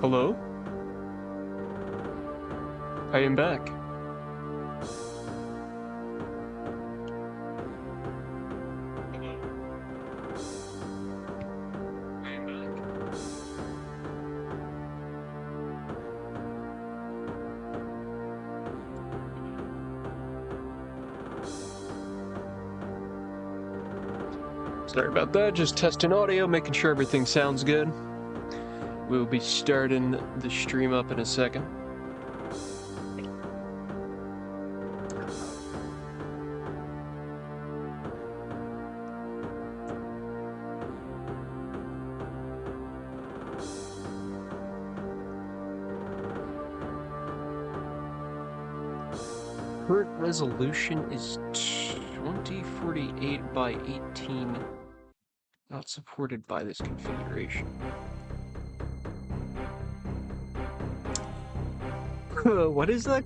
Hello? I am back. Sorry about that, just testing audio, making sure everything sounds good. We'll be starting the stream up in a second. Current resolution is 2048 by 18. Not supported by this configuration. What is that?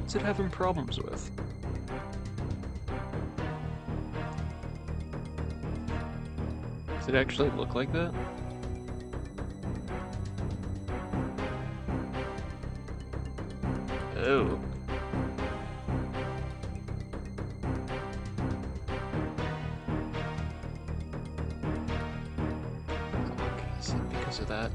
What's it having problems with? Does it actually look like that? Oh. Okay, is it because of that?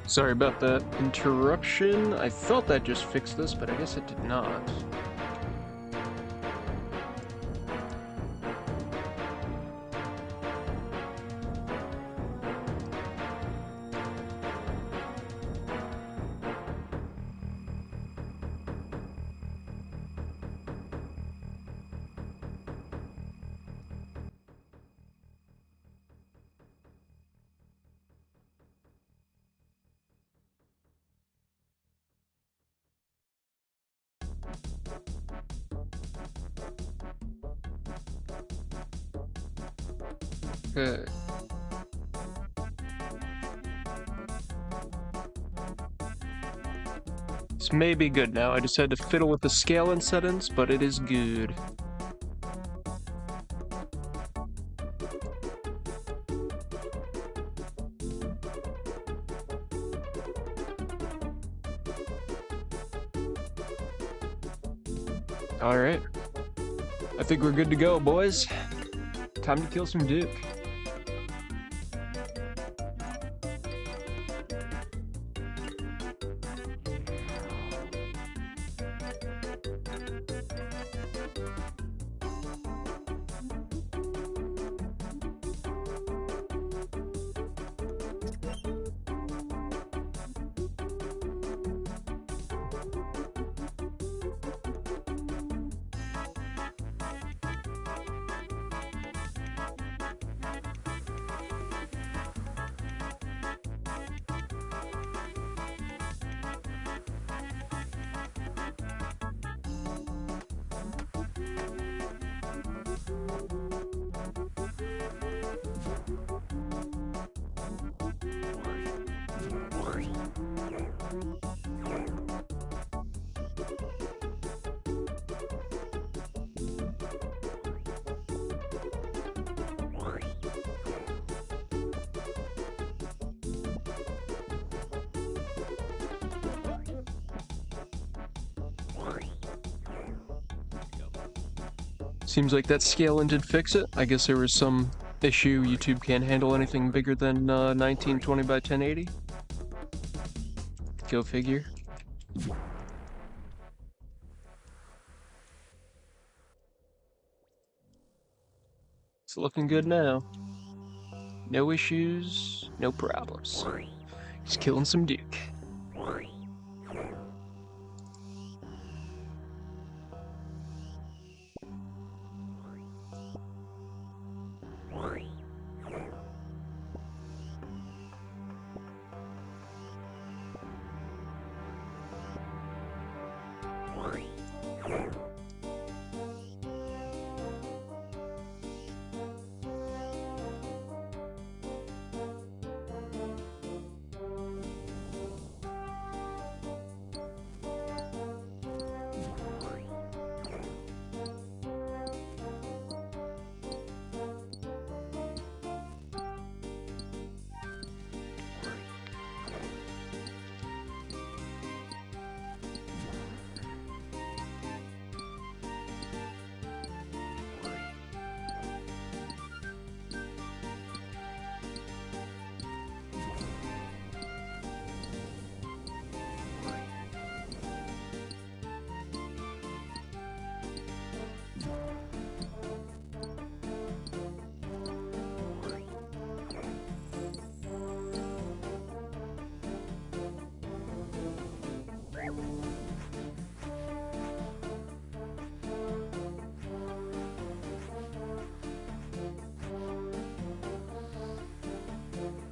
Sorry about that interruption. I thought that just fixed this, but I guess it did not. Okay. This may be good now. I just had to fiddle with the scale and settings, but it is good. All right. I think we're good to go, boys. Time to kill some Duke. Seems like that scaling did fix it. I guess there was some issue. YouTube can't handle anything bigger than 1920 by 1080. Go figure. It's looking good now. No issues, no problems. Just killing some Duke.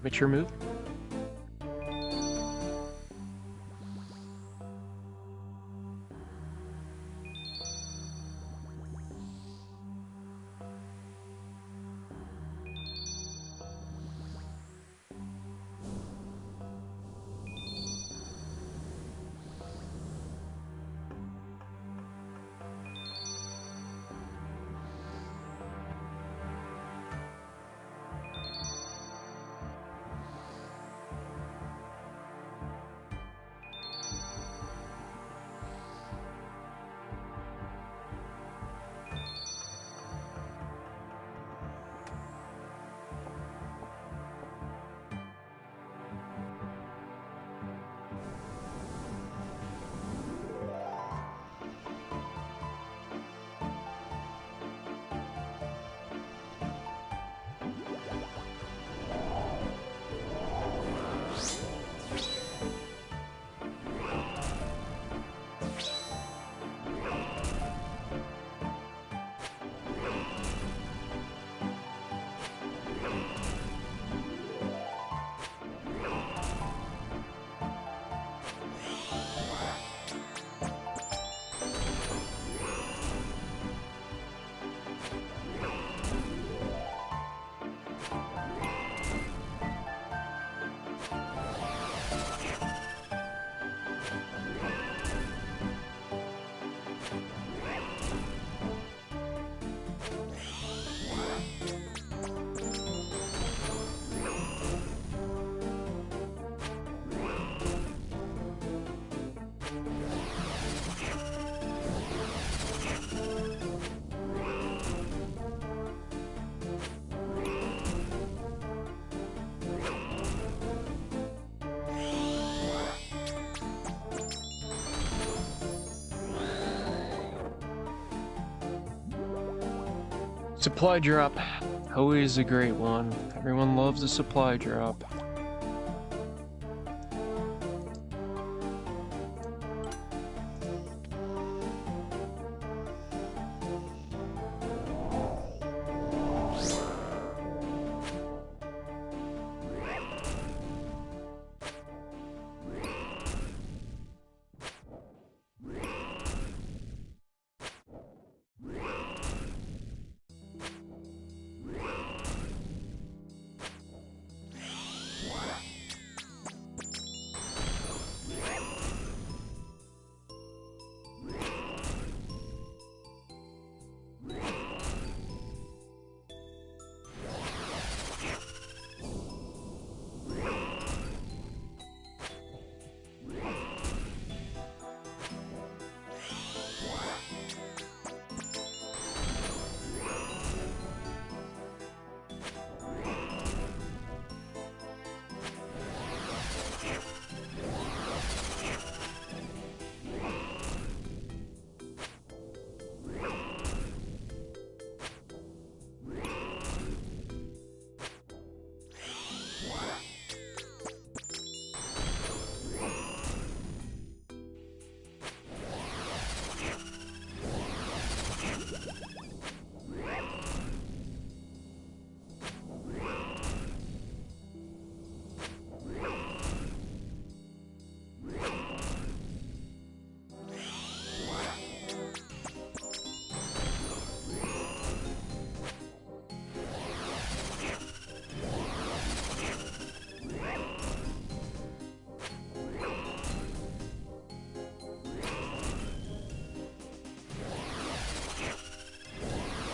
Mature move. Supply drop, always a great one. Everyone loves a supply drop.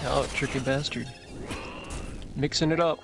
Oh, tricky bastard. Mixing it up.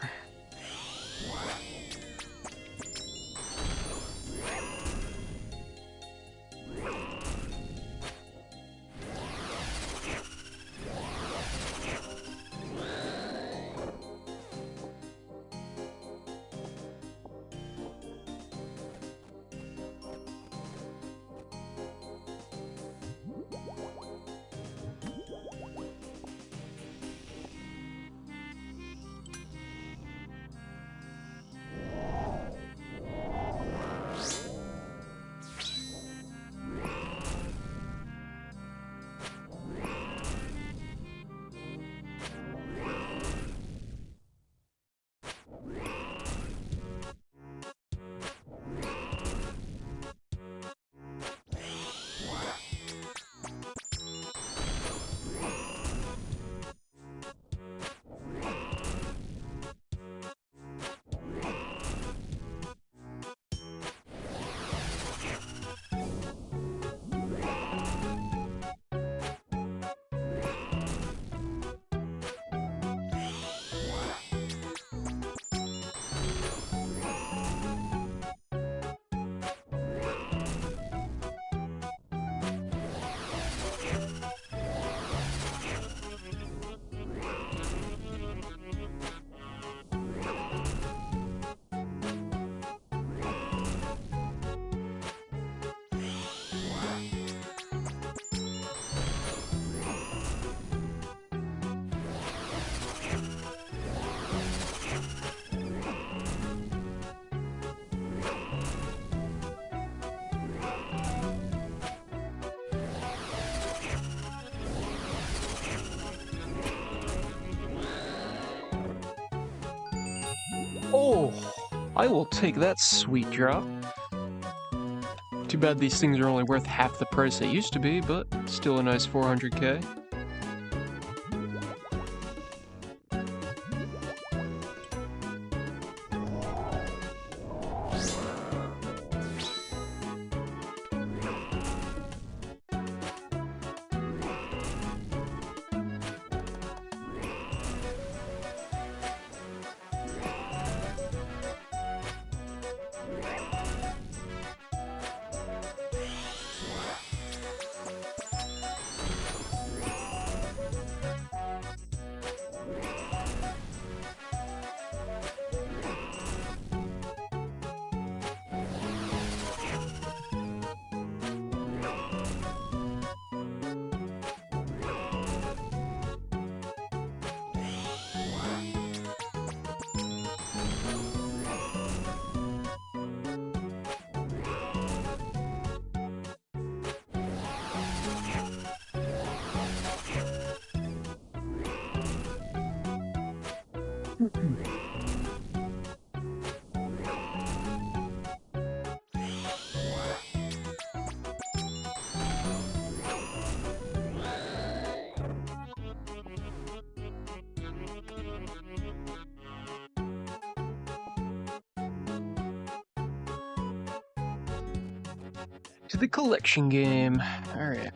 Oh, I will take that sweet drop. Too bad these things are only worth half the price they used to be, but still a nice 400k. To the collection game. Alright.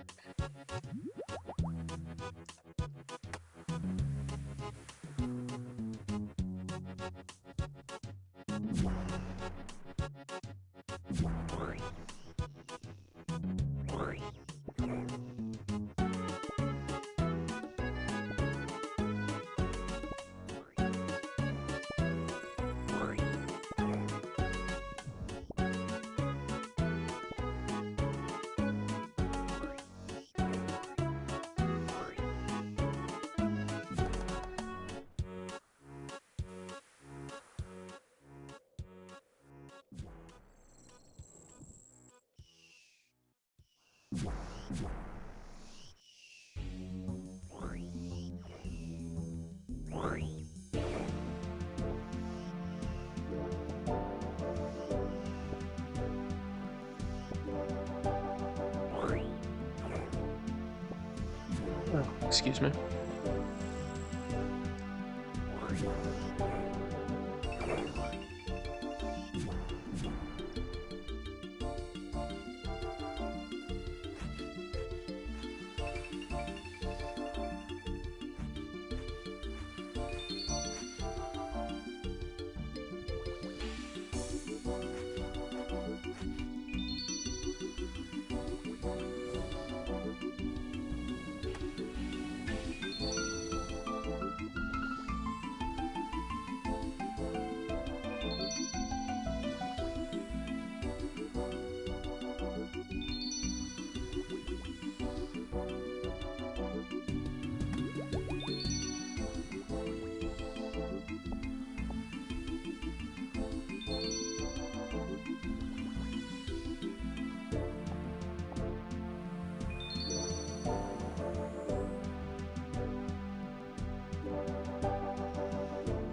Oh, excuse me.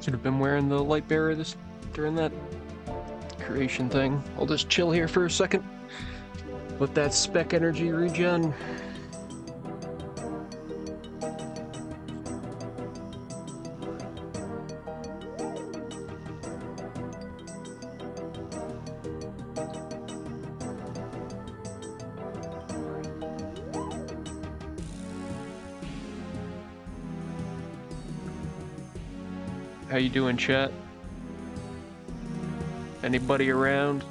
Should have been wearing the light bearer during that creation thing. I'll just chill here for a second. Let that spec energy regen. How you doing, chat? Anybody around?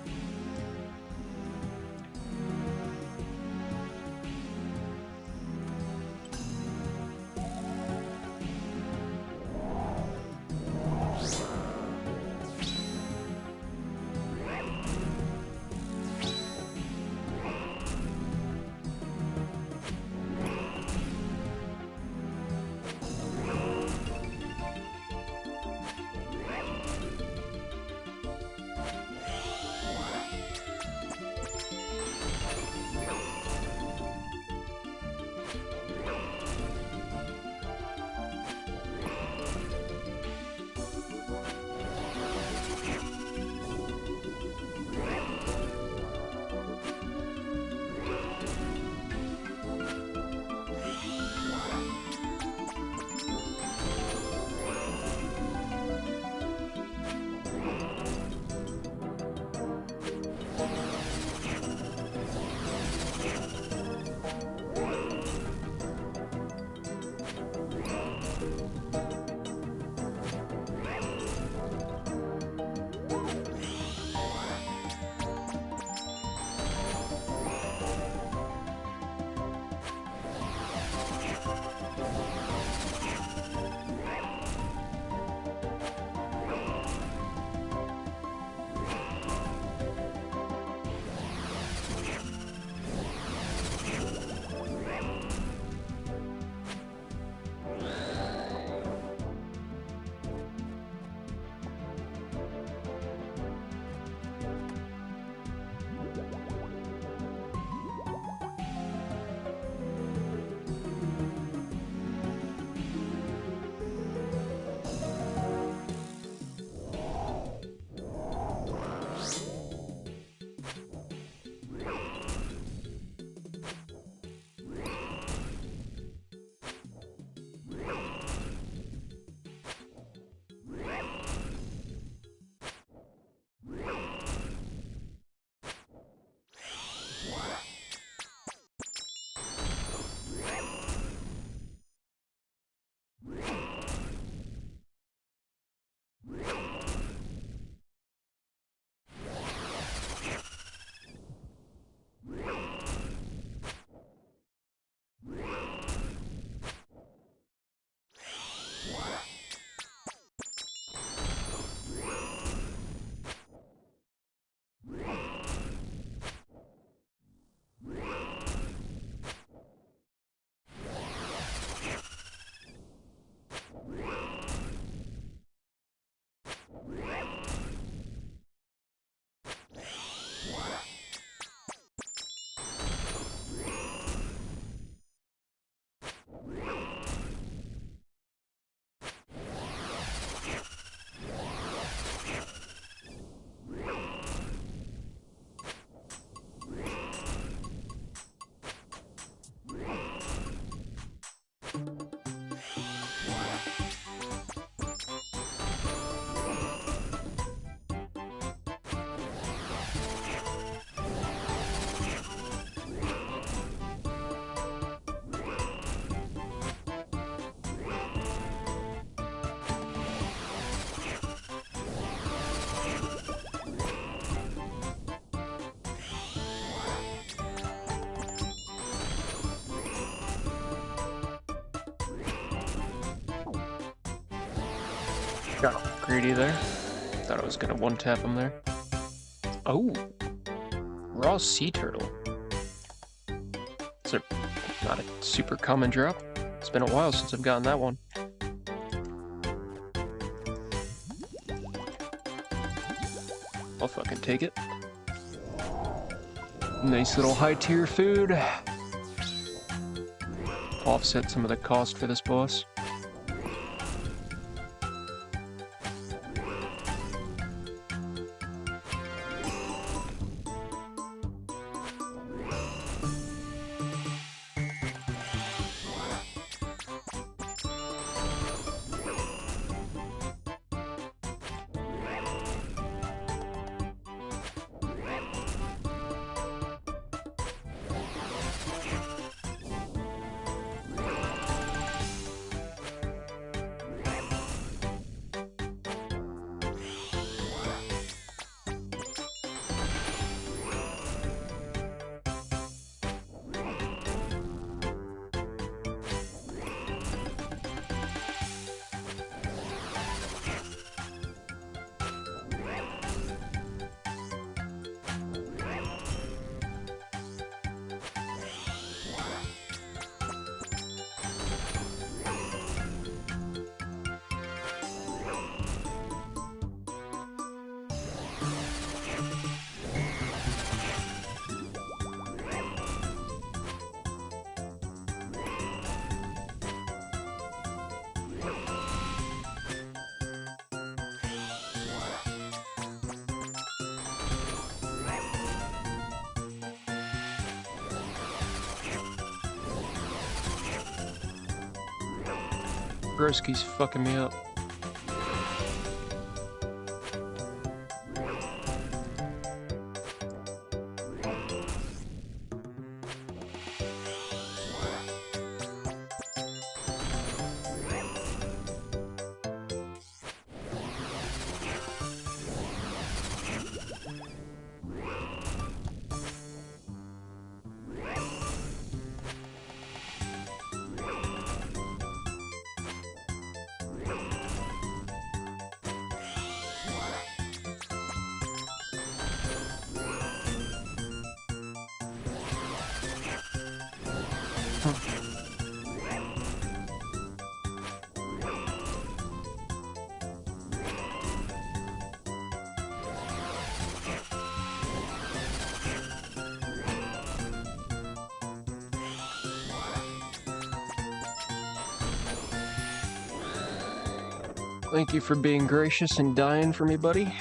Got greedy there. Thought I was gonna one-tap him there. Oh! Raw sea turtle. It's not a super common drop. It's been a while since I've gotten that one. I'll fucking take it. Nice little high-tier food. Offset some of the cost for this boss. Broski's fucking me up. Thank you for being gracious and dying for me, buddy.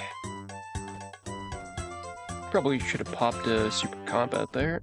Probably should have popped a super combat there.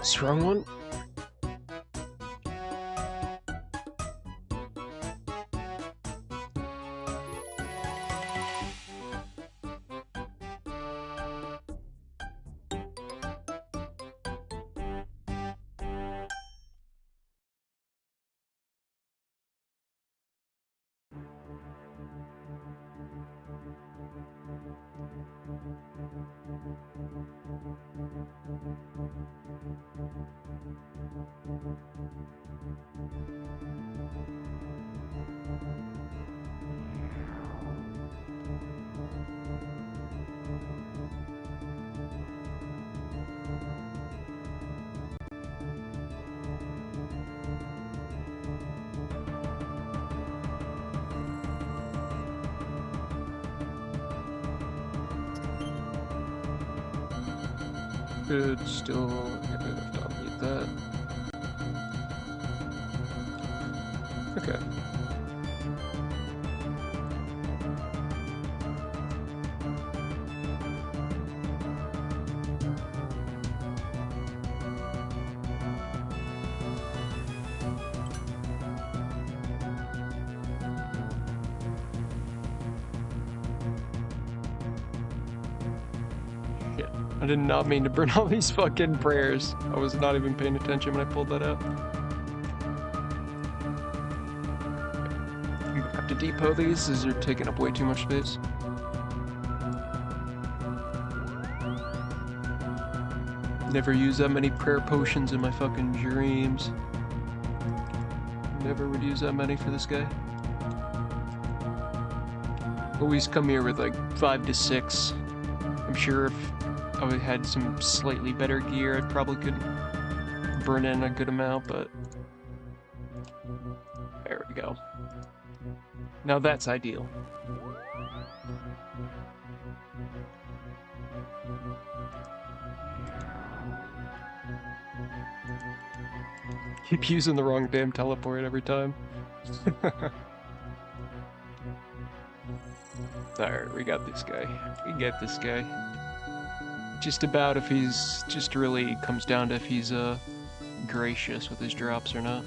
What's the wrong one? Good, still heavy lift, I'll need that. Okay. I did not mean to burn all these fucking prayers. I was not even paying attention when I pulled that out. You have to depot these as they're taking up way too much space. Never use that many prayer potions in my fucking dreams. Never would use that many for this guy. Always come here with like 5 to 6. I'm sure if I had some slightly better gear, I probably could burn in a good amount, but there we go. Now that's ideal. Keep using the wrong damn teleport every time. Alright, we got this guy. We get this guy. Just about if he's... just really comes down to if he's, gracious with his drops or not.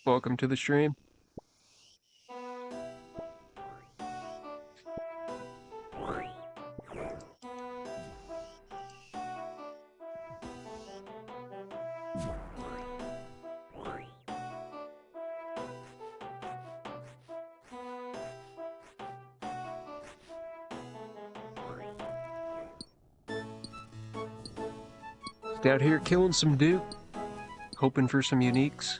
Welcome to the stream. Out here killing some dude, hoping for some uniques.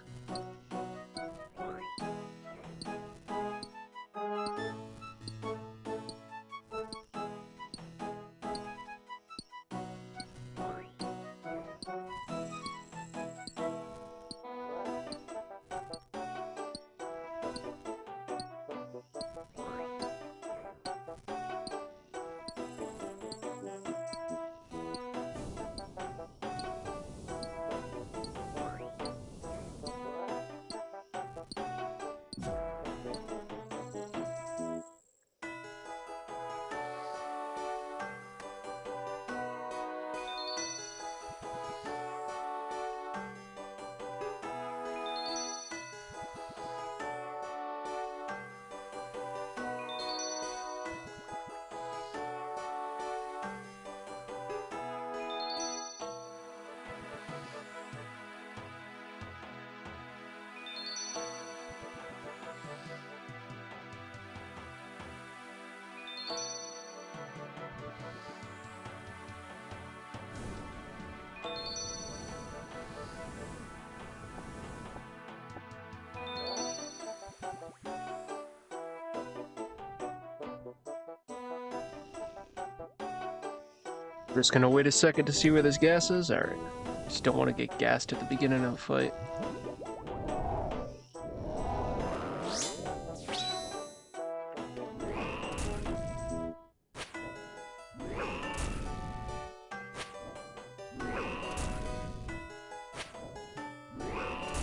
Just gonna wait a second to see where this gas is. Alright. Just don't want to get gassed at the beginning of the fight.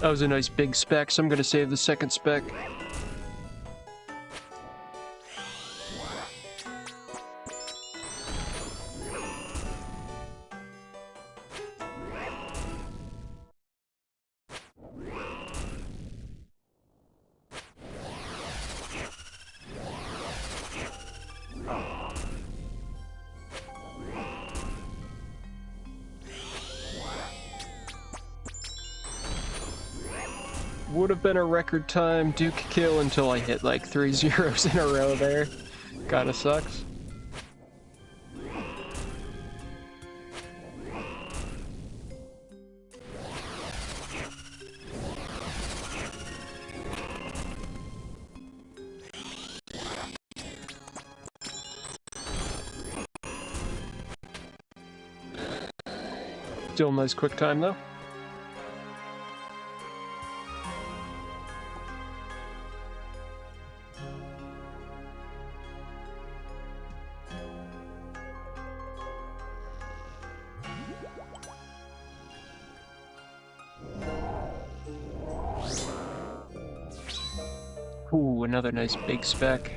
That was a nice big spec, so I'm gonna save the second spec. Would have been a record time Duke kill until I hit like 3 zeros in a row there. Kinda sucks. Still a nice quick time though. Ooh, another nice big spec.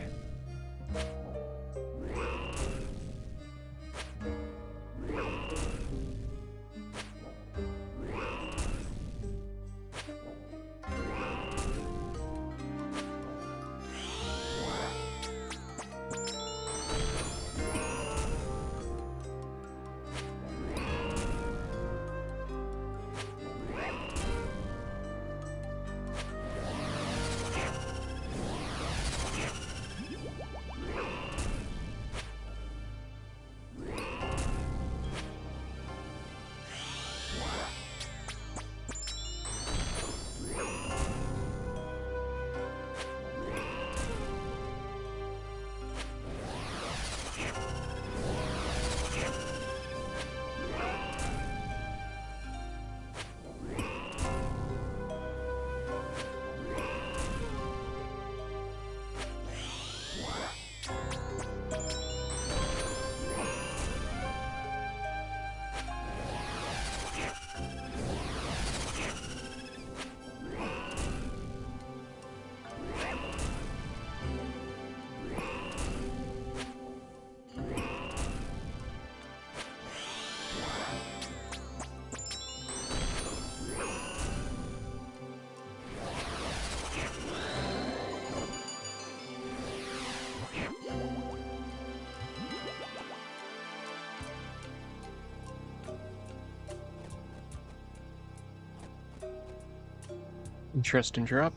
Interesting drop.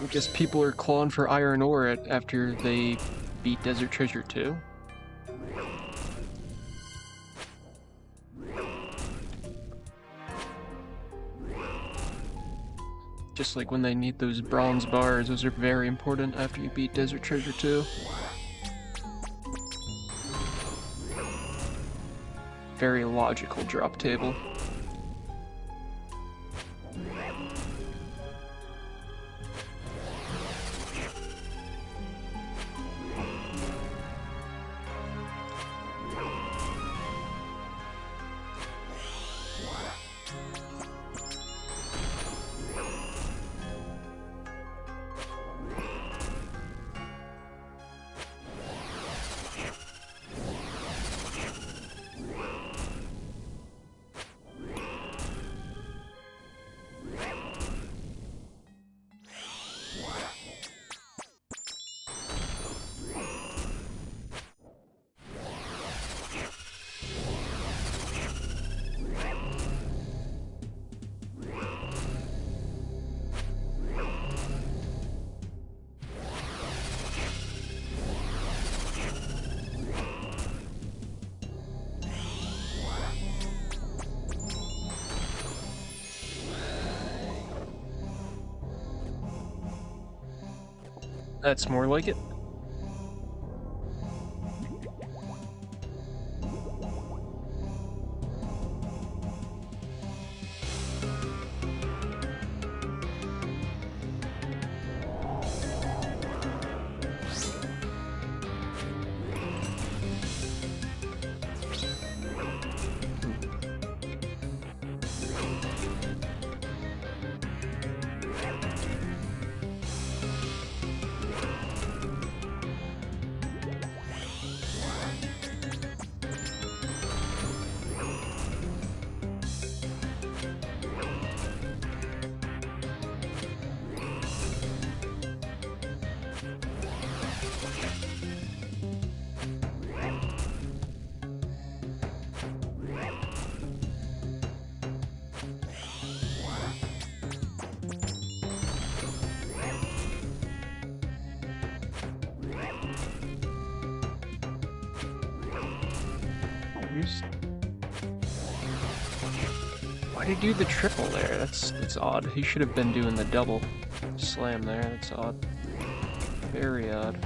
I guess people are clawing for iron ore after they beat Desert Treasure 2. Just like when they need those bronze bars, those are very important after you beat Desert Treasure 2. Very logical drop table. That's more like it. Why'd he do the triple there? That's odd. He should have been doing the double slam there. That's odd. Very odd.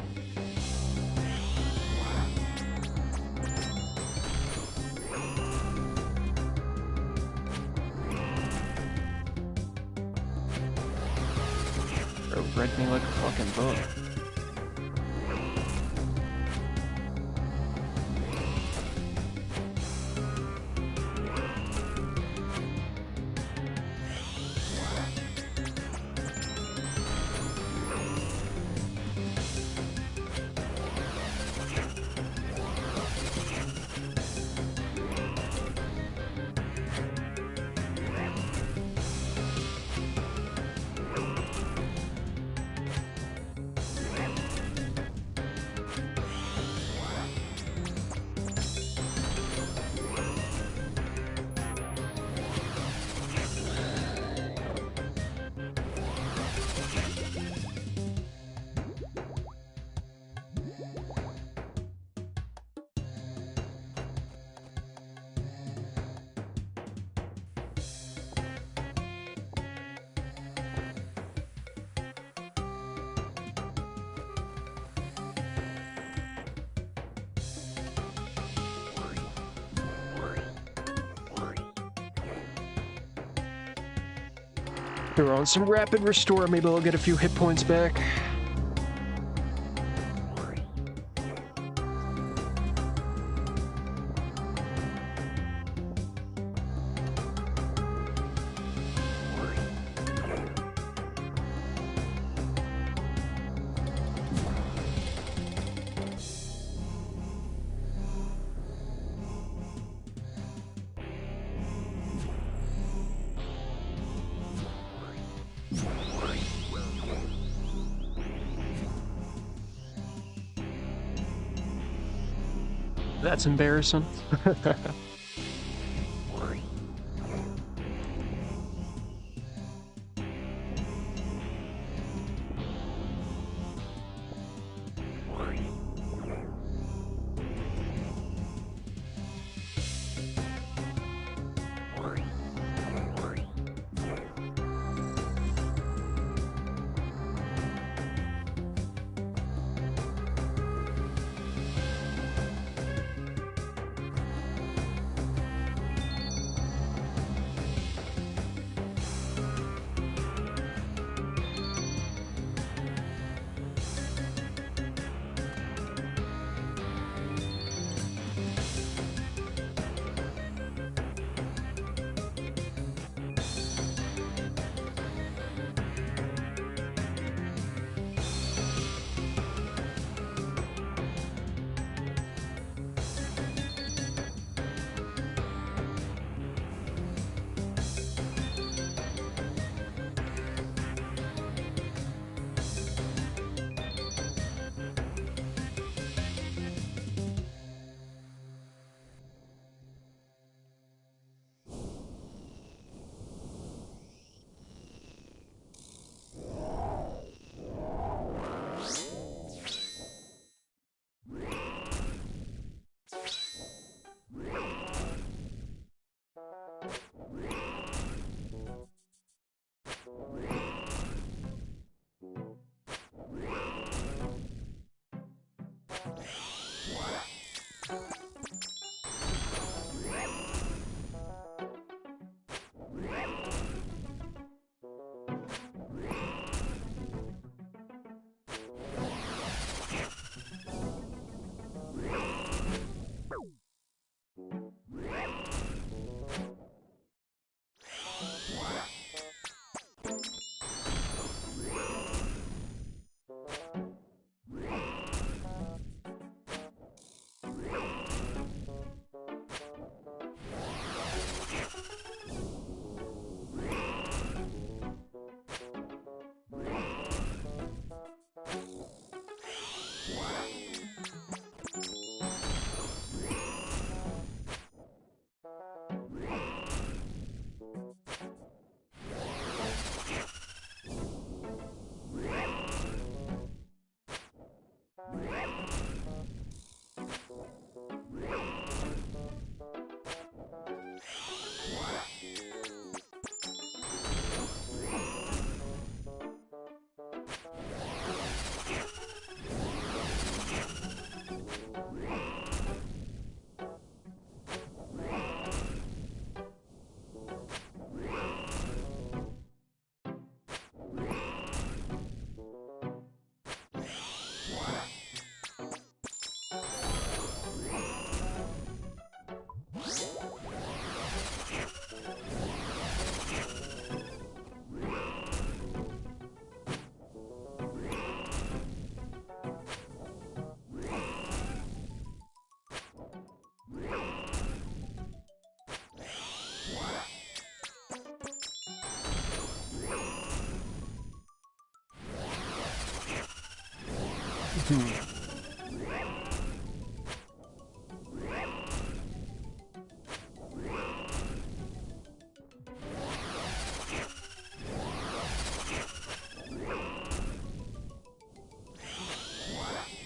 Bro, read me like a fucking book. Throw on some rapid restore, maybe I'll get a few hit points back. That's embarrassing.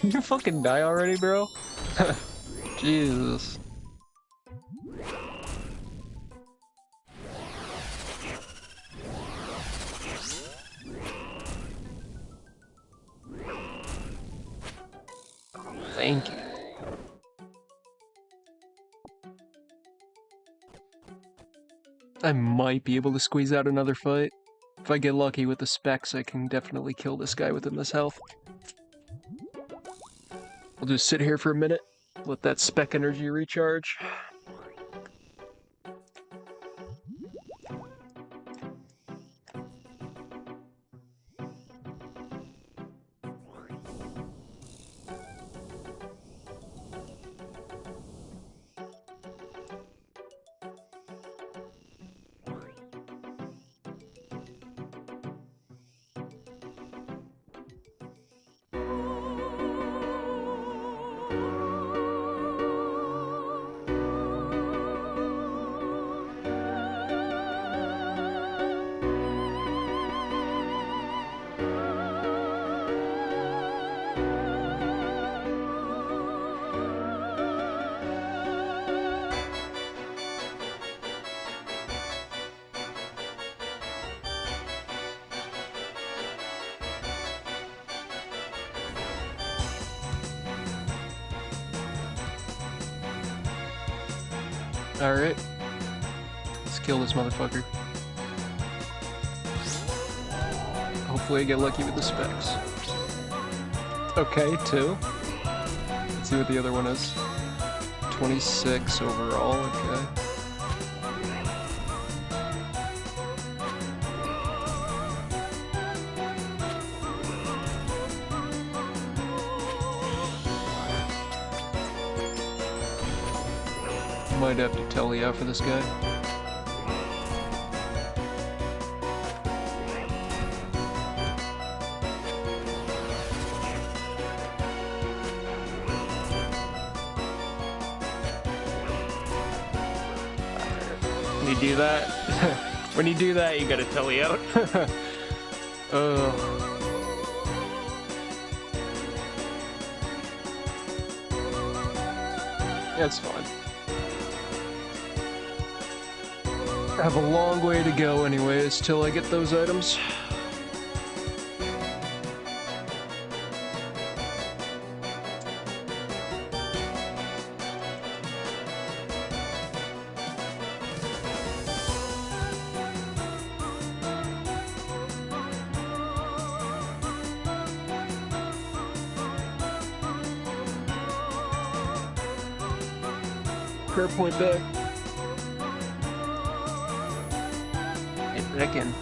You fucking die already, bro? Jesus. Thank you. I might be able to squeeze out another fight. If I get lucky with the specs, I can definitely kill this guy within this health. I'll just sit here for a minute, let that spec energy recharge. Alright. Let's kill this motherfucker. Hopefully I get lucky with the specs. Okay, 2. Let's see what the other one is. 26 overall, okay. Might have to tally out for this guy. When you do that, when you do that, you gotta tally out. That's fine. I have a long way to go anyways till I get those items. Prayer point back. Get back in.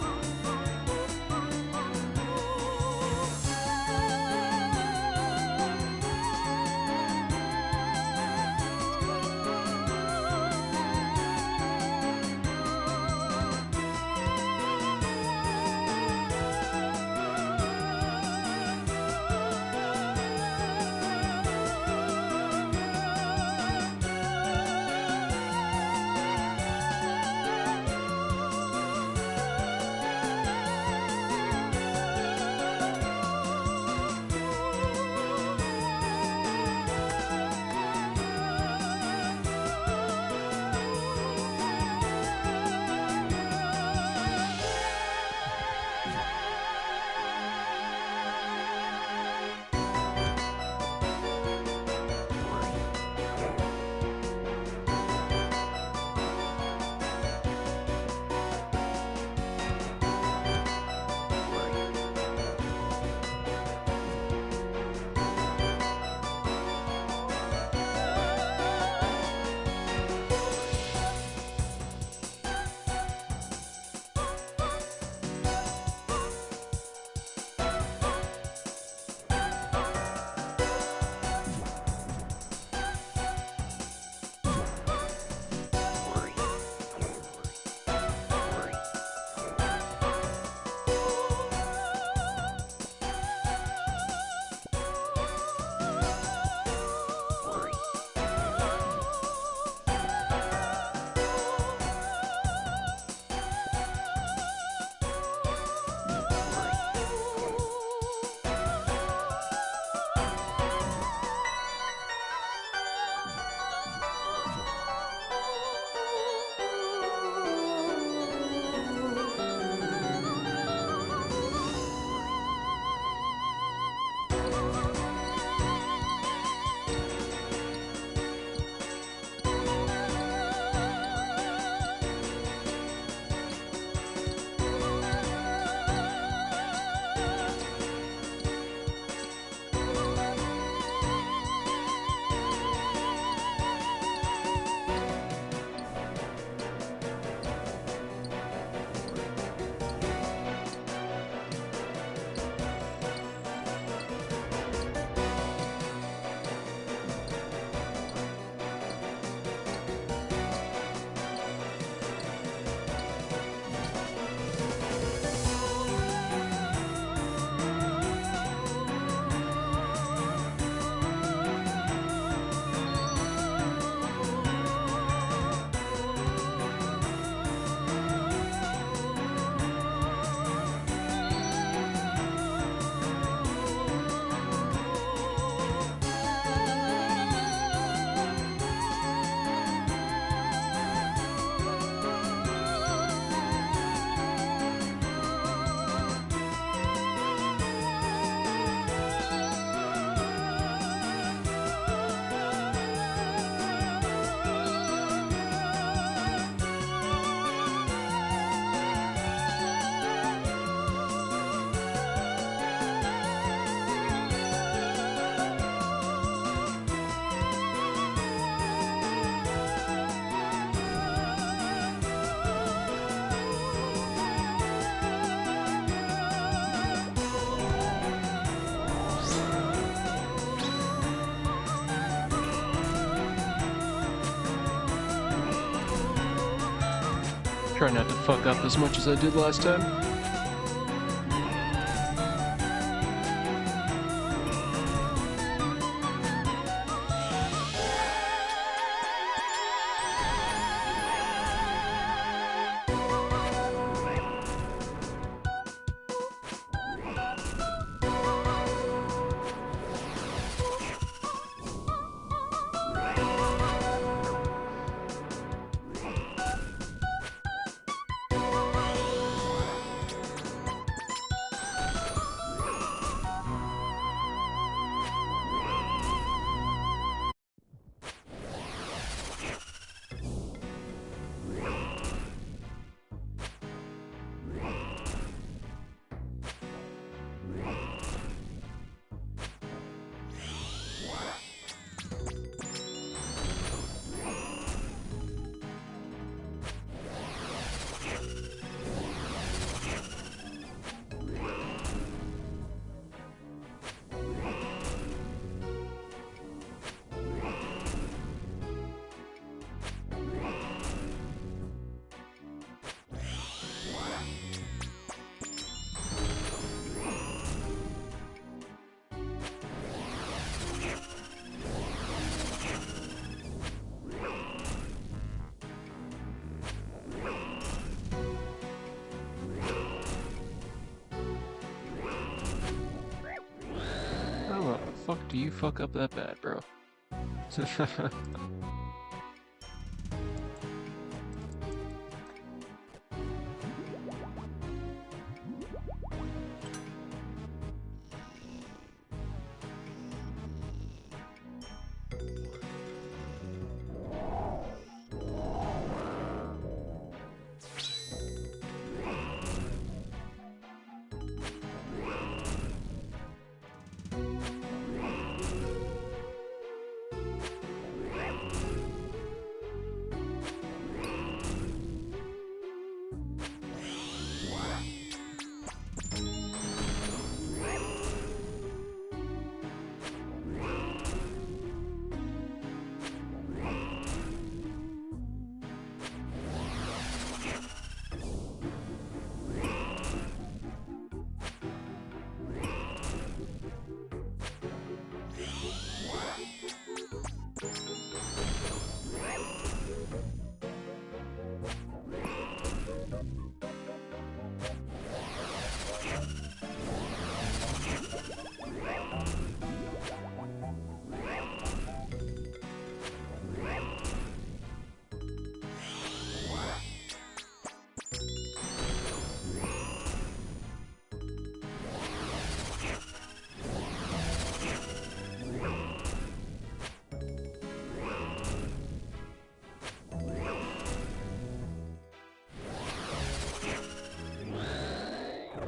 Try not to fuck up as much as I did last time. How the fuck do you fuck up that bad, bro?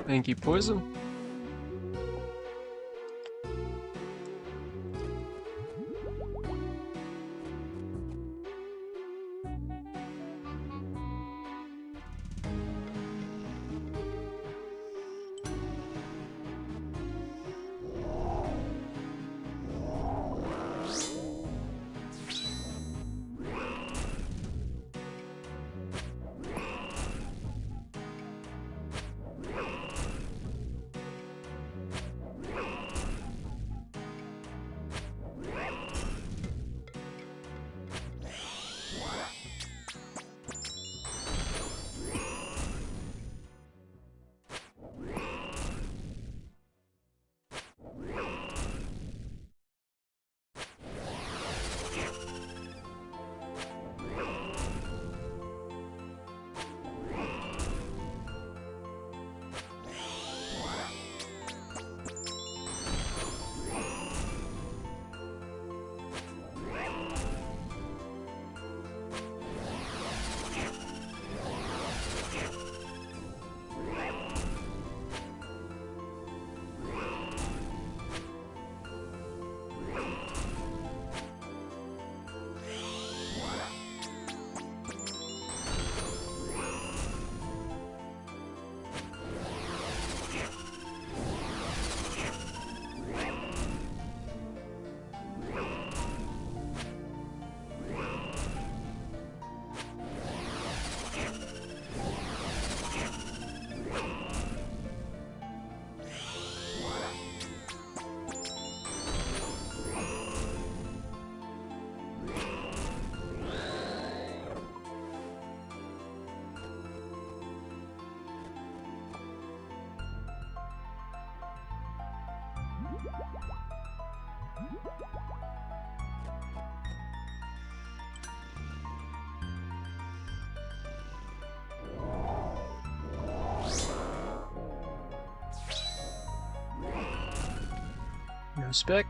Thank you, Poison. No spec.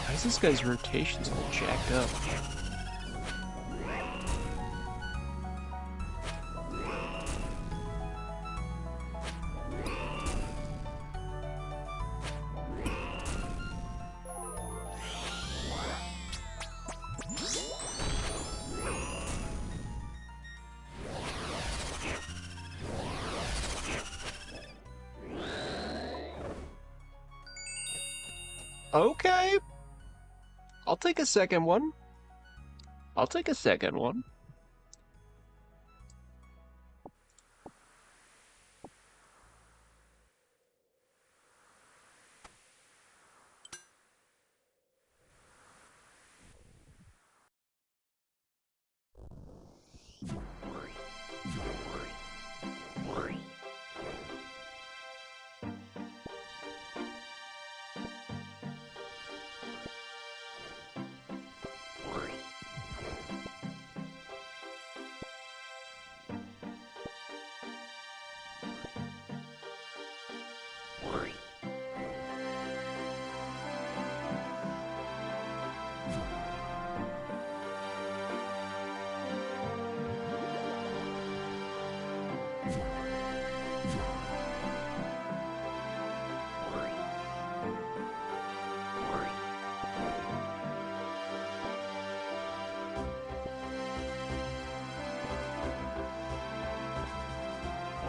Why is this guy's rotations all jacked up? Okay. I'll take a second one. I'll take a second one.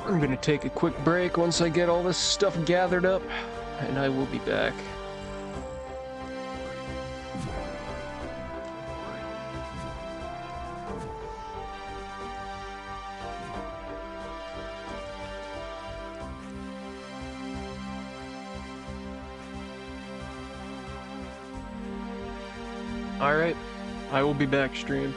I'm gonna take a quick break once I get all this stuff gathered up, and I will be back. Alright, I will be back, stream.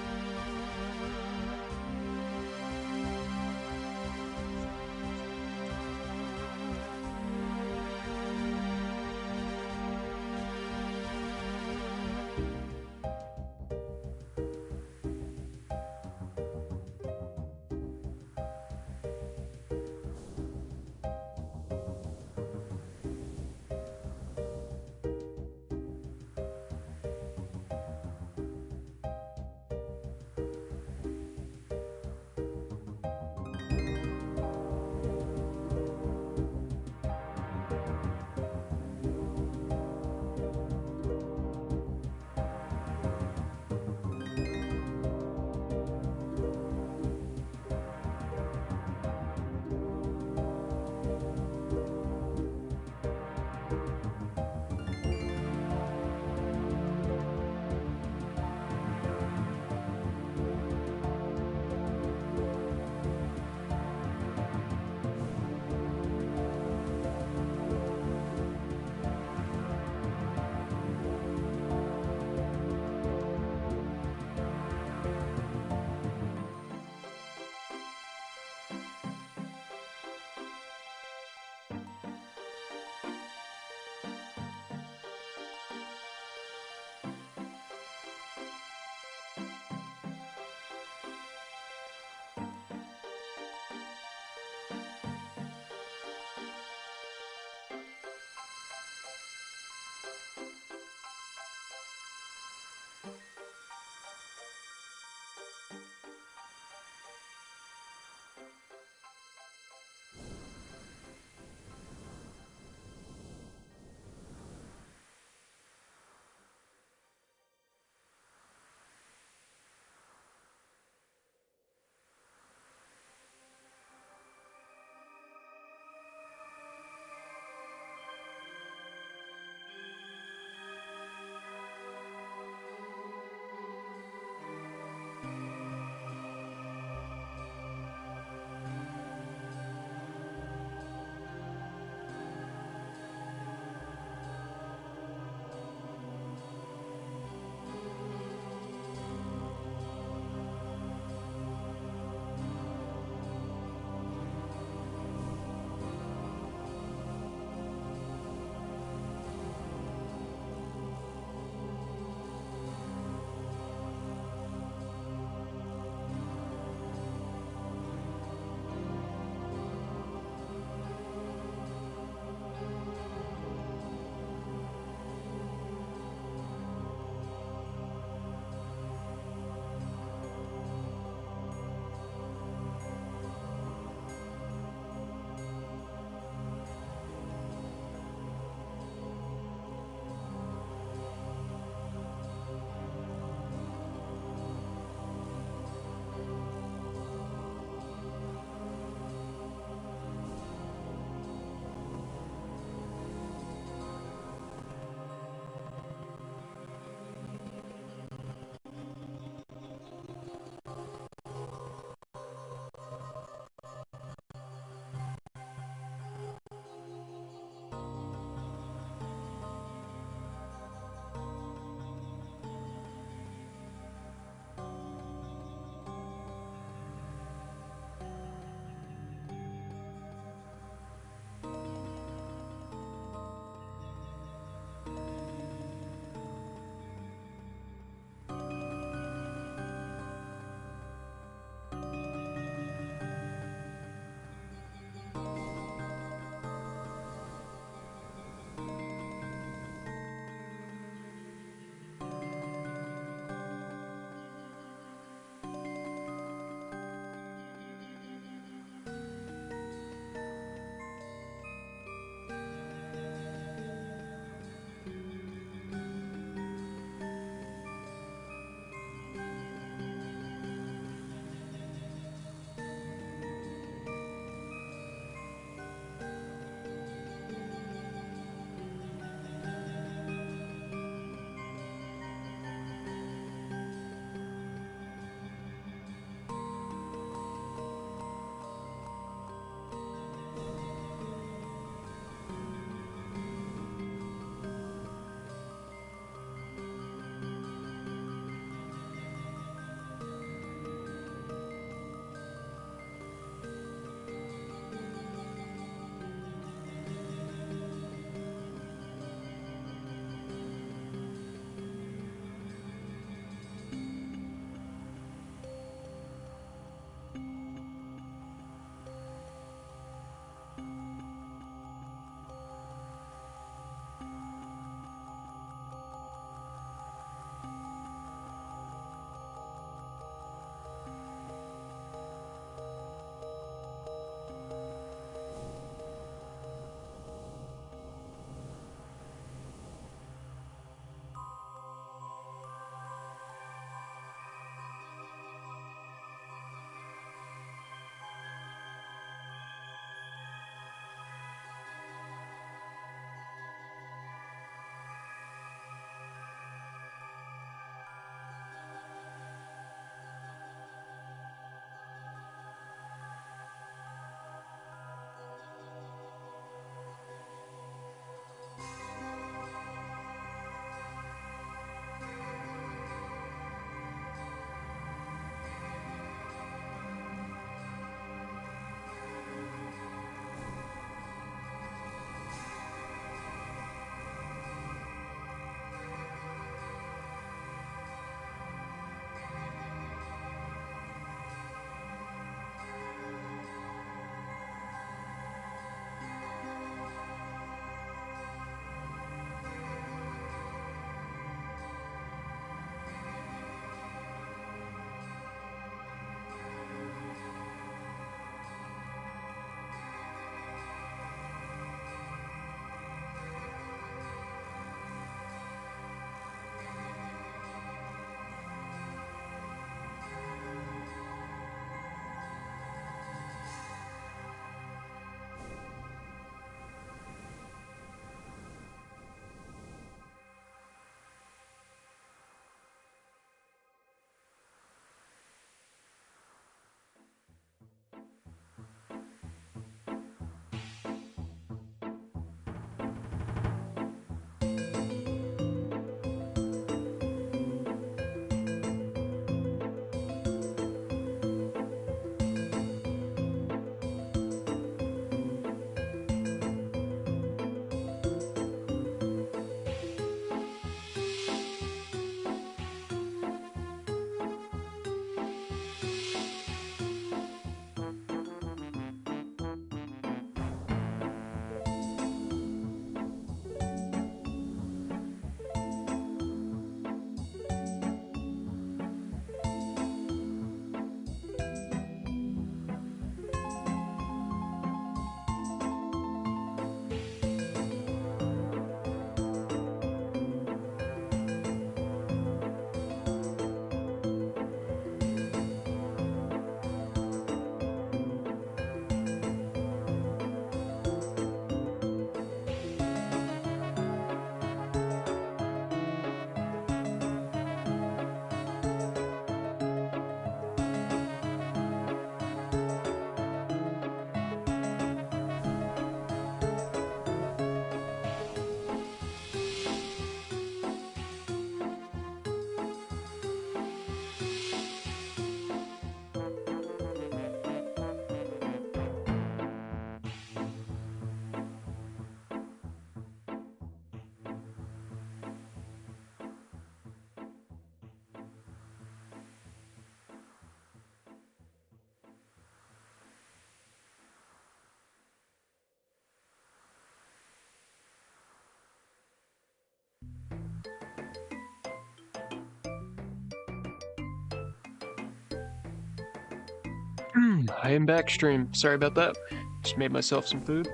I am back, stream. Sorry about that. Just made myself some food.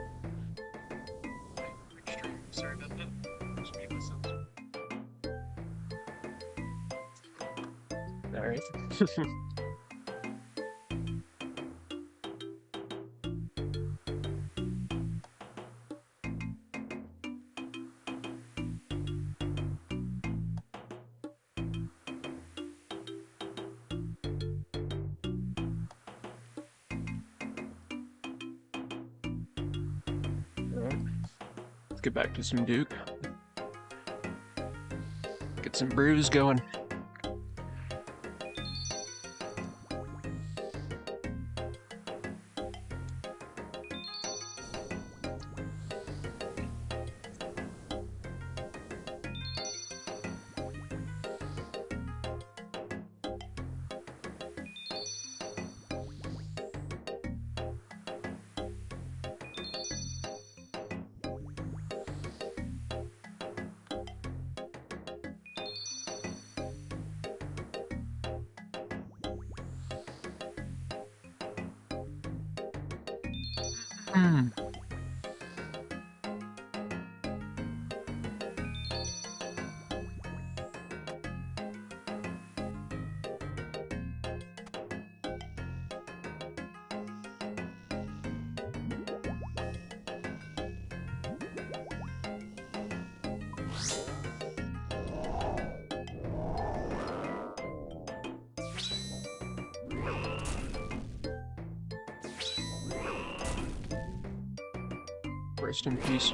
Sorry about that. Just made myself some food. Alright. Let's get back to some Duke. Get some brews going. Rest in peace.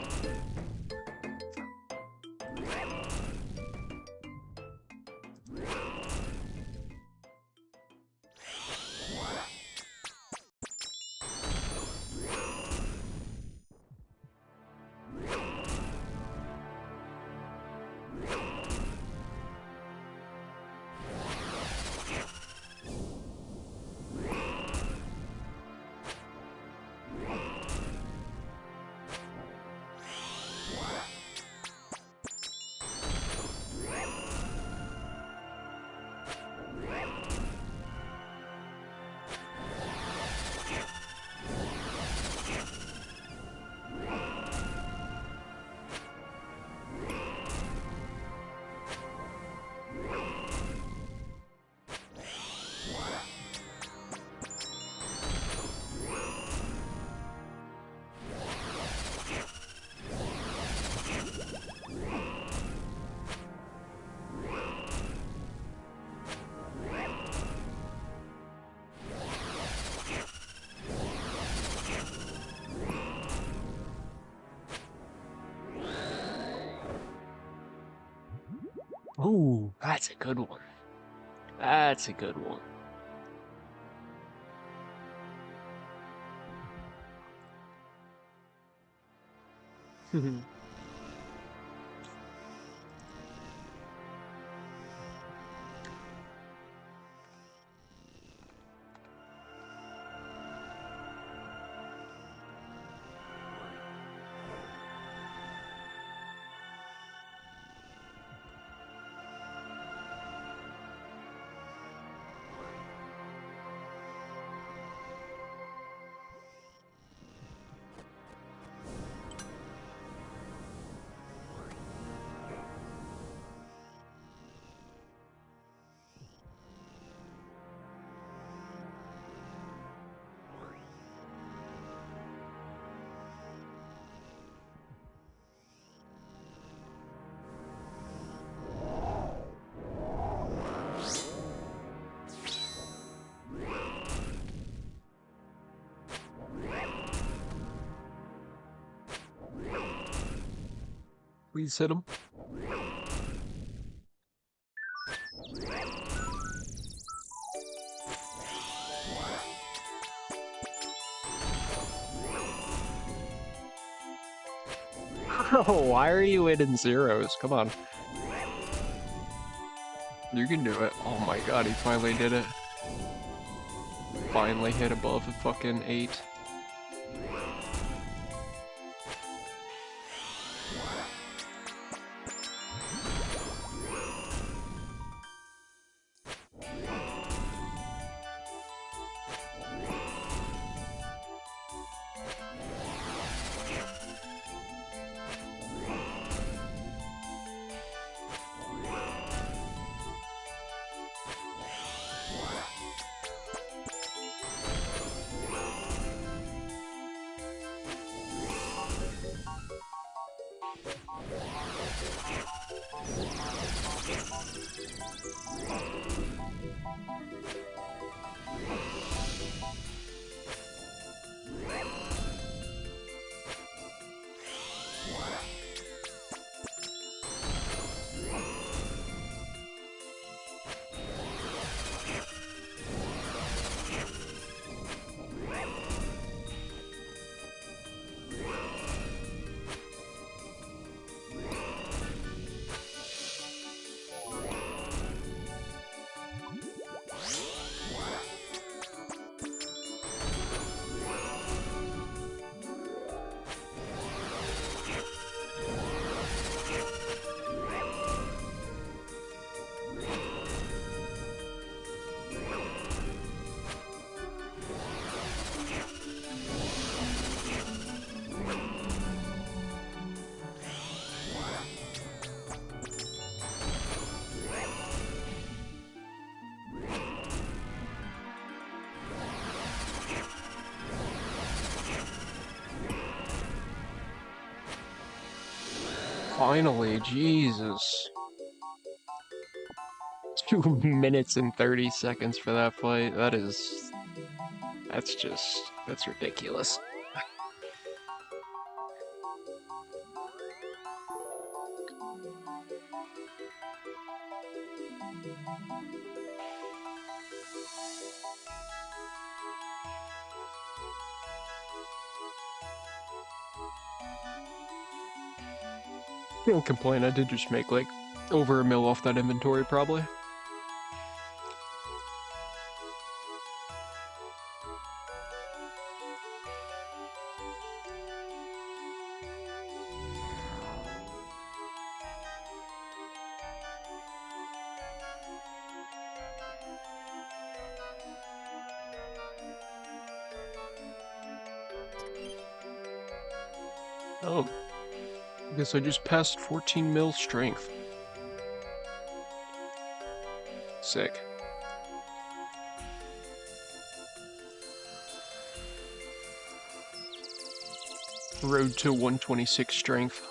Ooh, that's a good one. That's a good one. Please hit him. Oh, why are you in zeros? Come on. You can do it. Oh my god, he finally did it. Finally hit above a fucking 8. Finally, Jesus. 2 minutes and 30 seconds for that fight. That's ridiculous. Can't complain, I did just make like over a mil off that inventory probably. Oh, I guess I just passed 14 mil strength. Sick. Road to 126 strength.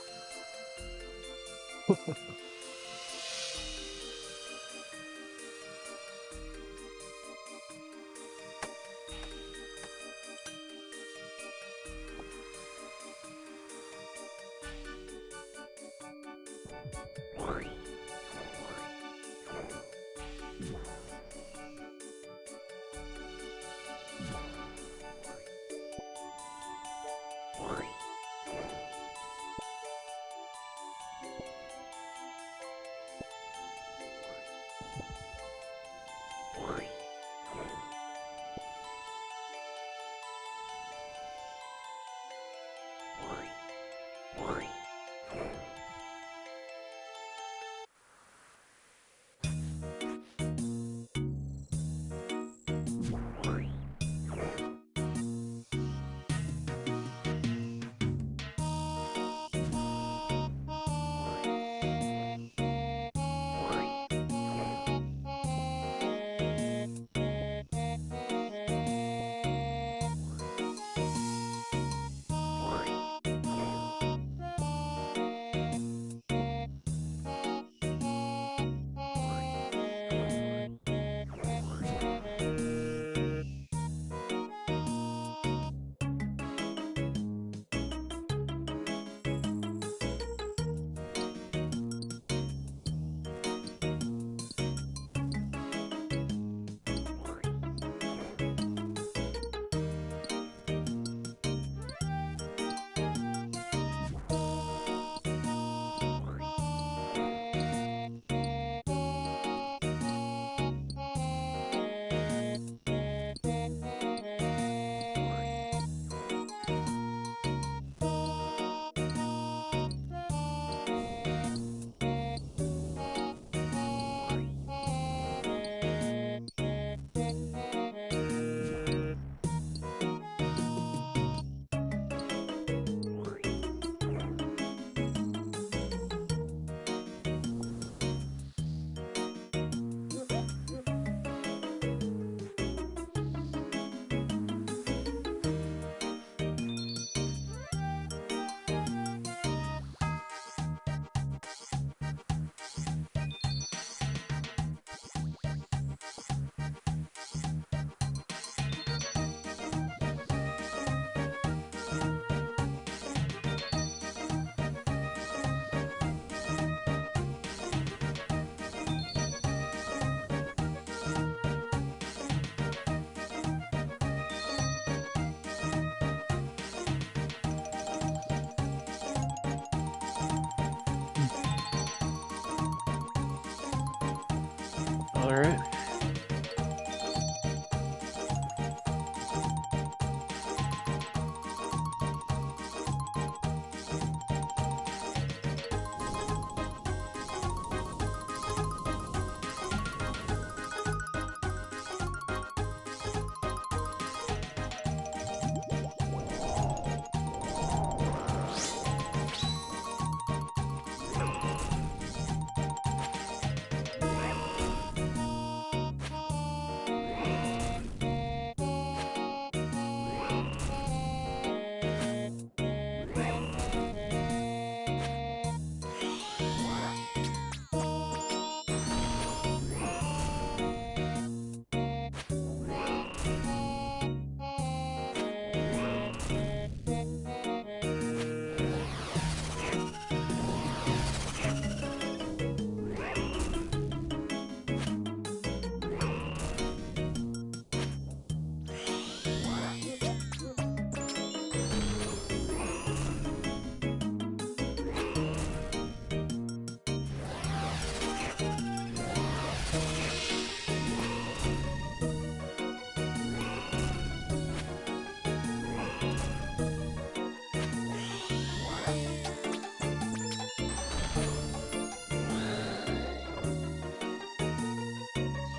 Alright.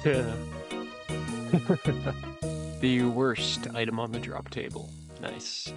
Yeah. The worst item on the drop table. Nice.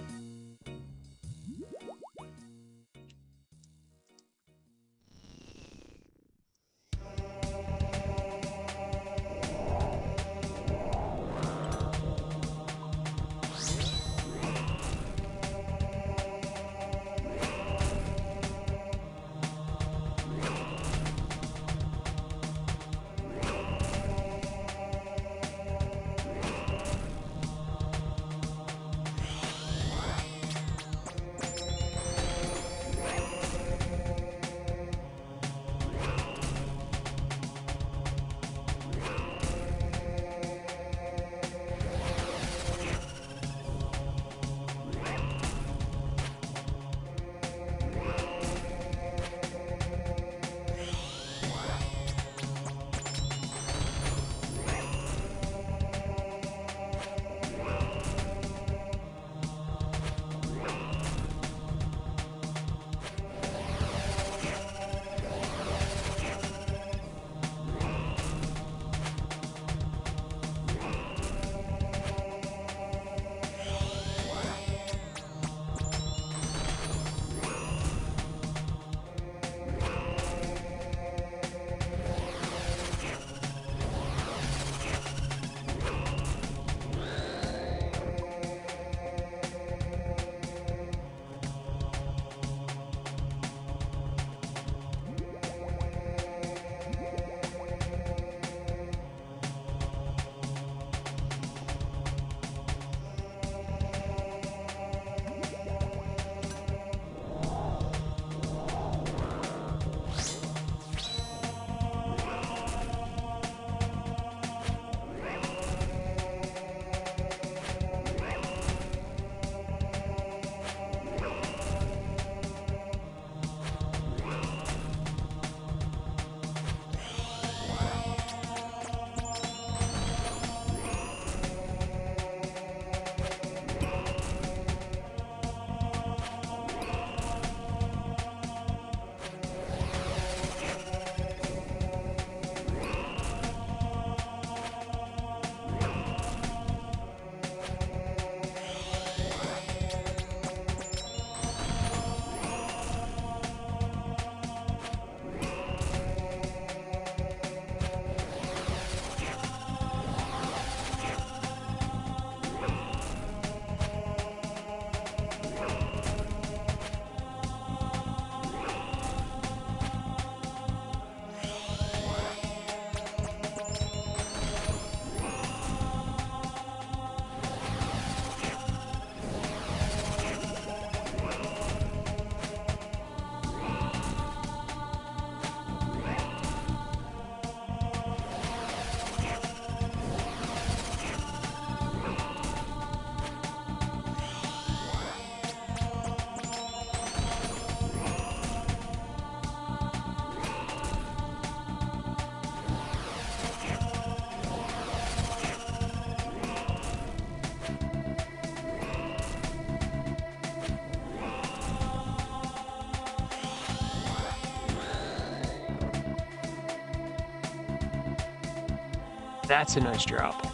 That's a nice drop.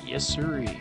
Yes, sirree.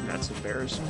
That's embarrassing.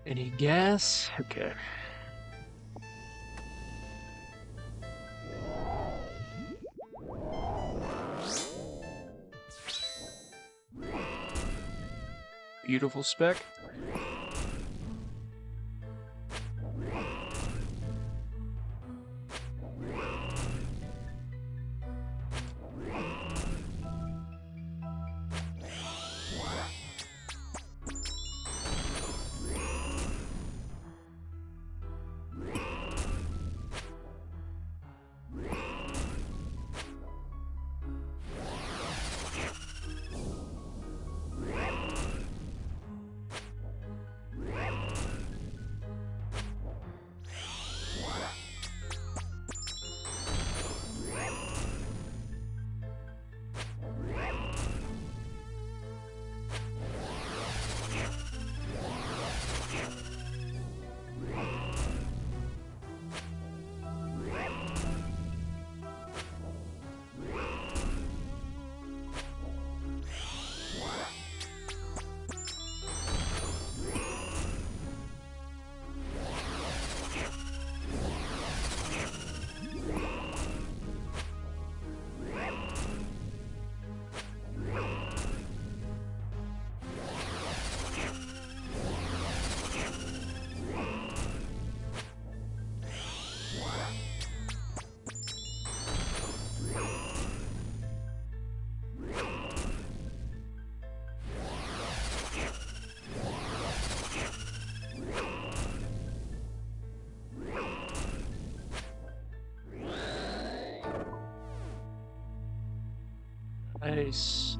Any gas? Okay. Beautiful spec. Nice.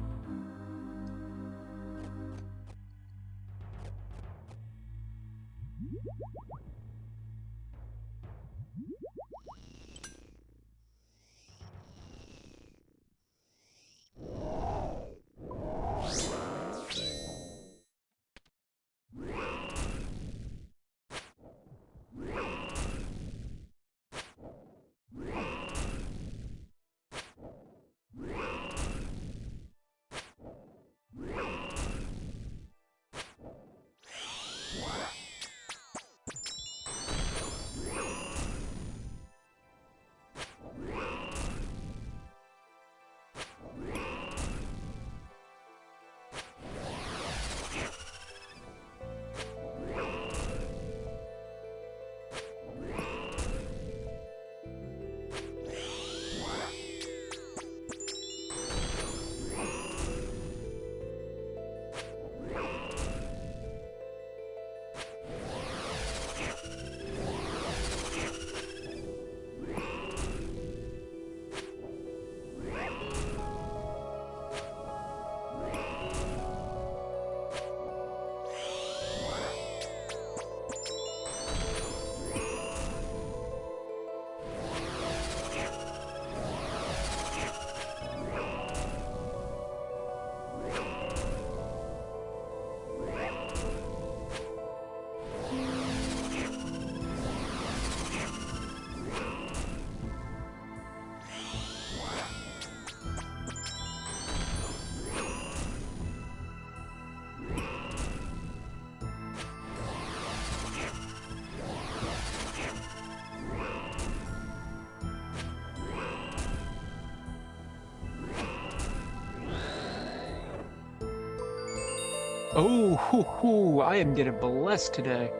Oh, hoo, hoo, I am getting blessed today.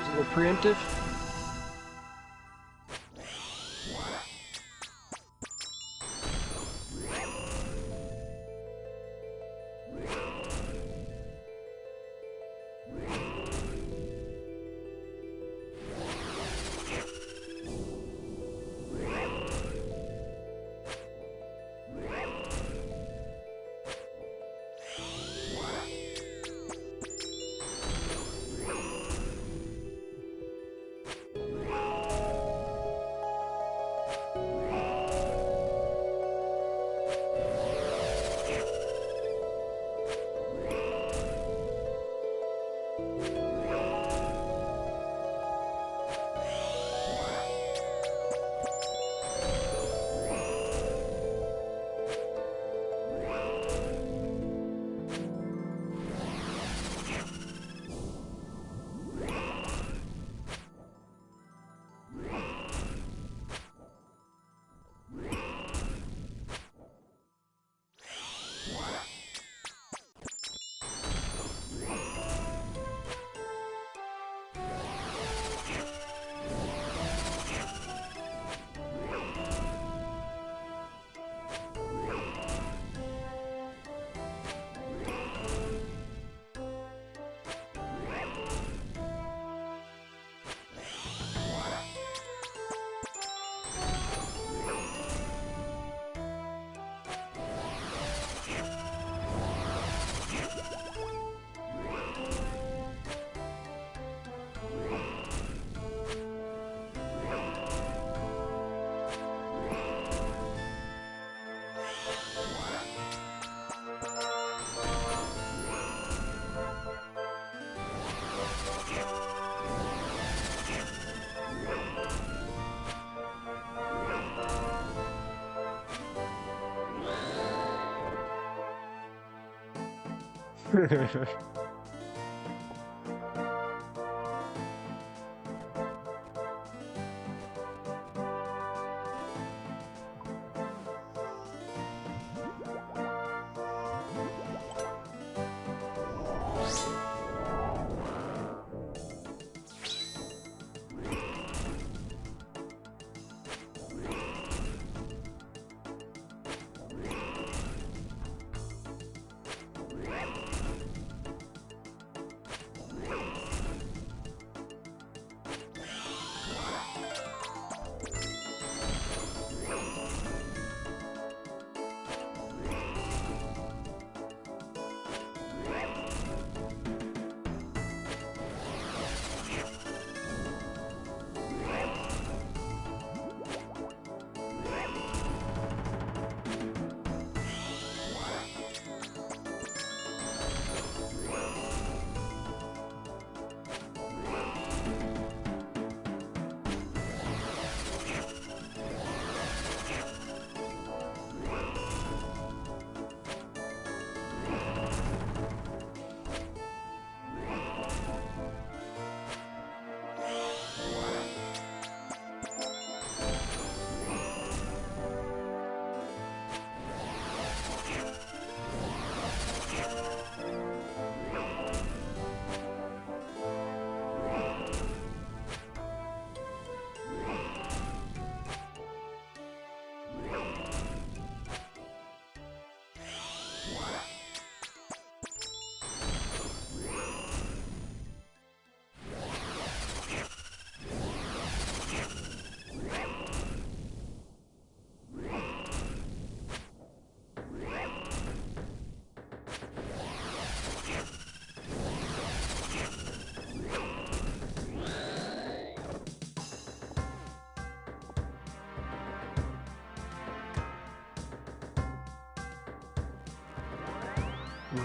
A little preemptive.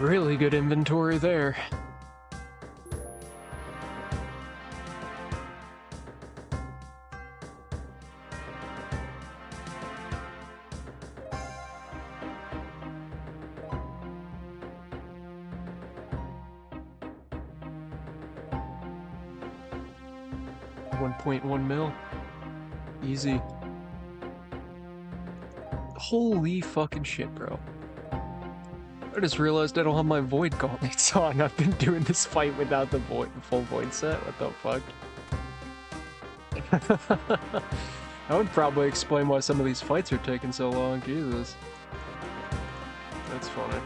Really good inventory there. $1.1 mil. Easy. Holy fucking shit, bro. I just realized I don't have my Void Gauntlets on. I've been doing this fight without the full Void set. What the fuck? That would probably explain why some of these fights are taking so long. Jesus. That's funny.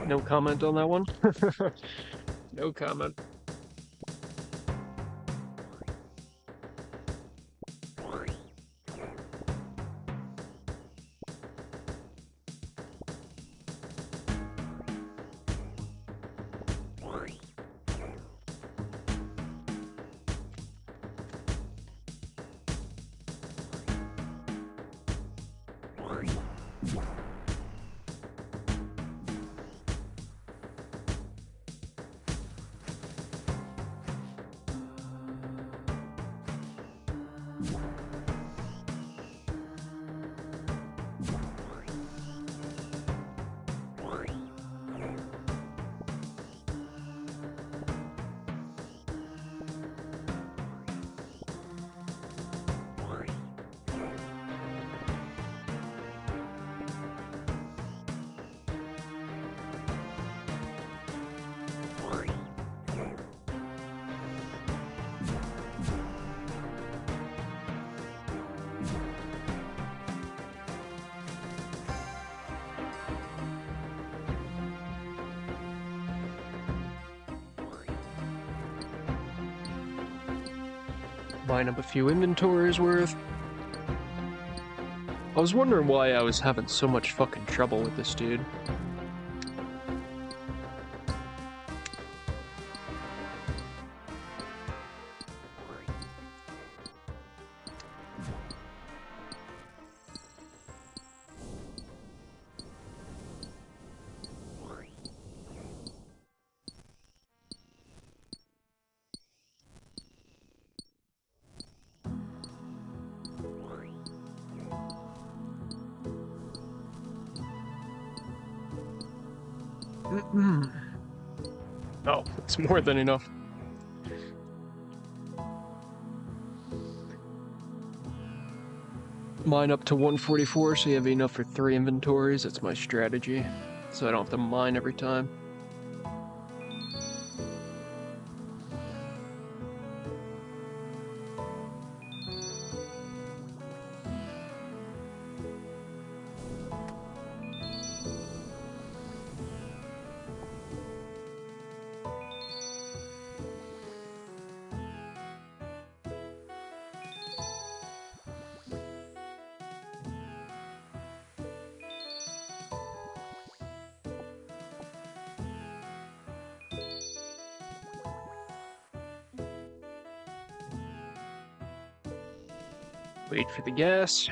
No comment on that one? No comment. Mine up a few inventories worth. I was wondering why I was having so much fucking trouble with this dude. Oh, it's more than enough. Mine up to 144, so you have enough for 3 inventories. That's my strategy, so I don't have to mine every time. Wait for the gas.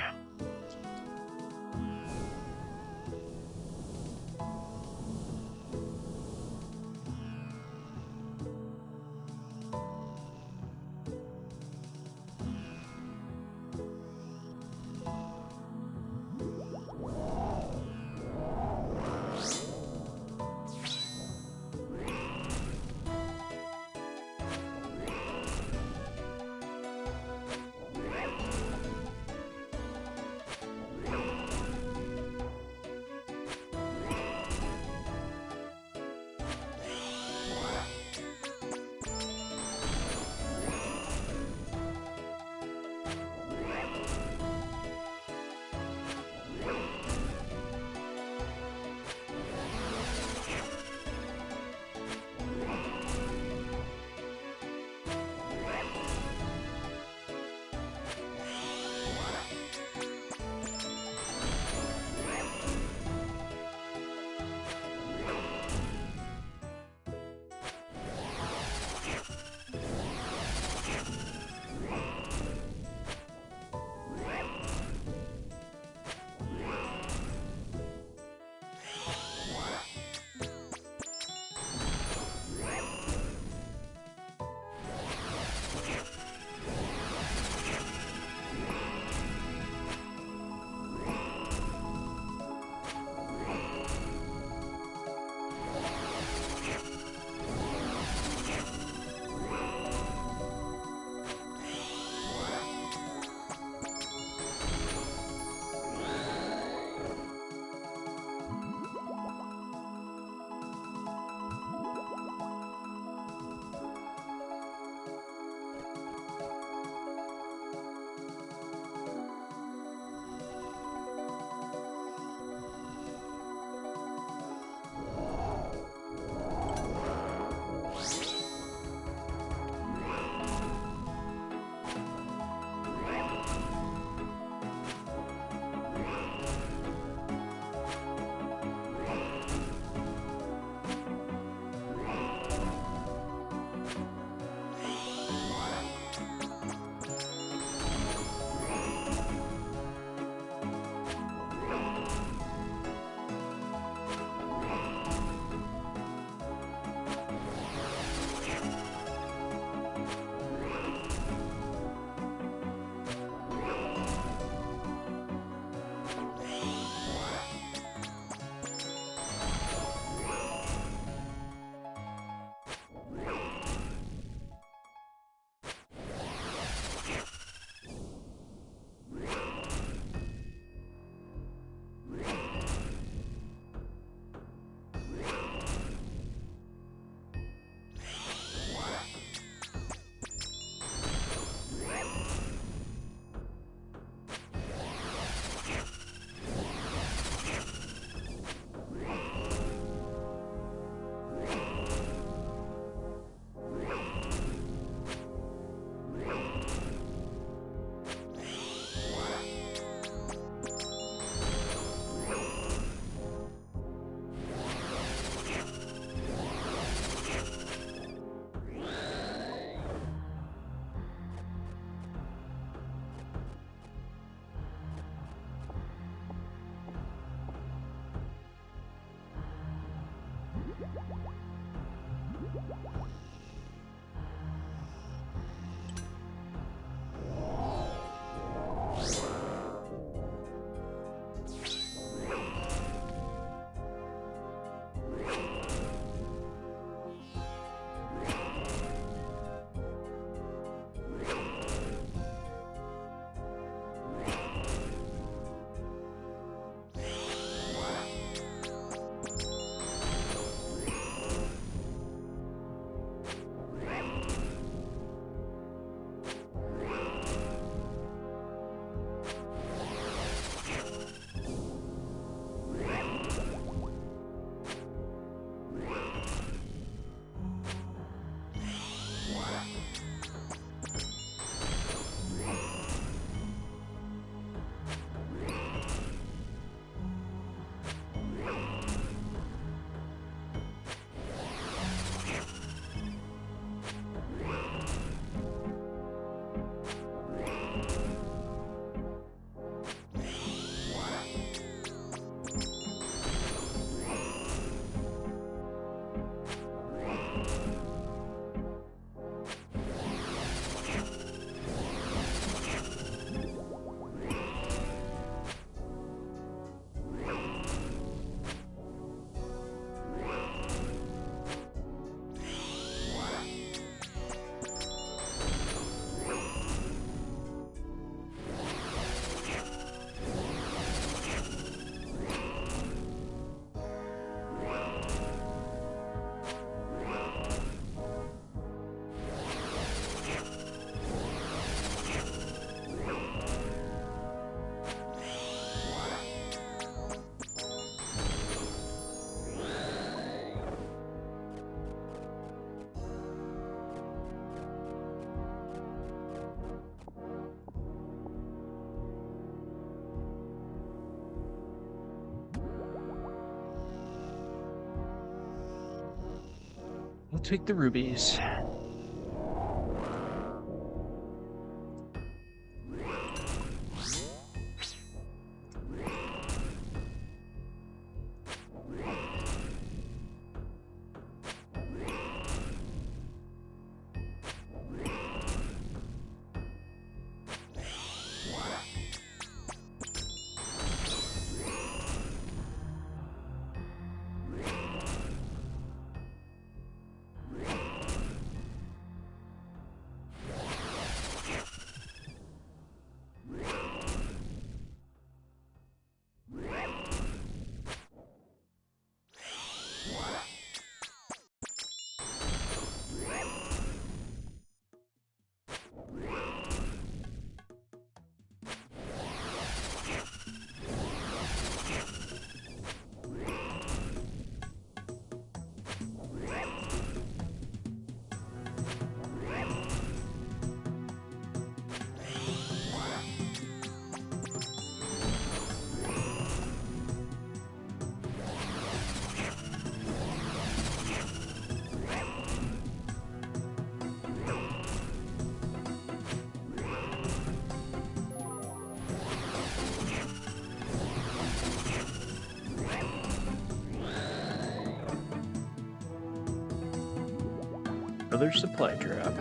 We'll take the rubies. Another supply drop.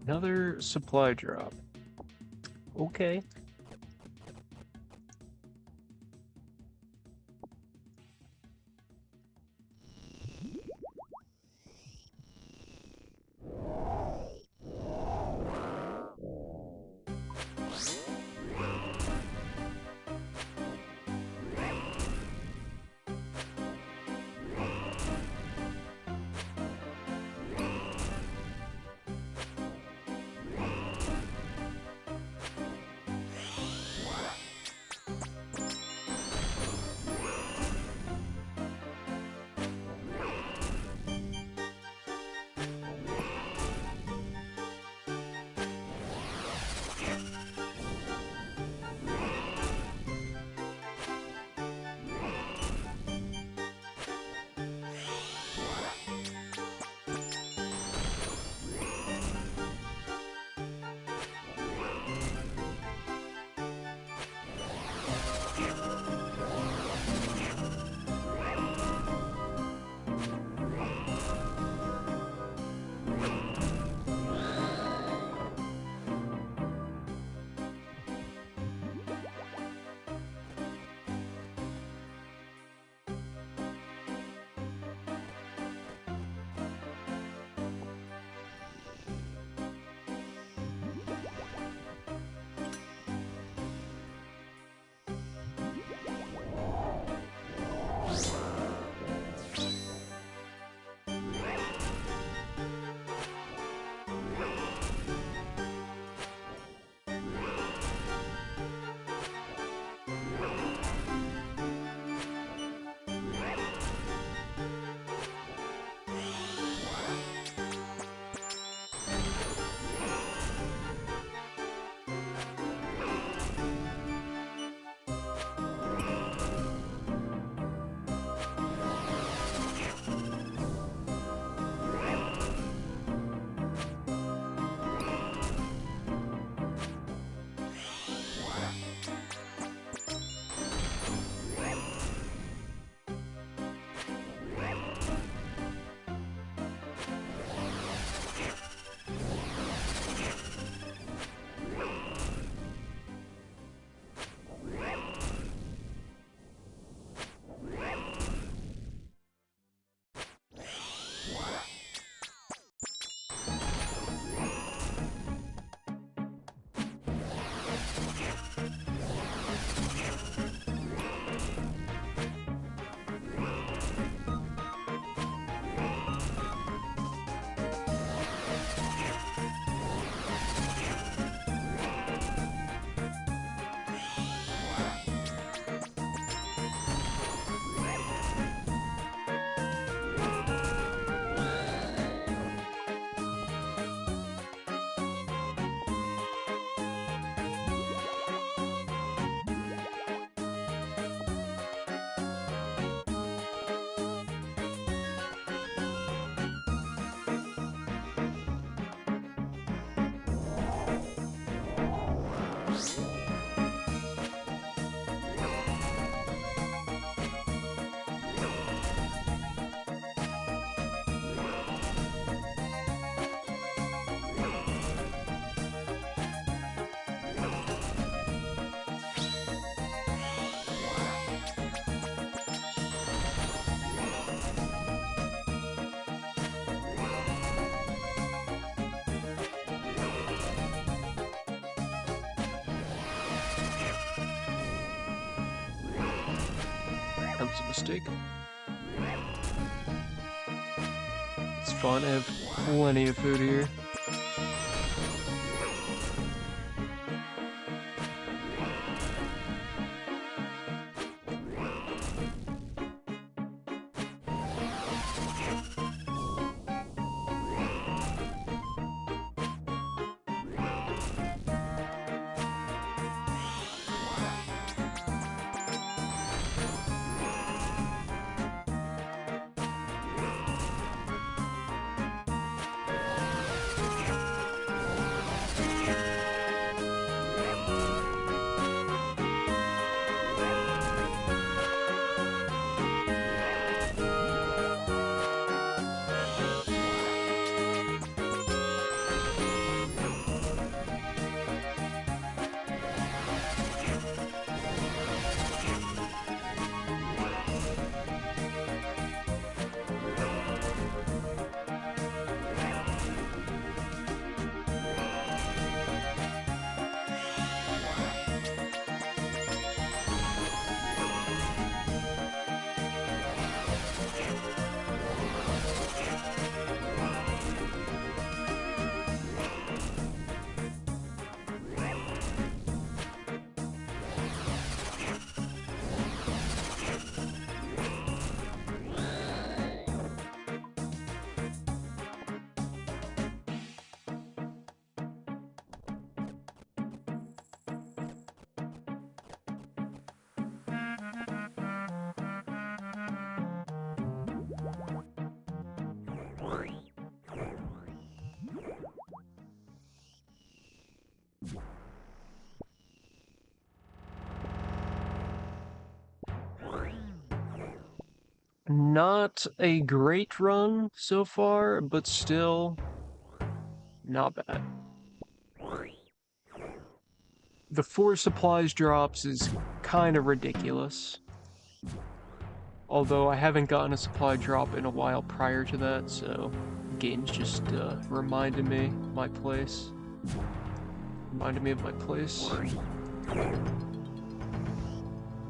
Another supply drop. Okay. That was a mistake. It's fine, I have plenty of food here. Not a great run so far, but still not bad. The 4 supplies drops is kind of ridiculous. Although I haven't gotten a supply drop in a while prior to that, so the game's just reminded me of my place.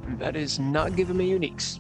And that is not giving me uniques.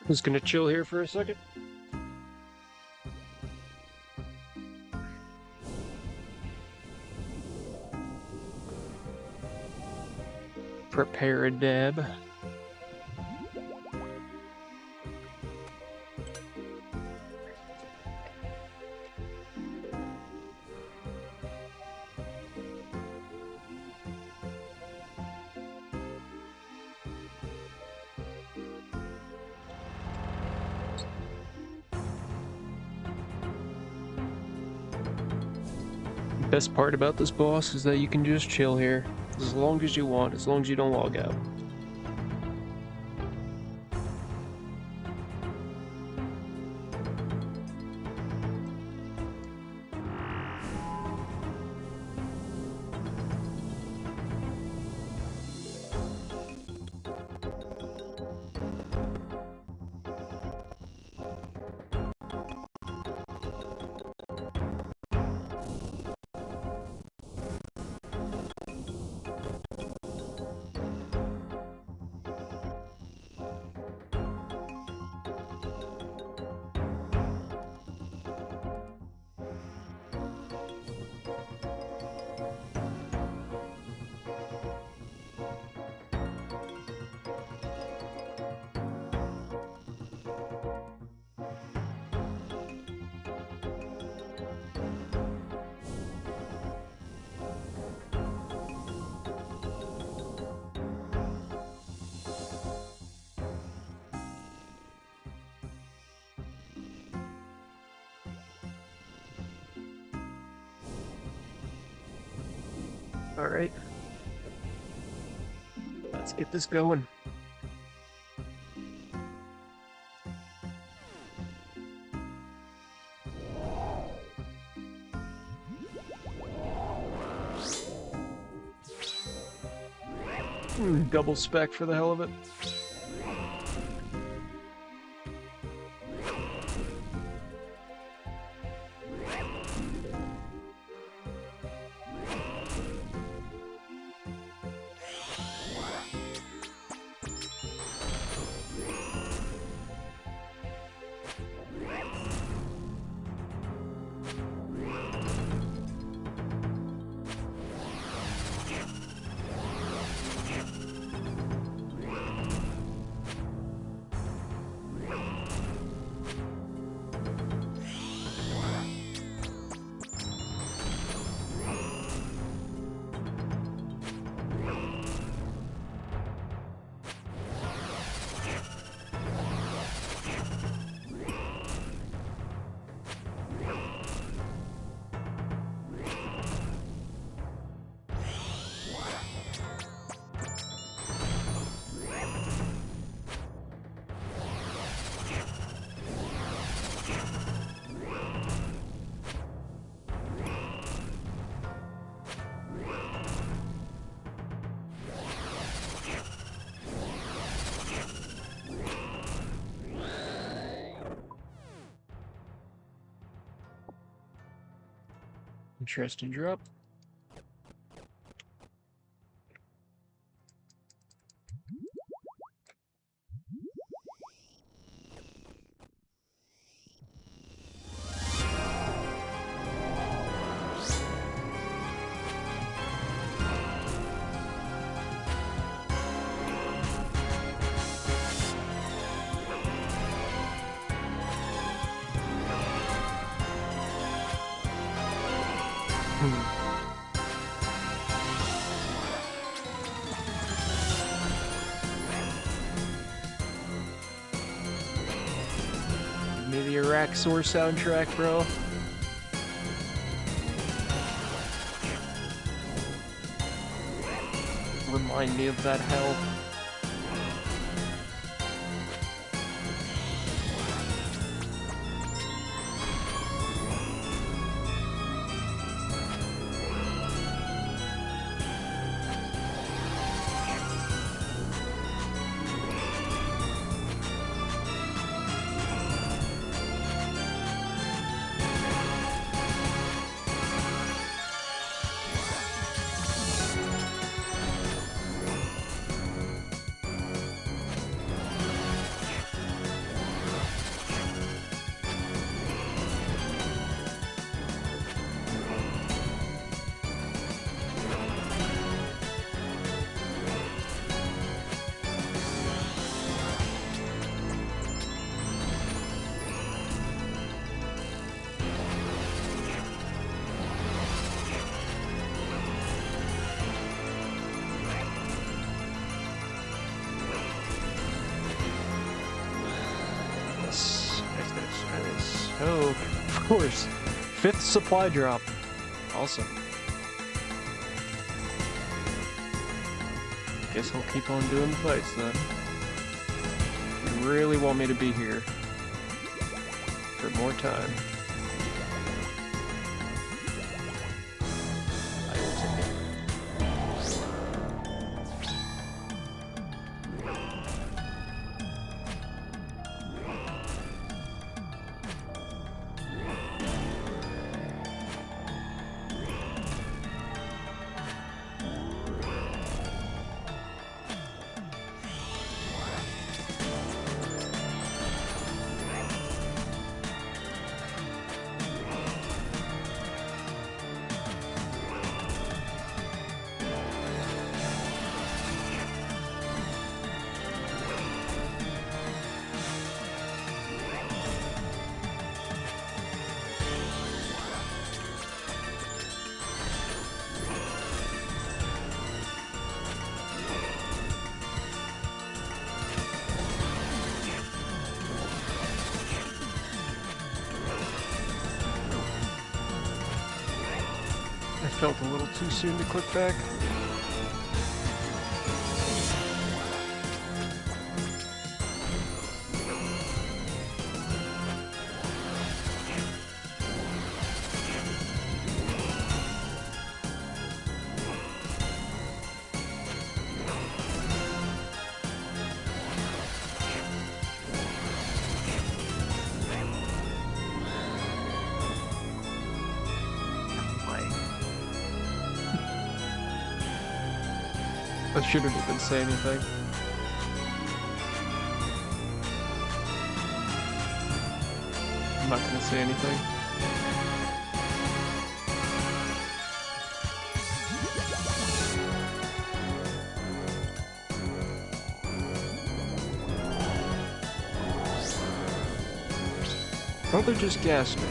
Just gonna chill here for a second. Prepare a dab. Best part about this boss is that you can just chill here as long as you want, as long as you don't log out. All right, let's get this going. Double spec for the hell of it. Interesting drop. Give me the Araxor soundtrack, bro. Remind me of that hell. Oh, of course. 5th supply drop. Awesome. Guess I'll keep on doing the fights then. You really want me to be here for more time. I will take it. I felt a little too soon to click back. I shouldn't even say anything. I'm not gonna say anything. Brother just gassed me.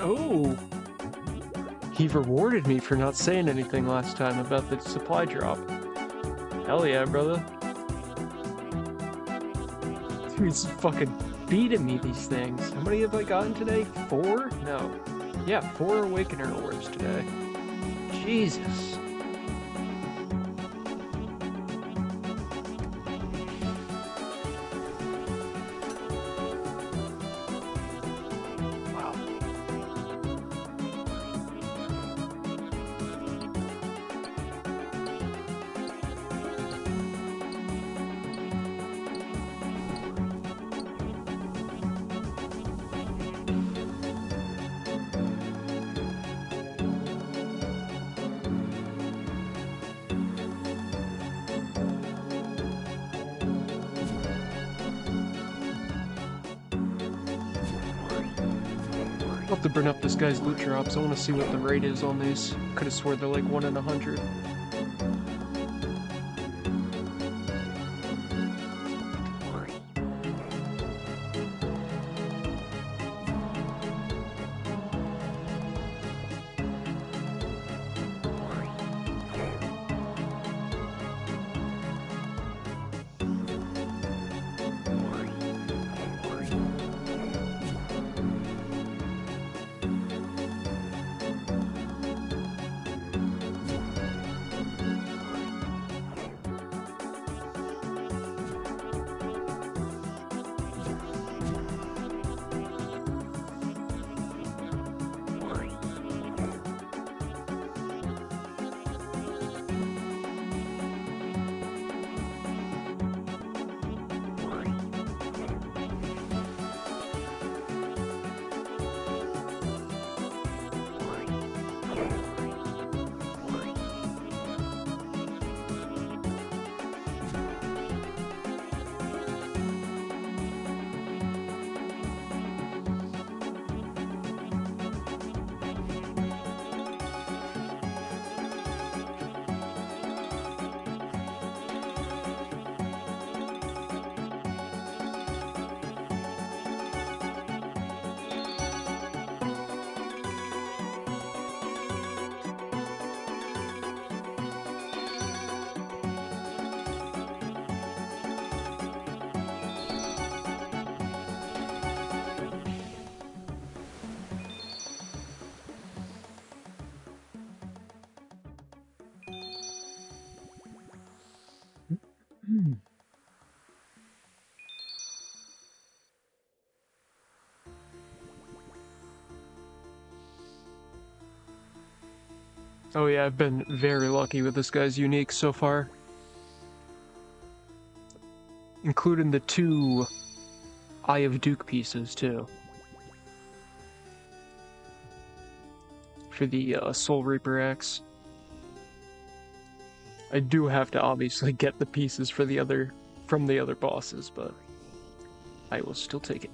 Oh! He rewarded me for not saying anything last time about the supply drop. Hell yeah, brother. He's fucking beating me, these things. How many have I gotten today? 4? No. Yeah, 4 Awakener orbs today. Jesus. Wow. I'll have to burn up this guy's loot drops. I want to see what the rate is on these. Could have swore they're like 1 in 100. Oh yeah, I've been very lucky with this guy's unique so far. Including the 2 Eye of Duke pieces, too. For the Soul Reaper axe. I do have to obviously get the pieces for from the other bosses, but I will still take it.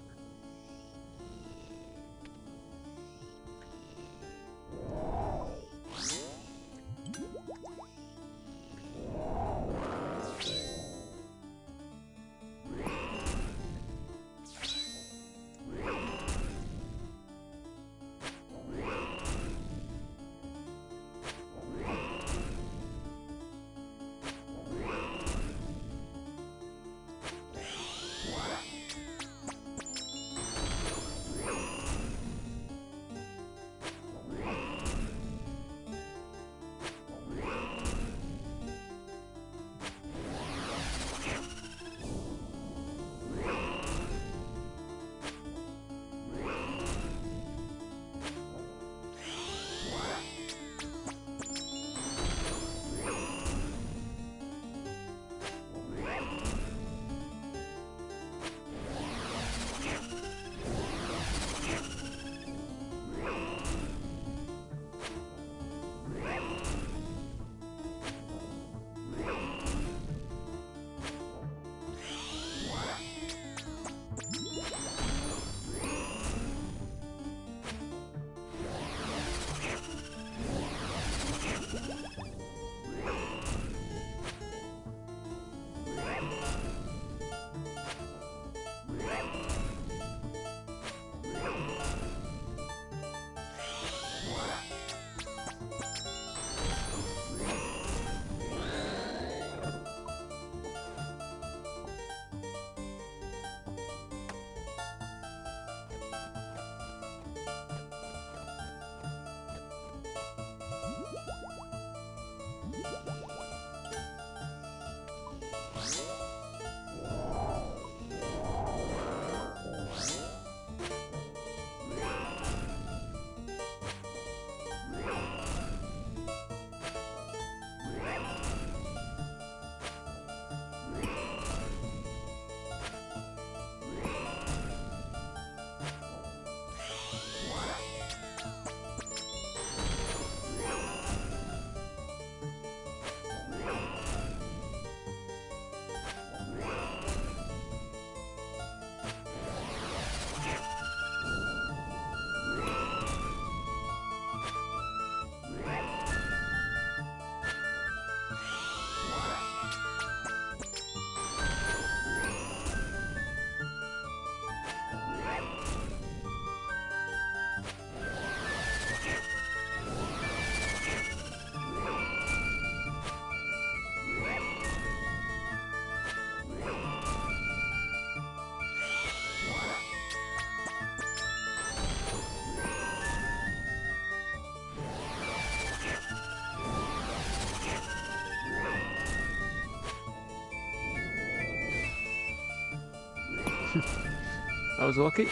I was lucky.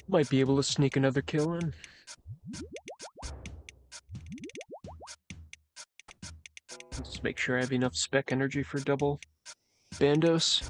Might be able to sneak another kill in. Just make sure I have enough spec energy for double bandos.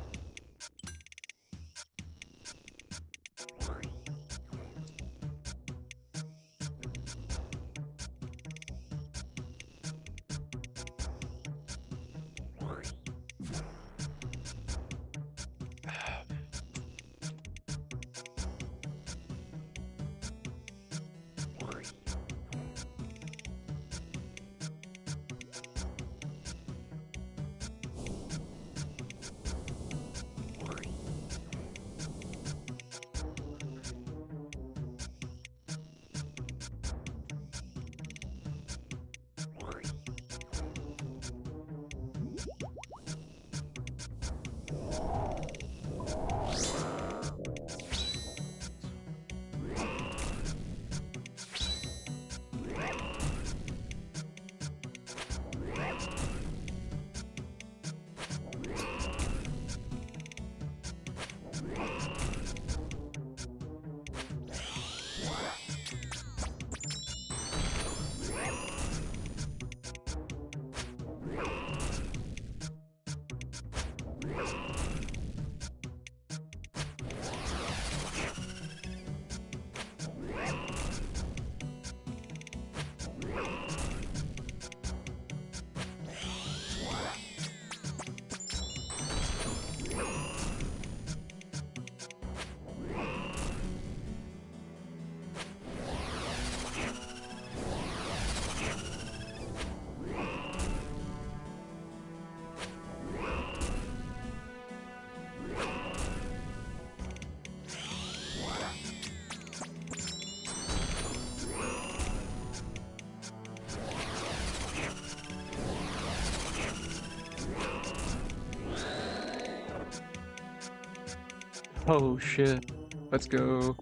Oh shit. Let's go.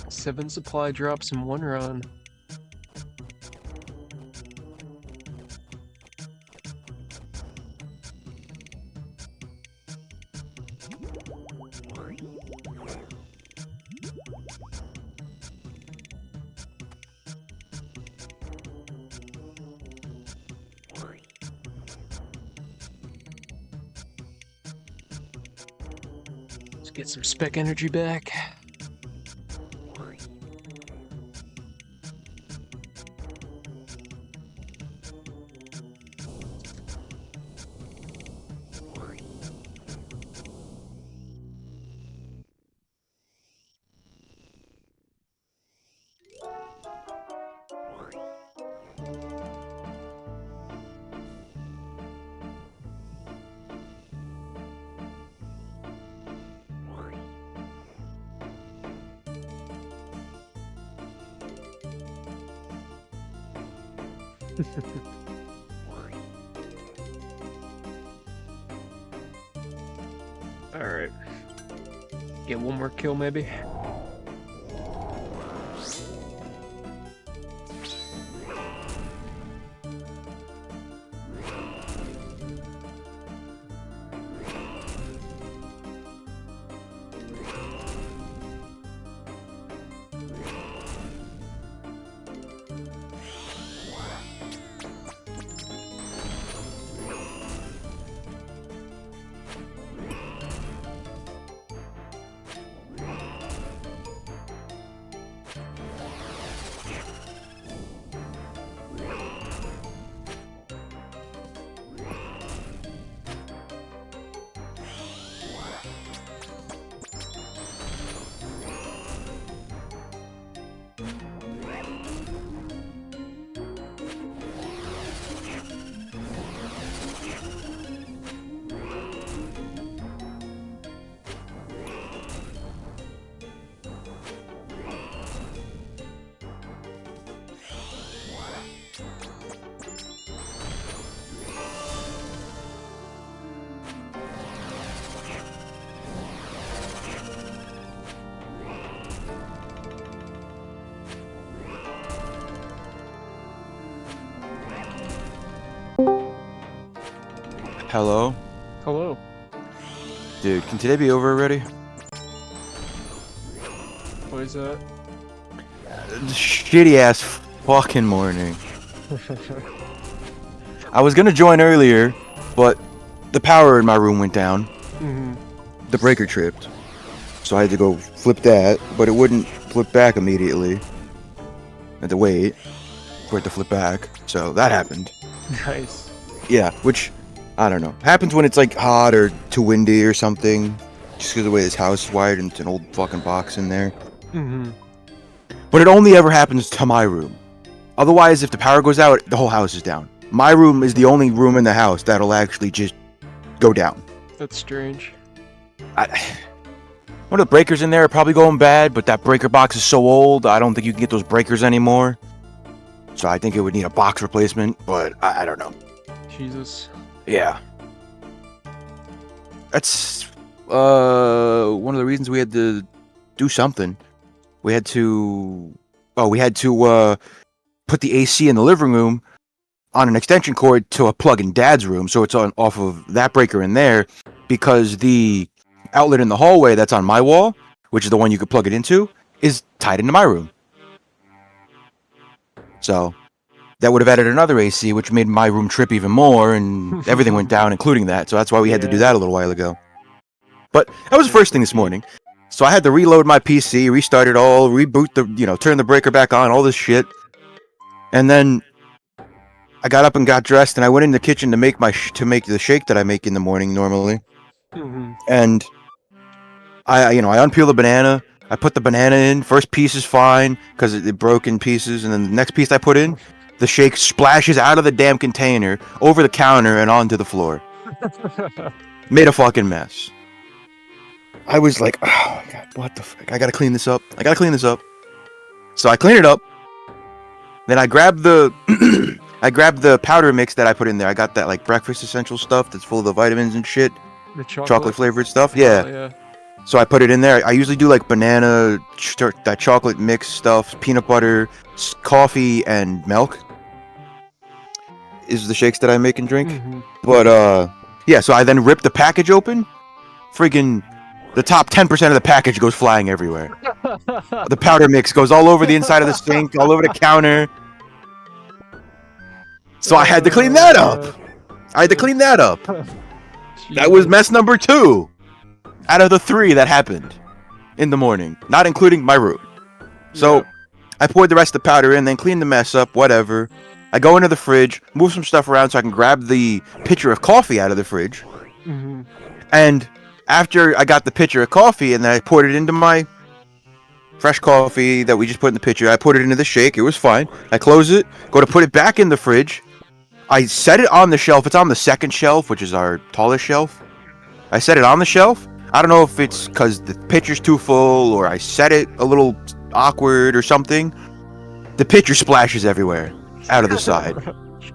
7 supply drops in 1 run. Let's get some spec energy back. Alright. Get one more kill maybe. Hello? Hello. Dude, can today be over already? What is that? Shitty ass fucking morning. I was gonna join earlier, but the power in my room went down. Mm-hmm. The breaker tripped. So I had to go flip that, but it wouldn't flip back immediately. I had to wait for it to flip back. So that happened. Nice. Yeah, which, I don't know. Happens when it's like hot or too windy or something. Just because of the way this house is wired and it's an old fucking box in there. Mm-hmm. But it only ever happens to my room. Otherwise, if the power goes out, the whole house is down. My room is the only room in the house that'll actually just go down. That's strange. One of the breakers in there are probably going bad, but that breaker box is so old, I don't think you can get those breakers anymore. So I think it would need a box replacement, but I don't know. Jesus. Yeah. That's one of the reasons we had to do something. We had to put the AC in the living room on an extension cord to a plug in Dad's room, so it's on off of that breaker in there, because the outlet in the hallway that's on my wall, which is the one you could plug it into, is tied into my room. So that would have added another AC, which made my room trip even more, and everything went down, including that. So that's why we had to do that a little while ago. But that was the first thing this morning. So I had to reload my PC, restart it all, reboot turn the breaker back on, all this shit. And then I got up and got dressed, and I went in the kitchen to make the shake that I make in the morning normally. Mm-hmm. And I unpeel the banana. I put the banana in. First piece is fine because it broke in pieces, and then the next piece I put in, the shake splashes out of the damn container over the counter and onto the floor. Made a fucking mess. I was like, oh my god, what the fuck? I gotta clean this up. So I clean it up. Then I grabbed the powder mix that I put in there. I got that like breakfast essential stuff that's full of the vitamins and shit. The chocolate flavored stuff. Yeah. Oh, yeah. So I put it in there. I usually do like banana, that chocolate mix stuff, peanut butter, coffee, and milk. Is the shakes that I make and drink. Mm-hmm. But yeah. So I then rip the package open. Friggin' the top 10% of the package goes flying everywhere. The powder mix goes all over the inside of the sink, all over the counter. So I had to clean that up. That was mess number 2 out of the 3 that happened in the morning, not including my room. So I poured the rest of the powder in, then cleaned the mess up, whatever. I go into the fridge, move some stuff around so I can grab the pitcher of coffee out of the fridge. Mm-hmm. And after I got the pitcher of coffee and then I poured it into my fresh coffee that we just put in the pitcher, I put it into the shake. It was fine. I close it, go to put it back in the fridge. I set it on the shelf. It's on the second shelf, which is our tallest shelf. I set it on the shelf. I don't know if it's because the pitcher's too full or I set it a little awkward or something. The pitcher splashes everywhere out of the side.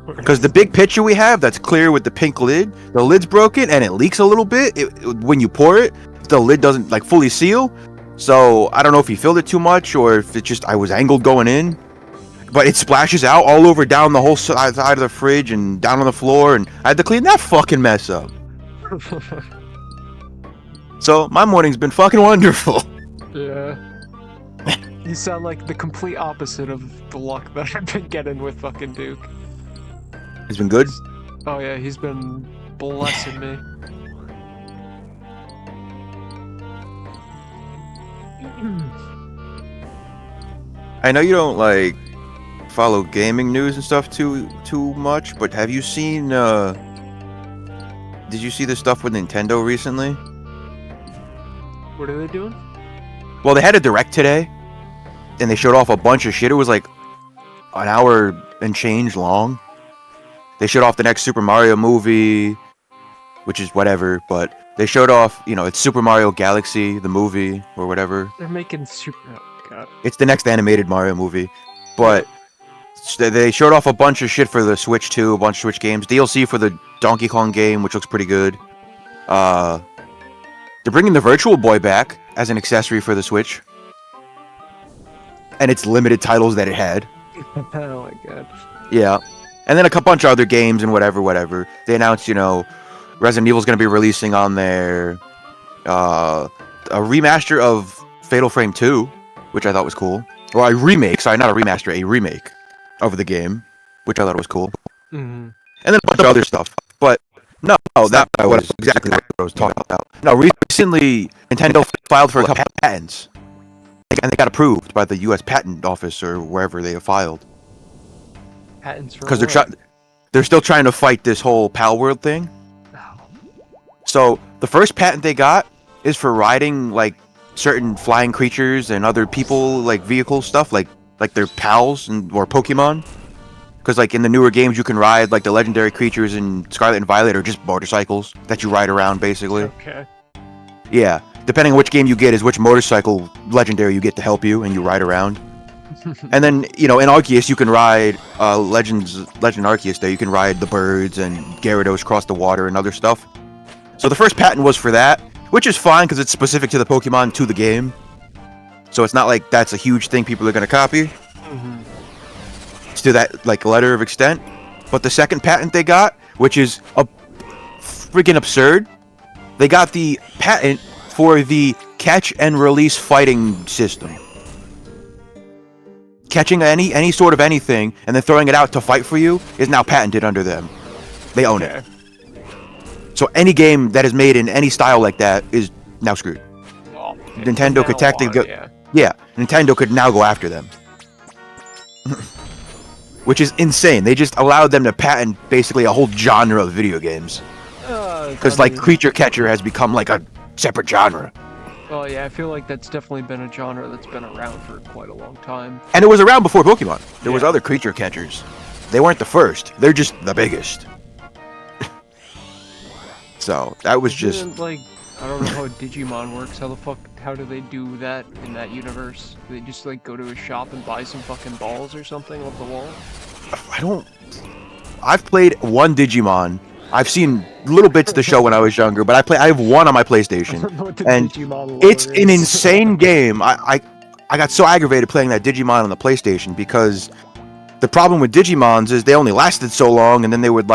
Because the big pitcher we have that's clear with the pink lid, the lid's broken and it leaks a little bit. When you pour it, the lid doesn't like fully seal. So I don't know if he filled it too much or if it just I was angled going in. But it splashes out all over down the whole side of the fridge and down on the floor, and I had to clean that fucking mess up. So my morning's been fucking wonderful. Yeah. You sound like the complete opposite of the luck that I've been getting with fucking Duke. It's been good? Oh yeah, he's been blessing me. I know you don't like follow gaming news and stuff too much, but have you seen did you see the stuff with Nintendo recently? What are they doing? Well, they had a direct today and they showed off a bunch of shit. It was like an hour and change long. They showed off the next Super Mario movie, which is whatever, but they showed off, it's Super Mario Galaxy, the movie, or whatever. They're making Super... Oh, God. It's the next animated Mario movie. But they showed off a bunch of shit for the Switch too, a bunch of Switch games. DLC for the Donkey Kong game, which looks pretty good. They're bringing the Virtual Boy back as an accessory for the Switch. And it's limited titles that it had. Oh my god. Yeah. And then a bunch of other games and whatever. They announced, Resident Evil is going to be releasing on their a remaster of Fatal Frame 2, which I thought was cool. Or a remake, sorry, not a remaster, a remake of the game, which I thought was cool. Mm-hmm. And then a bunch of other stuff. But no, that was exactly what I was talking about. No, recently Nintendo filed for a couple patents, and they got approved by the U.S. Patent Office or wherever they have filed. Patents for because they're still trying to fight this whole Pal World thing. Oh. So the first patent they got is for riding like certain flying creatures and other people like vehicle stuff, like their pals or Pokemon. Because like in the newer games, you can ride like the legendary creatures in Scarlet and Violet, or just motorcycles that you ride around, basically. Okay. Yeah, depending on which game you get, is which motorcycle legendary you get to help you, and you ride around. And then, in Arceus, you can ride Legend Arceus there. You can ride the birds and Gyarados across the water and other stuff. So the first patent was for that, which is fine because it's specific to the Pokemon, to the game. So it's not like that's a huge thing people are going to copy. Mm-hmm. It's to that like letter of extent. But the second patent they got, which is a freaking absurd, they got the patent for the catch and release fighting system. Catching any sort of anything and then throwing it out to fight for you is now patented under them. They own it. So any game that is made in any style like that is now screwed. Well, Nintendo could technically go. Yeah, Nintendo could now go after them. Which is insane. They just allowed them to patent basically a whole genre of video games. Because like Creature Catcher has become like a separate genre. Well, yeah, I feel like that's definitely been a genre that's been around for quite a long time. And it was around before Pokemon. There was other creature catchers. They weren't the first. They're just the biggest. So, that was just... like, I don't know how Digimon works. How do they do that in that universe? Do they just, like, go to a shop and buy some fucking balls or something off the wall? I've played one Digimon. I've seen little bits of the show when I was younger, but I have one on my PlayStation, and it's an insane game. I got so aggravated playing that Digimon on the PlayStation because the problem with Digimons is they only lasted so long, and then they would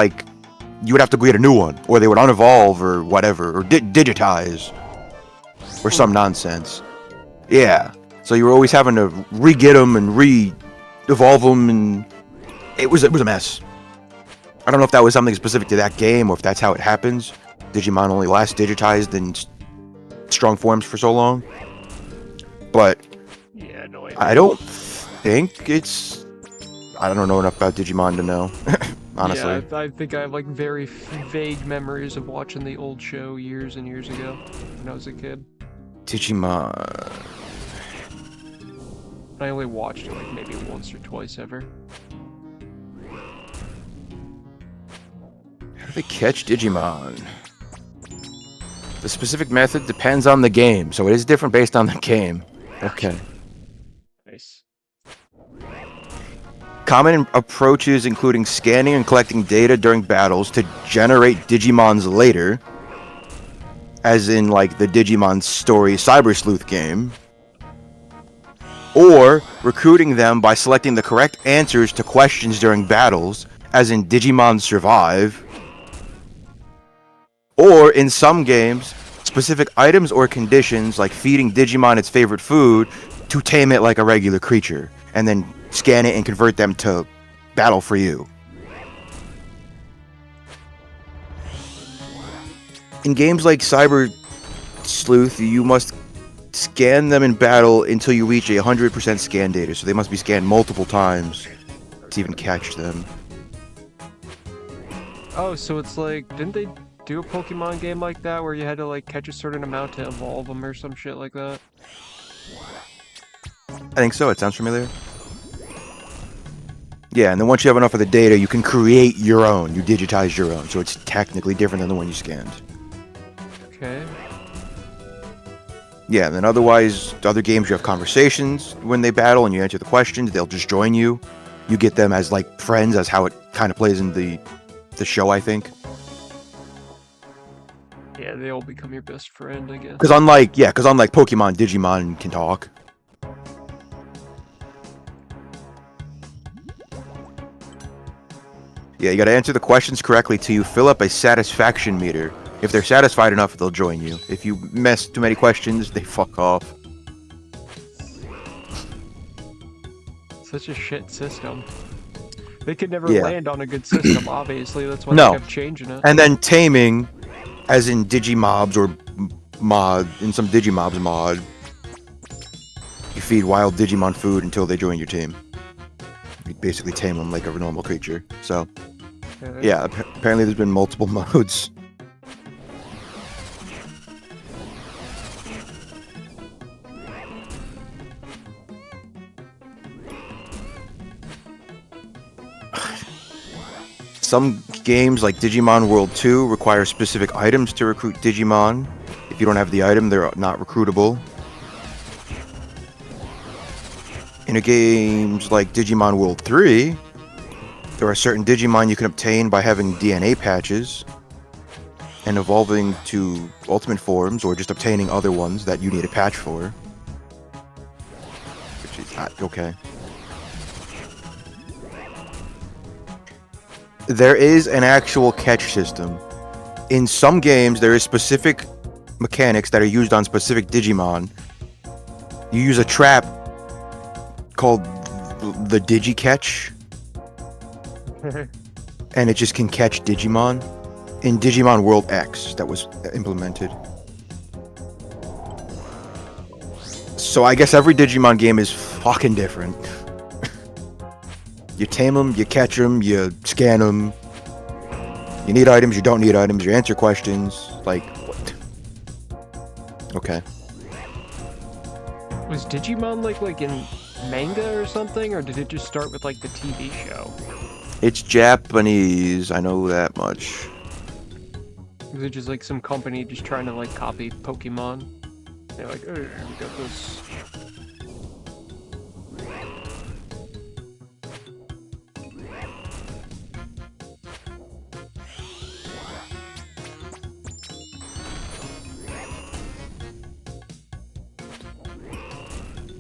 you would have to get a new one, or they would unevolve or whatever, or digitize, or some nonsense. Yeah, so you were always having to re-get them and re-evolve them, and it was a mess. I don't know if that was something specific to that game or if that's how it happens. Digimon only lasts digitized in strong forms for so long. But yeah, no idea. I don't think it's... I don't know enough about Digimon to know, honestly. Yeah, I think I have like very vague memories of watching the old show years and years ago when I was a kid. Digimon... I only watched it like maybe once or twice ever. How do they catch Digimon? The specific method depends on the game, so it is different based on the game. Okay. Nice. Common approaches including scanning and collecting data during battles to generate Digimons later, as in like the Digimon Story Cyber Sleuth game, or recruiting them by selecting the correct answers to questions during battles, as in Digimon Survive, or in some games, specific items or conditions like feeding Digimon its favorite food to tame it like a regular creature, and then scan it and convert them to battle for you. In games like Cyber Sleuth, you must scan them in battle until you reach 100% scan data, so they must be scanned multiple times to even catch them. Oh, so it's like, didn't they do a Pokemon game like that where you had to like catch a certain amount to evolve them or some shit like that? I think so, it sounds familiar. Yeah, and then once you have enough of the data, you can create your own. You digitize your own, so it's technically different than the one you scanned. Okay. Yeah, and then otherwise, other games you have conversations when they battle and you answer the questions, they'll just join you. You get them as like friends, as how it kind of plays in the show, I think. Yeah, they all become your best friend, I guess. Because unlike Pokemon, Digimon can talk. Yeah, you gotta answer the questions correctly till you fill up a satisfaction meter. If they're satisfied enough, they'll join you. If you mess too many questions, they fuck off. Such a shit system. They could never Yeah. land on a good system, obviously. That's why No. they kept changing it. And then taming, as in Digimobs or mod, in some Digimobs mod, you feed wild Digimon food until they join your team. You basically tame them like a normal creature. So, yeah, apparently there's been multiple modes. Some games like Digimon World 2 require specific items to recruit Digimon. If you don't have the item, they're not recruitable. In games like Digimon World 3, there are certain Digimon you can obtain by having DNA patches and evolving to ultimate forms or just obtaining other ones that you need a patch for. Which is not okay. There is an actual catch system. In some games, there is specific mechanics that are used on specific Digimon. You use a trap called the Digi-Catch, and it just can catch Digimon. In Digimon World X, that was implemented. So I guess every Digimon game is fucking different. You tame them, you catch them, you scan them. You need items, you don't need items, you answer questions. Like, what? Okay. Was Digimon like in manga or something, or did it just start with like the TV show? It's Japanese, I know that much. Was it just like some company just trying to like copy Pokemon? They're like, oh, we got this.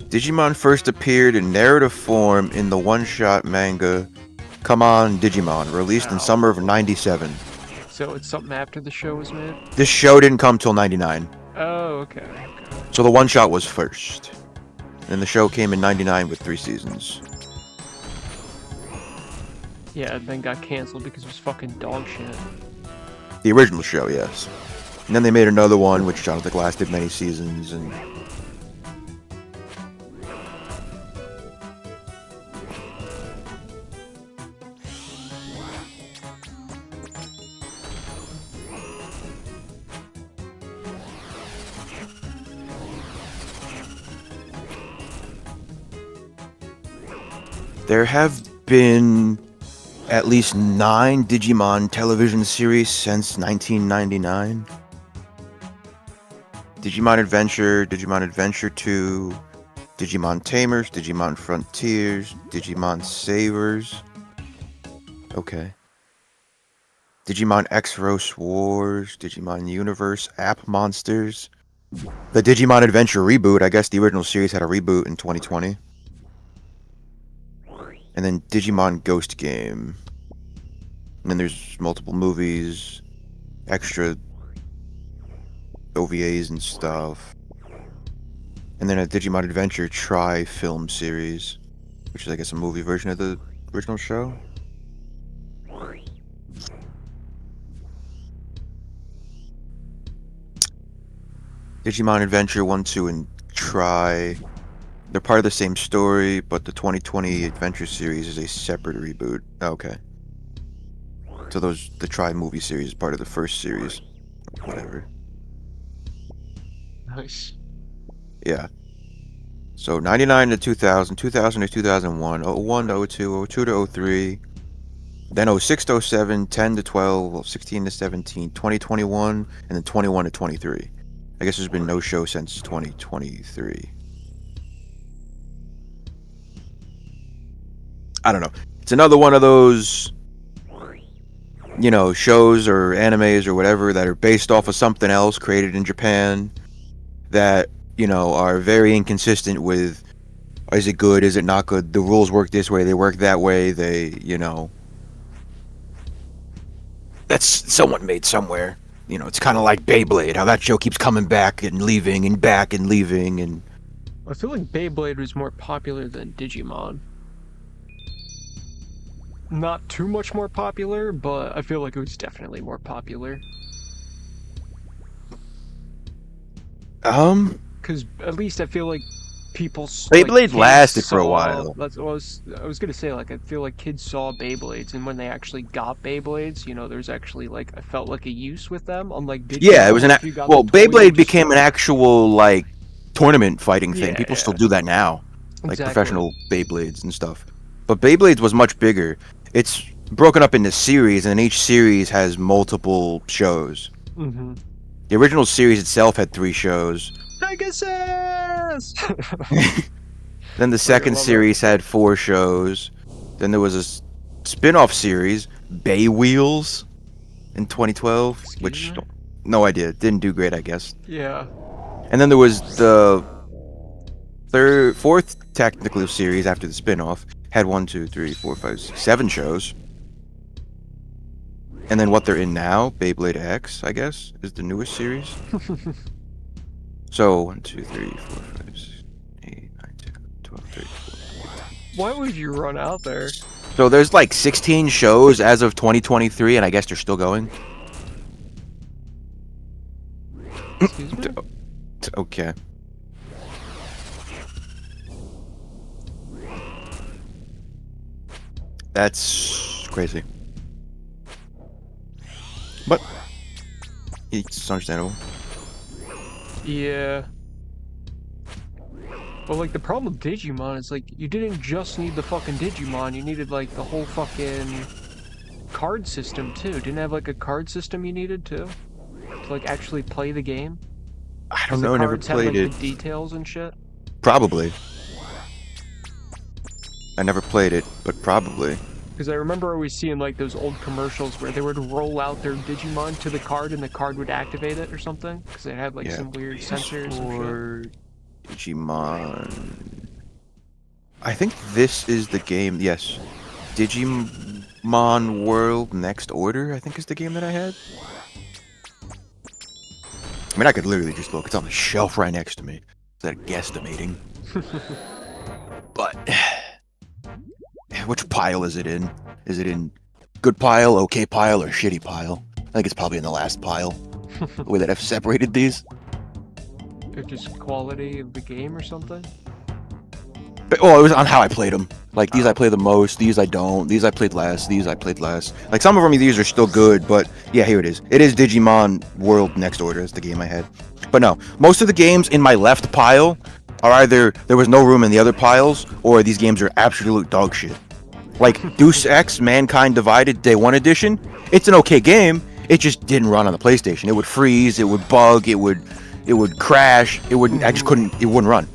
Digimon first appeared in narrative form in the one-shot manga Come On Digimon, released in summer of '97. So it's something after the show was made? This show didn't come till '99. Oh, okay. So the one-shot was first. And the show came in '99 with 3 seasons. Yeah, and then got canceled because it was fucking dog shit. The original show, yes. And then they made another one, which I don't think lasted many seasons, and... There have been at least 9 Digimon television series since 1999. Digimon Adventure, Digimon Adventure 2, Digimon Tamers, Digimon Frontiers, Digimon Savers. Okay. Digimon X-Rose Wars, Digimon Universe, App Monsters. The Digimon Adventure reboot, I guess the original series had a reboot in 2020. And then Digimon Ghost Game. And then there's multiple movies, extra OVAs and stuff. And then a Digimon Adventure Tri-Film series, which is, I guess, a movie version of the original show. Digimon Adventure 1, 2, and Tri. They're part of the same story, but the 2020 Adventure series is a separate reboot. Okay. So the Tri movie series is part of the first series. Whatever. Nice. Yeah. So 99 to 2000, 2000 to 2001, 01 to 02, 02 to 03, then 06 to 07, 10 to 12, 16 to 17, 2021, and then 21 to 23. I guess there's been no show since 2023. I don't know. It's another one of those, you know, shows or animes or whatever that are based off of something else created in Japan that, you know, are very inconsistent with, is it good, is it not good, the rules work this way, they work that way, they, you know, that's someone made somewhere. You know, it's kind of like Beyblade, how that show keeps coming back and leaving and back and leaving. And I feel like Beyblade was more popular than Digimon. Not too much more popular, but I feel like it was definitely more popular. Because at least I feel like people Beyblade lasted for a while. That's what I was gonna say. Like I feel like kids saw Beyblades, and when they actually got Beyblades, you know, there's actually like I felt like a use with them. Unlike Digimon, Yeah, it was well, Beyblade became an just... actual like tournament fighting thing. Yeah, People still do that now, like exactly. professional Beyblades and stuff. But Beyblades was much bigger. It's broken up into series, and each series has multiple shows. Mm-hmm. The original series itself had 3 shows. Pegasus! Then the second series had 4 shows. Then there was a spin-off series, Bay Wheels, in 2012, which no idea, didn't do great, I guess. Yeah. And then there was the fourth technical series after the spin-off, had 1, 2, 3, 4, 5, 6, 7 shows. And then what they're in now, Beyblade X, I guess, is the newest series. So 1, 2, 3, 4, 5, 6, 8, 9, 10, 12, 13, 14. Why would you run out there? So there's like 16 shows as of 2023, and I guess they're still going. Excuse me? Okay. That's crazy. But it's understandable. Yeah. But like the problem with Digimon is like you didn't just need the fucking Digimon, you needed like the whole fucking card system too. Didn't it have like a card system you needed too? To like actually play the game? I don't know, I never played it. The details and shit? Probably. I never played it, but probably. Because I remember always seeing like those old commercials where they would roll out their Digimon to the card and the card would activate it or something. Because they had like some weird sensors and shit. Digimon. I think this is the game. Yes, Digimon World Next Order, I think is the game that I had. I mean, I could literally just look. It's on the shelf right next to me. Instead of guesstimating. But which pile is it in? Is it in good pile, okay pile, or shitty pile? I think it's probably in the last pile. The way that I've separated these. Or just quality of the game or something? But, well, it was on how I played them. Like, these I play the most, these I don't, these I played less, these I played less. Like, some of them, these are still good, but yeah, here it is. It is Digimon World Next Order is the game I had. But no, most of the games in my left pile are either there was no room in the other piles, or these games are absolute dog shit. Like, Deus Ex Mankind Divided Day 1 Edition, it's an okay game, it just didn't run on the PlayStation. It would freeze, it would bug, it would crash, it wouldn't run.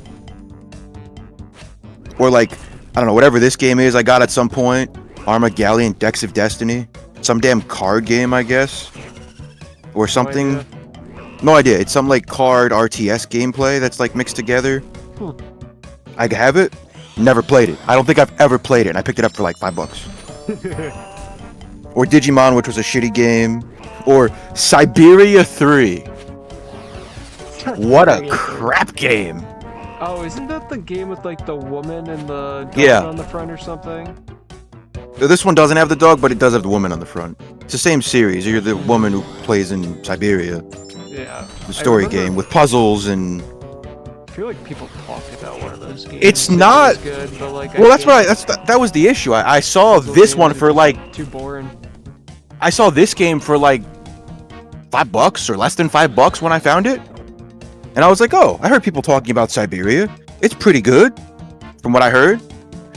Or like, I don't know, whatever this game is I got at some point, Armageddon Decks of Destiny, some damn card game, I guess, or something. No idea. It's some like card RTS gameplay that's like mixed together. I have it, never played it. I don't think I've ever played it, and I picked it up for like $5. Or Digimon, which was a shitty game, or Siberia 3. What a crap game. Oh, isn't that the game with like the woman and the dog on the front or something? This one doesn't have the dog, but it does have the woman on the front. It's the same series. You're the woman who plays in Siberia. Yeah. The story game with puzzles and. I feel like people talked about one of those games. It's not good, but like. Well, that was the issue. I saw this one for like. Too boring. I saw this game for like $5 or less than $5 when I found it. And I was like, oh, I heard people talking about Siberia. It's pretty good, from what I heard.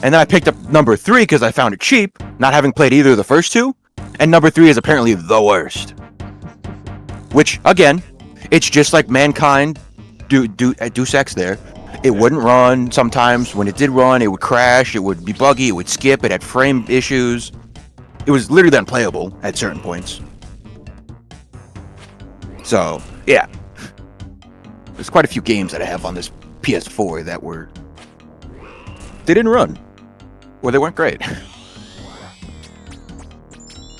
And then I picked up number 3 because I found it cheap, not having played either of the first 2. And number 3 is apparently the worst. Which, again, it's just like Mankind, Deus Ex there. It wouldn't run sometimes. When it did run, it would crash, it would be buggy, it would skip, it had frame issues. It was literally unplayable at certain points. So, yeah. There's quite a few games that I have on this PS4 that they didn't run. Or they weren't great.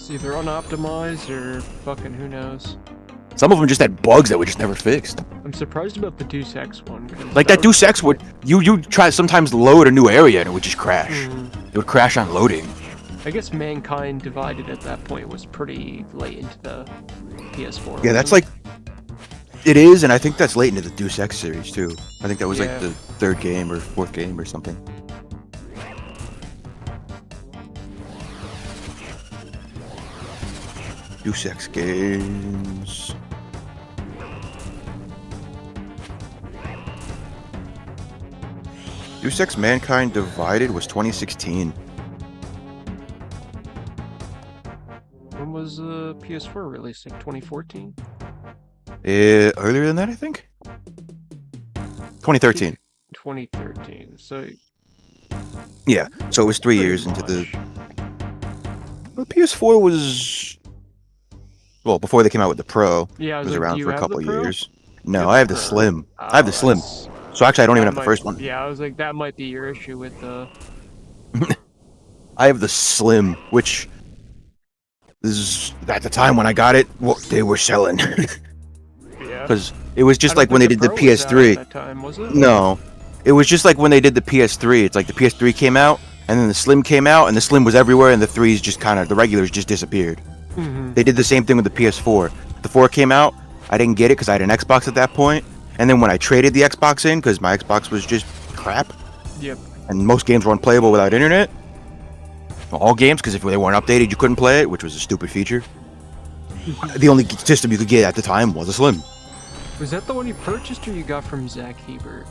It's either unoptimized or fucking who knows. Some of them just had bugs that were just never fixed. I'm surprised about the Deus Ex one. Like that Deus Ex would you try sometimes load a new area and it would just crash. It would crash on loading. I guess Mankind Divided at that point was pretty late into the PS4. Yeah, that's like it is, and I think that's late into the Deus Ex series too. I think that was like the third game or fourth game or something. Deus Ex games. Deus Ex Mankind Divided was 2016. When was PS4 released? Like 2014? Earlier than that, I think. 2013. 2013. So. Yeah, so it was 3 years into the. The PS4 was. Well, before they came out with the Pro, yeah, it was like, around for a couple of years. You No, have I have the the Pro? Slim. Oh, I have the Slim. So actually, I don't even have the first one. Yeah, I was like, that might be your issue with the. I have the Slim, which is at the time when I got it, what they were selling. Yeah. Because it was just I don't like when they think did the Pro was out PS3. at that time, was it? No, it was just like when they did the PS3. It's like the PS3 came out, and then the Slim came out, and the Slim was everywhere, and the threes just kind of the regulars just disappeared. They did the same thing with the PS4. The 4 came out, I didn't get it because I had an Xbox at that point, and then when I traded the Xbox in, because my Xbox was just crap, Yep. and most games were unplayable without internet. Well, all games, because if they weren't updated, you couldn't play it, which was a stupid feature. The only system you could get at the time was a Slim. Was that the one you purchased or you got from Zach Hebert?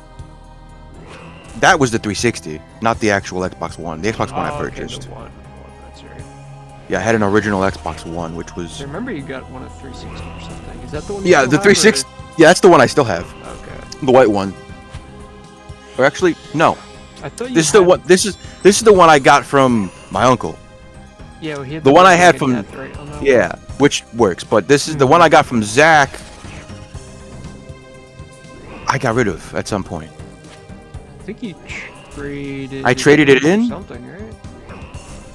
That was the 360, not the actual Xbox One. The Xbox One I Okay, purchased. the one. That's right. Yeah, I had an original Xbox One, which was... I remember you got one of 360 or something. Is that the one you Yeah, still the have, 360... Yeah, that's the one I still have. or- Okay. The white one. Or actually, no. I thought you This is the had- one. This is the one I got from my uncle. Yeah, well, he had the one I one had you from- got right on that one. Yeah, which works. But this is the one I got from Zach. I got rid of at some point. I think you traded. I traded it for in? Something, right?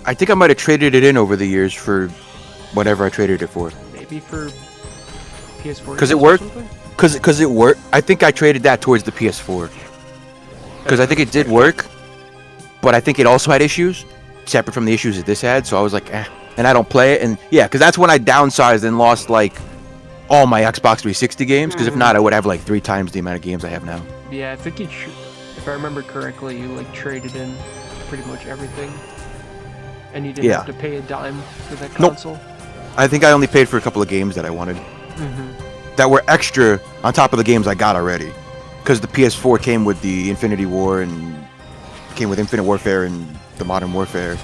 I think I might have traded it in over the years for whatever I traded it for. Maybe for PS4. 'Cause it games or worked? something? Cause it worked. I think I traded that towards the PS4. Because I think it did work, but I think it also had issues, separate from the issues that this had. So I was like, eh. And I don't play it. And yeah, because that's when I downsized and lost like all my Xbox 360 games. Because if not, I would have like 3 times the amount of games I have now. Yeah, I think you. If I remember correctly, you like traded in pretty much everything, and you didn't have to pay a dime for that Nope. console. I think I only paid for a couple of games that I wanted. Mm-hmm. That were extra on top of the games I got already. Because the PS4 came with the Infinity War and came with Infinite Warfare and the Modern Warfare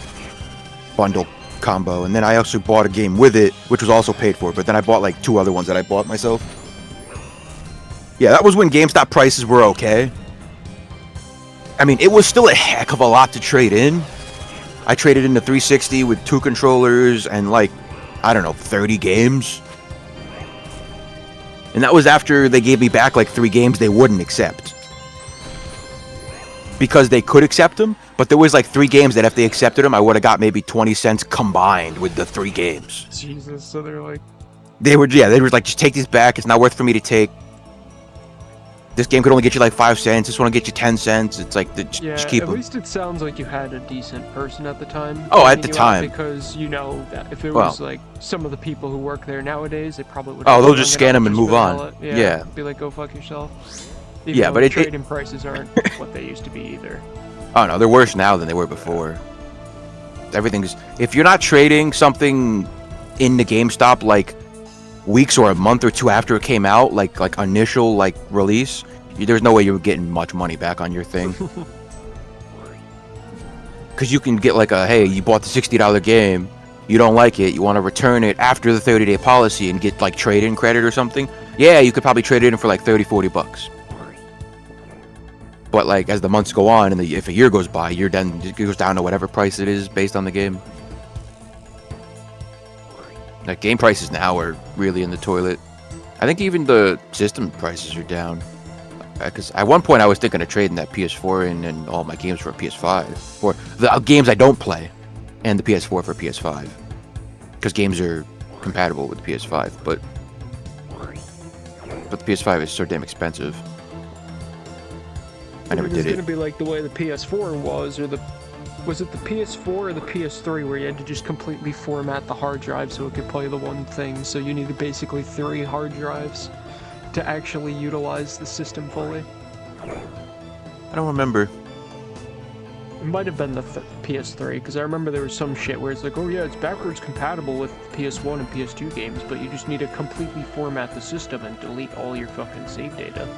bundle combo. And then I also bought a game with it, which was also paid for. But then I bought like 2 other ones that I bought myself. Yeah, that was when GameStop prices were okay. I mean, it was still a heck of a lot to trade in. I traded in the 360 with 2 controllers and like, I don't know, 30 games. And that was after they gave me back like 3 games they wouldn't accept. Because they could accept them, but there was like 3 games that if they accepted them, I would have got maybe 20 cents combined with the 3 games. Jesus, so they're like. They were like, just take these back. It's not worth for me to take. This game could only get you like 5 cents. This one will get you 10 cents. It's like, just keep at them. least it sounds like you had a decent person at the time. Oh, helping at the you out, time. because you know that if it Well. was like some of the people who work there nowadays, they probably would. Oh, they'll just scan them and move on. Yeah. Be like, go fuck yourself. Even Yeah, though but the it- trading prices aren't what they used to be either. Oh no, they're worse now than they were before. Everything's... If you're not trading something in the GameStop like weeks or a month or 2 after it came out, like initial like release, there's no way you're getting much money back on your thing. Because you can get like a, hey, you bought the $60 game, you don't like it, you want to return it after the 30-day policy and get like trade-in credit or something. Yeah, you could probably trade it in for like 30-40 bucks. But like as the months go on and if a year goes by, it goes down to whatever price it is based on the game. Like game prices now are really in the toilet. I think even the system prices are down. Because at one point I was thinking of trading that PS4 in and all my games for a PS5. Or the games I don't play and the PS4 for PS5. because games are compatible with the PS5, but the PS5 is so damn expensive. I never did it. It's gonna be like the way the PS4 was, or was it the PS4 or the PS3 where you had to just completely format the hard drive so it could play the one thing? So you needed basically 3 hard drives to actually utilize the system fully. I don't remember. It might have been the PS3, because I remember there was some shit where it's like, oh yeah, it's backwards compatible with PS1 and PS2 games, but you just need to completely format the system and delete all your fucking save data.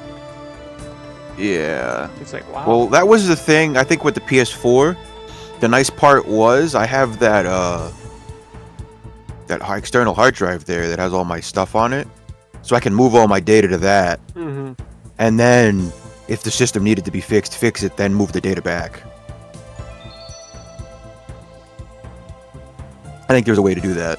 Yeah. It's like, wow. Well, that was the thing, I think, with the PS4. The nice part was I have that external hard drive there that has all my stuff on it, so I can move all my data to that. Mm-hmm. And then, if the system needed to be fixed, fix it, then move the data back. I think there's a way to do that.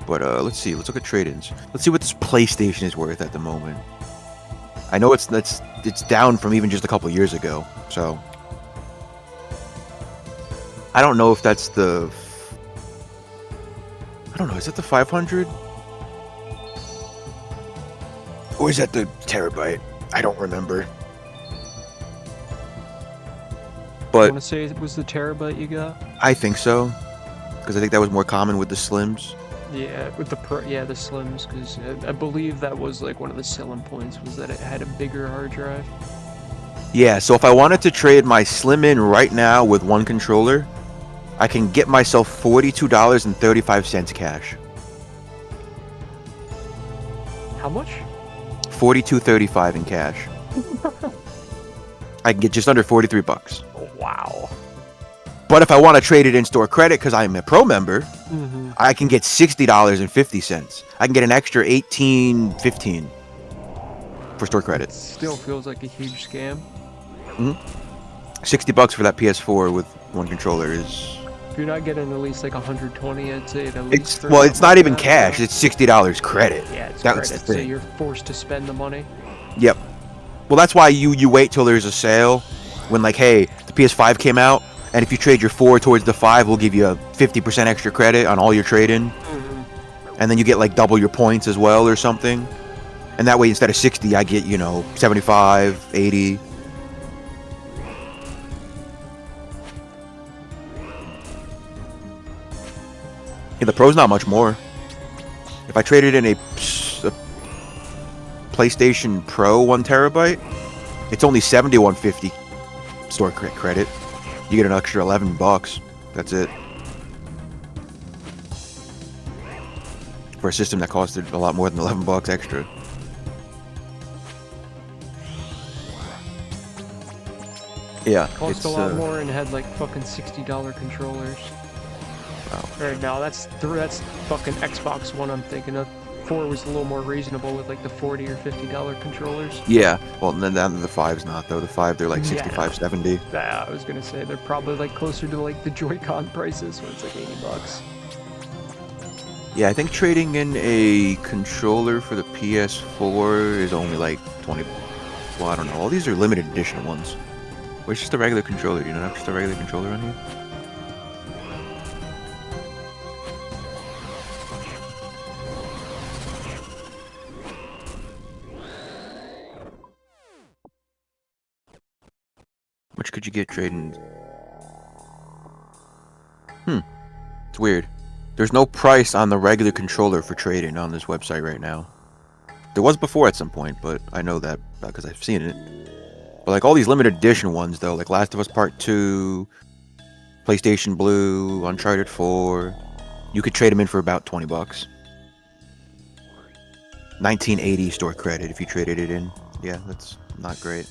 But let's see. Let's look at trade-ins. Let's see what this PlayStation is worth at the moment. I know it's down from even just a couple years ago. So I don't know if that's the. I don't know. Is that the 500? Or is that the terabyte? I don't remember. I But want to say it was the terabyte you got. I think so, because I think that was more common with the Slims. Yeah, with the the Slims, because I believe that was like one of the selling points was that it had a bigger hard drive. Yeah, so if I wanted to trade my Slim in right now with one controller, I can get myself $42.35 cash. How much? $42.35 in cash. I can get just under 43 bucks. Oh, wow. But if I want to trade it in store credit because I'm a pro member, Mm-hmm. I can get $60.50. I can get an extra $18.15 for store credit. Still feels like a huge scam. Mm-hmm. $60 for that PS4 with one controller is. If you're not getting at least like 120, I'd say at least. It's not even cash. It's $60 credit. Yeah, it's That's credit, the so thing. you're forced to spend the money. Yep. Well, that's why you wait till there's a sale when, like, hey, the PS5 came out, and if you trade your 4 towards the 5, we'll give you a 50% extra credit on all your trade-in. Mm-hmm. And then you get, like, double your points as well or something. And that way, instead of 60, I get, 75, 80. Yeah, the Pro's not much more. If I traded in a PlayStation Pro 1 terabyte, it's only $71.50 store credit. You get an extra $11. That's it. For a system that costed a lot more than $11 extra. Yeah, Cost a lot more and had like fucking $60 controllers. Wow. Or no, that's fucking Xbox One I'm thinking of. 4 was a little more reasonable with like the $40 or $50 controllers. Yeah, well, then the 5's not though. The 5 they're like 65, Yeah. 70. Yeah, I was gonna say they're probably like closer to like the Joy-Con prices where it's like $80. Yeah, I think trading in a controller for the PS4 is only like 20. Well, I don't know. All these are limited edition ones. Where's just a regular controller? Do you not have just a regular controller on here? How much could you get trading? It's weird. There's no price on the regular controller for trading on this website right now. There was before at some point, but I know that because I've seen it. But like all these limited edition ones though, like Last of Us Part 2, PlayStation Blue, Uncharted 4, you could trade them in for about $20. 1980 store credit if you traded it in. Yeah, that's not great.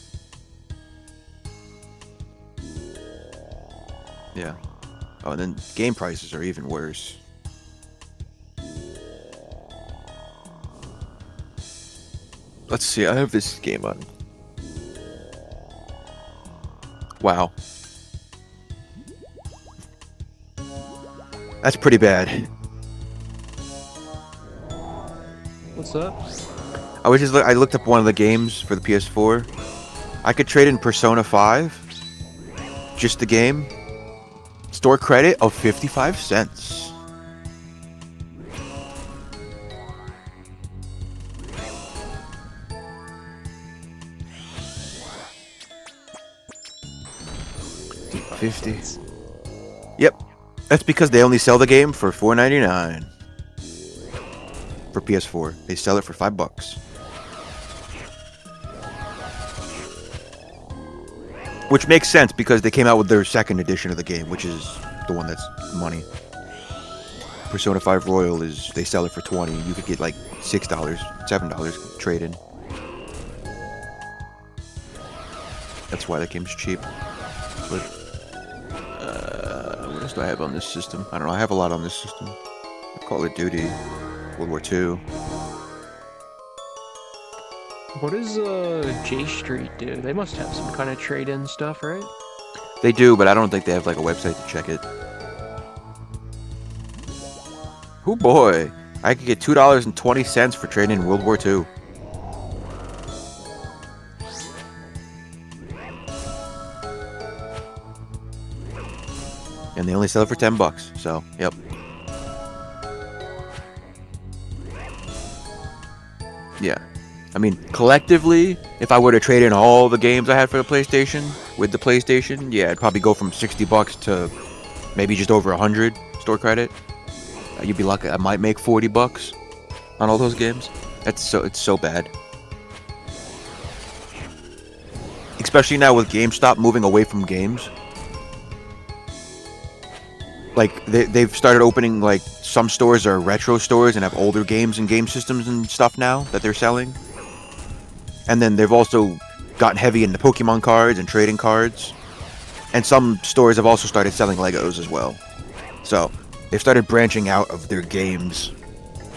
Yeah. Oh, and then game prices are even worse. Let's see, I have this game on. Wow. That's pretty bad. What's up? I looked up one of the games for the PS4. I could trade in Persona 5. Just the game. store credit of 55 cents. $50. Yep. That's because they only sell the game for $4.99. For PS4. They sell it for $5. Which makes sense because they came out with their second edition of the game, which is the one that's money. Persona 5 Royal is, they sell it for $20. You could get like $6, $7 trade in. That's why that game's cheap. But what else do I have on this system? I don't know. I have a lot on this system. Call of Duty, World War II. What does J Street do? They must have some kind of trade-in stuff, right? They do, but I don't think they have like a website to check it. Oh boy, I could get $2.20 for trading in World War II. And they only sell it for $10, so yep. Yeah. I mean, collectively, if I were to trade in all the games I had for the PlayStation with the PlayStation, yeah, it'd probably go from $60 to maybe just over 100 store credit. You'd be lucky. I might make $40 on all those games. It's so bad. Especially now with GameStop moving away from games. Like they've started opening, like some stores are retro stores and have older games and game systems and stuff now that they're selling. And then they've also gotten heavy into Pokemon cards and trading cards. And some stores have also started selling Legos as well. So they've started branching out of their games.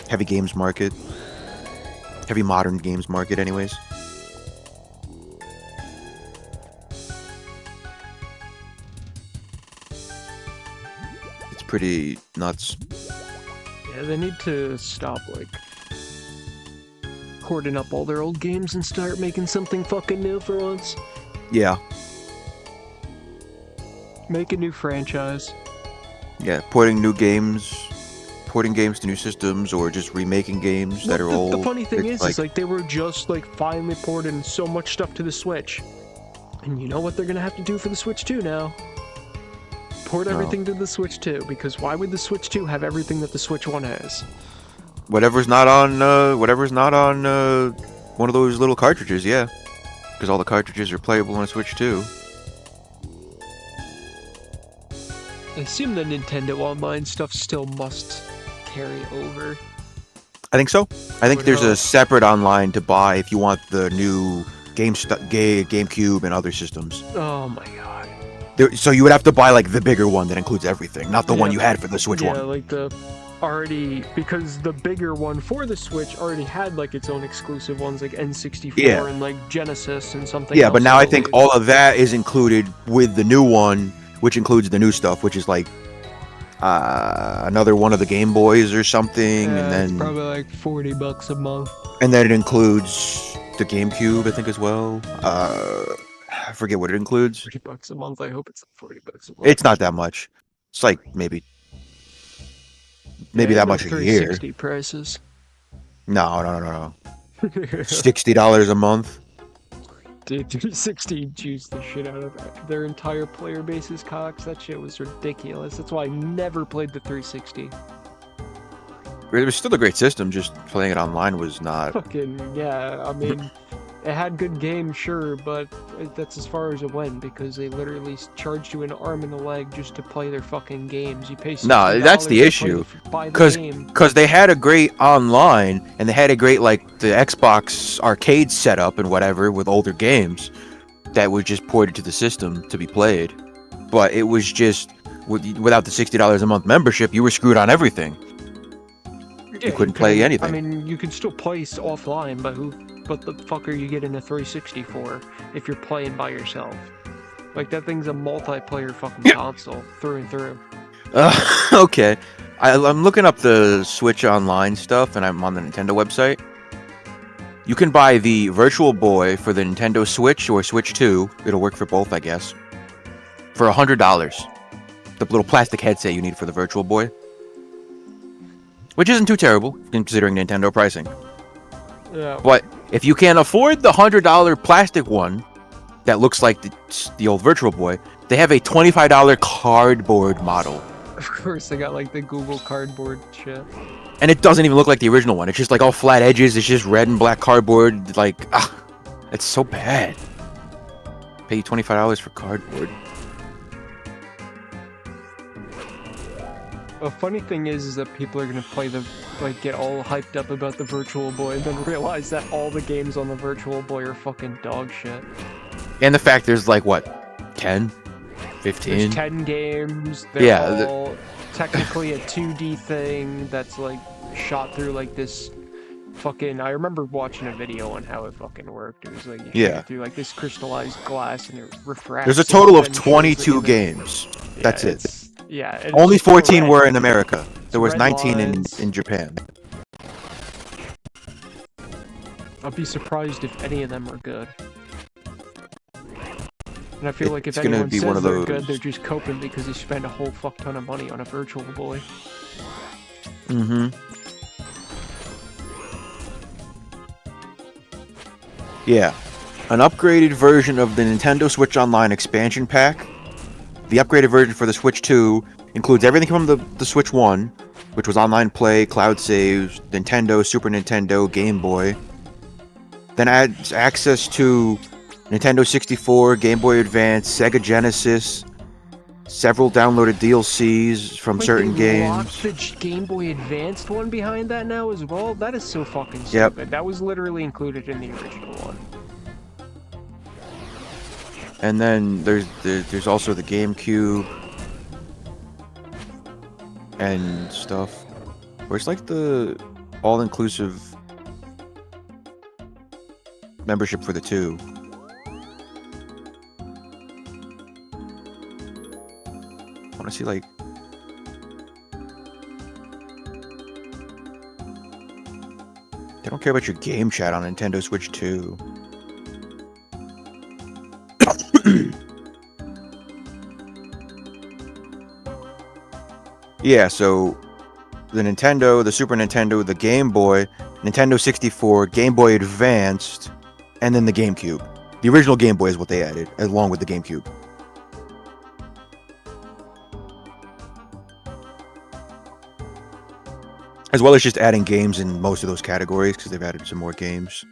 Heavy games market. Heavy modern games market anyways. It's pretty nuts. Yeah, they need to stop, like, hoarding up all their old games and start making something fucking new for once. Yeah. Make a new franchise. Yeah, porting games to new systems, or just remaking games that are old. The funny thing is like they were just like finally porting so much stuff to the Switch. And you know what they're gonna have to do for the Switch 2 now? Port everything to the Switch 2, because why would the Switch 2 have everything that the Switch 1 has? Whatever's not on one of those little cartridges, yeah. Because all the cartridges are playable on a Switch 2. I assume the Nintendo Online stuff still must carry over. I think so. I think there's a separate online to buy if you want the new GameCube and other systems. Oh my god. So you would have to buy like the bigger one that includes everything, not the one you had for the Switch one. Yeah, like because the bigger one for the Switch already had like its own exclusive ones like N64 and like Genesis and something else. Yeah, but now I think all of that is included with the new one, which includes the new stuff, which is like another one of the Game Boys or something, and then it's probably like $40 a month. And then it includes the GameCube, I think, as well. I forget what it includes. $40 a month. I hope it's like $40 a month. It's not that much. It's like maybe that much a year. 360 prices. No. $60 a month. Dude, 360 juiced the shit out of that. Their entire player base is cocks. That shit was ridiculous. That's why I never played the 360. It was still a great system, just playing it online was not... Fucking, yeah, I mean, it had good games, sure, but that's as far as it went, because they literally charged you an arm and a leg just to play their fucking games. You pay $60 No, that's the issue. Because they had a great online, and they had a great, like, the Xbox arcade setup and whatever with older games that were just ported to the system to be played. But it was just, without the $60 a month membership, you were screwed on everything. You couldn't play anything. I mean, you could still play offline, but what the fuck are you getting a 360 for if you're playing by yourself? Like, that thing's a multiplayer fucking console through and through. Okay. I'm looking up the Switch Online stuff, and I'm on the Nintendo website. You can buy the Virtual Boy for the Nintendo Switch or Switch 2. It'll work for both, I guess. For $100. the little plastic headset you need for the Virtual Boy, which isn't too terrible considering Nintendo pricing. Yeah. But if you can't afford the $100 plastic one that looks like the old Virtual Boy, they have a $25 cardboard model. Of course, they got like the Google Cardboard shit. And it doesn't even look like the original one. It's just like all flat edges. It's just red and black cardboard. Like, it's so bad. Pay you $25 for cardboard. A funny thing is that people are gonna play get all hyped up about the Virtual Boy and then realize that all the games on the Virtual Boy are fucking dog shit. And the fact there's like, what, 10? 15? There's 10 games. They're Yeah. all technically a 2D thing that's like shot through like this fucking... I remember watching a video on how it fucking worked. It was like you shoot it through like this crystallized glass and it refracts. There's a total of 22 games. That's it. Yeah. Only 14 were in America. There was 19 in Japan. I'd be surprised if any of them are good. And I feel like if It's gonna anyone be says one of they're those. good, they're just coping because they spend a whole fuck ton of money on a Virtual Boy. Mm-hmm. Yeah. An upgraded version of the Nintendo Switch Online expansion pack. The upgraded version for the Switch 2 includes everything from the Switch 1, which was online play, cloud saves, Nintendo, Super Nintendo, Game Boy. Then adds access to Nintendo 64, Game Boy Advance, Sega Genesis, several downloaded DLCs from certain games. The Game Boy Advanced one behind that now as well? That is so fucking stupid. Yep. That was literally included in the original one. And then there's also the GameCube and stuff. Where it's like the all-inclusive membership for the 2. I want to see like they don't care about your game chat on Nintendo Switch 2. Yeah, so the Nintendo, the Super Nintendo, the Game Boy, Nintendo 64, Game Boy Advanced, and then the GameCube. The original Game Boy is what they added, along with the GameCube. As well as just adding games in most of those categories, because they've added some more games.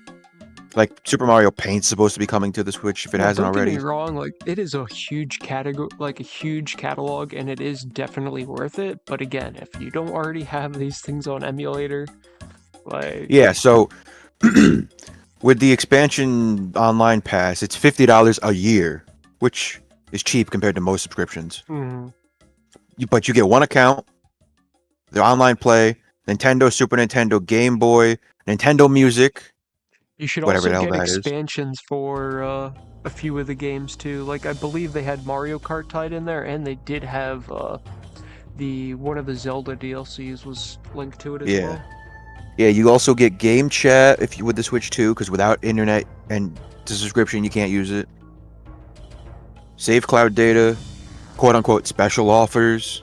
Like Super Mario Paint's supposed to be coming to the Switch if it hasn't already. Don't get me wrong, like it is a huge category, like a huge catalog, and it is definitely worth it. But again, if you don't already have these things on emulator, like yeah, so with the expansion online pass, it's $50 a year, which is cheap compared to most subscriptions. But you get one account, the online play, Nintendo, Super Nintendo, Game Boy, Nintendo Music. You should also get expansions for a few of the games too. Like I believe they had Mario Kart tied in there, and they did have one of the Zelda DLCs was linked to it as well. Yeah, you also get game chat if you with the Switch 2, because without internet and the subscription you can't use it. Save cloud data, quote unquote special offers.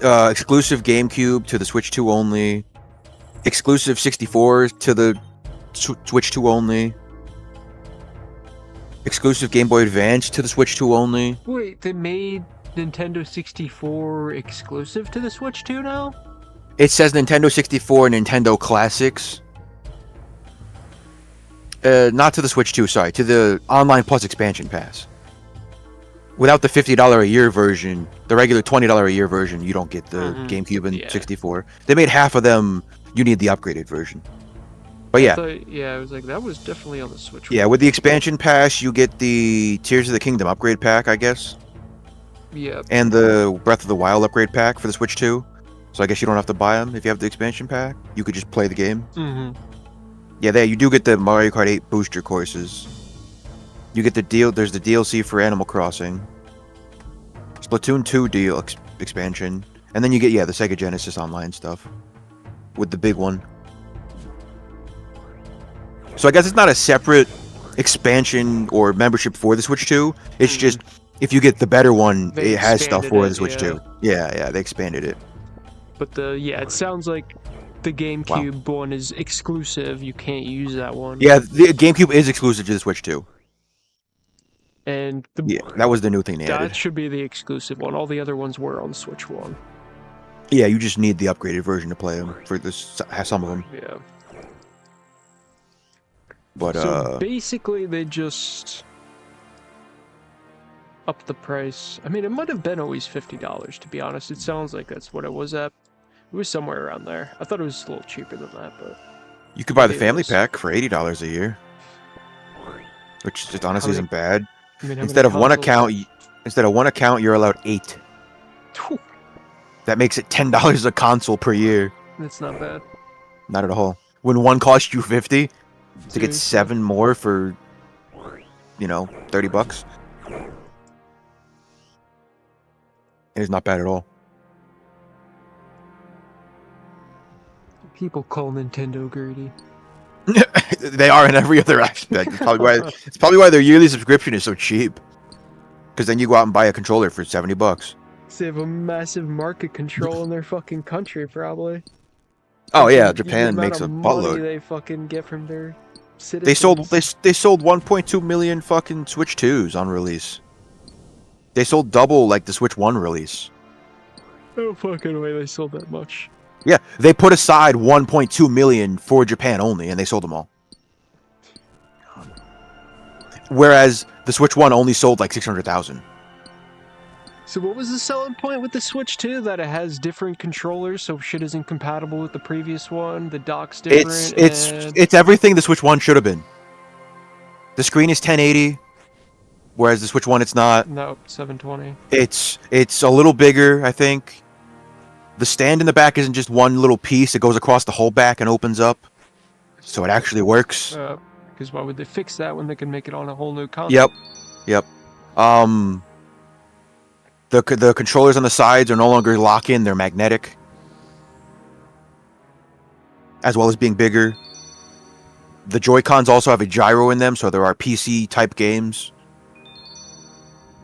Exclusive GameCube to the Switch 2 only. Exclusive 64s to the Switch 2 only. Exclusive Game Boy Advance to the Switch 2 only. Wait, they made Nintendo 64 exclusive to the Switch 2 now? It says Nintendo 64 and Nintendo Classics. Not to the Switch 2, sorry. To the Online Plus Expansion Pass. Without the $50 a year version, the regular $20 a year version, you don't get the GameCube and 64. They made half of them, you need the upgraded version. But yeah. I was like, that was definitely on the Switch. Yeah, with the expansion pass, you get the Tears of the Kingdom upgrade pack, I guess. Yeah. And the Breath of the Wild upgrade pack for the Switch 2. So I guess you don't have to buy them if you have the expansion pack. You could just play the game. Yeah, you do get the Mario Kart 8 booster courses. You get there's the DLC for Animal Crossing. Splatoon 2 expansion. And then you get, the Sega Genesis online stuff. With the big one. So I guess it's not a separate expansion or membership for the Switch 2. It's just If you get the better one, They it has stuff expanded for it, the Switch yeah. too. Yeah, they expanded it. But it sounds like the GameCube one is exclusive. You can't use that one. Yeah, the GameCube is exclusive to the Switch too. And Yeah, that was the new thing they that added. should be the exclusive one. All the other ones were on Switch 1. Yeah, you just need the upgraded version to play them for this. Some of them. Yeah. But So basically, they just upped the price. I mean, it might have been always $50, to be honest. It sounds like that's what it was at. It was somewhere around there. I thought it was a little cheaper than that, but you could buy the maybe it family was. pack for $80 a year, which just honestly isn't bad. I mean, how Instead many of one consoles? account, you're allowed 8. Phew, That makes it $10 a console per year. that's not bad. Not at all. When one costs you 50, to get Seriously. 7 more for, $30. It is not bad at all. People call Nintendo greedy. They are in every other aspect. It's probably why their yearly subscription is so cheap. Because then you go out and buy a controller for $70. They have a massive market control in their fucking country, probably. Oh yeah, The Japan amount makes a of money buttload. they fucking get from their citizens. They sold 1.2 million fucking Switch 2s on release. They sold double like the Switch 1 release. No fucking way they sold that much. Yeah, they put aside 1.2 million for Japan only, and they sold them all. Whereas the Switch 1 only sold like 600,000. So what was the selling point with the Switch 2? That it has different controllers, so shit isn't compatible with the previous one. The dock's different. It's everything the Switch 1 should have been. The screen is 1080, whereas the Switch 1 it's not. No, 720. It's a little bigger, I think. The stand in the back isn't just one little piece; it goes across the whole back and opens up, so it actually works. Because why would they fix that when they can make it on a whole new console? Yep. The controllers on the sides are no longer lock-in; they're magnetic, as well as being bigger. The Joy-Cons also have a gyro in them, so there are PC-type games.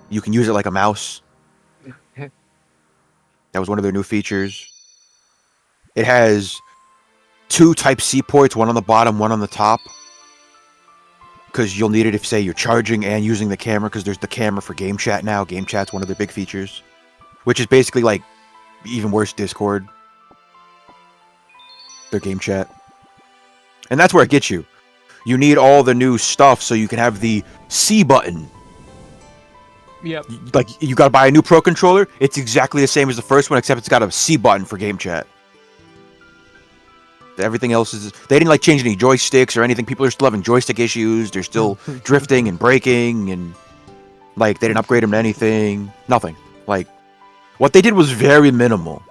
You can use it like a mouse. That was one of their new features. It has 2 Type-C ports, one on the bottom, one on the top. Because you'll need it if, say, you're charging and using the camera, because there's the camera for Game Chat now. Game Chat's one of their big features. Which is basically like even worse Discord. Their Game Chat. And that's where it gets you. You need all the new stuff so you can have the C button. Yep. Like, you gotta buy a new Pro Controller. It's exactly the same as the first one, except it's got a C button for Game Chat. Everything else is... They didn't, like, change any joysticks or anything. People are still having joystick issues. They're still drifting and braking, and... Like, they didn't upgrade them to anything. Nothing. Like, what they did was very minimal.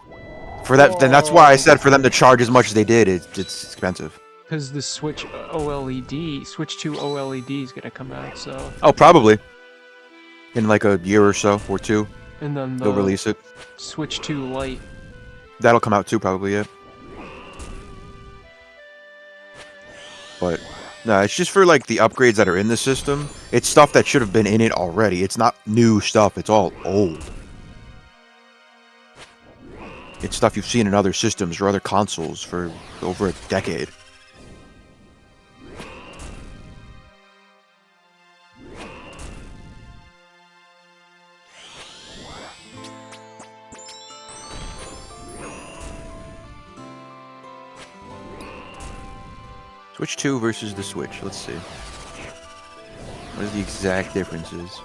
For that, then that's why I said for them to charge as much as they did, it's expensive. Because the Switch OLED, Switch 2 OLED is gonna come out, so... Oh, probably. In like a year or so, or 2. And then They'll release it. Switch 2 Lite. That'll come out too, probably, yeah. But, no, it's just for like the upgrades that are in the system. It's stuff that should have been in it already. It's not new stuff, it's all old. It's stuff you've seen in other systems or other consoles for over a decade. Switch 2 versus the Switch. Let's see. What are the exact differences?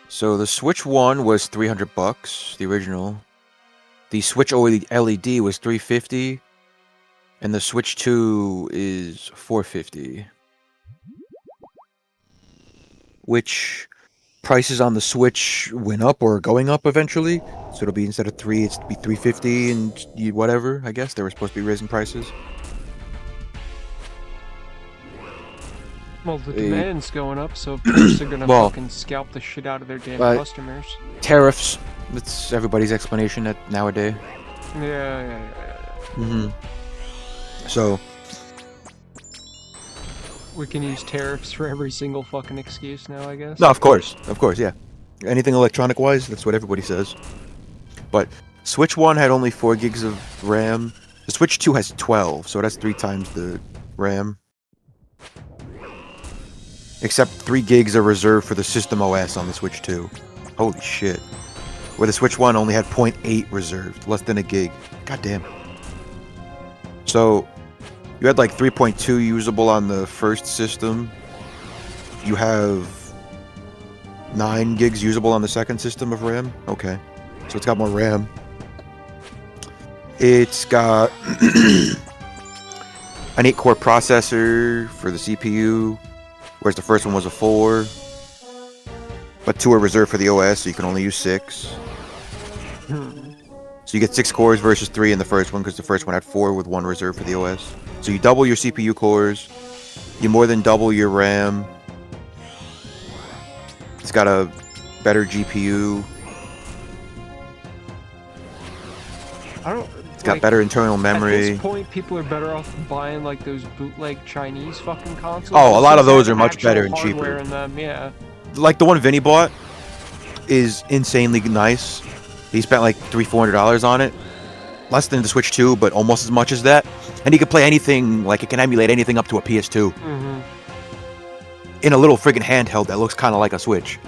So the Switch 1 was $300, the original. The Switch OLED was $350, and the Switch 2 is $450. which prices on the Switch went up or are going up eventually. So it'll be, instead of 3, it's be 350 and whatever. I guess they were supposed to be raising prices. Well, the demand's going up, so of course they're gonna fucking scalp the shit out of their damn customers. Tariffs. That's everybody's explanation nowadays. Yeah. So we can use tariffs for every single fucking excuse now, I guess. no, of course, yeah. Anything electronic-wise, that's what everybody says. But Switch 1 had only 4 gigs of RAM. The Switch 2 has 12, so that's 3 times the RAM. Except 3 gigs are reserved for the System OS on the Switch 2. Holy shit. Where the Switch 1 only had 0.8 reserved, less than a gig. God damn. So, you had like 3.2 usable on the first system. You have 9 gigs usable on the second system of RAM. Okay. So it's got more RAM. It's got an 8-core processor for the CPU, whereas the first one was a 4. But 2 are reserved for the OS, so you can only use 6. So you get 6 cores versus 3 in the first one, because the first one had 4 with 1 reserved for the OS. So you double your CPU cores, you more than double your RAM. It's got a better GPU. It's got better internal memory. At this point, people are better off buying like those bootleg Chinese fucking consoles. Oh, a lot of those are much better and cheaper. In them, yeah. Like the one Vinny bought is insanely nice. He spent like $300-400 on it. Less than the Switch 2, but almost as much as that. And he could play anything, like it can emulate anything up to a PS2. In a little friggin' handheld that looks kind of like a Switch.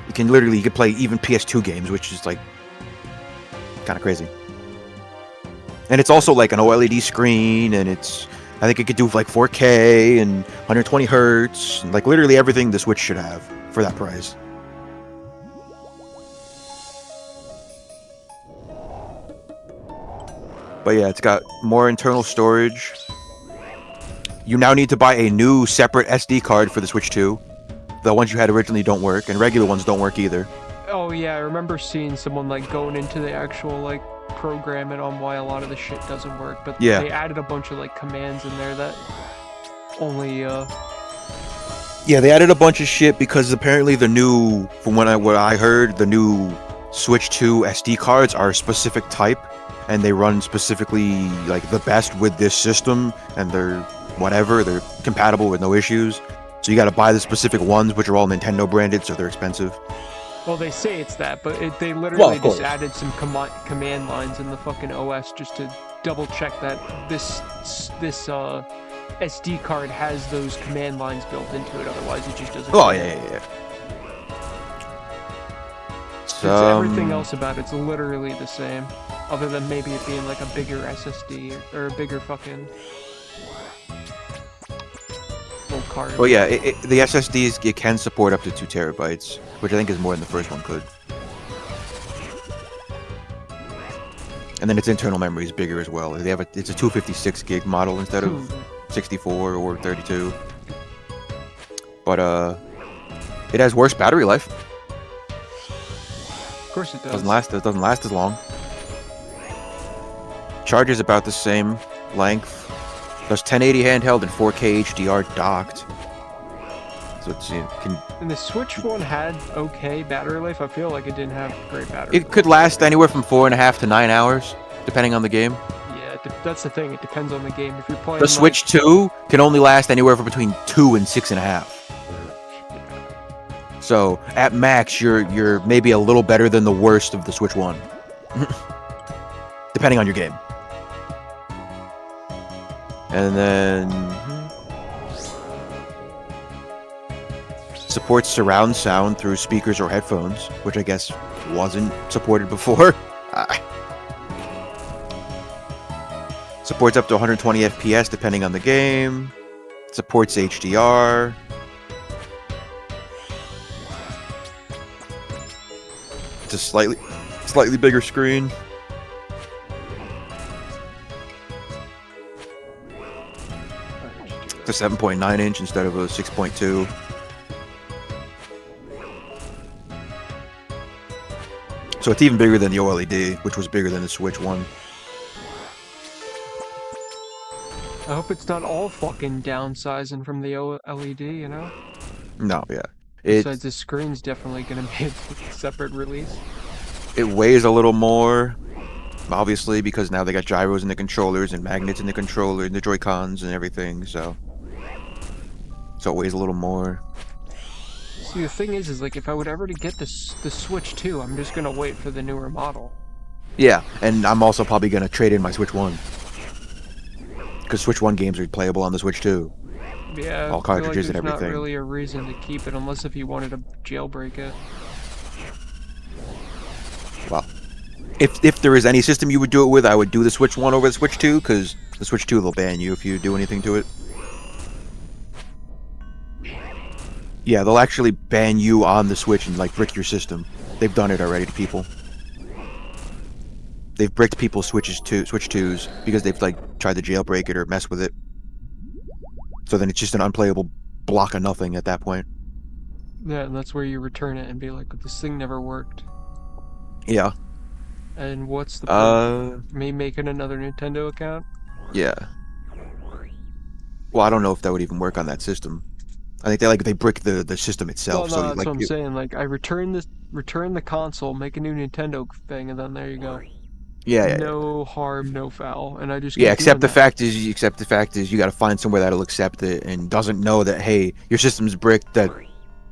You could play even PS2 games, which is like kind of crazy. And it's also like an OLED screen, and I think it could do like 4K and 120 hertz, and like literally everything the Switch should have for that price. But yeah, it's got more internal storage. You now need to buy a new separate SD card for the Switch 2. The ones you had originally don't work, and regular ones don't work either. Oh yeah, I remember seeing someone like going into the actual like programming on why a lot of the shit doesn't work, but yeah, they added a bunch of like commands in there that only yeah, they added a bunch of shit because apparently the new, from what I heard, the new Switch 2 SD cards are a specific type, and they run specifically like the best with this system, and they're compatible with no issues. So you got to buy the specific ones, which are all Nintendo branded, so they're expensive. Well, they say it's that, but they literally just added some command lines in the fucking OS just to double check that this SD card has those command lines built into it. Otherwise, it just doesn't. Oh yeah. So everything else about it's literally the same, other than maybe it being like a bigger SSD or a bigger fucking little card. Well, yeah, the SSDs, it can support up to 2 terabytes, which I think is more than the first one could. And then its internal memory is bigger as well. It's a 256 gig model instead of 64 or 32. But it has worse battery life. Of course it does. It doesn't last as long. Charge is about the same length. Does 1080 handheld and 4K HDR docked. So it's, and the Switch one had okay battery life. I feel like it didn't have great battery life. It could last anywhere from 4.5 to 9 hours, depending on the game. Yeah, that's the thing. It depends on the game. If you're playing the Switch 2 can only last anywhere from between 2 and 6.5. So at max, you're maybe a little better than the worst of the Switch 1, depending on your game. And then supports surround sound through speakers or headphones, which I guess wasn't supported before. Supports up to 120 FPS depending on the game. Supports HDR. It's a slightly bigger screen. It's a 7.9 inch instead of a 6.2. So it's even bigger than the OLED, which was bigger than the Switch 1. I hope it's not all fucking downsizing from the OLED, you know? No, yeah. Besides, the screen's definitely gonna be a separate release. It weighs a little more, obviously, because now they got gyros in the controllers and magnets in the controller and the Joy-Cons and everything, so it weighs a little more. See, the thing is like, if I would ever to get the Switch 2, I'm just gonna wait for the newer model. Yeah, and I'm also probably gonna trade in my Switch 1. Because Switch 1 games are playable on the Switch 2. Yeah, all cartridges I feel like and everything. There's not really a reason to keep it unless if you wanted to jailbreak it. Well, if there is any system you would do it with, I would do the Switch 1 over the Switch 2, because the Switch 2 will ban you if you do anything to it. Yeah, they'll actually ban you on the Switch and like brick your system. They've done it already to people. They've bricked people's Switch 2s because they've like tried to jailbreak it or mess with it. So then it's just an unplayable block of nothing at that point. Yeah, and that's where you return it and be like, this thing never worked. Yeah. And what's the point? Me making another Nintendo account? Yeah. Well, I don't know if that would even work on that system. I think they brick the system itself. Well, no, so that's what I'm saying. Like, I return the console, make a new Nintendo thing, and then there you go. Yeah. No harm, no foul, and I just except the fact is you got to find somewhere that'll accept it and doesn't know that, hey, your system's bricked, that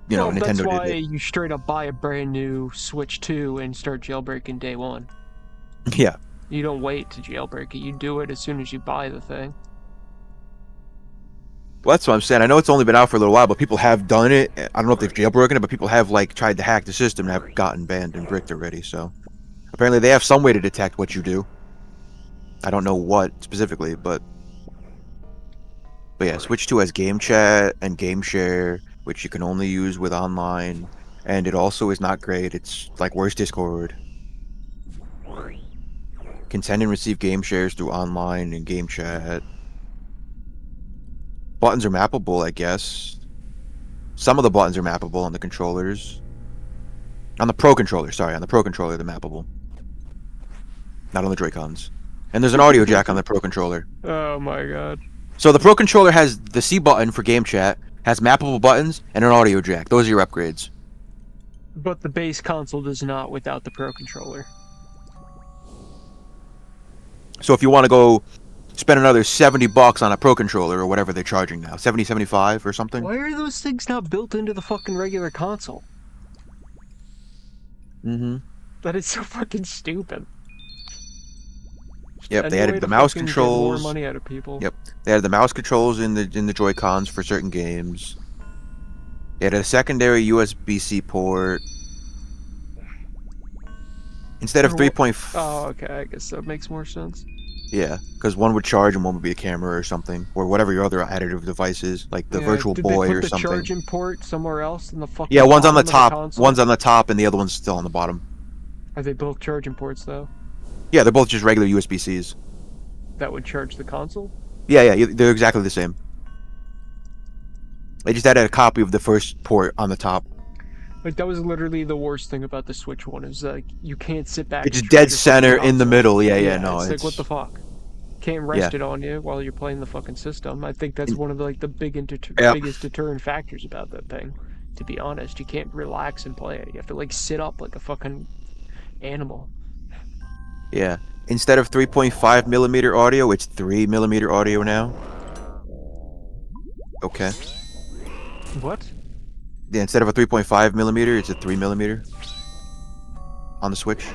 Nintendo that's why did it. you straight up buy a brand new Switch 2 and start jailbreaking day one. Yeah. You don't wait to jailbreak it. You do it as soon as you buy the thing. Well, that's what I'm saying. I know it's only been out for a little while, but people have done it. I don't know if they've jailbroken it, but people have like tried to hack the system and have gotten banned and bricked already. So apparently they have some way to detect what you do. I don't know what specifically, but yeah, Switch 2 has game chat and game share, which you can only use with online, and it also is not great. It's like worse Discord. Can send and receive game shares through online and game chat. Buttons are mappable, I guess. Some of the buttons are mappable on the controllers. On the Pro controller, sorry, on the Pro controller they're mappable. Not on the Joy-Cons. And there's an audio jack on the Pro controller. Oh my god. So the Pro controller has the C button for game chat, has mappable buttons, and an audio jack. Those are your upgrades. But the base console does not without the Pro controller. So if you want to go spend another $70 on a Pro controller or whatever they're charging now, 70, 75 or something. Why are those things not built into the fucking regular console? Mm-hmm. That is so fucking stupid. Yep, they added the mouse controls. Get more money out of people. Yep, they added the mouse controls in the Joy-Cons for certain games. They added a secondary USB-C port. Instead of 3.5. Oh, okay, I guess that makes more sense. Yeah, because one would charge and one would be a camera or something, or whatever your other additive device is, like the Virtual Boy or something. Did they put the charging port somewhere else in the fucking? Yeah, one's on the top. One's on the top, and the other one's still on the bottom. Are they both charging ports though? Yeah, they're both just regular USB-Cs. That would charge the console? Yeah, they're exactly the same. They just added a copy of the first port on the top. Like, that was literally the worst thing about the Switch one, is like, you can't sit back. It's dead center in the middle, yeah, no. It's like, what the fuck? Can't rest it on you while you're playing the fucking system. I think that's one of the, like, the biggest deterrent factors about that thing, to be honest. You can't relax and play it. You have to, like, sit up like a fucking animal. Yeah. Instead of 3.5mm audio, it's 3mm audio now. Okay. What? Yeah, instead of a 3.5mm, it's a 3mm on the Switch.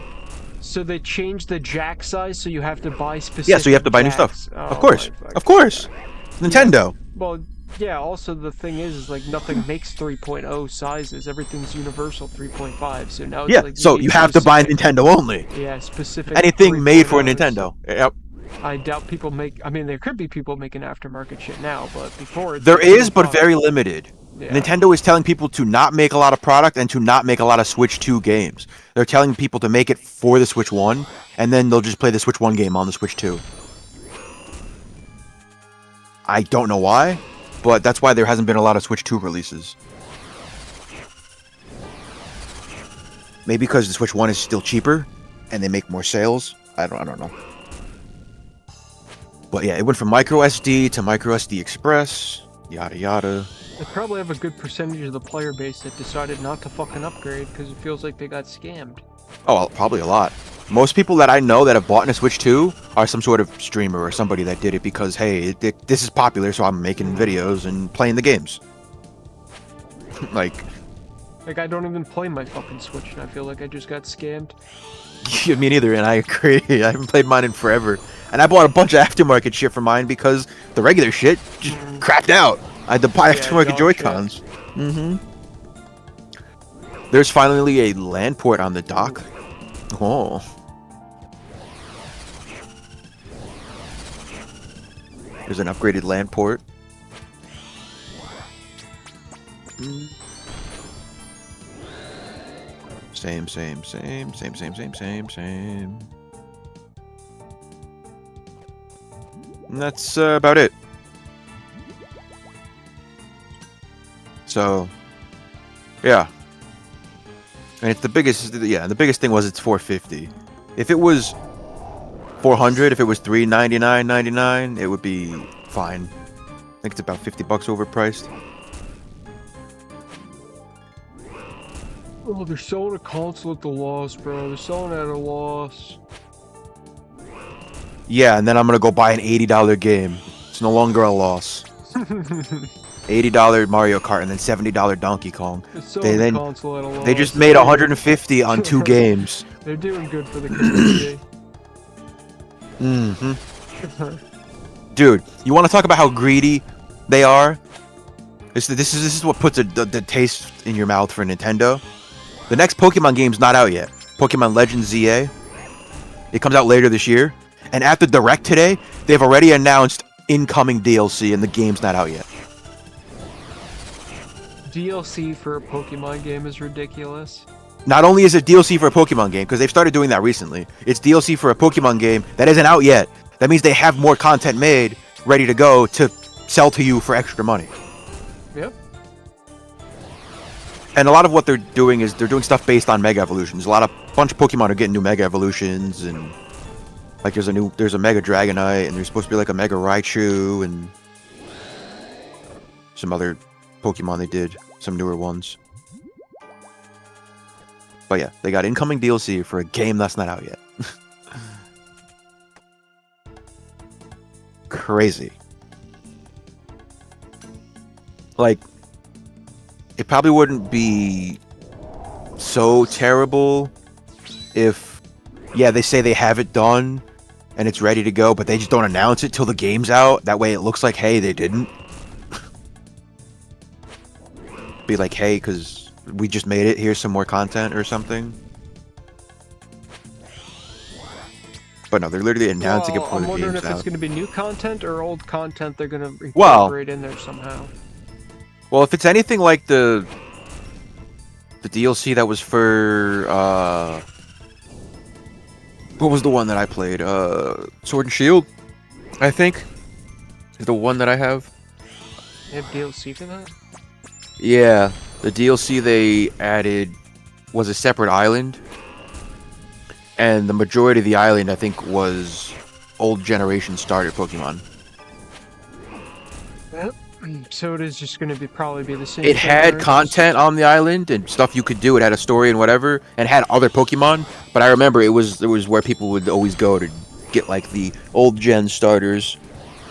So they changed the jack size, so you have to buy specific. Yeah, so you have to buy new stuff. Of course, Nintendo. Yeah. Well, yeah. Also, the thing is like nothing makes 3.0 sizes. Everything's universal 3.5. So now it's like so you have to buy Nintendo only. Yeah, specific. Anything made for Nintendo. Yep. I doubt people make. I mean, there could be people making aftermarket shit now, but before there is, but very limited. Yeah. Nintendo is telling people to not make a lot of product and to not make a lot of Switch 2 games. They're telling people to make it for the Switch 1, and then they'll just play the Switch 1 game on the Switch 2. I don't know why, but that's why there hasn't been a lot of Switch 2 releases. Maybe because the Switch 1 is still cheaper, and they make more sales. I don't know. But yeah, it went from micro SD to micro SD Express, yada yada. They probably have a good percentage of the player base that decided not to fucking upgrade because it feels like they got scammed. Oh, probably a lot. Most people that I know that have bought a Switch 2 are some sort of streamer or somebody that did it because, hey, this is popular, so I'm making videos and playing the games. Like, I don't even play my fucking Switch, and I feel like I just got scammed. yeah, me neither, and I agree. I haven't played mine in forever. And I bought a bunch of aftermarket shit for mine because the regular shit just crapped out. I had to buy aftermarket Joy-Cons. There's finally a LAN port on the dock. Oh. There's an upgraded LAN port. Same. And that's about it. So, yeah. And it's the biggest, the biggest thing was it's $450. If it was $400, if it was $399.99, it would be fine. I think it's about $50 overpriced. Oh, they're selling a console at the loss, bro. They're selling it at a loss. Yeah, and then I'm gonna go buy an $80 game. It's no longer a loss. $80 Mario Kart and then $70 Donkey Kong. They just made $150 on 2 games. They're doing good for the community. Dude, you want to talk about how greedy they are? This is what puts the taste in your mouth for Nintendo. The next Pokemon game's not out yet. Pokemon Legends ZA. It comes out later this year. And at the Direct today, they've already announced incoming DLC and the game's not out yet. DLC for a Pokemon game is ridiculous. Not only is it DLC for a Pokemon game, because they've started doing that recently, it's DLC for a Pokemon game that isn't out yet. That means they have more content made, ready to go, to sell to you for extra money. Yep. And a lot of what they're doing is they're doing stuff based on Mega Evolutions. Bunch of Pokemon are getting new Mega Evolutions, and like there's a Mega Dragonite, and there's supposed to be like a Mega Raichu, and some other Pokemon they did, some newer ones. But yeah, they got incoming DLC for a game that's not out yet. Crazy. Like, it probably wouldn't be so terrible if, yeah, they say they have it done and it's ready to go, but they just don't announce it till the game's out. That way it looks like, hey, they didn't. Be like, hey, because we just made it, here's some more content or something. But no, they're literally announcing it before the game's out. I'm wondering if it's going to be new content or old content they're going to incorporate in there somehow. Well, if it's anything like the DLC that was for, what was the one that I played? Sword and Shield, I think, is the one that I have. You have DLC for that? Yeah, the DLC they added was a separate island, and the majority of the island, I think, was old generation starter Pokemon. Yep. So it is just going to probably be the same. It had content on the island and stuff you could do. It had a story and whatever, and had other Pokemon. But I remember it was where people would always go to get like the old gen starters,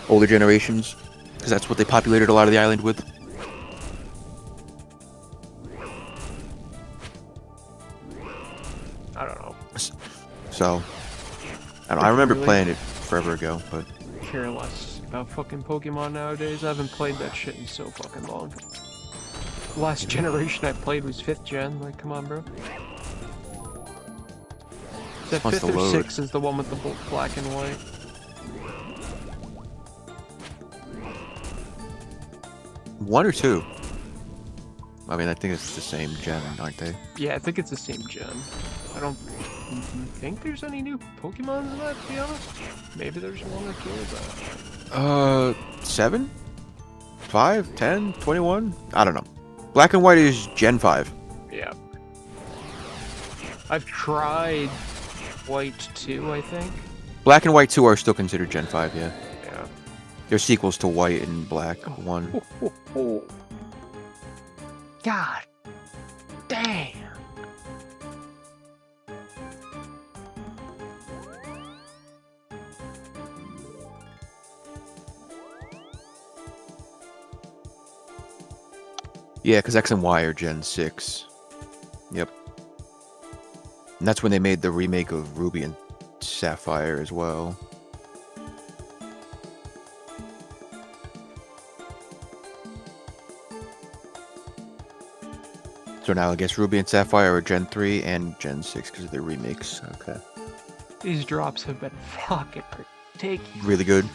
older generations, because that's what they populated a lot of the island with. I don't know. So, I remember playing it forever ago, but care less about fucking Pokemon nowadays. I haven't played that shit in so fucking long. The last generation I played was 5th gen. Like, come on, bro. Is that 5th or 6th is the one with the black and white? One or two? I mean, I think it's the same gen, aren't they? Yeah, I think it's the same gen. I don't think there's any new Pokemon in that, to be honest. Maybe there's one or two, but... 7? 5? 10? 21? I don't know. Black and White is Gen 5. Yeah. I've tried White 2, I think. Black and White 2 are still considered Gen 5, yeah. Yeah. They're sequels to White and Black 1. Oh. God damn. Yeah, because X and Y are Gen 6. Yep. And that's when they made the remake of Ruby and Sapphire as well. So now I guess Ruby and Sapphire are Gen 3 and Gen 6 because of their remakes. Okay. These drops have been fucking ridiculous. Really good.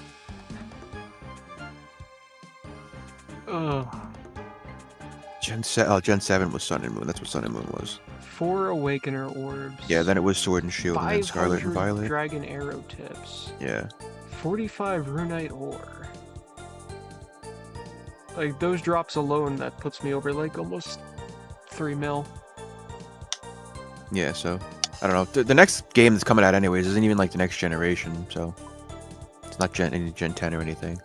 Ugh. Gen 7 was Sun and Moon. That's what Sun and Moon was. 4 Awakener orbs. Yeah, then it was Sword and Shield and then Scarlet and 500 Violet. Dragon Arrow tips. Yeah. 45 Runite ore. Like, those drops alone, that puts me over, like, almost 3 mil. Yeah, so, I don't know. The next game that's coming out anyways isn't even, like, the next generation, so... It's not Gen 10 or anything.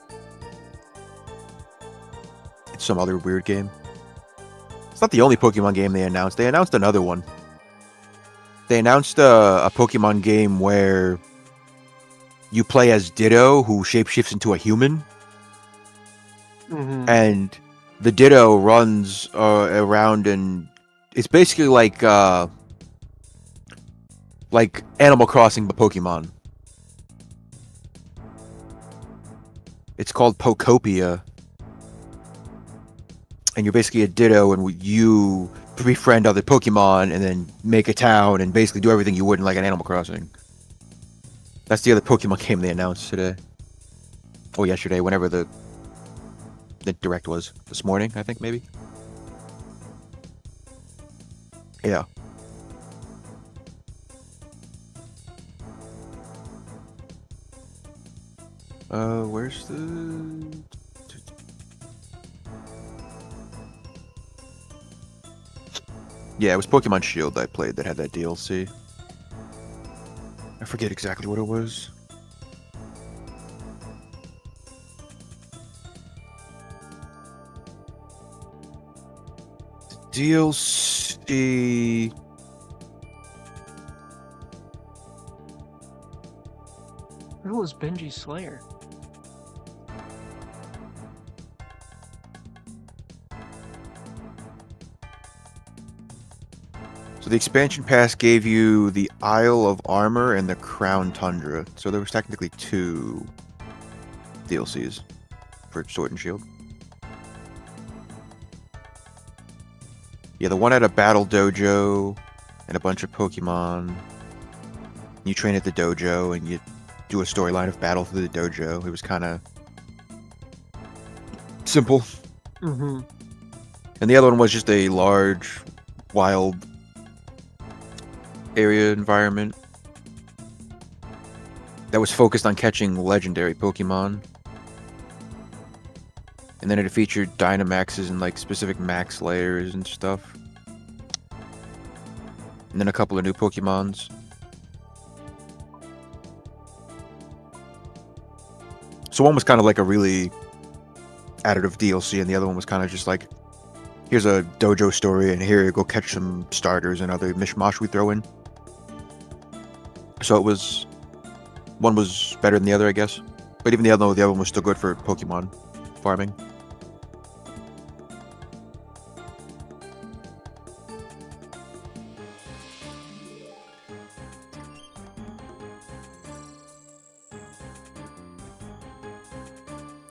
It's some other weird game. It's not the only Pokemon game they announced. They announced another one. They announced a Pokemon game where you play as Ditto, who shapeshifts into a human. Mm-hmm. And the Ditto runs around, and it's basically like Animal Crossing but Pokemon. It's called Pokopia. And you're basically a Ditto, and you befriend other Pokemon, and then make a town, and basically do everything you would in like an Animal Crossing. That's the other Pokemon game they announced today. Or yesterday, whenever the Direct was. This morning, I think, maybe? Yeah. Where's the... Yeah, it was Pokemon Shield I played that had that DLC. I forget exactly what it was. DLC... Who was Benji Slayer? So the expansion pass gave you the Isle of Armor and the Crown Tundra. So there was technically 2 DLCs for Sword and Shield. Yeah, the one had a battle dojo and a bunch of Pokemon. You train at the dojo and you do a storyline of battle through the dojo. It was kind of simple. Mm-hmm. And the other one was just a large, wild area environment that was focused on catching legendary Pokemon. And then it featured Dynamaxes and like specific max layers and stuff. And then a couple of new Pokemons. So one was kind of like a really additive DLC, and the other one was kind of just like, here's a dojo story, and here you go catch some starters and other mishmash we throw in. So it was... One was better than the other, I guess. But even the other one was still good for Pokemon farming.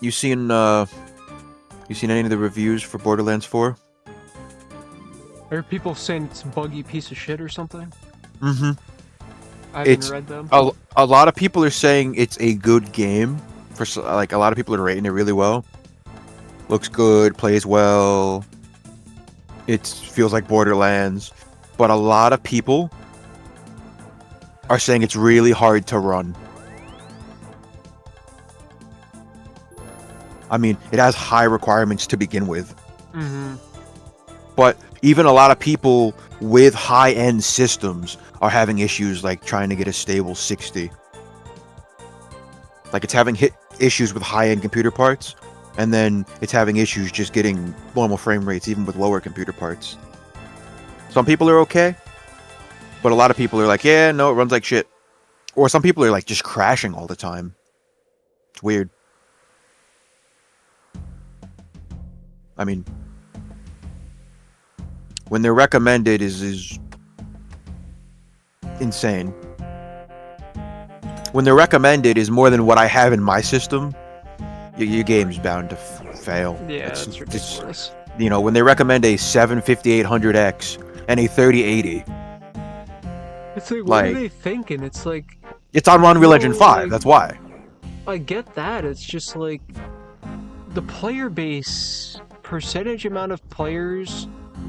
You seen any of the reviews for Borderlands 4? I heard people saying it's a buggy piece of shit or something. Mm-hmm. I haven't read them. A lot of people are saying it's a good game. Like, a lot of people are rating it really well. Looks good, plays well. It feels like Borderlands. But a lot of people are saying it's really hard to run. I mean, it has high requirements to begin with. Mm-hmm. But even a lot of people with high-end systems are having issues like trying to get a stable 60. Like it's having issues with high-end computer parts, and then it's having issues just getting normal frame rates even with lower computer parts. Some people are okay, but a lot of people are like, yeah, no, it runs like shit. Or some people are like just crashing all the time. It's weird. I mean, when they're recommended is insane. When they're recommended is more than what I have in my system, your game's bound to fail. Yeah, that's ridiculous. You know, when they recommend a 75800X and a 3080, it's like, what are they thinking? It's like, it's on Unreal Engine 5. That's why. I get that. It's just like the player base, percentage amount of players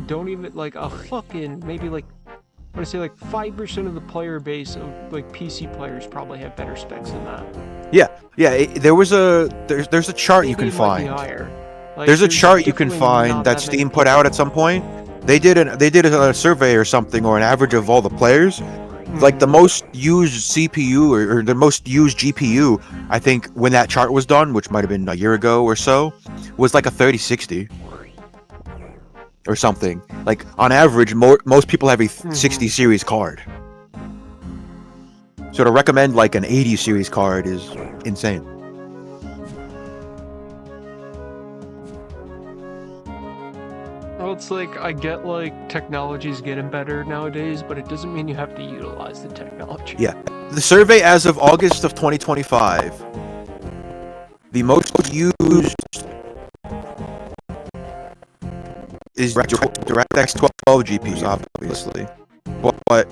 don't even like a fucking maybe like I want to say like 5% of the player base of like PC players probably have better specs than that. Yeah. There's a chart you can find. Like, there's a chart you can find that Steam put out at some point. They did a survey or something, or an average of all the players. Like the most used CPU or the most used GPU, I think when that chart was done, which might have been a year ago or so, was like a 3060 or something. Like on average, most people have a 60 series card. So to recommend like an 80 series card is insane. Well, it's like, I get like technology's getting better nowadays, but it doesn't mean you have to utilize the technology. Yeah. The survey as of August of 2025, the most used is DirectX 12 GPUs, obviously. But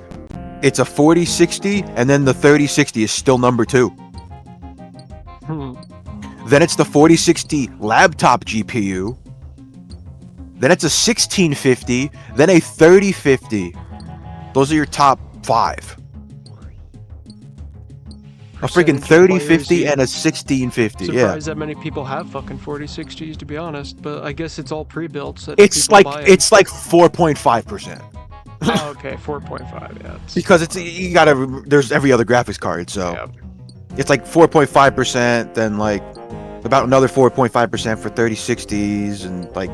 it's a 4060, and then the 3060 is still number 2. Then it's the 4060 laptop GPU. Then it's a 1650, then a 3050. Those are your top 5. A freaking 3050 and a 1650. Surprised that many people have fucking 4060s, to be honest. But I guess it's all pre-built. So it's like 4.5%. Oh, okay, 4.5. Yeah. Because there's every other graphics card, so yeah. It's like 4.5%, then like about another 4.5% for 3060s, and like.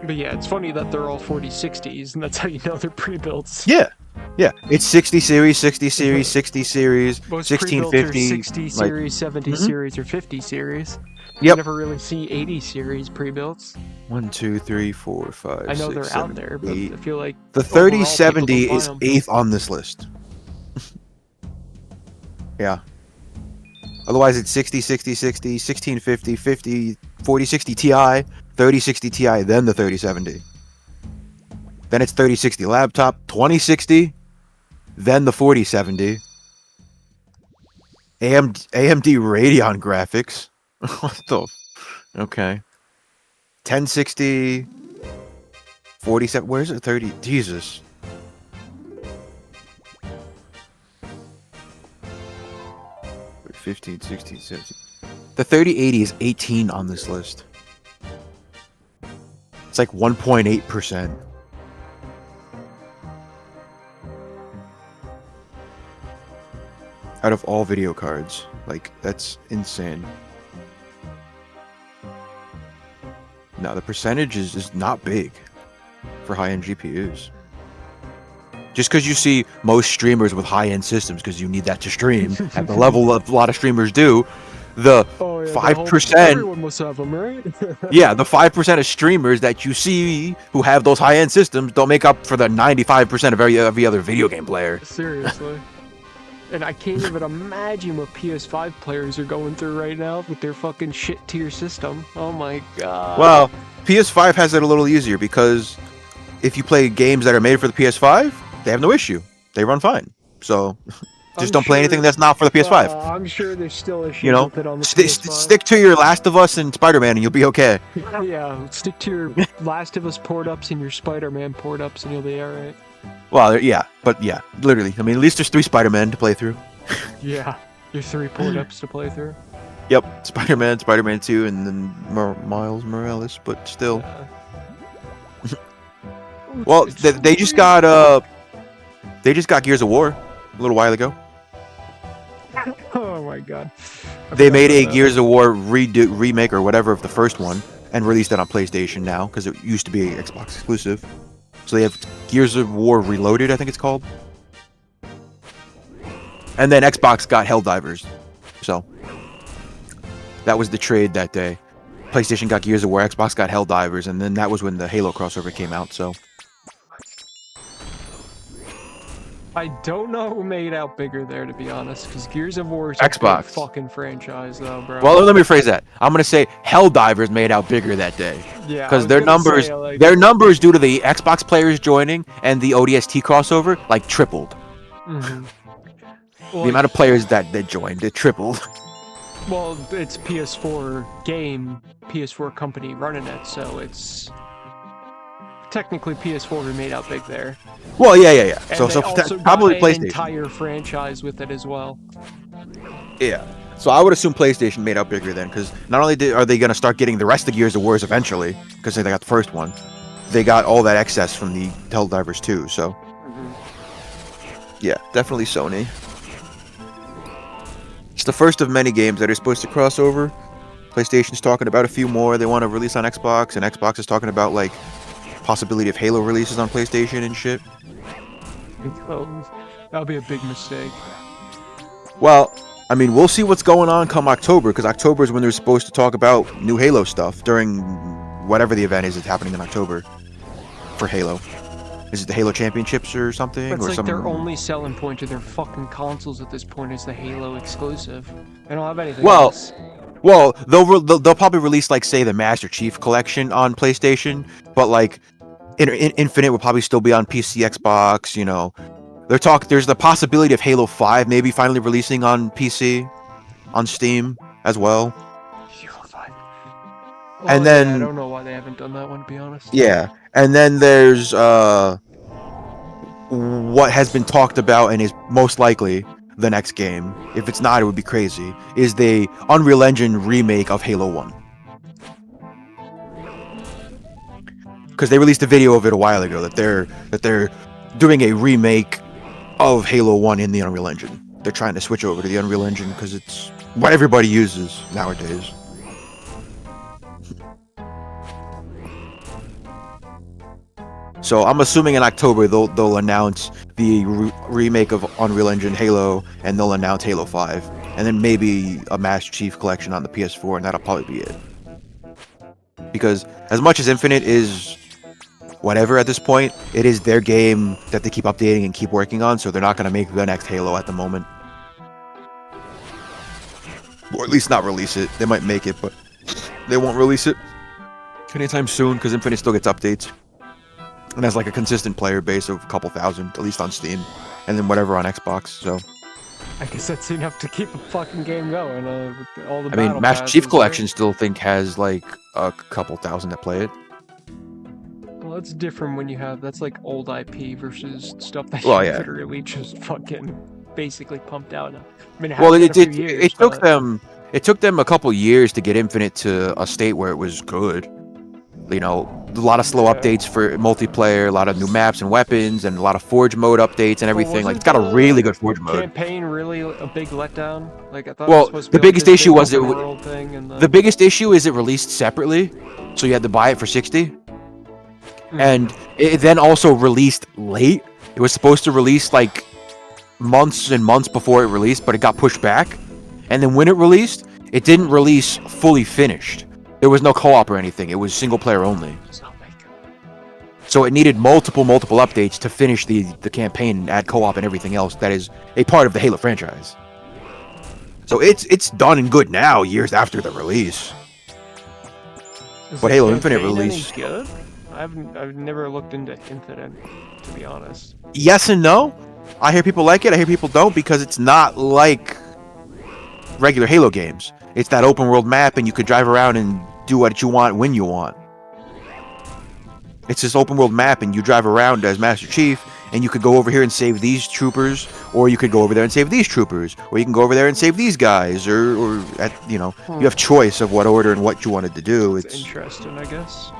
But yeah, it's funny that they're all 4060s, and that's how you know they're pre-builts. Yeah. It's 60 series, 60 series, 60 series, Most 1650, 60 series, 70 series, or 50 series. You Yep. never really see 80 series pre-builts. 1, 2, 3, 4, 5. I know 6, they're 7, out there, but 8. I feel like The 3070 is 8th on this list. Yeah. Otherwise, it's 60, 60, 60, 1650, 50, 4060 Ti, 3060 Ti, then the 3070. Then it's 3060 laptop, 2060, then the 4070. AMD Radeon graphics. What the? Okay. 1060, 47. Where's it? 30? Jesus. Wait, 15, 16, 17. The 3080 is 18 on this list. It's like 1.8%. Out of all video cards. Like, that's insane. No, the percentage is not big for high-end GPUs. Just because you see most streamers with high-end systems, because you need that to stream at the level of a lot of streamers do, the 5%... Everyone must have them, right? Yeah, the 5% of streamers that you see who have those high-end systems don't make up for the 95% of every other video game player. Seriously. And I can't even imagine what PS5 players are going through right now with their fucking shit-tier system. Oh my god. Well, PS5 has it a little easier because if you play games that are made for the PS5, they have no issue. They run fine. So, just don't play anything that's not for the PS5. I'm sure there's still issues with it on the PS5. Stick to your Last of Us and Spider-Man and you'll be okay. Yeah, stick to your Last of Us port-ups and your Spider-Man port-ups and you'll be alright. Well, yeah, but yeah, literally. I mean, at least there's 3 Spider-Men to play through. Yeah, your 3 port-ups to play through. Yep, Spider-Man, Spider-Man 2, and then Miles Morales, but still. Well, they just got Gears of War a little while ago. Oh my god. They made a Gears of War remake or whatever of the first one and released it on PlayStation now because it used to be Xbox exclusive. So they have Gears of War Reloaded, I think it's called. And then Xbox got Helldivers. So that was the trade that day. PlayStation got Gears of War, Xbox got Helldivers, and then that was when the Halo crossover came out, so. I don't know who made out bigger there, to be honest, because Gears of War is Xbox. a big fucking franchise, though, bro. Well, let me rephrase that. I'm gonna say Helldivers made out bigger that day. Yeah, because their numbers, due to the Xbox players joining and the ODST crossover, like tripled. Mm-hmm. Well, the amount of players that joined, it tripled. Well, it's PS4 game, PS4 company running it, so it's technically PS4 who made out big there. Well, yeah. And so probably PlayStation. An entire franchise with it as well. Yeah. So I would assume PlayStation made out bigger then, because not only are they going to start getting the rest of Gears of Wars eventually, because they got the first one, they got all that excess from the Helldivers 2, so. Mm-hmm. Yeah, definitely Sony. It's the first of many games that are supposed to cross over. PlayStation's talking about a few more they want to release on Xbox, and Xbox is talking about, like, possibility of Halo releases on PlayStation and shit. That would be a big mistake. Well, I mean, we'll see what's going on come October, because October is when they're supposed to talk about new Halo stuff during whatever the event is that's happening in October for Halo. Is it the Halo Championships or something? It's or like some... their only selling point to their fucking consoles at this point is the Halo exclusive. They don't have anything well, else. Well, they'll probably release, like, say, the Master Chief Collection on PlayStation, but, like, Infinite will probably still be on PC, Xbox, you know. There's the possibility of Halo 5 maybe finally releasing on PC, on Steam as well. Halo 5. Well, and then I don't know why they haven't done that one, to be honest. Yeah, and then there's what has been talked about and is most likely the next game. If it's not, it would be crazy. Is the Unreal Engine remake of Halo 1. Because they released a video of it a while ago that they're doing a remake of Halo 1 in the Unreal Engine. They're trying to switch over to the Unreal Engine because it's what everybody uses nowadays. So I'm assuming in October they'll announce the remake of Unreal Engine Halo, and they'll announce Halo 5, and then maybe a Master Chief Collection on the PS4, and that'll probably be it. Because as much as Infinite is whatever at this point, it is their game that they keep updating and keep working on, so they're not going to make the next Halo at the moment. Or at least not release it. They might make it, but they won't release it anytime soon, because Infinite still gets updates. And has, like, a consistent player base of a couple thousand, at least on Steam, and then whatever on Xbox, so. I guess that's enough to keep a fucking game going, with all the I mean, Master Chief Collection still has, like, a couple thousand that play it. Well, it's different when you have, that's like old IP versus stuff that literally just fucking basically pumped out. I mean, it took them a couple years to get Infinite to a state where it was good. You know, a lot of slow updates for multiplayer, a lot of new maps and weapons, and a lot of Forge mode updates and everything. Like, it's got a really good Forge mode. Campaign really a big letdown? Like, I thought well, it was supposed to the be biggest like issue was the biggest issue is it released separately, so you had to buy it for $60. And it then also released late. It was supposed to release, like, months and months before it released, but it got pushed back. And then when it released, it didn't release fully finished. There was no co-op or anything. It was single player only. So it needed multiple updates to finish the campaign and add co-op and everything else that is a part of the Halo franchise. So it's done and good now, years after the release. But Halo Infinite release. Good? I've never looked into Infinite, to be honest. Yes and no. I hear people like it. I hear people don't, because it's not like regular Halo games. It's that open world map, and you could drive around and do what you want when you want. It's this open world map, and you drive around as Master Chief, and you could go over here and save these troopers, Or you could go over there and save these troopers, or you can go over there and save these guys, or you have choice of what order and what you wanted to do. It's interesting, I guess.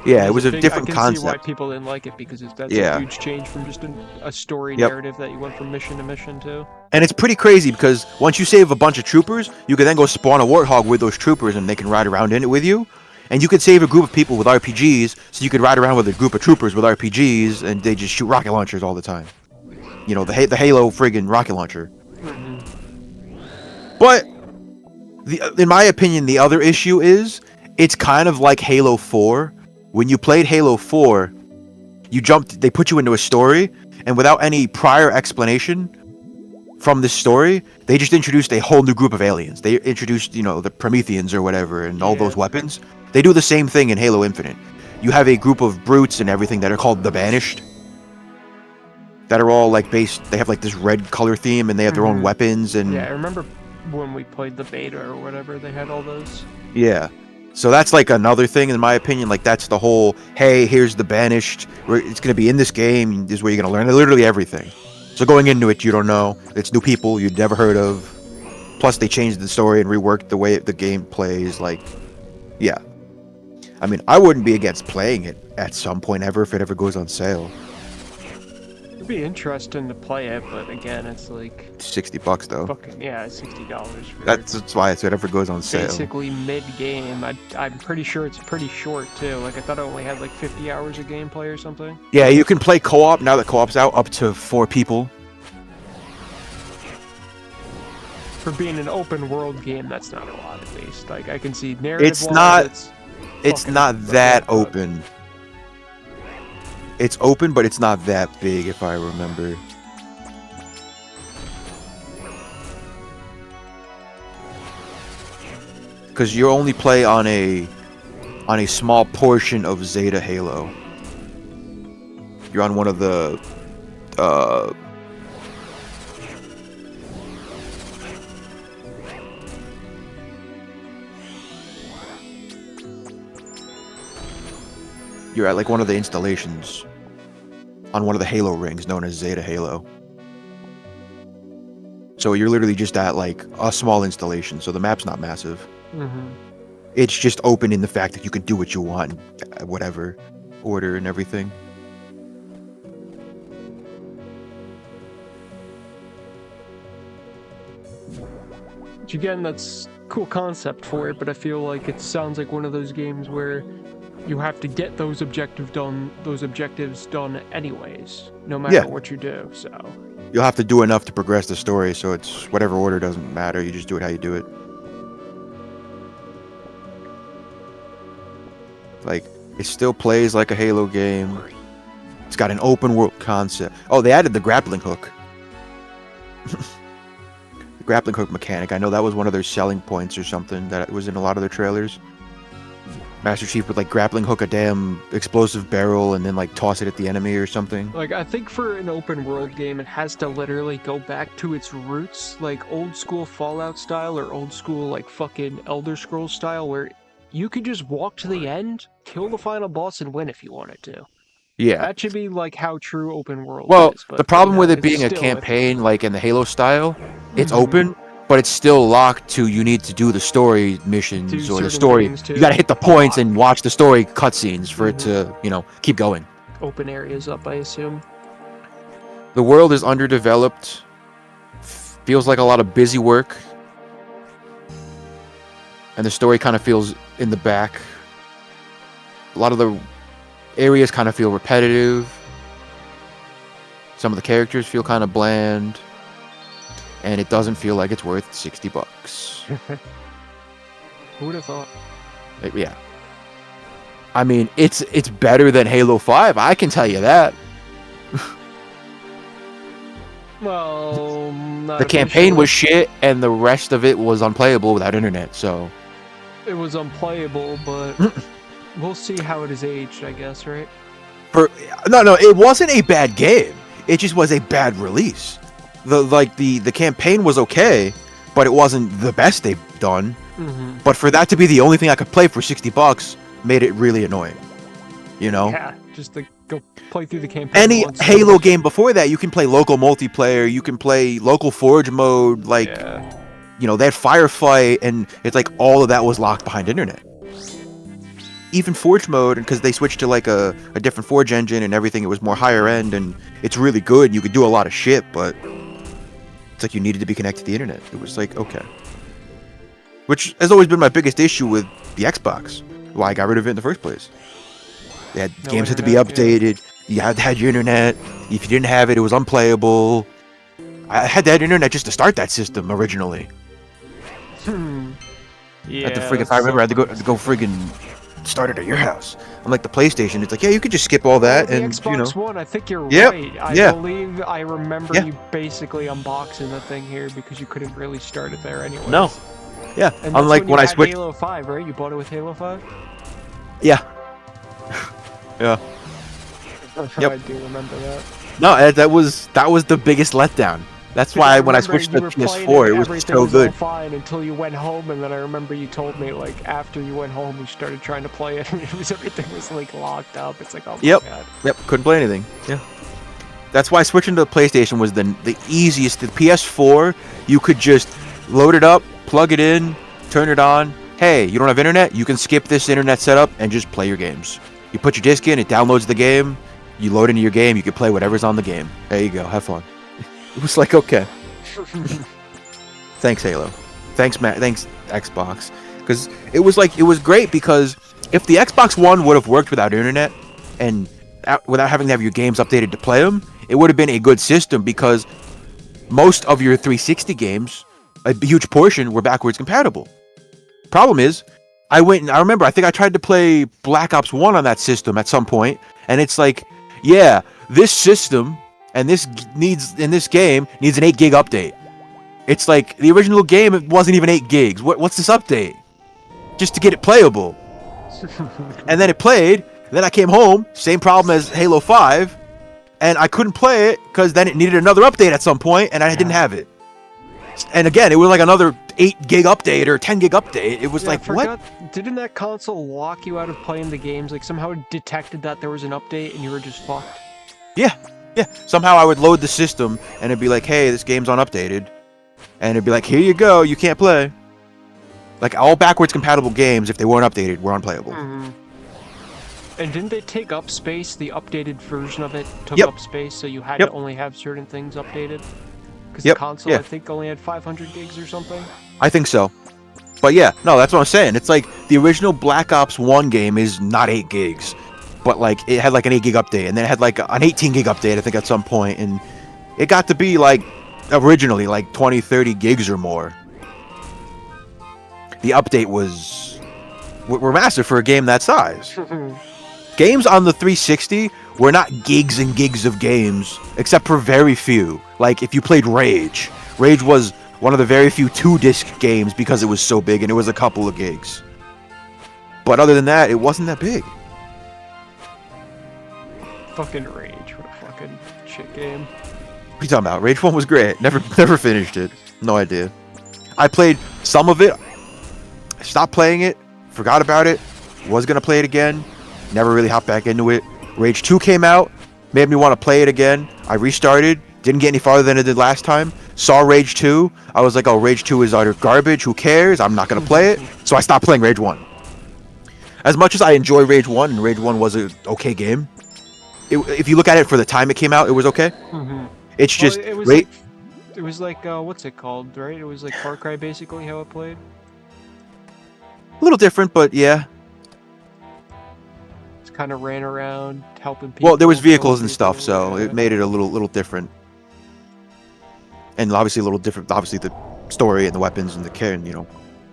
Yeah, it was a different concept. I can see why people didn't like it, because that's a huge change from just a story narrative that you went from mission to mission to. And it's pretty crazy, because once you save a bunch of troopers, you can then go spawn a warthog with those troopers, and they can ride around in it with you. And you could save a group of people with RPGs, so you could ride around with a group of troopers with RPGs, and they just shoot rocket launchers all the time. You know, the Halo friggin' rocket launcher. But, in my opinion, the other issue is, it's kind of like Halo 4. When you played Halo 4, they put you into a story, and without any prior explanation from this story, they just introduced a whole new group of aliens. They introduced, the Prometheans or whatever, and all those weapons. They do the same thing in Halo Infinite. You have a group of brutes and everything that are called the Banished, that are all they have this red color theme, and they have their own weapons. And yeah, I remember when we played the beta or whatever, they had all those. Yeah. So that's another thing, in my opinion. That's the whole, hey, here's the Banished. It's going to be in this game. This is where you're going to learn literally everything. So going into it, you don't know. It's new people you'd never heard of. Plus, they changed the story and reworked the way the game plays. Yeah. I mean, I wouldn't be against playing it at some point ever if it ever goes on sale. It'd be interesting to play it, but again, it's $60 though. Fucking yeah, $60. That's why it's whatever goes on sale. Basically mid-game. I'm pretty sure it's pretty short too. I thought it only had 50 hours of gameplay or something. Yeah, you can play co-op now that co-op's out, up to 4 people. For being an open world game, that's not a lot, at least. I can see narrative. It's not that open. It's open, but it's not that big, if I remember. Because you only play on a small portion of Zeta Halo. You're on one of the you're at one of the installations on one of the Halo rings known as Zeta Halo. So you're literally just at a small installation, so the map's not massive. It's just open in the fact that you can do what you want, whatever order and everything. Which again, that's cool concept for it, but I feel like it sounds like one of those games where you have to get those objectives done anyways, no matter what you do. So you'll have to do enough to progress the story, so it's whatever order doesn't matter. You just do it how you do it. It still plays like a Halo game. It's got an open world concept. Oh, they added the grappling hook. The grappling hook mechanic. I know that was one of their selling points or something that was in a lot of their trailers. Master Chief would grappling hook a damn explosive barrel and then toss it at the enemy or something. I think for an open world game, it has to literally go back to its roots, old school Fallout style or old school fucking Elder Scrolls style, where you could just walk to the end, kill the final boss, and win if you wanted to. Yeah. That should be how true open world is. Well, the problem with it being a campaign in the Halo style, it's open, but it's still locked to you need to do the story missions or the story. You gotta hit the points and watch the story cutscenes for it to, keep going. Open areas up, I assume. The world is underdeveloped. Feels like a lot of busy work. And the story kind of feels in the back. A lot of the areas kind of feel repetitive. Some of the characters feel kind of bland. And it doesn't feel like it's worth $60. Who would have thought? Yeah. I mean, it's better than Halo 5, I can tell you that. Well, the campaign was shit, and the rest of it was unplayable without internet, so... It was unplayable, but we'll see how it is aged, I guess, right? No, it wasn't a bad game. It just was a bad release. The campaign was okay, but it wasn't the best they've done. But for that to be the only thing I could play for $60 made it really annoying. Yeah, just the go play through the campaign. Any once Halo game before that, you can play local multiplayer, you can play local Forge mode, like, you know, they had Firefight, and it's like all of that was locked behind internet. Even Forge mode, because they switched to like a different Forge engine and everything, it was more higher end, and it's really good, and you could do a lot of shit, but it's like you needed to be connected to the internet. It was like, okay. Which has always been my biggest issue with the Xbox, why I got rid of it in the first place. They had games had to be updated. You had to have your internet. If you didn't have it, it was unplayable. I had to have internet just to start that system originally. Yeah. If I remember, I had to go friggin' start it at your house. Unlike the PlayStation, it's like, yeah, you could just skip all that, the and Xbox you know. One, I think you're right. Yeah. I believe I remember you basically unboxing the thing here because you couldn't really start it there anyway. No. Yeah. And unlike when I switched. Halo 5, right? You bought it with Halo 5. Yeah. Yeah. Yep. I do remember that. No, that was the biggest letdown. That's why when I switched to PS4, it was so good. Fine until you went home, and then I remember you told me like after you went home, you started trying to play it, and everything was like locked up. It's like, oh my god. Yep. Couldn't play anything. Yeah. That's why switching to the PlayStation was the easiest. The PS4, you could just load it up, plug it in, turn it on. Hey, you don't have internet? You can skip this internet setup and just play your games. You put your disc in, it downloads the game. You load into your game, you can play whatever's on the game. There you go, have fun. It was like, okay. Thanks, Halo. Thanks, thanks, Xbox. Because it was great, because if the Xbox One would have worked without internet and without having to have your games updated to play them, it would have been a good system, because most of your 360 games, a huge portion, were backwards compatible. Problem is, I remember, I think I tried to play Black Ops 1 on that system at some point, and it's like, yeah, this system and this game needs an 8 gig update. It's like the original game, it wasn't even 8 gigs. What's this update? Just to get it playable. And then it played. Then I came home, same problem as Halo 5, and I couldn't play it because then it needed another update at some point, and I didn't have it. And again, it was like another 8 gig update or 10 gig update. It was like, what? Didn't that console lock you out of playing the games? Like, somehow it detected that there was an update and you were just fucked? Yeah. Somehow I would load the system and it'd be like, hey, this game's unupdated. And it'd be like, here you go, you can't play. Like, all backwards compatible games, if they weren't updated, were unplayable. Mm-hmm. And didn't they take up space? The updated version of it took up space, so you had to only have certain things updated? Because the console, I think, only had 500 gigs or something? I think so. But yeah, no, that's what I'm saying. It's like, the original Black Ops 1 game is not 8 gigs. But, like, it had, like, an 8 gig update. And then it had, like, an 18 gig update, I think, at some point. And it got to be, like, originally, like, 20, 30 gigs or more. The update were massive for a game that size. Games on the 360 were not gigs and gigs of games, except for very few. Like, if you played Rage. Rage was one of the very few 2-disc games because it was so big, and it was a couple of gigs. But other than that, it wasn't that big. Fucking Rage, what a fucking shit game. What are you talking about? Rage 1 was great. Never finished it. No idea. I played some of it, stopped playing it, forgot about it, was gonna play it again, never really hopped back into it. Rage 2 came out, made me want to play it again. I restarted, didn't get any farther than it did last time. Saw Rage 2, I was like, oh, Rage 2 is utter garbage, who cares? I'm not gonna play it. So I stopped playing Rage 1. As much as I enjoy Rage 1, and Rage 1 was an okay game, if you look at it for the time it came out, it was okay. It's just... It was like, what's it called, right? It was like Far Cry, basically, how it played. A little different, but yeah. Just kind of ran around, helping people. Well, there was vehicles and stuff, so it made it a little different. And obviously a little different, obviously the story and the weapons and the care and, you know,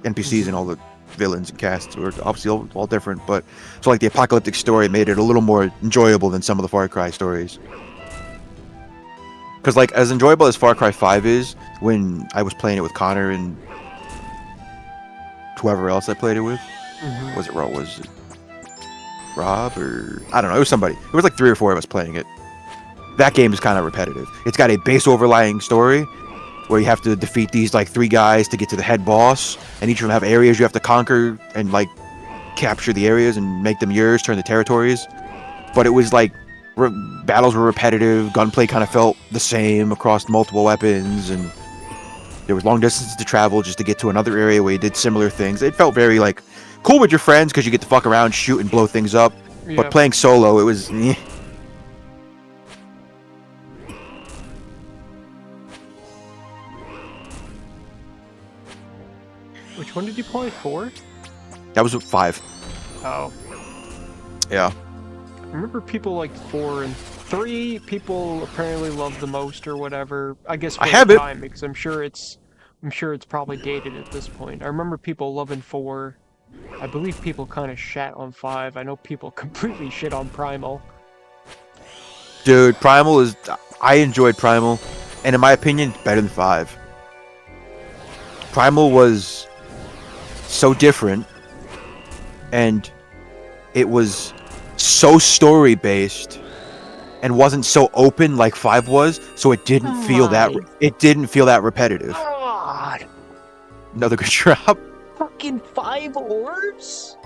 NPCs and all the villains and casts were obviously all different, but so like the apocalyptic story made it a little more enjoyable than some of the Far Cry stories. Because like as enjoyable as Far Cry 5 is, when I was playing it with Connor and whoever else I played it with, was it Rob or I don't know, it was somebody. It was like 3 or 4 of us playing it. That game is kind of repetitive. It's got a base overlying story where you have to defeat these like 3 guys to get to the head boss, and each of them have areas you have to conquer and like capture the areas and make them yours, turn the territories. But it was like battles were repetitive. Gunplay kind of felt the same across multiple weapons, and there was long distances to travel just to get to another area where you did similar things. It felt very like cool with your friends because you get to fuck around, shoot, and blow things up. But Yep. playing solo, it was. Which one did you play? 4? That was 5. Oh. Yeah. I remember people liked 4 and 3. People apparently loved the most or whatever. I guess for I have the it. time, because I'm sure it's probably dated at this point. I remember people loving 4. I believe people kind of shat on 5. I know people completely shit on Primal. Dude, Primal is. I enjoyed Primal, and in my opinion, better than 5. Primal was so different, and it was so story based, and wasn't so open like 5 was. So it didn't feel that. It didn't feel that repetitive. God, Another good drop. fucking 5 orbs.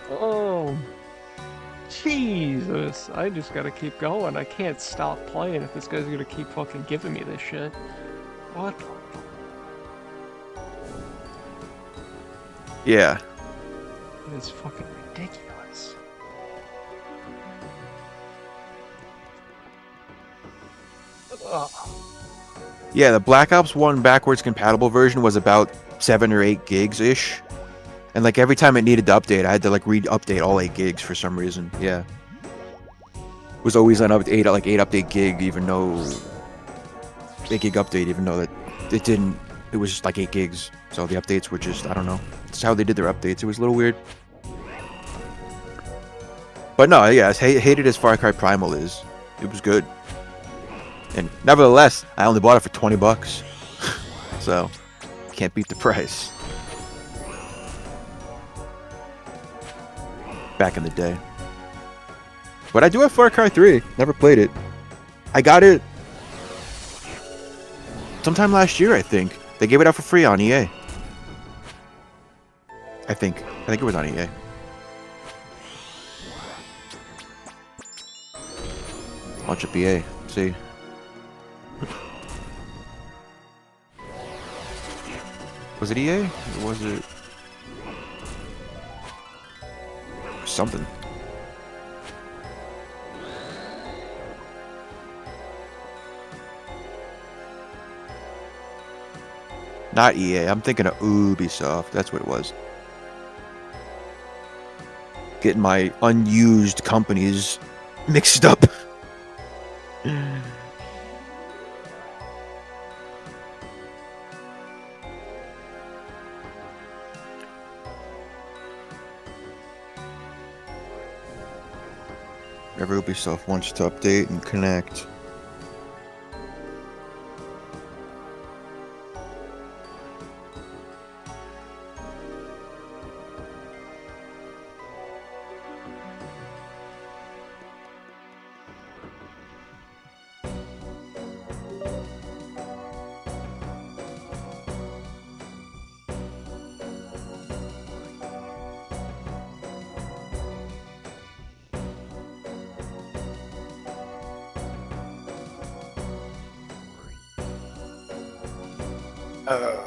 Oh, Jesus. I just gotta keep going. I can't stop playing if this guy's gonna keep fucking giving me this shit. What the fuck? Yeah. It's fucking ridiculous. Ugh. Yeah, the Black Ops 1 backwards compatible version was about 7 or 8 gigs ish. And like every time it needed to update, I had to like update all 8 gigs for some reason. Yeah. It was always an 8 update gig, even though 8 gig update, even though that it didn't. It was just like 8 gigs. So the updates were just, I don't know. It's how they did their updates. It was a little weird. But no, yeah, as hated as Far Cry Primal is, it was good. And nevertheless, I only bought it for $20. So can't beat the price. Back in the day. But I do have Far Cry 3. Never played it. I got it sometime last year, I think. They gave it out for free on EA. I think it was on EA. Launch up EA. See. Was it EA? Or was it something? Not EA. I'm thinking of Ubisoft. That's what it was. Getting my unused companies mixed up. Whenever Ubisoft wants to update and connect.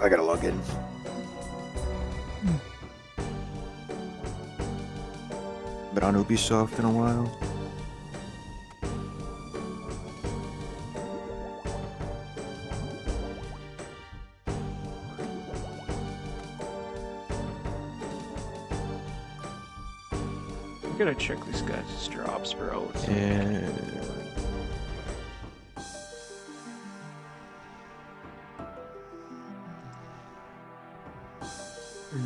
I gotta log in. Been on Ubisoft in a while. I'm gonna check this guy's drops, bro.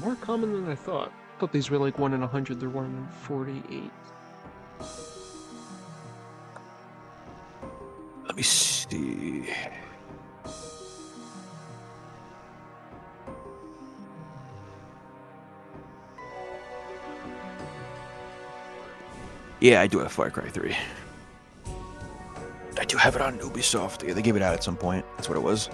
More common than I thought. I thought these were like 1 in 100, they're 1 in 48. Let me see. Yeah, I do have Far Cry 3. I do have it on Ubisoft. Yeah, they gave it out at some point. That's what it was.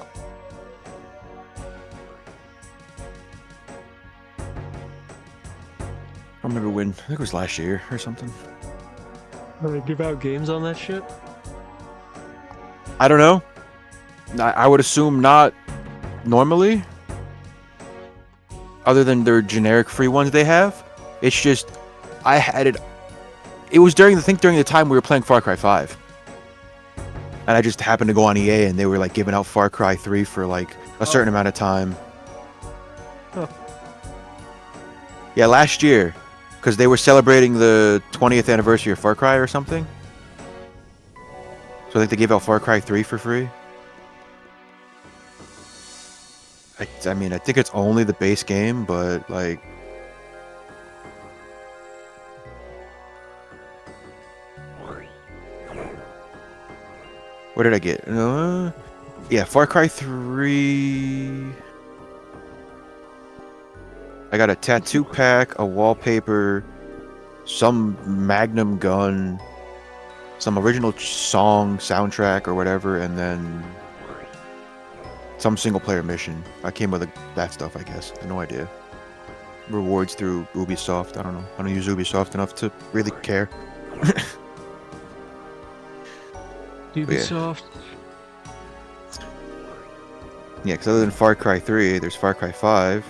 I don't remember when. I think it was last year or something. Do they give out games on that shit? I don't know. I would assume not normally. Other than their generic free ones they have. It's just, I had it. It was during the time we were playing Far Cry 5. And I just happened to go on EA and they were like giving out Far Cry 3 for like a certain amount of time. Huh. Yeah, last year. Because they were celebrating the 20th anniversary of Far Cry or something. So I think they gave out Far Cry 3 for free. I mean, I think it's only the base game, but like... What did I get? Yeah, Far Cry 3... I got a tattoo pack, a wallpaper, some Magnum gun, some original song soundtrack or whatever, and then some single-player mission. I came with that stuff, I guess. I have no idea. Rewards through Ubisoft. I don't know. I don't use Ubisoft enough to really care. Ubisoft. Yeah, because other than Far Cry 3, there's Far Cry 5.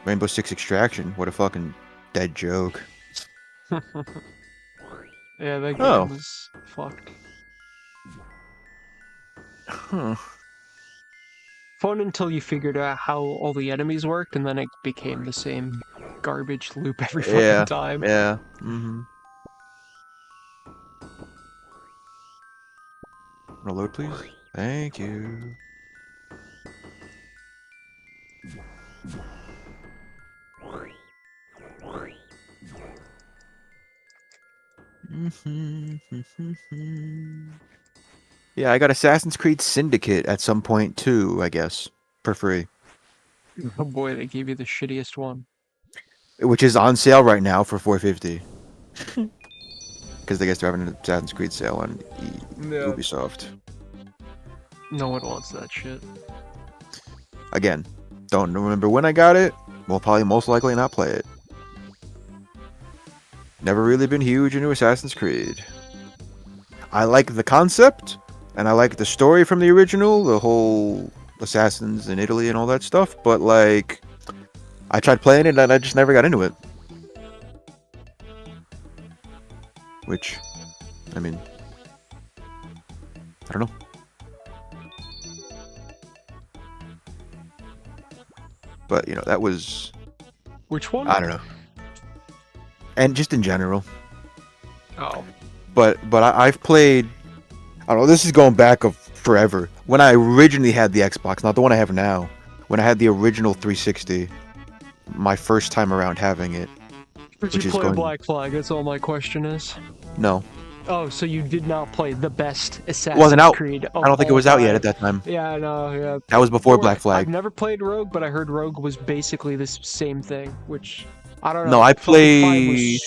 Rainbow Six Extraction. What a fucking dead joke. Yeah, that game was fucked. Huh. Fun until you figured out how all the enemies worked, and then it became the same garbage loop every fucking time. Yeah. Mm-hmm. Reload, please. Thank you. Yeah, I got Assassin's Creed Syndicate at some point too, I guess, for free. Oh boy, they gave you the shittiest one. Which is on sale right now for $4.50. Because I guess they're having an Assassin's Creed sale on Ubisoft. No one wants that shit. Again, don't remember when I got it. We'll probably most likely not play it. Never really been huge into Assassin's Creed. I like the concept, and I like the story from the original, the whole assassins in Italy and all that stuff, but like, I tried playing it and I just never got into it. Which, I mean, I don't know. But, you know, that was... Which one? I don't know. And just in general. Oh. But I've played... I don't know, this is going back of forever. When I originally had the Xbox, not the one I have now. When I had the original 360. My first time around having it. Did you play Black Flag? That's all my question is. No. Oh, so you did not play the best Assassin's Creed of I don't think it was out yet at that time. Yeah, I know, yeah. That was before Black Flag. I've never played Rogue, but I heard Rogue was basically the same thing, which, I don't know. No, I played...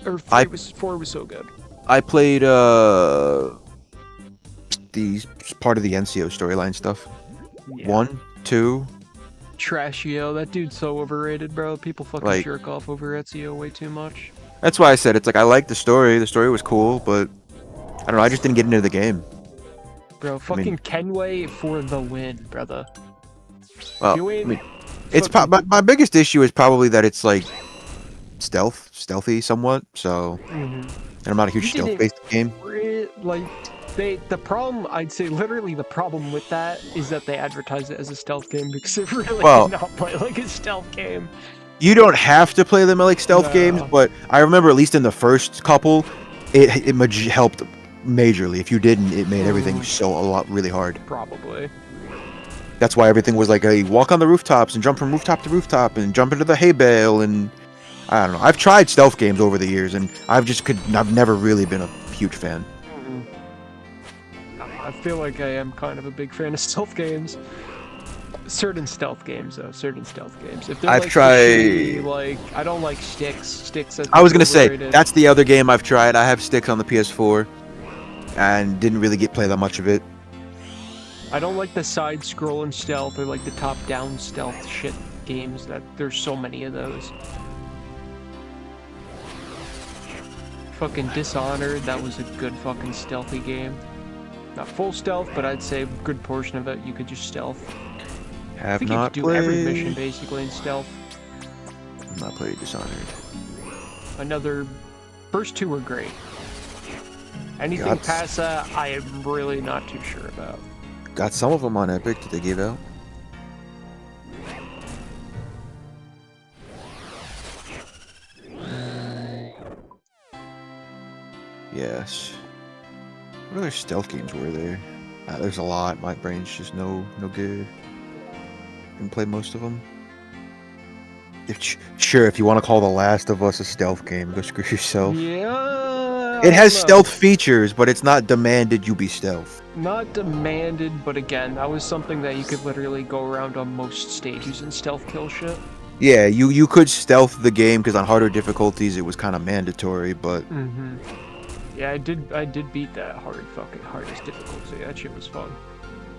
4 was so good. I played, the part of the NCO storyline stuff. Yeah. 1, 2... Trashio, that dude's so overrated, bro. People fucking jerk off over Ezio way too much. That's why I said it's like I liked the story. The story was cool, but I don't know. I just didn't get into the game. Bro, fucking Kenway for the win, brother. Well, I mean, it's my biggest issue is probably that it's like stealthy somewhat. So, and I'm not a huge stealth-based game. The problem, I'd say literally the problem with that is that they advertise it as a stealth game because it really does not play like a stealth game. You don't have to play them like stealth games, but I remember at least in the first couple, it helped majorly. If you didn't, it made everything really hard. Probably. That's why everything was like a walk on the rooftops and jump from rooftop to rooftop and jump into the hay bale and I don't know. I've tried stealth games over the years and I've never really been a huge fan. I feel like I am kind of a big fan of stealth games. Certain stealth games, though. Certain stealth games. If they're I've tried... I don't like Sticks. I was gonna say, that's the other game I've tried. I have Sticks on the PS4. And didn't really play that much of it. I don't like the side-scrolling stealth or like the top-down stealth shit games that there's so many of those. Fucking Dishonored, that was a good fucking stealthy game. Not full stealth, but I'd say a good portion of it you could just stealth. I think you could do every mission basically in stealth. I've not played Dishonored. Another... First two were great. Anything past that, I am really not too sure about. Got some of them on Epic that they gave out. Yes. What other stealth games were there? There's a lot. My brain's just no good. Didn't play most of them. Sure, if you want to call The Last of Us a stealth game, go screw yourself. Yeah. It has stealth features, but it's not demanded you be stealth. Not demanded, but again, that was something that you could literally go around on most stages and stealth kill shit. Yeah, you could stealth the game because on harder difficulties it was kind of mandatory, but. Yeah, I did beat that hardest difficulty. That shit was fun.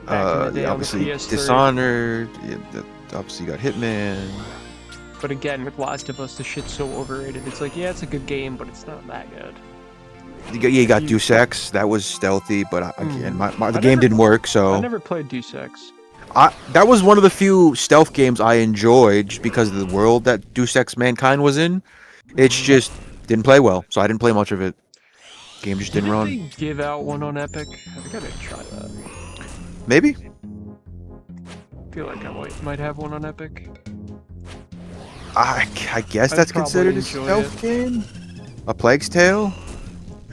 Back in the day obviously on the PS3. Dishonored. Yeah, obviously you got Hitman. But again, with Last of Us, the shit's so overrated. It's like, yeah, it's a good game, but it's not that good. You got Deus Ex. That was stealthy, but again, the game didn't work. So I never played Deus Ex. That was one of the few stealth games I enjoyed just because of the world that Deus Ex Mankind was in. It's just didn't play well, so I didn't play much of it. Game just didn't run. Did they give out one on Epic? I think I didn't try that. Maybe. I feel like I might have one on Epic. I guess that's considered a stealth game. A Plague's Tale.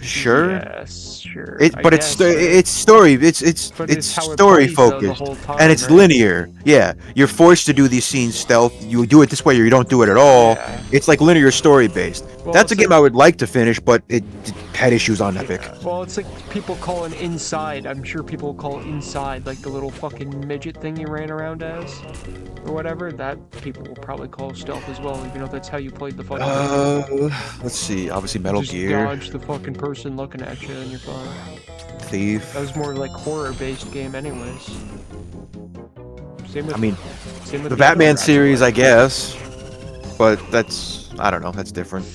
Sure. Yes, sure. But it's story. It's story focused, and it's linear. Yeah, you're forced to do these scenes stealth. You do it this way, or you don't do it at all. Yeah. It's like linear story based. Well, that's a game I would like to finish, but it had issues on Epic. Yeah. Well, it's like people calling Inside. I'm sure people call Inside like the little fucking midget thing you ran around as, or whatever. That people will probably call stealth as well, even though that's how you played the fucking. Let's see. Obviously, Metal Gear. Dodge the fucking person looking at you and you're fine. Thief. That was more like horror-based game, anyways. Same with the Batman series, I guess, but I don't know. That's different.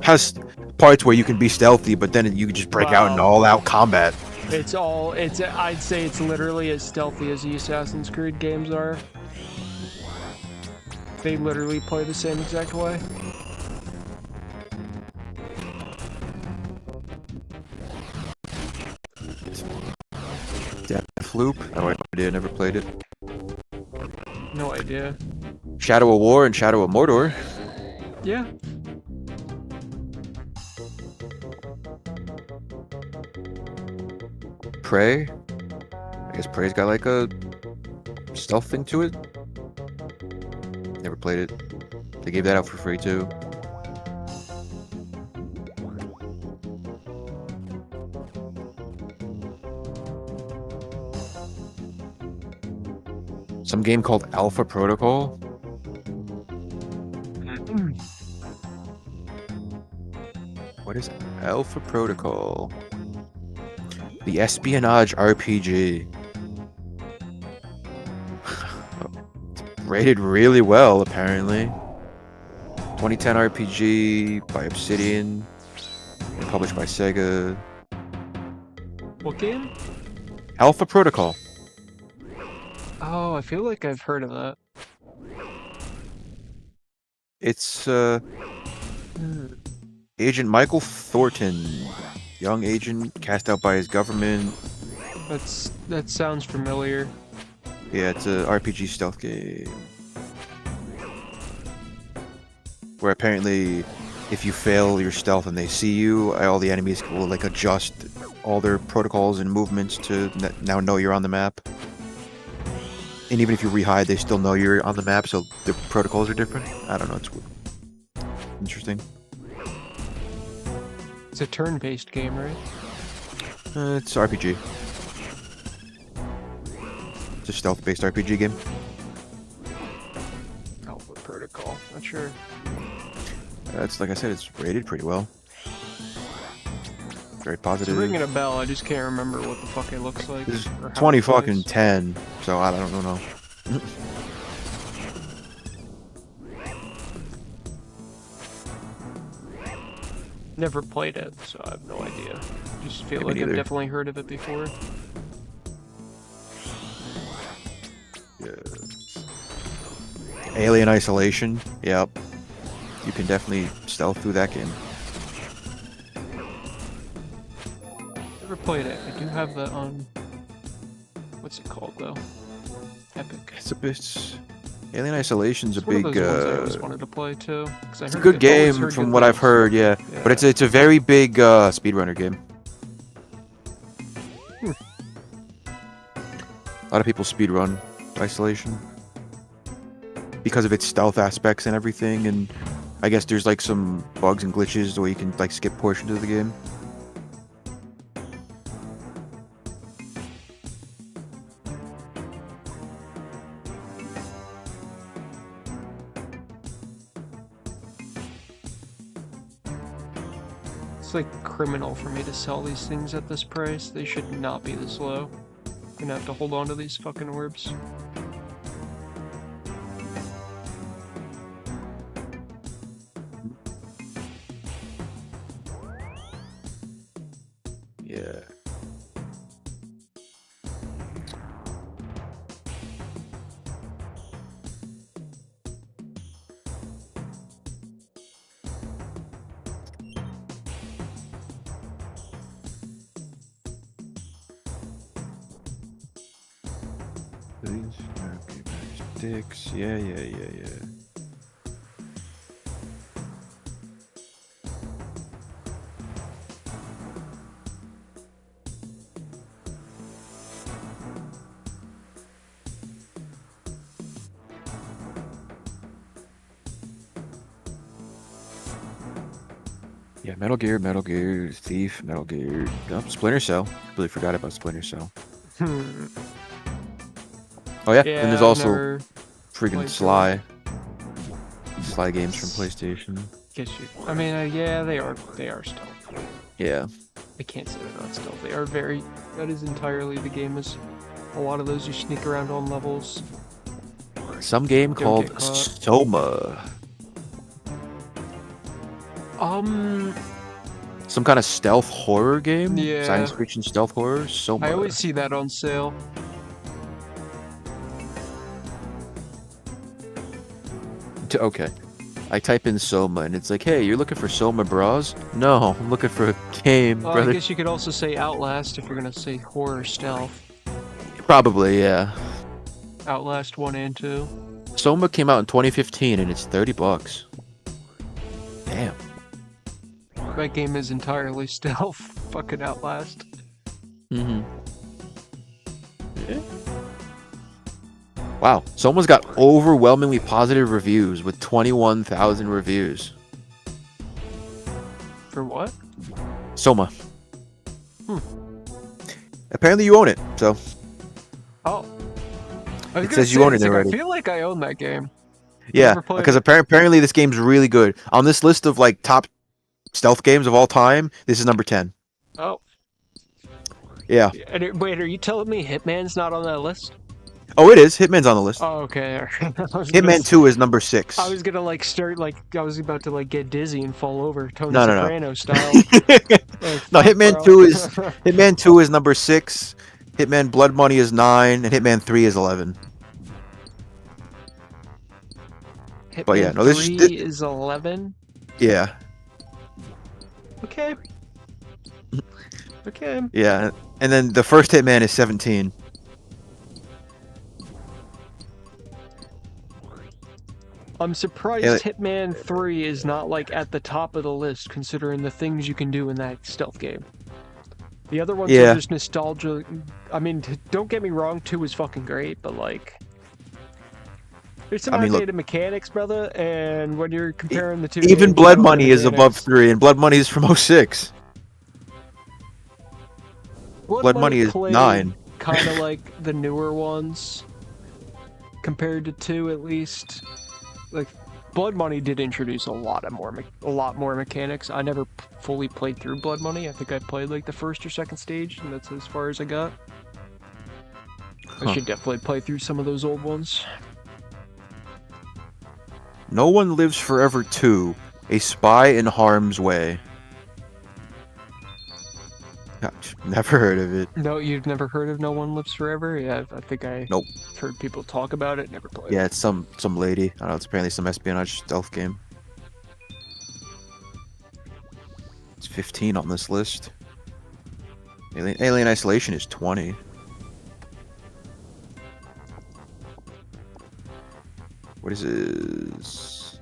Has parts where you can be stealthy, but then you can just break out in all-out combat. I'd say it's literally as stealthy as the Assassin's Creed games are. They literally play the same exact way. Deathloop? No idea, never played it. No idea. Shadow of War and Shadow of Mordor. Yeah. Prey? I guess Prey's got like a stealth thing to it. Never played it. They gave that out for free too. Some game called Alpha Protocol. What is Alpha Protocol? The espionage RPG. Rated really well, apparently. 2010 RPG by Obsidian. And published by Sega. What game? Alpha Protocol. Oh, I feel like I've heard of that. It's Agent Michael Thornton, young agent cast out by his government. That sounds familiar. Yeah, it's a RPG stealth game. Where apparently, if you fail your stealth and they see you, all the enemies will like adjust all their protocols and movements to now know you're on the map. And even if you rehide, they still know you're on the map, so the protocols are different. I don't know, it's interesting. It's a turn-based game, right? It's RPG. It's a stealth-based RPG game. Alpha Protocol, not sure. It's like I said, it's rated pretty well. Very positive. It's ringing a bell, I just can't remember what the fuck it looks like. It's 20 fucking 10, so I don't know. Never played it, so I have no idea. Just feel Me like I've neither. definitely heard of it before. Yeah. Alien Isolation. Yep. You can definitely stealth through that game. Never played it. I do have that on. What's it called though? Epic. It's a bit. Alien Isolation's a It's one of big. those ones I always wanted to play too. It's a good game from what I've heard. Yeah, but it's a very big speedrunner game. Hmm. A lot of people speedrun Isolation because of its stealth aspects and everything, and I guess there's like some bugs and glitches where you can like skip portions of the game. It's like criminal for me to sell these things at this price. They should not be this low. I'm gonna have to hold on to these fucking orbs. Yeah. Sticks. Yeah. Yeah, Metal Gear, Thief, Metal Gear, Splinter Cell. Really forgot about Splinter Cell. Oh yeah, and there's also freaking Sly. Sly games from PlayStation. Guess you. I mean, yeah, they are stealth. Yeah. I can't say they're not stealth. They are very. That is entirely the game. Is a lot of those you sneak around on levels. Some game called Soma. Some kind of stealth horror game? Yeah. Science fiction stealth horror? Soma. I always see that on sale. Okay. I type in Soma and it's like, hey, you're looking for Soma bras? No, I'm looking for a game, brother. I guess you could also say Outlast if you're gonna say horror stealth. Probably, yeah. Outlast 1 and 2. Soma came out in 2015 and it's $30. Damn. That game is entirely stealth. Fucking Outlast. Mm-hmm. Yeah. Wow, Soma's got overwhelmingly positive reviews with 21,000 reviews. For what? Soma. Apparently you own it, so. Oh. It says you own it already. I feel like I own that game. Yeah, because apparently this game's really good. On this list of like top stealth games of all time, this is number 10. Oh. Yeah. Wait, are you telling me Hitman's not on that list? Oh, it is. Hitman's on the list. Oh, okay. Hitman 2 is number 6. I was gonna like start like I was about to like get dizzy and fall over, Tony No. Soprano style. No, Hitman 2 is number 6. Hitman Blood Money is 9, and Hitman 3 is 11. Hitman but yeah, no, 3 is 11. Yeah. Okay. Okay. Yeah, and then the first Hitman is 17. I'm surprised Hitman 3 is not like at the top of the list, considering the things you can do in that stealth game. The other ones are just nostalgia. I mean, don't get me wrong, 2 is fucking great, but like, there's some outdated mechanics, brother. And when you're comparing the two, even Blood Money is above 3, and Blood Money is from 06. Blood Money is 9. Kind of like the newer ones, compared to 2 at least. Like, Blood Money did introduce a lot more mechanics. I never fully played through Blood Money. I think I played like the first or second stage, and that's as far as I got. I should definitely play through some of those old ones. No One Lives Forever 2, A Spy in Harm's Way. Never heard of it. No, you've never heard of No One Lives Forever? Yeah, I think I've Nope. heard people talk about it, never played Yeah, it. it's some lady. I don't know. It's apparently some espionage stealth game. It's 15 on this list. Alien Isolation is 20. What is this?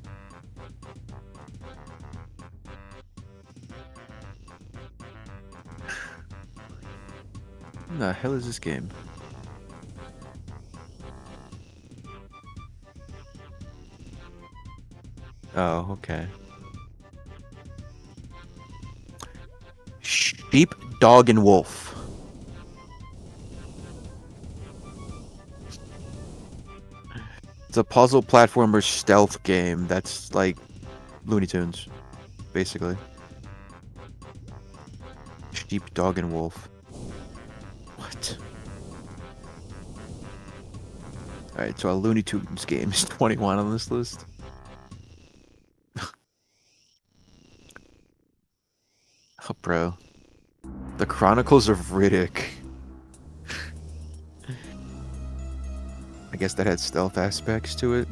What the hell is this game? Oh, okay. Sheep, Dog, and Wolf. It's a puzzle platformer stealth game that's like Looney Tunes, basically. Sheep, Dog, and Wolf. What? Alright, so a Looney Tunes game is 21 on this list. Oh, bro. The Chronicles of Riddick. I guess that had stealth aspects to it.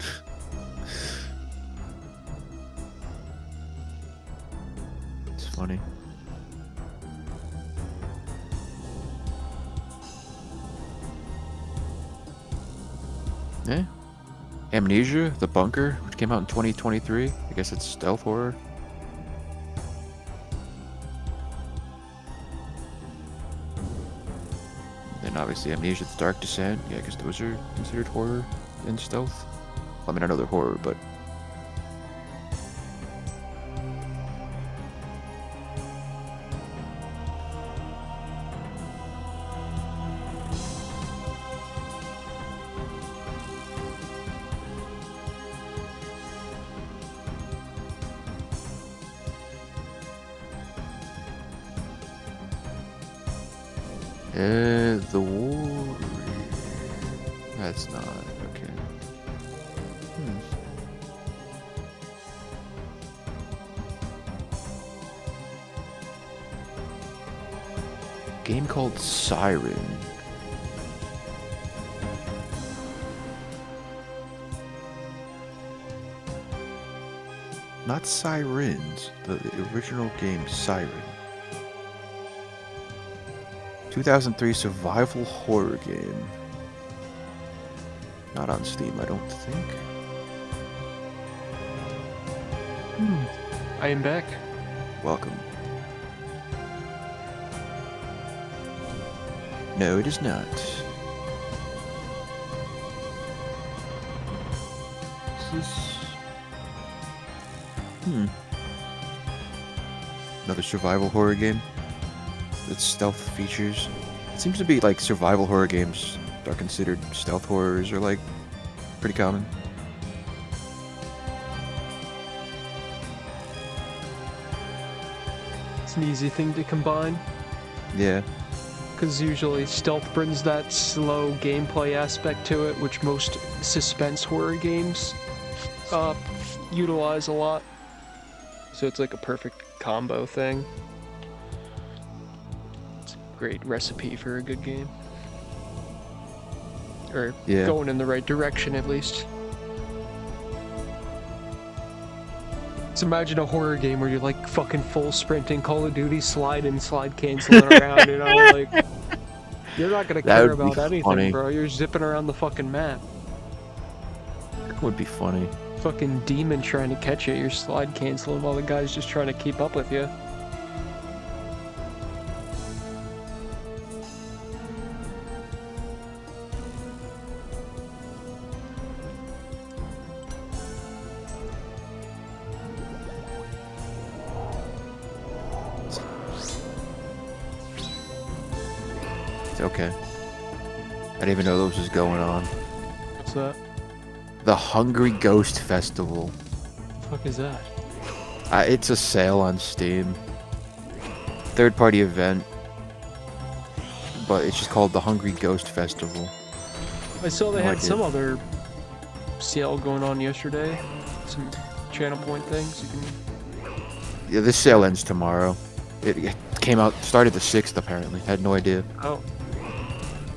It's funny. Yeah. Amnesia, The Bunker, which came out in 2023. I guess it's stealth horror. Then obviously Amnesia, The Dark Descent. Yeah, I guess those are considered horror and stealth. I mean, I know they're horror, but... The War... That's not... Okay. Game called Siren. Not Sirens. The original game, Siren. 2003 survival horror game. Not on Steam, I don't think. I am back. Welcome. No, it is not. Is this... Another survival horror game. It's stealth features. It seems to be like survival horror games are considered stealth horrors or like pretty common. It's an easy thing to combine. Yeah. Because usually stealth brings that slow gameplay aspect to it, which most suspense horror games utilize a lot. So it's like a perfect combo thing. It's a great recipe for a good game. Or going in the right direction, at least. So imagine a horror game where you're like fucking full sprinting Call of Duty, slide canceling around, you know, like you're not gonna care about anything, funny. Bro. You're zipping around the fucking map. That would be funny. Fucking demon trying to catch you, you're slide canceling while the guy's just trying to keep up with you. Okay. I didn't even know this was going on. What's that? The Hungry Ghost Festival. What the fuck is that? It's a sale on Steam. Third-party event. But it's just called the Hungry Ghost Festival. I saw they had some other sale going on yesterday. Some channel point things. You can... Yeah, this sale ends tomorrow. It came out, started the 6th apparently. Had no idea. Oh,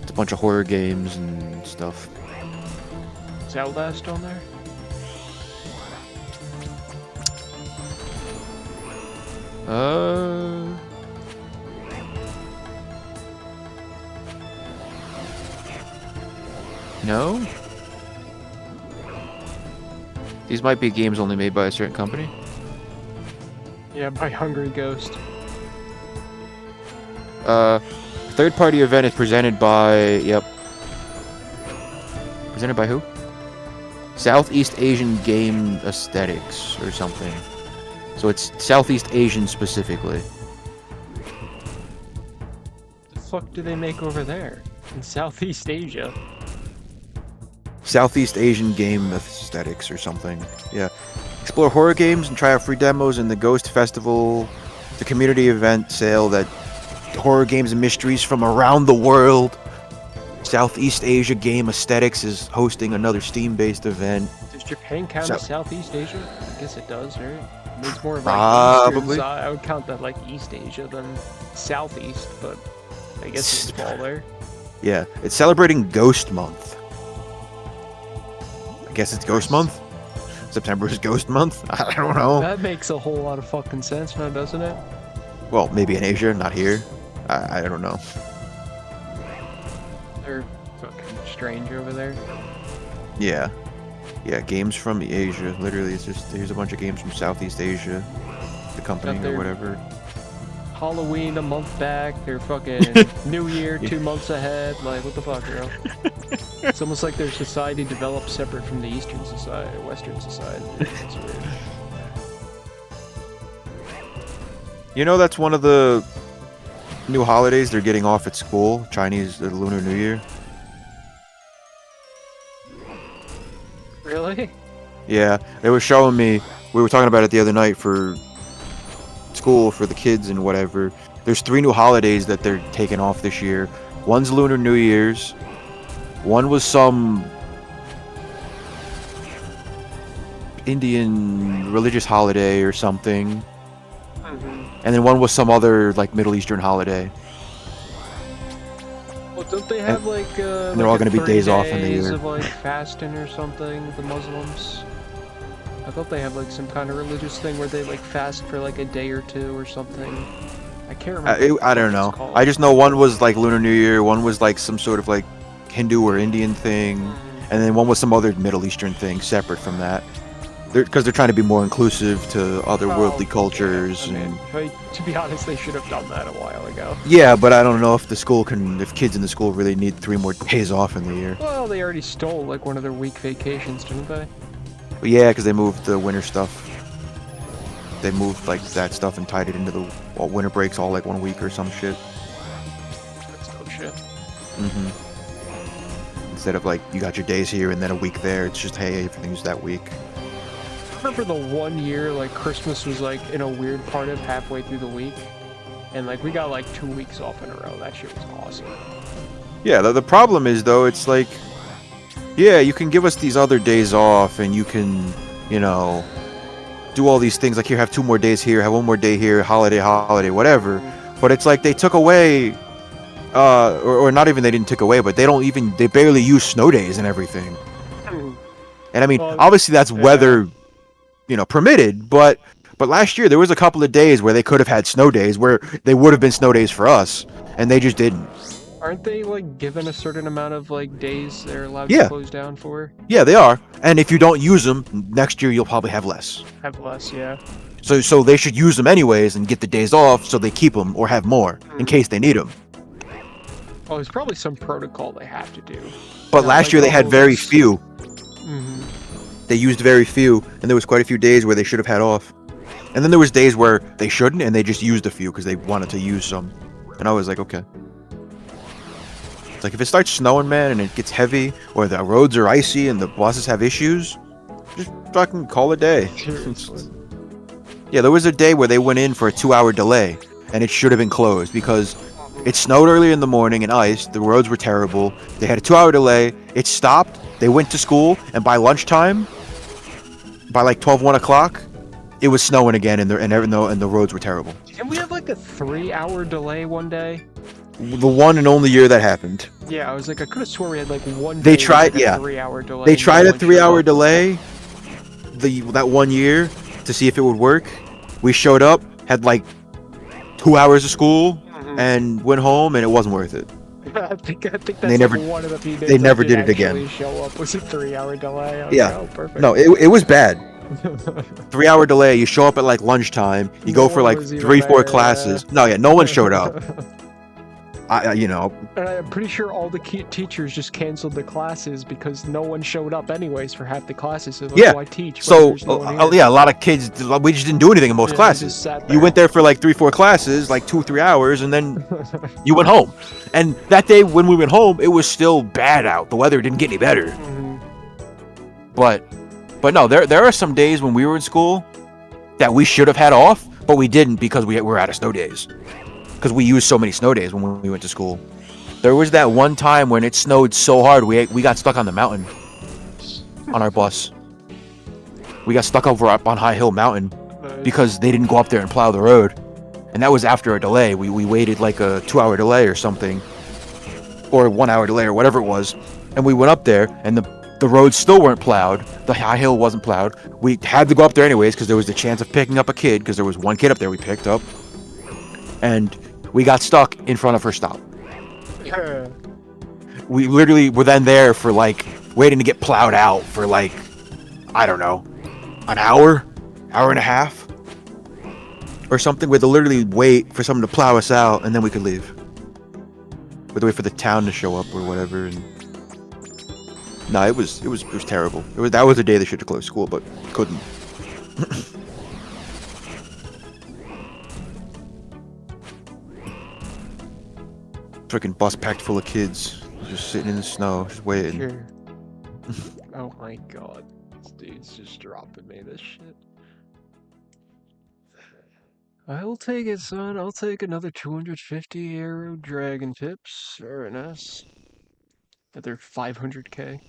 It's a bunch of horror games and stuff. is Outlast on there? No? These might be games only made by a certain company. Yeah, by Hungry Ghost. Third-party event is presented by... Yep. Presented by who? Southeast Asian Game Aesthetics or something. So it's Southeast Asian specifically. The fuck do they make over there? In Southeast Asia? Southeast Asian Game Aesthetics or something. Yeah. Explore horror games and try out free demos in the Ghost Festival, the community event sale that horror games and mysteries from around the world. Southeast Asia Game Aesthetics is hosting another Steam-based event. Does Japan count as Southeast Asia? I guess it does, right? It's more of Probably. like Eastern side. I would count that like East Asia than Southeast, but I guess it's all there. Yeah, it's celebrating Ghost Month. I guess it's Ghost Month? September is Ghost Month? I don't know. That makes a whole lot of fucking sense now, doesn't it? Well, maybe in Asia, not here. I don't know. They're fucking strange over there. Yeah. Yeah, games from Asia. Literally, it's just, here's a bunch of games from Southeast Asia. The company or whatever. Halloween a month back, they're fucking New Year 2 months ahead. Like, what the fuck, girl? It's almost like their society developed separate from the Eastern society, Western society. It's weird. You know, that's one of the new holidays they're getting off at school. Chinese Lunar New Year. Really? Yeah, they were showing me. We were talking about it the other night for school for the kids and whatever. There's 3 new holidays that they're taking off this year. One's Lunar New Year's. One was some Indian religious holiday or something. And then one was some other like Middle Eastern holiday. Well, don't they have like and they're all going to be days off in the year. Of like fasting or something, the Muslims? I thought they have like some kind of religious thing where they like fast for like a day or 2 or something. I can't remember. I don't know. I just know one was like Lunar New Year, one was like some sort of like Hindu or Indian thing, and then one was some other Middle Eastern thing separate from that. Because they're trying to be more inclusive to other worldly cultures. Yeah, I mean, but to be honest, they should have done that a while ago. Yeah, but I don't know if if kids in the school really need 3 more days off in the year. Well, they already stole like one of their week vacations, didn't they? But yeah, because they moved the winter stuff. They moved like that stuff and tied it into the winter breaks all like 1 week or some shit. That's dope shit. Instead of like you got your days here and then a week there, it's just hey, everything's that week. I remember the 1 year like Christmas was like in a weird part of halfway through the week, and like we got like 2 weeks off in a row. That shit was awesome. Yeah, the problem is though, it's like, yeah, you can give us these other days off and you can, you know, do all these things like here, have 2 more days here, have 1 more day here, holiday, whatever. But it's like they took away, or not even they didn't take away, but they barely use snow days and everything. And I mean, obviously that's weather, you know, permitted, but last year there was a couple of days where they could have had snow days where they would have been snow days for us, and they just didn't. Aren't they like given a certain amount of like days they're allowed to close down for? Yeah, they are. And if you don't use them, next year you'll probably have less. Have less, yeah. So they should use them anyways and get the days off so they keep them or have more in case they need them. Oh, there's probably some protocol they have to do. But last year they had very few. They used very few, and there was quite a few days where they should have had off. And then there was days where they shouldn't, and they just used a few because they wanted to use some. And I was like, okay. It's like if it starts snowing, man, and it gets heavy, or the roads are icy and the buses have issues, just fucking call it a day. Yeah, there was a day where they went in for a 2-hour delay, and it should have been closed because it snowed early in the morning and iced. The roads were terrible. They had a 2-hour delay. It stopped. They went to school, and by lunchtime, by like 1 o'clock, it was snowing again, and the roads were terrible. And we have like a 3-hour delay one day. The one and only year that happened. Yeah, I was like, I could have sworn we had like one They day tried, with, like, yeah. a 3-hour delay. They and tried no a one showed 3-hour up. delay. That one year to see if it would work. We showed up, had like 2 hours of school, and went home, and it wasn't worth it. I think that's They never- like one of the few days they never I did it again. actually show up was a 3-hour delay. I was Yeah. like, oh, perfect. No, it was bad. 3-hour delay. You show up at like lunchtime. You go for like 3-4 classes. No, yeah, no one showed up. You know. And I'm pretty sure all the teachers just canceled the classes because no one showed up anyways for half the classes. So like, Yeah. why teach? So when there's no one here? yeah, a lot of kids. We just didn't do anything in most Yeah, we classes. just sat You there. went there for like 3-4 classes, like 2-3 hours, and then you went home. And that day when we went home, it was still bad out. The weather didn't get any better. Mhm. But no, there are some days when we were in school that we should have had off, but we didn't because we were out of snow days. Because we used so many snow days when we went to school. There was that one time when it snowed so hard we got stuck on the mountain on our bus. We got stuck up on High Hill Mountain Nice. because they didn't go up there and plow the road. And that was after a delay. We waited like a 2-hour delay or something. Or a 1-hour delay or whatever it was. And we went up there and the roads still weren't plowed. The high hill wasn't plowed. We had to go up there anyways because there was the chance of picking up a kid because there was one kid up there we picked up. And we got stuck in front of her stop. Yeah. We literally were then there for like waiting to get plowed out for like, I don't know, an hour and a half or something. We had to literally wait for someone to plow us out and then we could leave. We had to wait for the town to show up or whatever. And no, it was terrible. That was the day they should have closed school, but couldn't. Freaking bus packed full of kids, just sitting in the snow, just waiting. Sure. Oh my god. This dude's just dropping me this shit. I will take it, son. I'll take another 250 arrow dragon tips. Very nice. Another 500k.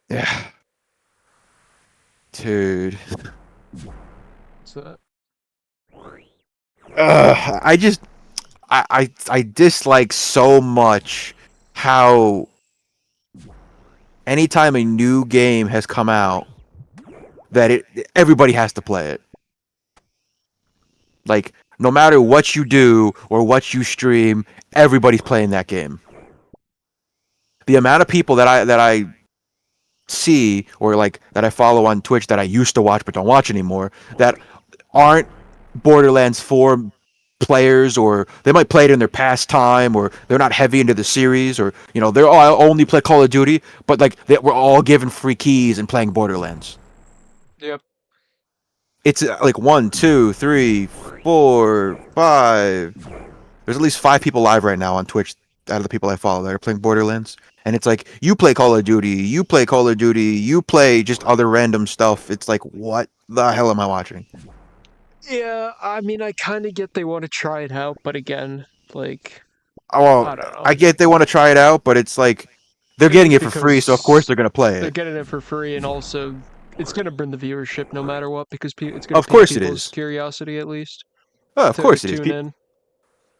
Yeah. Dude. What's that? I dislike so much how anytime a new game has come out that everybody has to play it. Like, no matter what you do or what you stream, everybody's playing that game. The amount of people that I see or like that I follow on Twitch that I used to watch but don't watch anymore that aren't Borderlands 4 players, or they might play it in their pastime, or they're not heavy into the series, or you know they're all only play Call of Duty, but like we're all given free keys and playing Borderlands. Yep. It's like 1, 2, 3, 4, 5. There's at least 5 people live right now on Twitch out of the people I follow that are playing Borderlands. And it's like, you play Call of Duty, you play Call of Duty, you play just other random stuff. It's like, what the hell am I watching? Yeah, I mean, I kind of get they want to try it out, but again, like, Oh, well, I don't know. I get they want to try it out, but it's like, they're getting it for free, so of course they're going to play They're it. getting it for free, and also, it's going to bring the viewership no matter what, because it's going to Of course it people's is. curiosity, at least. Oh, of course it is. Tune in.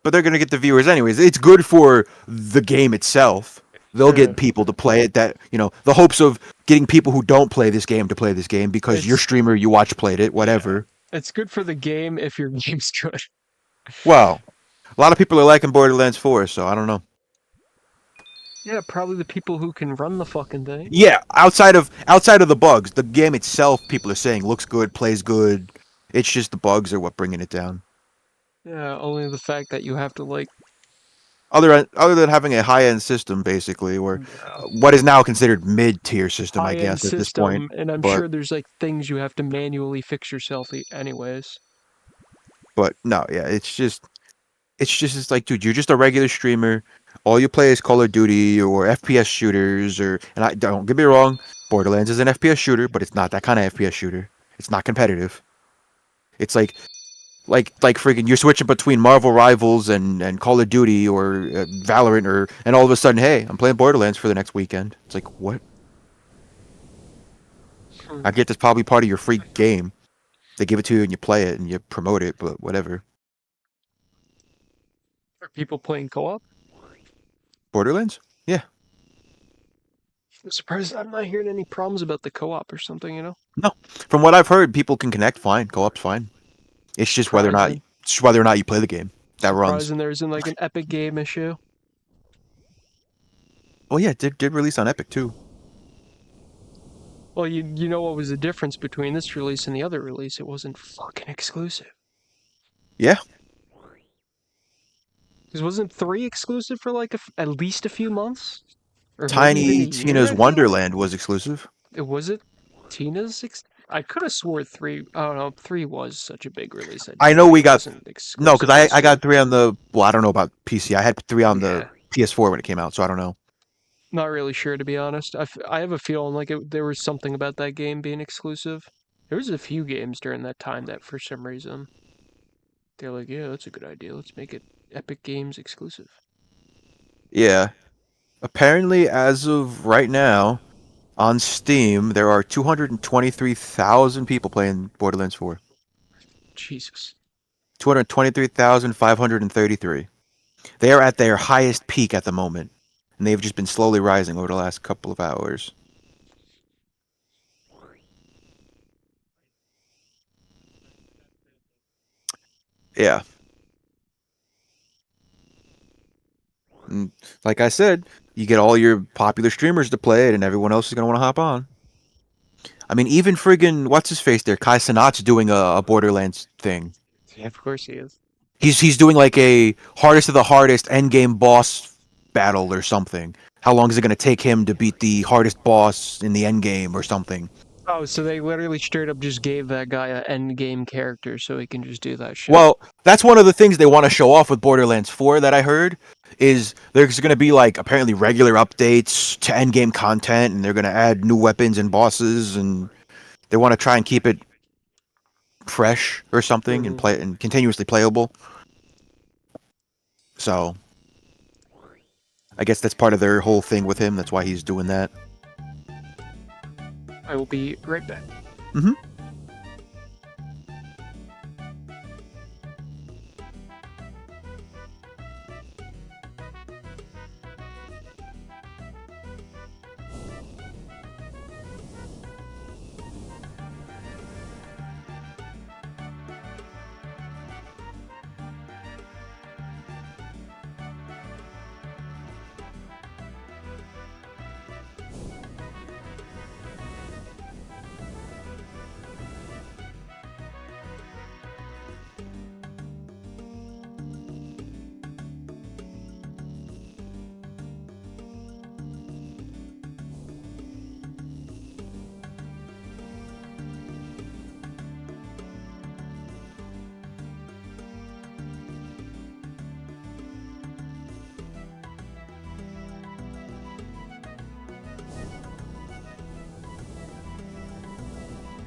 But they're going to get the viewers anyways. It's good for the game itself. They'll get people to play it that, you know, the hopes of getting people who don't play this game to play this game because your streamer you watch played it, whatever. It's good for the game if your game's good. Well, a lot of people are liking Borderlands 4, so I don't know. Yeah, probably the people who can run the fucking thing. Yeah, outside of the bugs, the game itself, people are saying looks good, plays good. It's just the bugs are what bringing it down. Yeah, only the fact that you have to, like... Other than having a high-end system, basically, or what is now considered mid-tier system, I guess, at this point. And I'm sure there's, like, things you have to manually fix yourself anyways. But, no, yeah, it's just it's like, dude, you're just a regular streamer. All you play is Call of Duty or FPS shooters, and I don't get me wrong, Borderlands is an FPS shooter, but it's not that kind of FPS shooter. It's not competitive. It's like like freaking you're switching between Marvel Rivals and Call of Duty or Valorant and all of a sudden, hey, I'm playing Borderlands for the next weekend. It's like, what? I get this probably part of your free game. They give it to you and you play it and you promote it, but whatever. Are people playing co-op? Borderlands? Yeah. I'm surprised I'm not hearing any problems about the co-op or something, you know? No. From what I've heard, people can connect fine. Co-op's fine. It's just Surprising. whether or not you play the game that runs. Surprising there isn't like an Epic game issue. Oh yeah, it did release on Epic too. Well, you know what was the difference between this release and the other release? It wasn't fucking exclusive. Yeah. Because wasn't 3 exclusive for like at least a few months? Or maybe even a Tiny year, Tina's I feel like? Wonderland was exclusive. Was it Tina's? I could have swore 3. I don't know. 3 was such a big release. I I don't know think we it got wasn't no, because exclusive this I year. got 3 on the well, I don't know about PC. I had 3 on the Yeah. PS4 when it came out, so I don't know. Not really sure, to be honest. I have a feeling like there was something about that game being exclusive. There was a few games during that time that, for some reason, they're like, yeah, that's a good idea. Let's make it Epic Games exclusive. Yeah. Apparently, as of right now, on Steam, there are 223,000 people playing Borderlands 4. Jesus. 223,533. They are at their highest peak at the moment, and they've just been slowly rising over the last couple of hours. Yeah. And like I said, you get all your popular streamers to play it, and everyone else is going to want to hop on. I mean, even friggin' what's his face there, Kai Cenat's doing a Borderlands thing. Yeah, of course he is. He's doing like a hardest of the hardest end game boss battle or something. How long is it going to take him to beat the hardest boss in the end game or something? Oh, so they literally straight up just gave that guy an end game character so he can just do that shit. Well, that's one of the things they want to show off with Borderlands 4 that I heard is there's going to be like apparently regular updates to end game content, and they're going to add new weapons and bosses, and they want to try and keep it fresh or something and play and continuously playable. So I guess that's part of their whole thing with him. That's why he's doing that. I will be right back. Mm-hmm.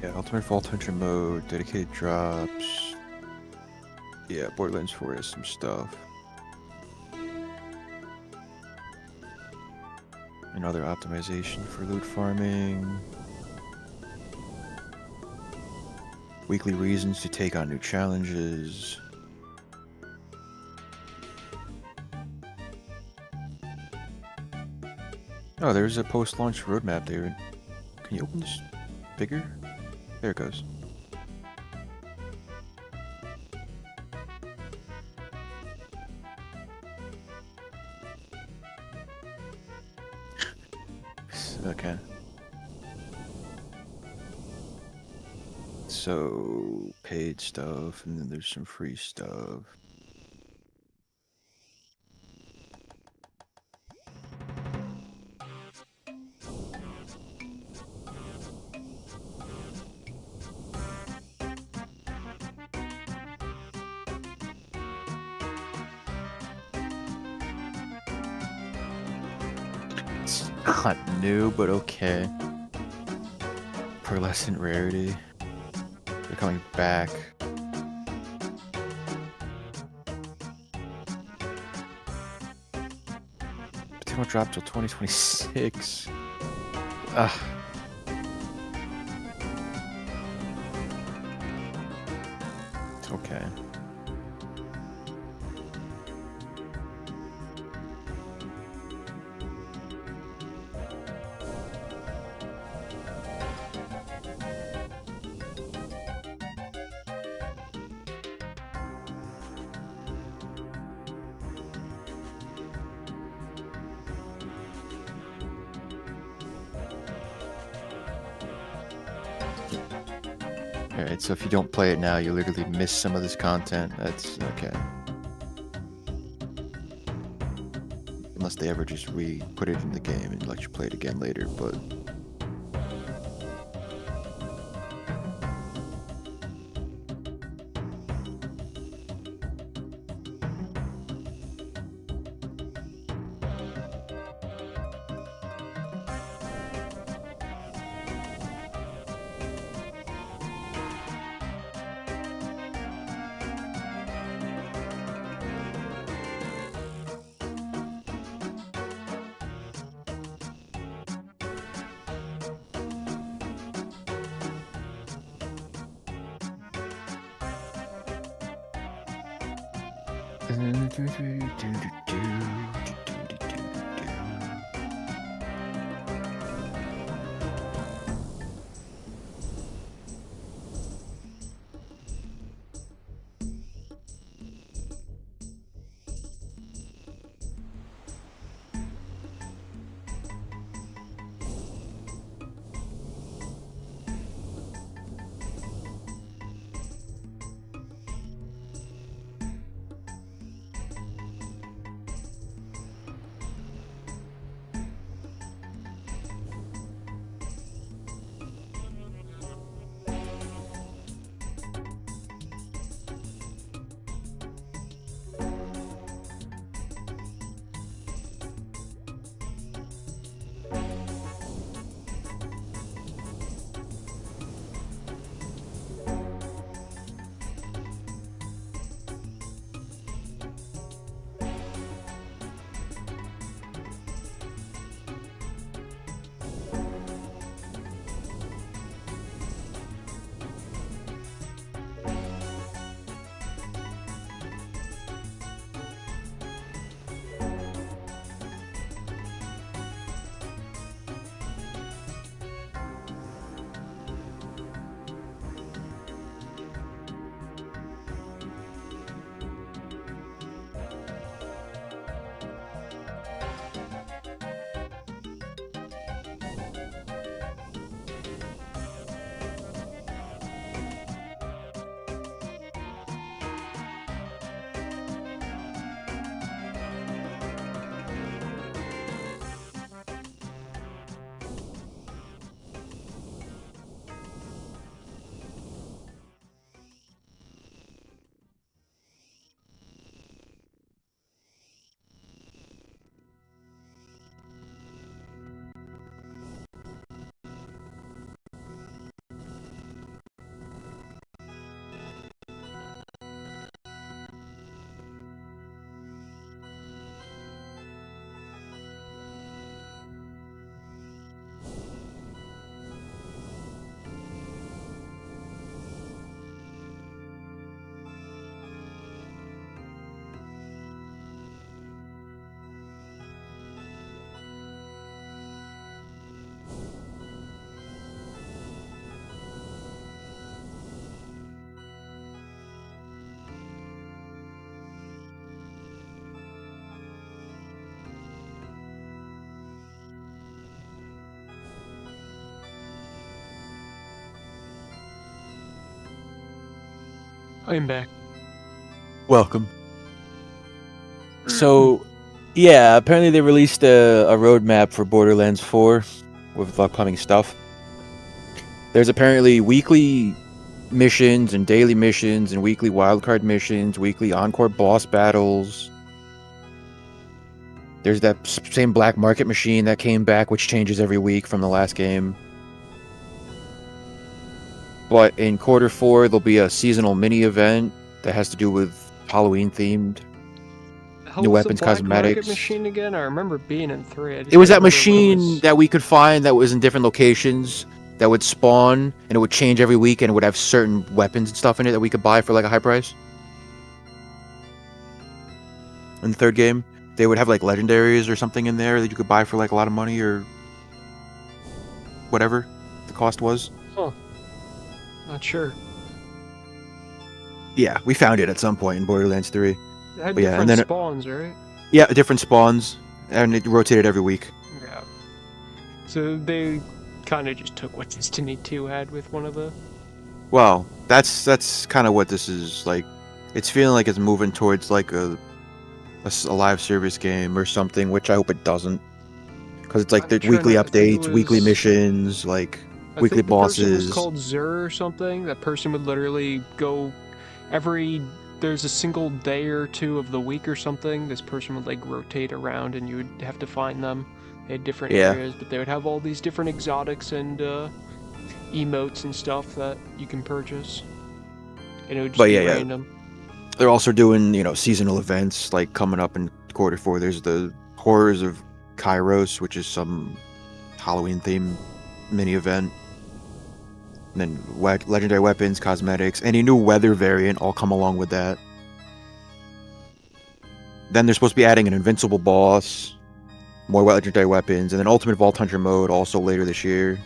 Yeah, Ultimate Vault Hunter mode, dedicated drops. Yeah, Borderlands 4 has some stuff. Another optimization for loot farming. Weekly reasons to take on new challenges. Oh, there's a post-launch roadmap there. Can you open this bigger? There it goes. Okay. So, paid stuff, and then there's some free stuff. It's not new, but okay. Pearlescent rarity. They're coming back. won't drop till 2026. Ugh. It's okay. Alright, so if you don't play it now, you literally miss some of this content. That's okay. Unless they ever just re-put it in the game and let you play it again later, but... I'm back. Welcome. So, yeah, apparently they released a roadmap for Borderlands 4 with upcoming stuff. There's apparently weekly missions and daily missions and weekly wildcard missions, weekly encore boss battles. There's that same black market machine that came back, which changes every week from the last game. But in quarter 4, there'll be a seasonal mini event that has to do with Halloween themed. hell New was the weapons, black market cosmetics. machine again? I remember being in 3. I just It was can't that remember what it machine was. that we could find that was in different locations that would spawn and it would change every week and it would have certain weapons and stuff in it that we could buy for like a high price. In the third game, they would have like legendaries or something in there that you could buy for like a lot of money or whatever the cost was. Huh. Not sure. Yeah, we found it at some point in Borderlands 3. It had But yeah, different and then spawns, right? yeah, different spawns and it rotated every week. Yeah. So they kind of just took what Destiny 2 had with one of the... Well, that's kind of what this is like. It's feeling like it's moving towards like a live service game or something, which I hope it doesn't. Because it's like the weekly updates, weekly missions, like weekly bosses. The person was called Zur or something. That person would literally go there's a single day or two of the week or something. This person would like rotate around and you would have to find them. They had different areas, but they would have all these different exotics and emotes and stuff that you can purchase. And it would just be random. They're also doing, seasonal events like coming up in Q4. There's the Horrors of Kairos, which is some Halloween themed mini event. And then legendary weapons, cosmetics, any new weather variant all come along with that. Then they're supposed to be adding an invincible boss, more legendary weapons, and then Ultimate Vault Hunter mode also later this year.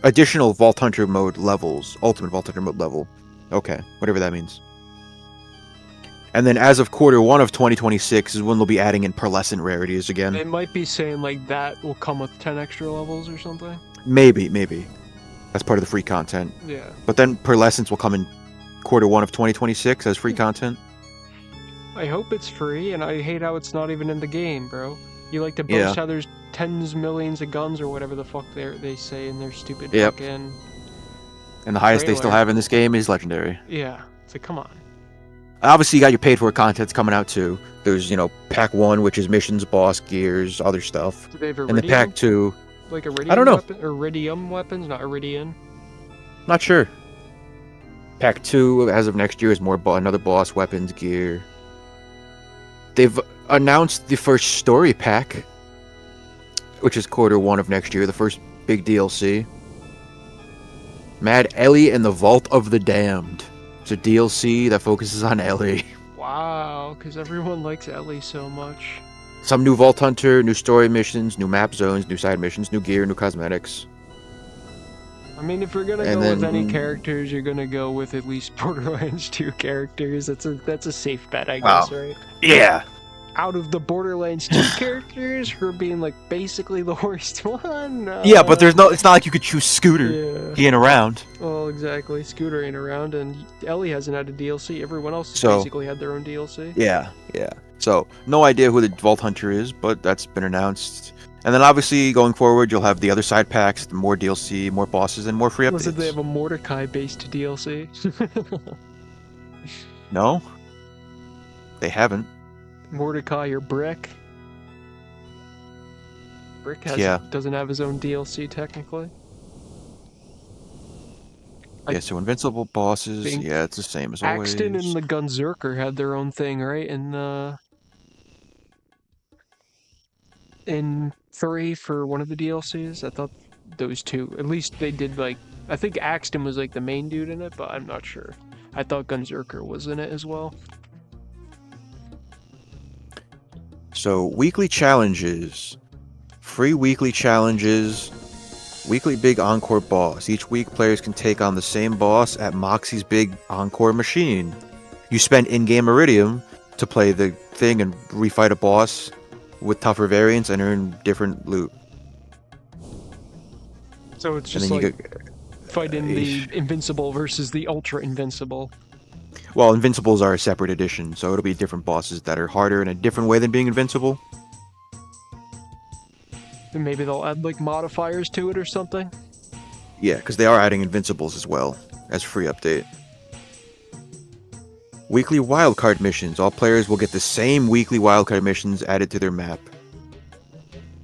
Additional Vault Hunter mode levels, Ultimate Vault Hunter mode level. Okay, whatever that means. And then as of Q1 of 2026 is when they'll be adding in pearlescent rarities again. They might be saying like that will come with 10 extra levels or something. Maybe. That's part of the free content. Yeah. But then pearlescents will come in Q1 of 2026 as free content. I hope it's free, and I hate how it's not even in the game, bro. You like to boast how there's tens millions of guns or whatever the fuck they say in their stupid fucking... And the highest they still have in this game is legendary. Yeah. It's like, come on. Obviously, you got your paid for contents coming out too. There's, Pack 1, which is missions, boss, gears, other stuff. Do they have and the Pack 2... Like Iridium I don't know. Iridium weapons, not Iridian? Not sure. Pack 2, as of next year, is more another boss, weapons, gear. They've announced the first story pack, which is Q1 of next year, the first big DLC. Mad Ellie and the Vault of the Damned. It's a DLC that focuses on Ellie. Wow, because everyone likes Ellie so much. Some new Vault Hunter, new story missions, new map zones, new side missions, new gear, new cosmetics. I mean, if you're gonna go with any characters, you're gonna go with at least Borderlands 2 characters. That's a safe bet, I guess, right? Yeah. Out of the Borderlands 2 characters, her being like basically the worst one. Yeah, but it's not like you could choose Scooter. He ain't around. Well, exactly. Scooter ain't around, and Ellie hasn't had a DLC. Everyone else has basically had their own DLC. Yeah. So, no idea who the Vault Hunter is, but that's been announced. And then obviously, going forward, you'll have the other side packs, more DLC, more bosses, and more free updates. Listen, they have a Mordecai-based DLC. No? They haven't. Mordecai or Brick. Brick doesn't have his own DLC, technically. Yeah, so invincible bosses, it's the same as always. Axton and the Gunzerker had their own thing, right? In 3 for one of the DLCs. I thought those two, at least they did like, I think Axton was like the main dude in it, but I'm not sure. I thought Gunzerker was in it as well. So, weekly challenges. Free weekly challenges. Weekly big encore boss. Each week, players can take on the same boss at Moxie's big encore machine. You spend in-game Iridium to play the thing and refight a boss with tougher variants and earn different loot. So it's just like fighting the Invincible versus the Ultra Invincible. Well, Invincibles are a separate edition, so it'll be different bosses that are harder in a different way than being invincible. And maybe they'll add like modifiers to it or something? Yeah, because they are adding Invincibles as well, as free update. Weekly wildcard missions. All players will get the same weekly wildcard missions added to their map.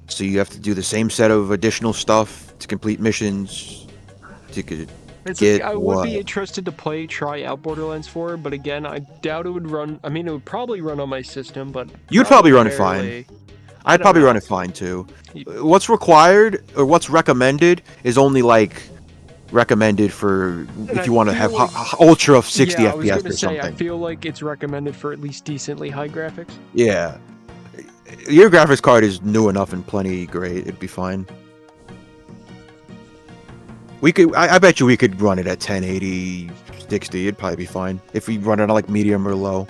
So you have to do the same set of additional stuff to complete missions. You could It's Get like, I would be what? interested to try out Borderlands 4, but again, I doubt it would run. I mean, it would probably run on my system, but You'd probably run it fine. I I'd don't probably run know. it fine too. What's required or what's recommended is only like recommended for And if I you want to feel have like, ultra 60 yeah, I was FPS gonna or say, I something. feel like it's recommended for at least decently high graphics. Yeah. Your graphics card is new enough and plenty great. It'd be fine. We could. I bet you we could run it at 1080, 60. It'd probably be fine if we run it on like medium or low.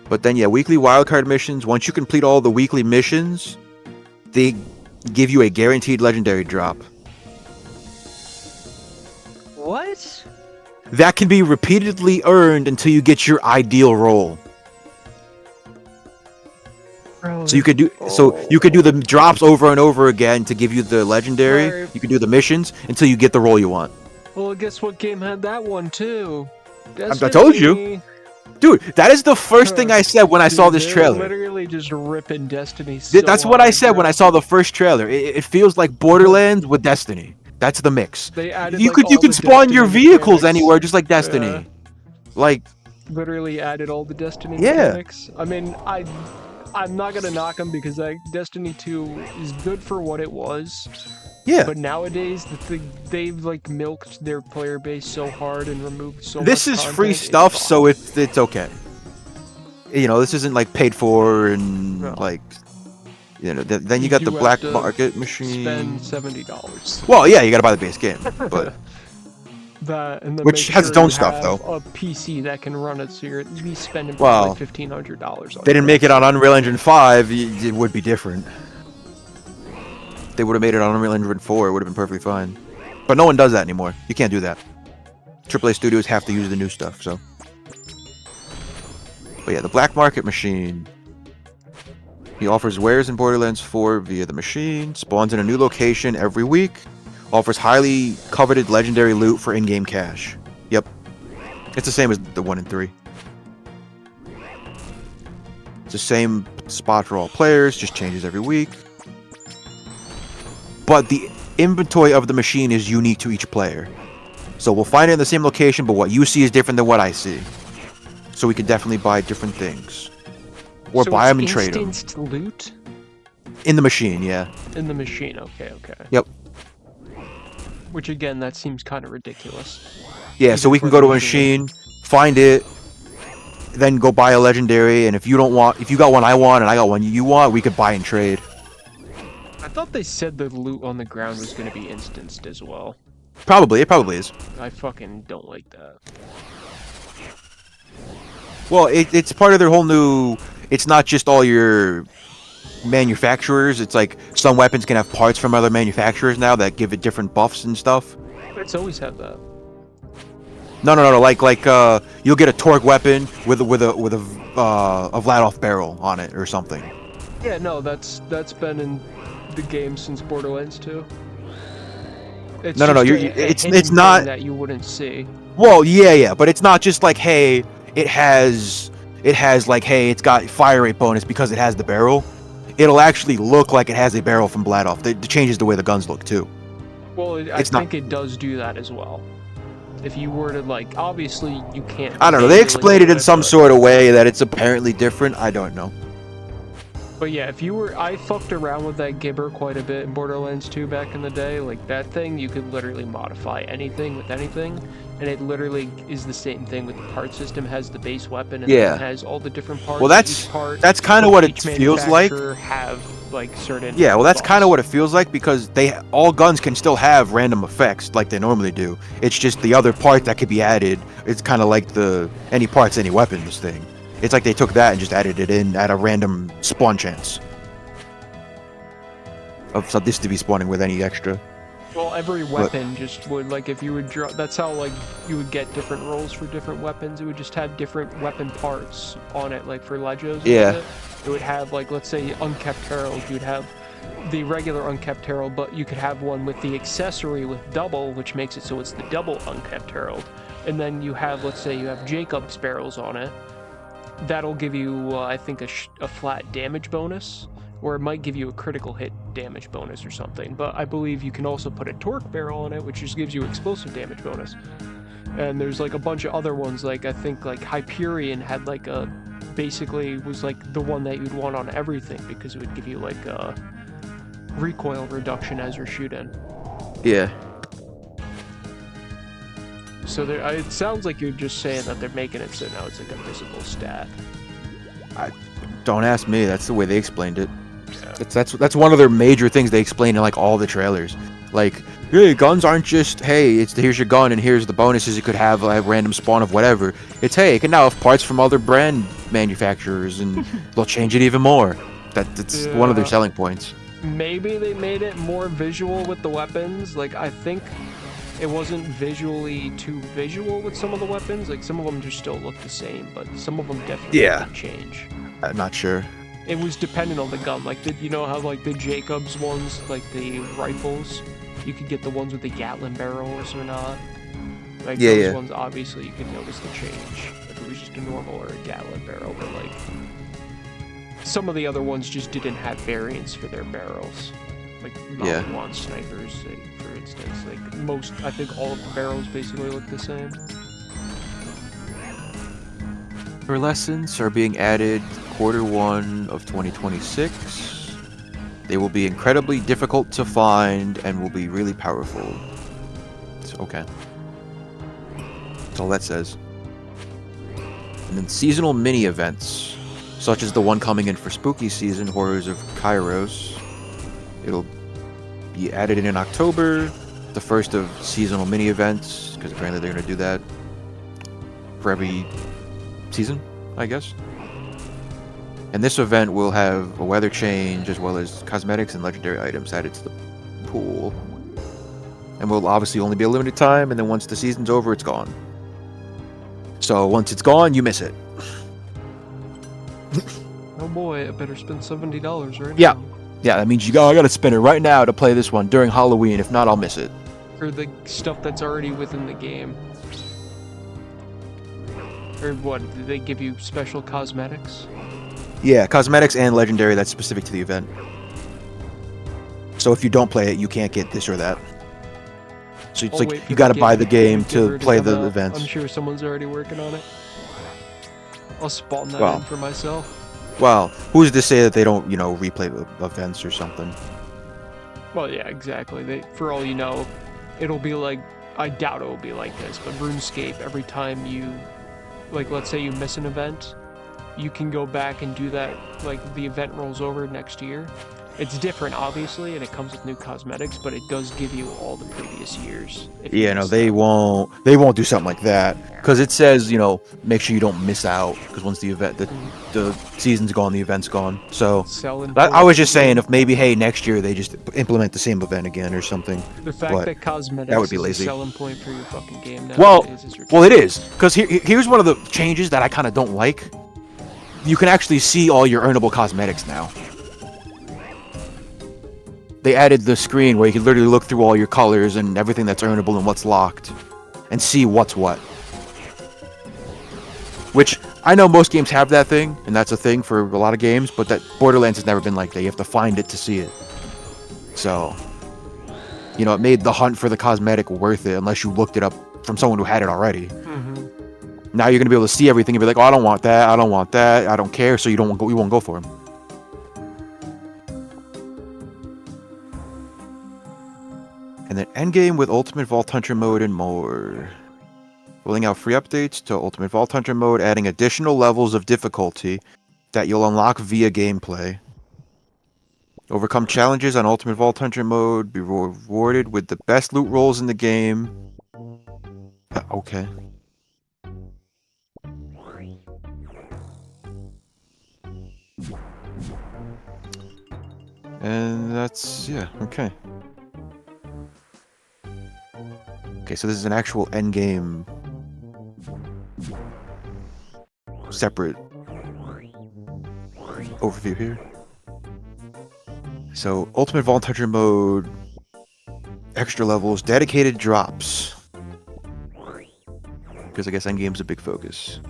But then, yeah, weekly wildcard missions. Once you complete all the weekly missions, they give you a guaranteed legendary drop. What? That can be repeatedly earned until you get your ideal roll. Bro, So you could do the drops over and over again to give you the legendary. Right. You could do the missions until you get the roll you want. Well, guess what game had that one too? I told you. Dude, that is the first thing I said when I saw this they're trailer. Literally just ripping Destiny. So That's what I hard, said bro. when I saw the first trailer. It feels like Borderlands with Destiny. That's the mix. They added, You like, could all the spawn your Destiny vehicles mechanics. anywhere just like Destiny. Yeah. Like Literally added all the Destiny Yeah. mechanics. I mean, I'm not gonna knock them because Destiny 2 is good for what it was. yeah. But nowadays, they've like milked their player base so hard and removed so much. This is content, free it's stuff, fine. so it's okay. You know, this isn't like paid for and No. like, you know. Then you got do the have black to market machine. Spend $70. Well, yeah, you gotta buy the base game, but That and then Which make has its own you stuff, have though. A PC that can run it, so you're at least spending Well, probably $1,500 on they didn't make it on PC. Unreal Engine 5. It would be different. They would have made it on Unreal Engine 4. It would have been perfectly fine. But no one does that anymore. You can't do that. AAA studios have to use the new stuff. So, but yeah, the black market machine. He offers wares in Borderlands 4 via the machine. Spawns in a new location every week. Offers highly coveted legendary loot for in-game cash. Yep. It's the same as the 1 and 3. It's the same spot for all players, just changes every week. But the inventory of the machine is unique to each player. So we'll find it in the same location, but what you see is different than what I see. So we can definitely buy different things. Or So buy it's them and trade them. instanced loot In the machine, yeah. in the machine. Okay. Yep. Which again, that seems kind of ridiculous. Yeah, so Even we can for go the to a machine, find it, then go buy a legendary, and if you got one I want and I got one you want, we could buy and trade. I thought they said the loot on the ground was going to be instanced as well. It probably is. I fucking don't like that. Well, it's part of their whole new. It's not just all your manufacturers. It's like some weapons can have parts from other manufacturers now that give it different buffs and stuff. It's always had that. No. Like you'll get a Torgue weapon with a Vladoff barrel on it or something. Yeah, no, that's been in the game since Borderlands 2. It's No. just It's hidden not thing that you wouldn't see. Well, yeah, but it's not just like, hey, it has like, hey, it's got fire rate bonus because it has the barrel. It'll actually look like it has a barrel from Vladoff. It changes the way the guns look too. Well, I think it does do that as well. If you were to, like, obviously you can't. I don't know. They explained it in some sort of way that it's apparently different. I don't know. But yeah, I fucked around with that gibber quite a bit in Borderlands 2 back in the day. Like, that thing, you could literally modify anything with anything, and it literally is the same thing with the part system. Has the base weapon, and then it has all the different parts. Well, that's kind of what it feels like. Have like certain. Yeah, well, that's buffs. kind of what it feels like because all guns can still have random effects like they normally do. It's just the other part that could be added. It's kind of like the any parts, any weapons thing. It's like they took that and just added it in at a random spawn chance of this to be spawning with any extra. Well, every weapon just would, like, if you would draw. That's how, like, you would get different rolls for different weapons. It would just have different weapon parts on it, like for Legos. Yeah. It would have, like, let's say Unkept Herald. You'd have the regular Unkept Herald, but you could have one with the accessory with double, which makes it so it's the double Unkept Herald. And then you have, let's say you have Jacob's barrels on it. That'll give you, I think, a flat damage bonus. or it might give you a critical hit damage bonus or something. But I believe you can also put a torque barrel on it, which just gives you explosive damage bonus. And there's like a bunch of other ones, like I think like Hyperion had like a, basically was like the one that you'd want on everything because it would give you like a recoil reduction as you're shooting. Yeah. So there, it sounds like you're just saying that they're making it so now it's like a visible stat. Don't ask me. That's the way they explained it. Yeah. That's one of their major things they explain in like all the trailers. Like, hey, guns aren't just, hey, it's here's your gun and here's the bonuses it could have, a random spawn of whatever. It's, hey, it can now have parts from other brand manufacturers and they'll change it even more. That's one of their selling points. Maybe they made it more visual with the weapons. Like, I think it wasn't visually too visual with some of the weapons. Like, some of them just still look the same, but some of them definitely did change. I'm not sure. It was dependent on the gun. Like, you know how like the Jacobs ones, like the rifles, you could get the ones with the Gatling barrels or not. Like those ones, obviously, you could notice the change if it was just a normal or a Gatling barrel. But like, some of the other ones just didn't have variants for their barrels. Like Mountain Lawn snipers, for instance. Like most, I think all of the barrels basically look the same. Her lessons are being added Q1 of 2026. They will be incredibly difficult to find and will be really powerful. It's okay. That's all that says. And then seasonal mini events, such as the one coming in for spooky season, Horrors of Kairos. It'll be added in October, the first of seasonal mini events, because apparently they're going to do that for every season, I guess. And this event will have a weather change as well as cosmetics and legendary items added to the pool. And will obviously only be a limited time, and then once the season's over, it's gone. So once it's gone, you miss it. Oh boy, I better spend $70 right Yeah. now. Yeah, that means I gotta spend it right now to play this one during Halloween. If not, I'll miss it. For the stuff that's already within the game. Or what, did they give you special cosmetics? Yeah, cosmetics and legendary that's specific to the event. So if you don't play it, you can't get this or that. So it's like you gotta buy the game to play the events. I'm sure someone's already working on it. I'll spawn that in for myself. Well, who's to say that they don't, replay the events or something? Well, yeah, exactly. For all you know, it'll be like, I doubt it'll be like this, but RuneScape, every time you, like, let's say you miss an event, you can go back and do that, like, the event rolls over next year. It's different, obviously, and it comes with new cosmetics, but it does give you all the previous years. Yeah, no, they won't do something like that. Because it says, make sure you don't miss out, because once the season's gone, the event's gone. So, I was just saying, if maybe, hey, next year they just implement the same event again or something. The fact that cosmetics would be lazy. is a selling point for your fucking game now. Well, it is. Because here's one of the changes that I kind of don't like. You can actually see all your earnable cosmetics now. They added the screen where you can literally look through all your colors and everything that's earnable and what's locked. And see what's what. Which, I know most games have that thing, and that's a thing for a lot of games, but that Borderlands has never been like that. You have to find it to see it. So, it made the hunt for the cosmetic worth it, unless you looked it up from someone who had it already. Mm-hmm. Now you're going to be able to see everything and be like, oh, I don't want that, I don't want that, I don't care, so you won't go for them. And then endgame with Ultimate Vault Hunter mode and more. Rolling out free updates to Ultimate Vault Hunter mode, adding additional levels of difficulty that you'll unlock via gameplay. Overcome challenges on Ultimate Vault Hunter mode, be rewarded with the best loot rolls in the game. Okay. And that's, okay. Okay, so this is an actual endgame separate overview here. So, Ultimate Vault Hunter mode, extra levels, dedicated drops. Because I guess endgame's a big focus.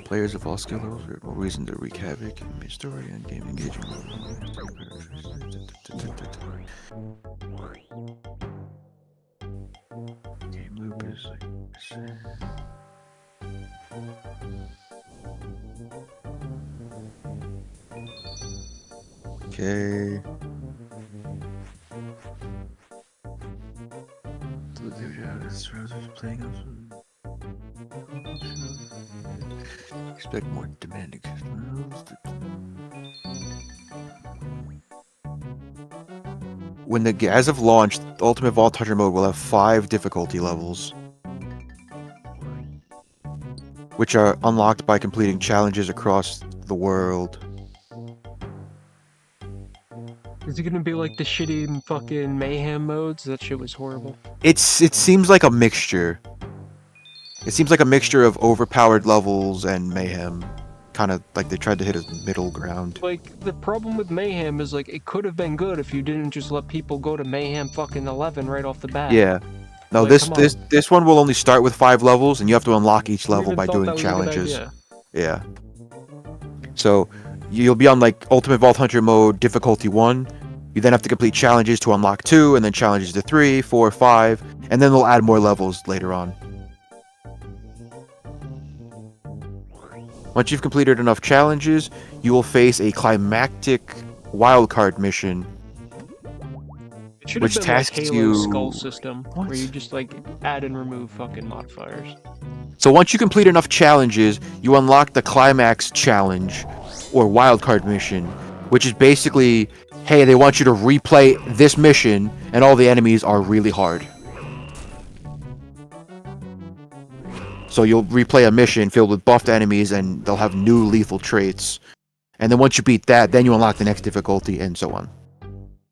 Players of all skill levels have no reason to wreak havoc and make story and game engaging. Game loop is like okay. Playing expect more demanding. When as of launch, the Ultimate Vault Hunter mode will have 5 difficulty levels, which are unlocked by completing challenges across the world. Is it gonna be like the shitty fucking mayhem modes? That shit was horrible. It seems like a mixture. It seems like a mixture of overpowered levels and mayhem. Kind of like they tried to hit a middle ground. Like, the problem with mayhem is, like, it could have been good if you didn't just let people go to mayhem fucking 11 right off the bat. Yeah. No, Like, this one will only start with 5 levels, and you have to unlock each level by doing that was challenges. a good idea. Yeah. So you'll be on like Ultimate Vault Hunter mode difficulty 1. You then have to complete challenges to unlock 2, and then challenges to 3, 4, 5, and then they'll add more levels later on. Once you've completed enough challenges, you will face a climactic wildcard mission, It should have which been tasks like Halo's you... skull system, What? where you just like add and remove fucking modifiers. So once you complete enough challenges, you unlock the climax challenge, or wildcard mission, which is basically, hey, they want you to replay this mission, and all the enemies are really hard. So you'll replay a mission filled with buffed enemies, and they'll have new lethal traits. And then once you beat that, then you unlock the next difficulty, and so on.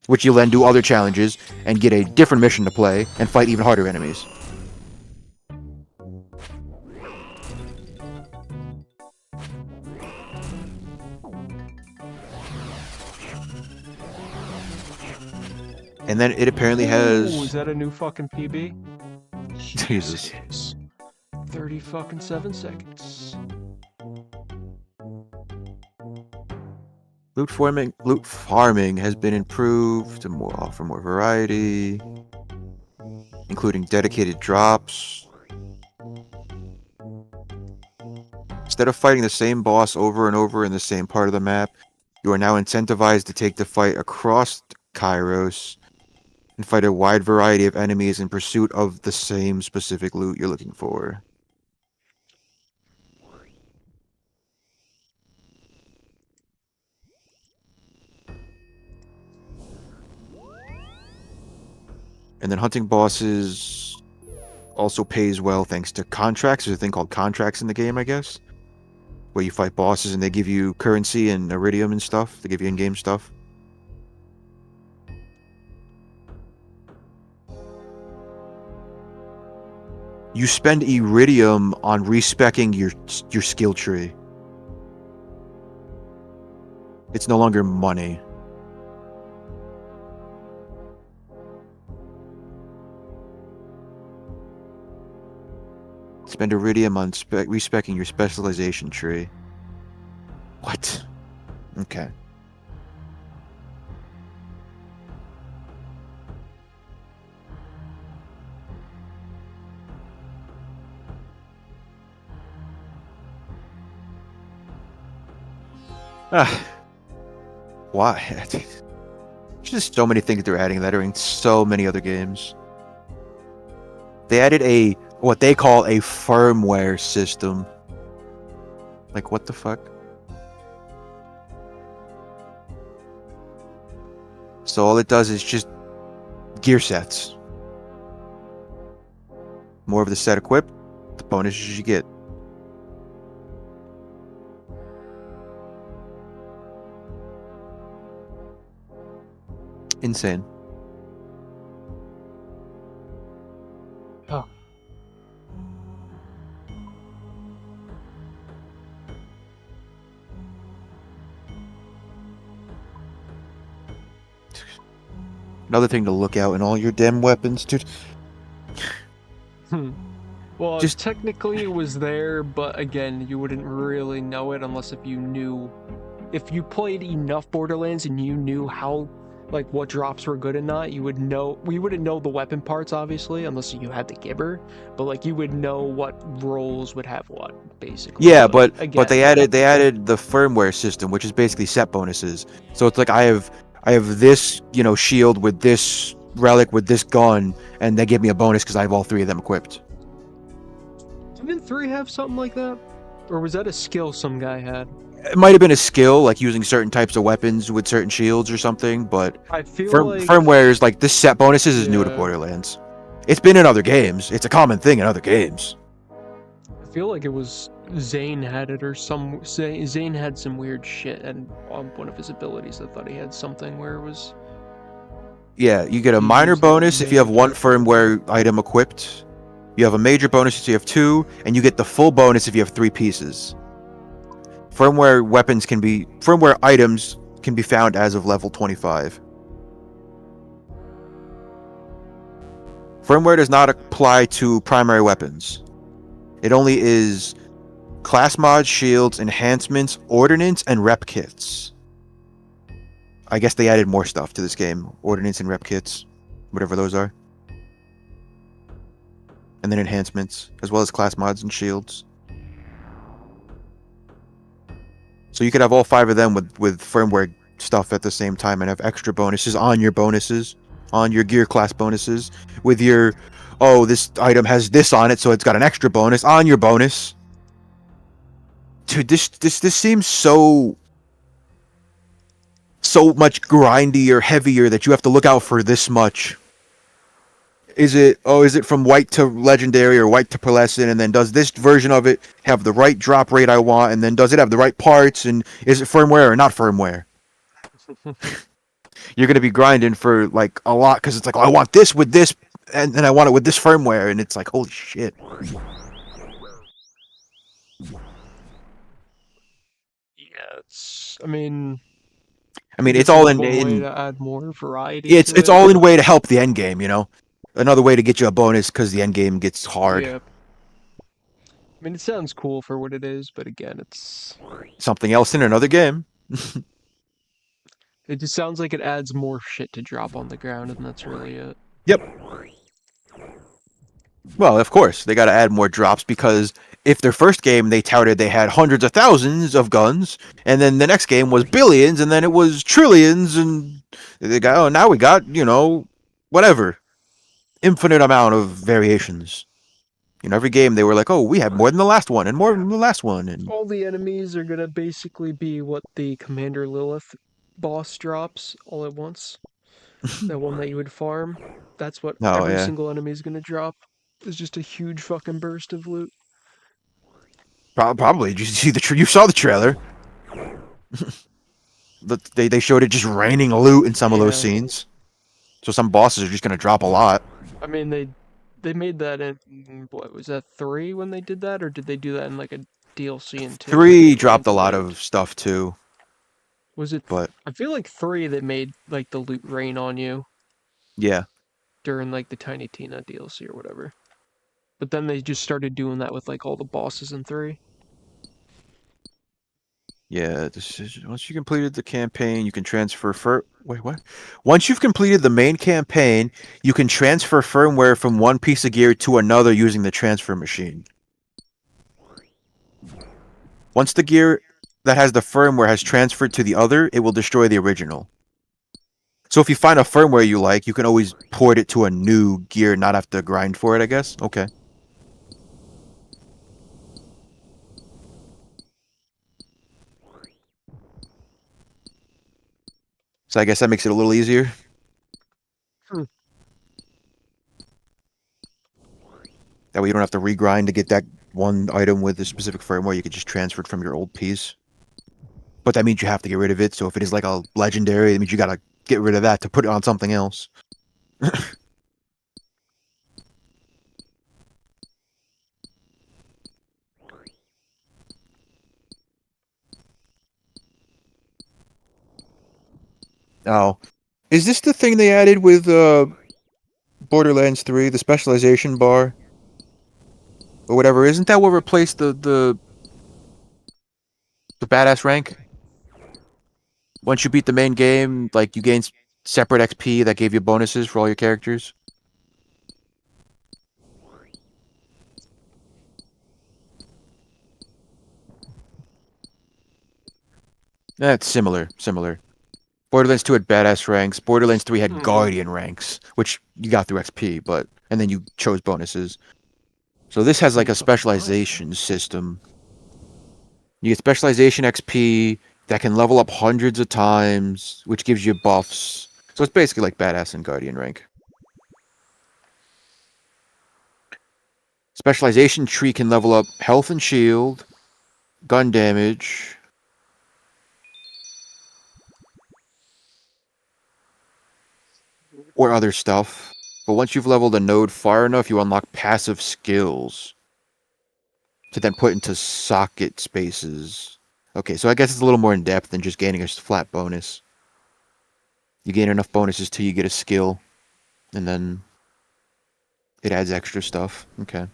Which you'll then do other challenges, and get a different mission to play, and fight even harder enemies. And then it apparently has... Ooh, is that a new fucking PB? Jesus. It is. 30 fucking 7 seconds. Loot farming has been improved to offer more variety, including dedicated drops. Instead of fighting the same boss over and over in the same part of the map, you are now incentivized to take the fight across Kairos and fight a wide variety of enemies in pursuit of the same specific loot you're looking for. And then hunting bosses also pays well thanks to contracts. There's a thing called contracts in the game, I guess, where you fight bosses and they give you currency and iridium and stuff. They give you in-game stuff. You spend iridium on respecking your skill tree. It's no longer money. Spend iridium on respecking your specialization tree. What? Okay. Why? There's just so many things they're adding that are in so many other games. They added what they call a firmware system. Like, what the fuck? So all it does is just gear sets. More of the set equipped, the bonuses you get. Insane. Oh. Another thing to look out in all your damn weapons, dude. Well, Just technically it was there, but again, you wouldn't really know it unless if you knew, if you played enough Borderlands and you knew how, like, what drops were good and not, you would know. We wouldn't know the weapon parts, obviously, unless you had the Gibber, but like you would know what roles would have what, basically. yeah, But but again, they added the firmware system, which is basically set bonuses. So it's like I have this, you know, shield with this relic with this gun, and they give me a bonus because I have all three of them equipped. didn't 3 have something like that? Or was that a skill some guy had? It might have been a skill, like using certain types of weapons with certain shields or something, but I feel like, firmware is like this set bonuses is new to yeah, Borderlands. It's been in other games. It's a common thing in other games. I feel like it was Zane had it or some Zane had some weird shit and on one of his abilities I thought he had something where it was Yeah, you get a he minor used like bonus if you have one magic. firmware item equipped. You have a major bonus if you have two, and you get the full bonus if you have three pieces. Firmware items can be found as of level 25. Firmware does not apply to primary weapons. It only is class mods, shields, enhancements, ordnance, and rep kits. I guess they added more stuff to this game. Ordnance and rep kits, whatever those are. And then enhancements, as well as class mods and shields. So you could have all five of them with firmware stuff at the same time and have extra bonuses, on your gear class bonuses, with your, oh, this item has this on it, so it's got an extra bonus on your bonus. Dude, this seems so much grindier, heavier that you have to look out for this much. Is it from white to legendary or white to pearlescent, and then does this version of it have the right drop rate I want, and then does it have the right parts, and is it firmware or not firmware? You're gonna be grinding for like a lot because it's like, oh, I want this with this, and then I want it with this firmware, and it's like, holy shit. Yeah, it's I mean I I mean, it's guess all it's in, one way to add more variety to it's it, all in but way to help the end game, you know. Another way to get you a bonus because the end game gets hard. yeah. I mean it sounds cool for what it is, but again Something else in another game. it just sounds like it adds more shit to drop on the ground and that's really it. Yep. Well, of course, they got to add more drops because if their first game they touted they had hundreds of thousands of guns, and then the next game was billions, and then it was trillions, and they got, oh, now we got, you know, whatever, infinite amount of variations. You know, every game they were like, oh, we have more than the last one, and more than the last one, and All the enemies are gonna basically be what the Commander Lilith boss drops all at once. That one that you would farm. That's what oh every yeah, single enemy is gonna drop. It's just a huge fucking burst of loot. probably. Did you see you saw the trailer? They showed it just raining loot in some of those Yeah. scenes. So some bosses are just gonna drop a lot. I mean they made that in what was that 3 when they did that, or did they do that in like a DLC in 2 when they Three dropped ranked a the lot loot? of stuff too, Was it but I feel like 3 that made like the loot rain on you yeah. during like the Tiny Tina DLC or whatever. But then they just started doing that with like all the bosses in 3. Yeah, once you completed the campaign, you can transfer wait, what? Once you've completed the main campaign, you can transfer firmware from one piece of gear to another using the transfer machine. Once the gear that has the firmware has transferred to the other, it will destroy the original. So if you find a firmware you like, you can always port it to a new gear, not have to grind for it, I guess. Okay. So I guess that makes it a little easier. Hmm. That way you don't have to regrind to get that one item with a specific firmware. You could just transfer it from your old piece. But that means you have to get rid of it. So if it is like a legendary, that means you gotta get rid of that to put it on something else. Oh, is this the thing they added with Borderlands 3, the specialization bar? or whatever. Isn't that what replaced the badass rank? Once you beat the main game, like you gain separate XP that gave you bonuses for all your characters. That's similar. Borderlands 2 had badass ranks. Borderlands 3 had guardian ranks, which you got through XP, and then you chose bonuses. So this has like a specialization system. You get specialization XP that can level up hundreds of times, which gives you buffs. So it's basically like badass and guardian rank. Specialization tree can level up health and shield, gun damage, or other stuff. But once you've leveled a node far enough, you unlock passive skills to then put into socket spaces. Okay, so I guess it's a little more in depth than just gaining a flat bonus. You gain enough bonuses till you get a skill, and then it adds extra stuff. Okay.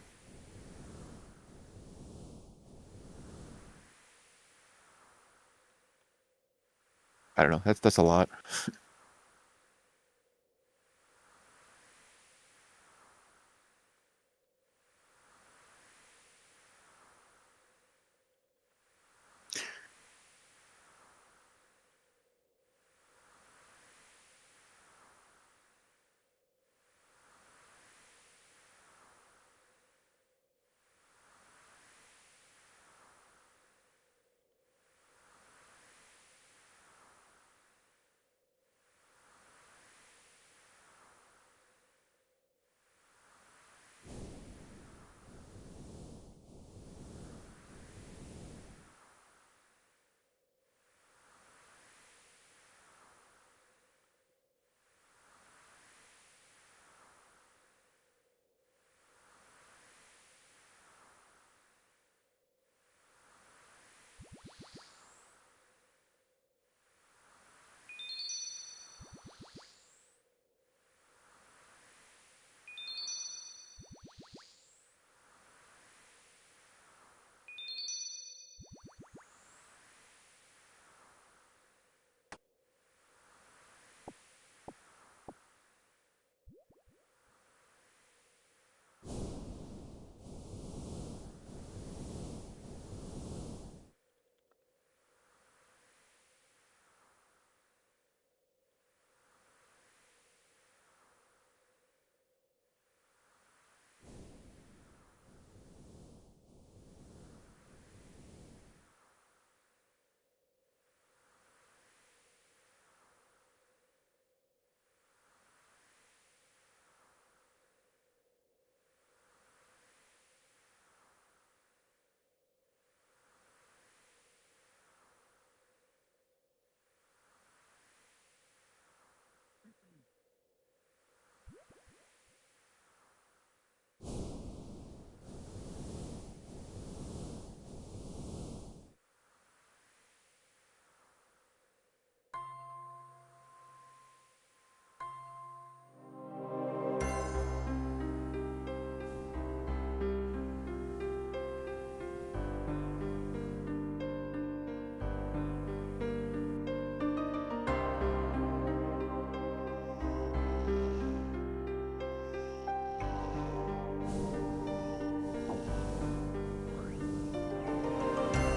I don't know. That's a lot.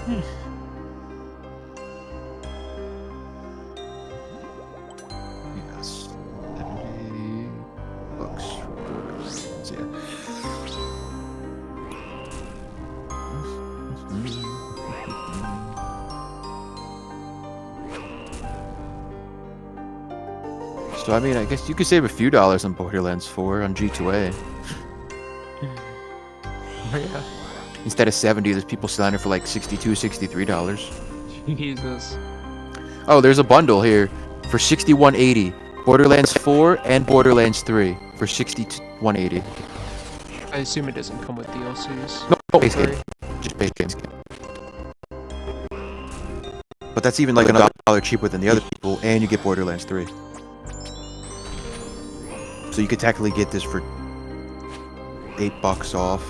Yes. 70 bucks for Borderlands, yeah. So I mean, I guess you could save a few dollars on Borderlands 4 on G2A. Oh, yeah. Instead of 70, there's people selling it for like $62, $63. Jesus. Oh, there's a bundle here for $61.80. Borderlands 4 and Borderlands 3 for $61.80. I assume it doesn't come with DLCs. No, base game. Just base game. But that's even like another $1 cheaper than the other people, and you get Borderlands 3. So you could technically get this for $8 off.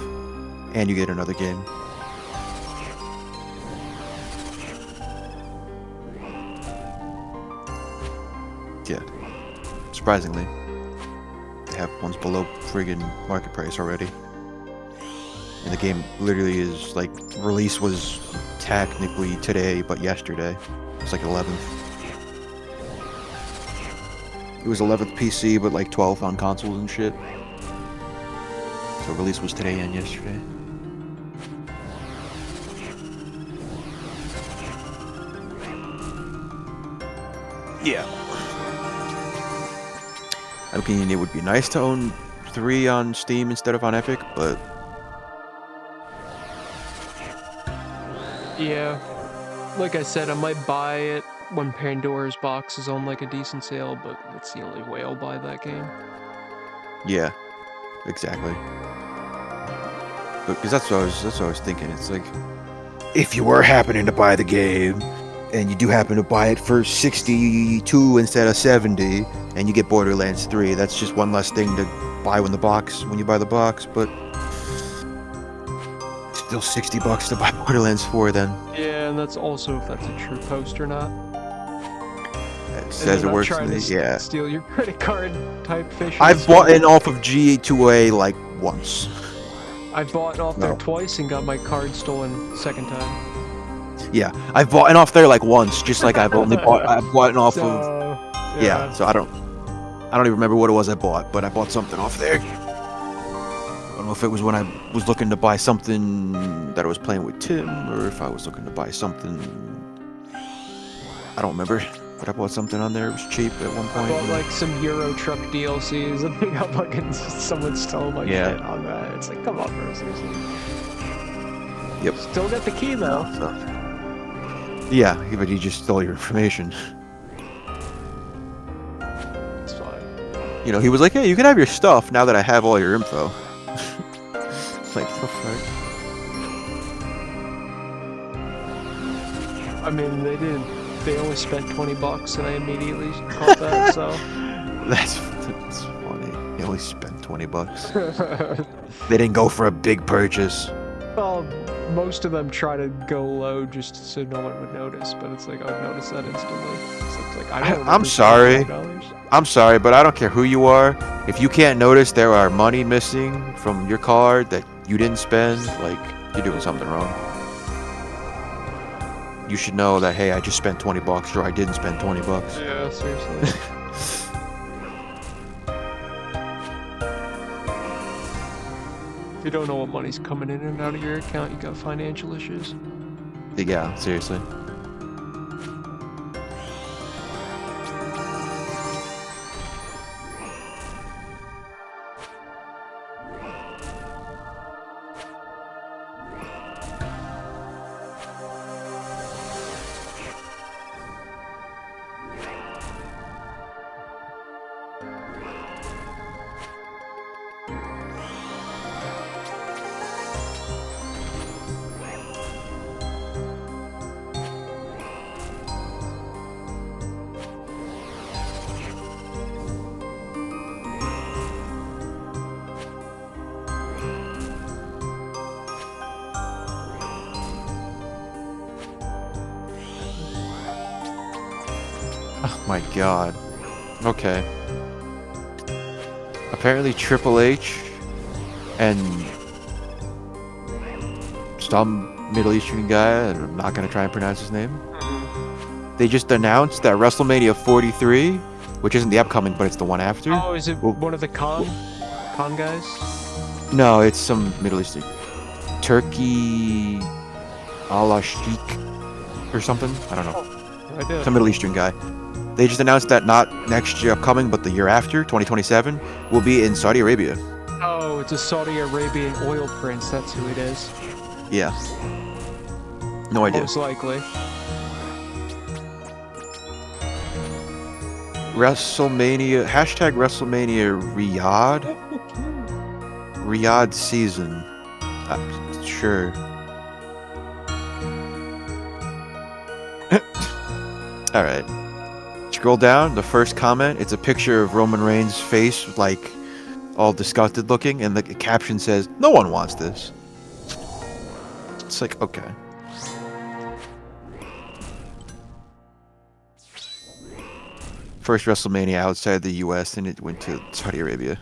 And you get another game. Yeah. Surprisingly. They have ones below friggin' market price already. And the game literally is like, release was technically today, but yesterday. It's like 11th. It was 11th PC, but like 12th on consoles and shit. So release was today and yesterday. Yeah. I mean, it would be nice to own 3 on Steam instead of on Epic, but... Yeah. Like I said, I might buy it when Pandora's Box is on like a decent sale, but that's the only way I'll buy that game. Yeah. Exactly. Because that's what I was thinking. It's like, if you were happening to buy the game, and you do happen to buy it for 62 instead of 70, and you get Borderlands 3, that's just one less thing to buy when you buy the box, but still $60 to buy Borderlands 4 then. Yeah, and that's also if that's a true post or not. It says it works. Yeah. Steal your credit card type fish. I've bought it off of G2A like once. I bought off there twice and got my card stolen second time. Yeah, I've bought it off there like once, just like I've bought it off of. Yeah, so I don't even remember what it was I bought, but I bought something off there. I don't know if it was when I was looking to buy something that I was playing with Tim, or if I was looking to buy something. I don't remember, but I bought something on there. It was cheap at one point. I bought like some Euro Truck DLCs, and they got fucking someone stole my shit on that. It's like, come on, bro, seriously. Yep. Still got the key though. So. Yeah, but he just stole your information. It's fine. You know, he was like, hey, you can have your stuff now that I have all your info. It's like, the fuck? I mean, they only spent $20 and I immediately caught that, so. That's funny. They only spent $20. They didn't go for a big purchase. Well, most of them try to go low just so no one would notice, but it's like, I've noticed that instantly. So it's like, I'm sorry. I'm sorry, but I don't care who you are. If you can't notice there are money missing from your card that you didn't spend, like, you're doing something wrong. You should know that, hey, I just spent $20 or I didn't spend $20. Yeah, seriously. If you don't know what money's coming in and out of your account, you got financial issues. Yeah, seriously. Oh my god. Okay. Apparently Triple H and some Middle Eastern guy, and I'm not gonna try and pronounce his name, they just announced that WrestleMania 43, which isn't the upcoming, but it's the one after. Oh, is it one of the con guys? No, it's some Middle Eastern. Turkey Allah Sheikh or something? I don't know. Oh, some Middle Eastern guy. They just announced that not next year upcoming, but the year after, 2027, will be in Saudi Arabia. Oh, it's a Saudi Arabian oil prince, that's who it is. Yeah. No idea. Most likely. WrestleMania, hashtag WrestleMania Riyadh. Riyadh season. I'm sure. Alright. Scroll down, the first comment, it's a picture of Roman Reigns' face, like, all disgusted looking, and the caption says, "No one wants this." It's like, okay. First WrestleMania outside the US, and it went to Saudi Arabia.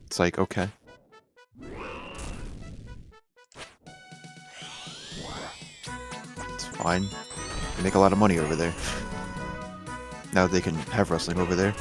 It's like, okay. It's fine. They make a lot of money over there. Now they can have wrestling over there.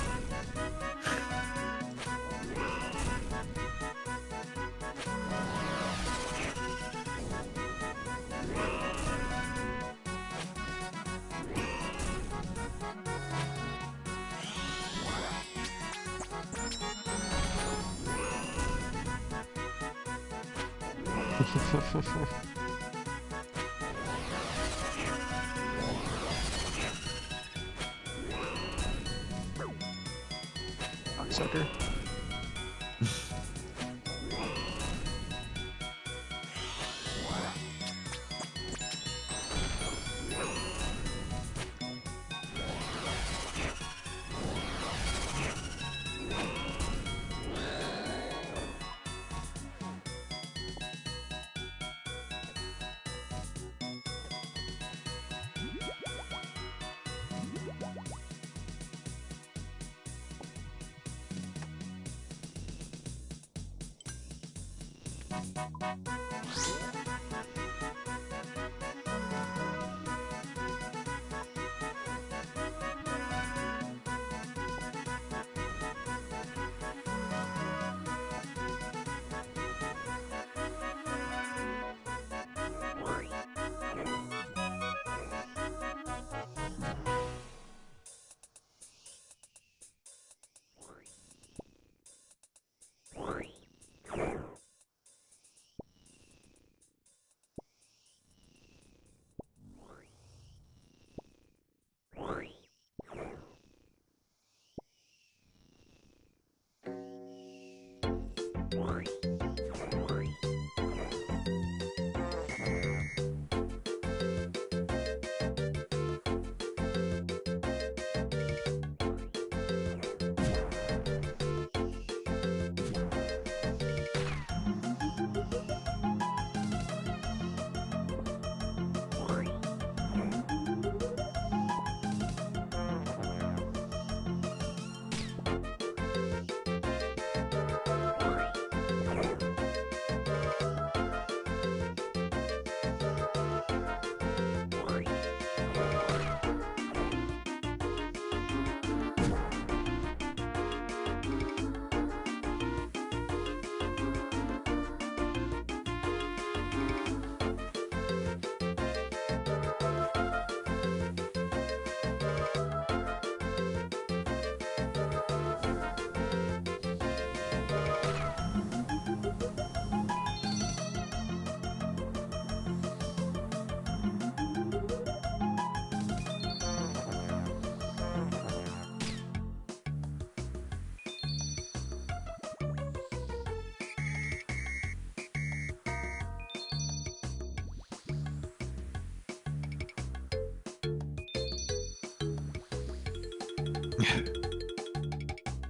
Sucker.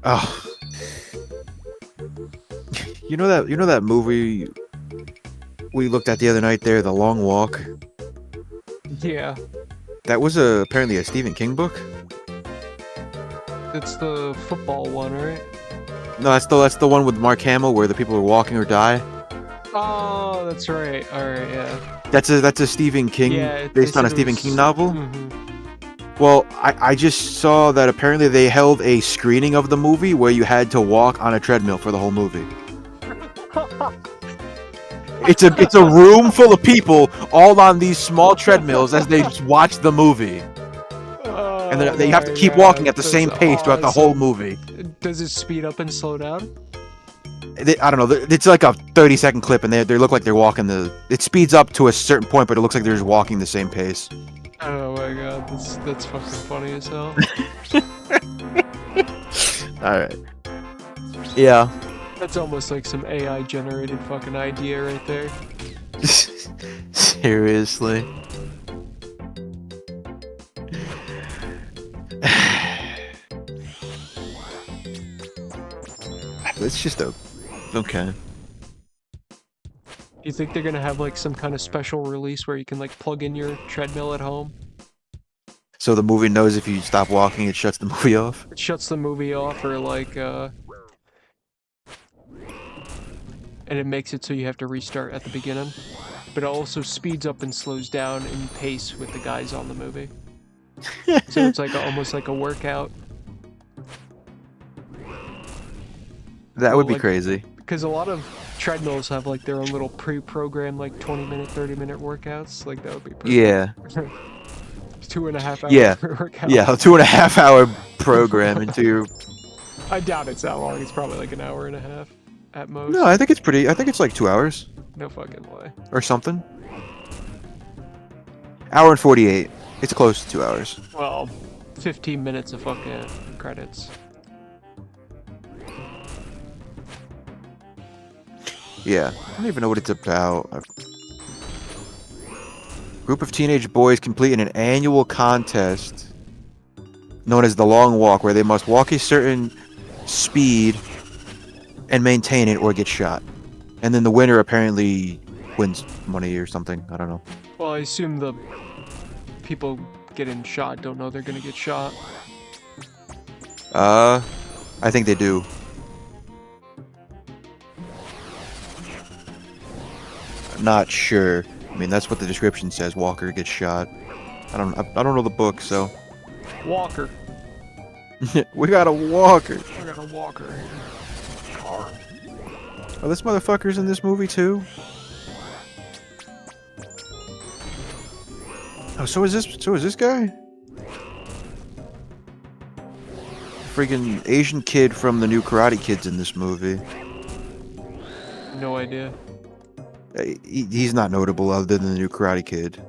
Oh. You know that movie we looked at the other night there, The Long Walk? Yeah, That was apparently a Stephen King book? it's the football one, right? No, that's the one with Mark Hamill where the people are walking or die. Oh, that's right. All right, yeah. That's a Stephen King Yeah, based they on a said it Stephen was- King novel. Mhm. Well, I just saw that apparently they held a screening of the movie where you had to walk on a treadmill for the whole movie. It's a room full of people all on these small treadmills as they just watch the movie, and they have to Oh keep my walking God, at the that's same pace throughout the whole awesome. movie. Does it speed up and slow down? I don't know. It's like a 30-second clip, and they look like they're walking the. It speeds up to a certain point, but it looks like they're just walking the same pace. Oh my God, that's fucking funny as hell. All right. Yeah. That's almost like some AI generated fucking idea right there. Seriously. It's just a okay. You think they're gonna have like some kind of special release where you can like plug in your treadmill at home? So the movie knows if you stop walking, it shuts the movie off. It shuts the movie off, or like, and it makes it so you have to restart at the beginning. But it also speeds up and slows down in pace with the guys on the movie. So it's like almost like a workout. That would be crazy. Because a lot of treadmills have like their own little pre-programmed like 20-minute, 30-minute workouts. Like that would be perfect. Yeah. 2.5 hour Yeah. workout. Yeah, a 2.5 hour program into your. I doubt it's that long. It's probably like an hour and a half at most. No, I think it's like 2 hours No fucking way. or something. Hour and 48. It's close to 2 hours. Well, 15 minutes of fucking credits. Yeah, I don't even know what it's about. Group of teenage boys completing an annual contest known as the Long Walk, where they must walk a certain speed and maintain it or get shot. And then the winner apparently wins money or something. I don't know. Well, I assume the people getting shot don't know they're gonna get shot. I think they do. Not sure. I mean, that's what the description says. Walker gets shot. I don't know the book, so. Walker. We got a walker. I got a walker here. Car. Are this motherfuckers in this movie too? Oh, so is this guy? Freaking Asian kid from the new Karate Kid's in this movie. No idea. He's not notable other than the new Karate Kid.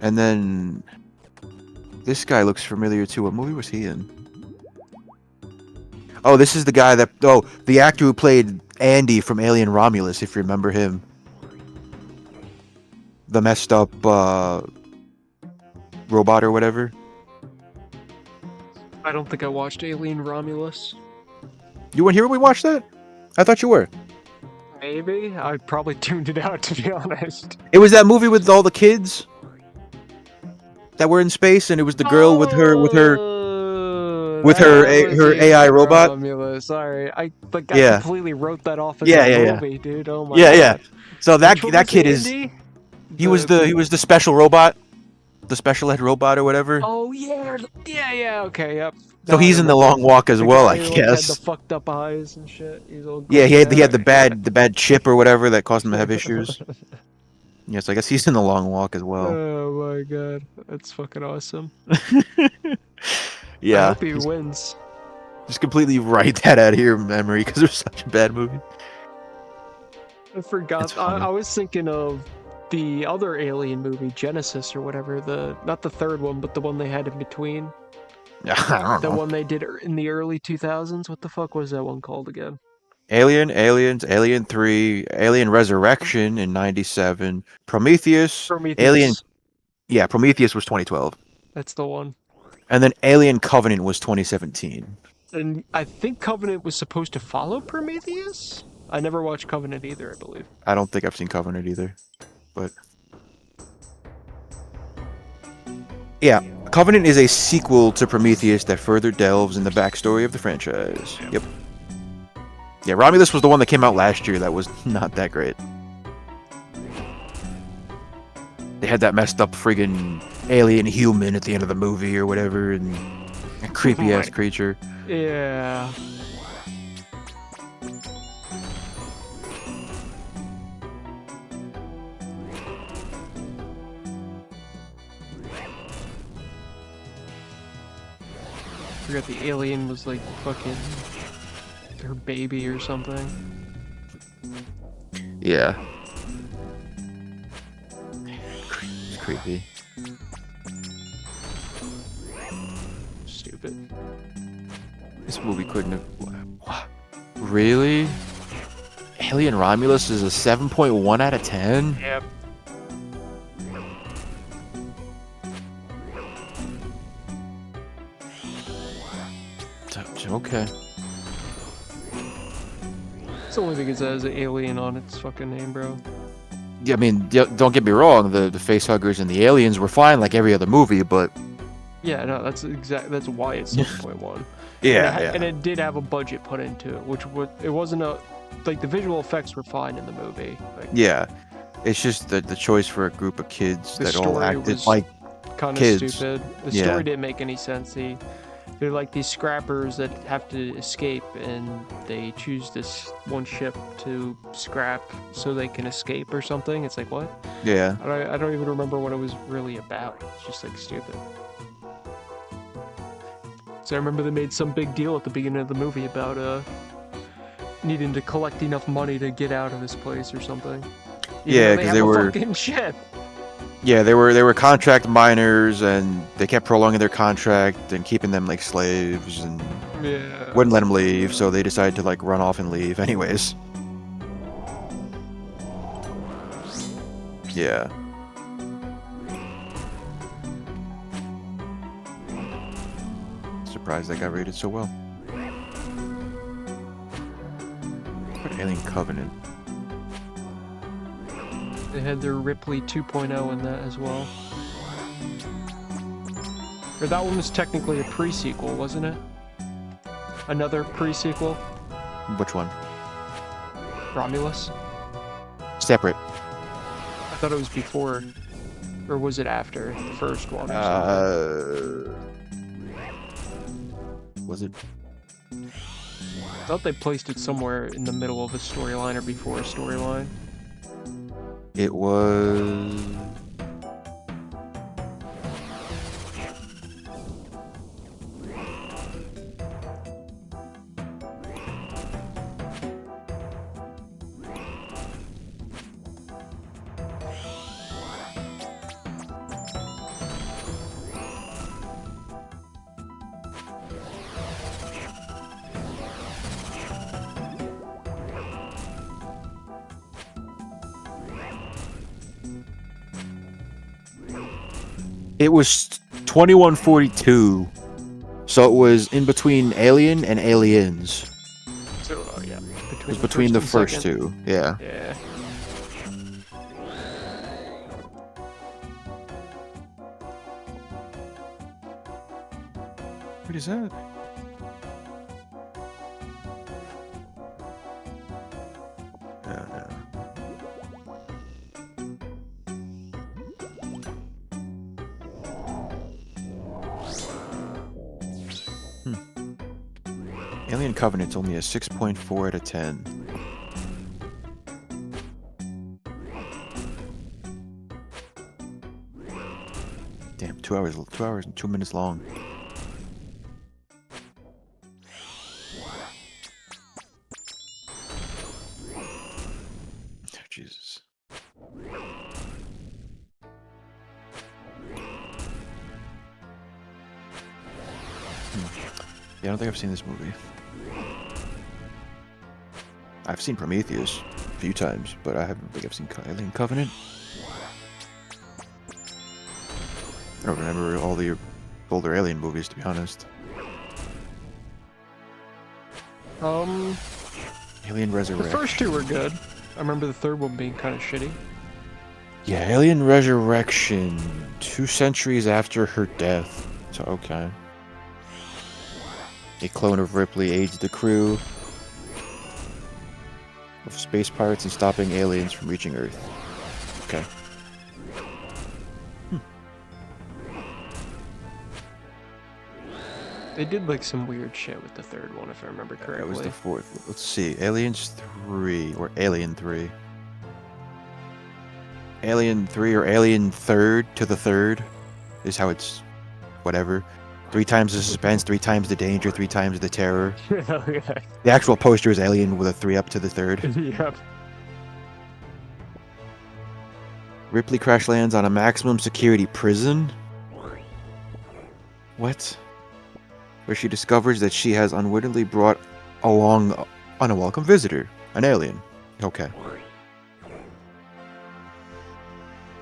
And then this guy looks familiar too. What movie was he in? Oh, this is the guy that... Oh, the actor who played Andy from Alien Romulus, if you remember him. The messed up robot or whatever. I don't think I watched Alien Romulus. You weren't here when we watched that? I thought you were. Maybe. I probably tuned it out, to be honest. It was that movie with all the kids that were in space, and it was the girl with her AI robot. Romulus. Sorry, I Yeah. completely wrote that off as Yeah, a yeah, movie, dude. Oh my Yeah. god. So that Which one was kid Andy? is he was the special robot, the special ed robot or whatever. Oh yeah. Okay, yep. So Now I he's in the remember. Long Walk as The well, guy I who, like, guess. had the fucked up eyes and shit. He's all Yeah, he had the bad. bad chip or whatever that caused him to have issues. Yes, I guess he's in the Long Walk as well. Oh my god, that's fucking awesome. Yeah. I hope he wins. Just completely write that out of your memory because it was such a bad movie. I forgot. I was thinking of the other Alien movie, Genesis or whatever. Not the third one, but the one they had in between. I don't The know. one they did in the early 2000s. What the fuck was that one called again? Alien, Aliens, Alien 3, Alien Resurrection in 97, Prometheus, Alien... Yeah, Prometheus was 2012. That's the one. And then Alien Covenant was 2017. And I think Covenant was supposed to follow Prometheus? I never watched Covenant either, I believe. I don't think I've seen Covenant either, but... Yeah, Covenant is a sequel to Prometheus that further delves in the backstory of the franchise. Yep. Yeah, Romulus was the one that came out last year that was not that great. They had that messed up friggin' alien human at the end of the movie or whatever, and a creepy ass creature. Yeah. I forgot the alien was like fucking her baby or something. Yeah. It's creepy. Stupid. This movie couldn't have... What? Really? Alien Romulus is a 7.1 out of 10? Yep. Okay. It's the only thing it says alien on its fucking name, bro. Yeah, I mean, don't get me wrong. The facehuggers and the aliens were fine, like every other movie, but Yeah, no, that's why it's 7.1. yeah, And it did have a budget put into it, which it wasn't like the visual effects were fine in the movie. Like, yeah. It's just the choice for a group of kids the that all story acted was like kind of kids. stupid. The Yeah. story didn't make any sense. They're like these scrappers that have to escape, and they choose this one ship to scrap so they can escape or something. It's like, what? Yeah. I don't even remember what it was really about. It's just like stupid. So I remember they made some big deal at the beginning of the movie about needing to collect enough money to get out of this place or something. Yeah, because they were fucking ship. Yeah, they were contract miners, and they kept prolonging their contract and keeping them like slaves, and Yeah. wouldn't let them leave. So they decided to like run off and leave, anyways. Yeah. Surprised that got rated so well. What Alien Covenant? They had their Ripley 2.0 in that as well. Or that one was technically a pre-sequel, wasn't it? Another pre-sequel? Which one? Romulus? Separate. I thought it was before. Or was it after the first one? Was it? I thought they placed it somewhere in the middle of a storyline or before a storyline. It was. It was 2142, so it was in between Alien and Aliens. So, yeah. It was between the first two, yeah. Yeah. What is that? Alien Covenant's only a 6.4 out of 10. Damn, 2 hours and 2 minutes long. Oh, Jesus. Yeah, I don't think I've seen this movie. I've seen Prometheus a few times, but I haven't think I've seen Alien Covenant. I don't remember all the older Alien movies, to be honest. Alien Resurrection. The first two were good. I remember the third one being kind of shitty. Yeah, Alien Resurrection. 2 centuries after her death. So, okay. A clone of Ripley aids the crew of space pirates in stopping aliens from reaching Earth. Okay. They did like some weird shit with the third one, if I remember correctly. That was the fourth. Let's see. Aliens 3, or Alien 3. Alien 3 or Alien Third to the Third is how it's whatever. 3 times the suspense, 3 times the danger, 3 times the terror. Yeah. The actual poster is Alien with a 3 up to the 3rd. Yep. Ripley crash lands on a maximum security prison. What? Where she discovers that she has unwittingly brought along an unwelcome visitor, an alien. Okay.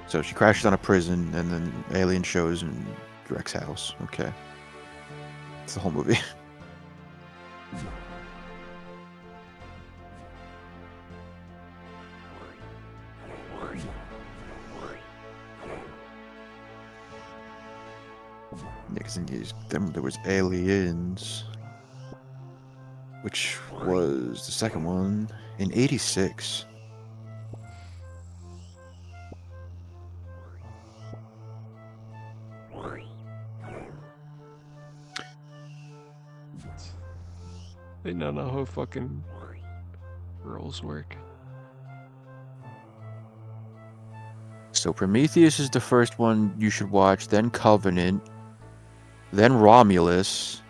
So she crashes on a prison, and then alien shows in Drex's house. Okay. It's the whole movie. because then there was Aliens, which was the second one in '86. They don't know how fucking rules work. So Prometheus is the first one you should watch, then Covenant, then Romulus,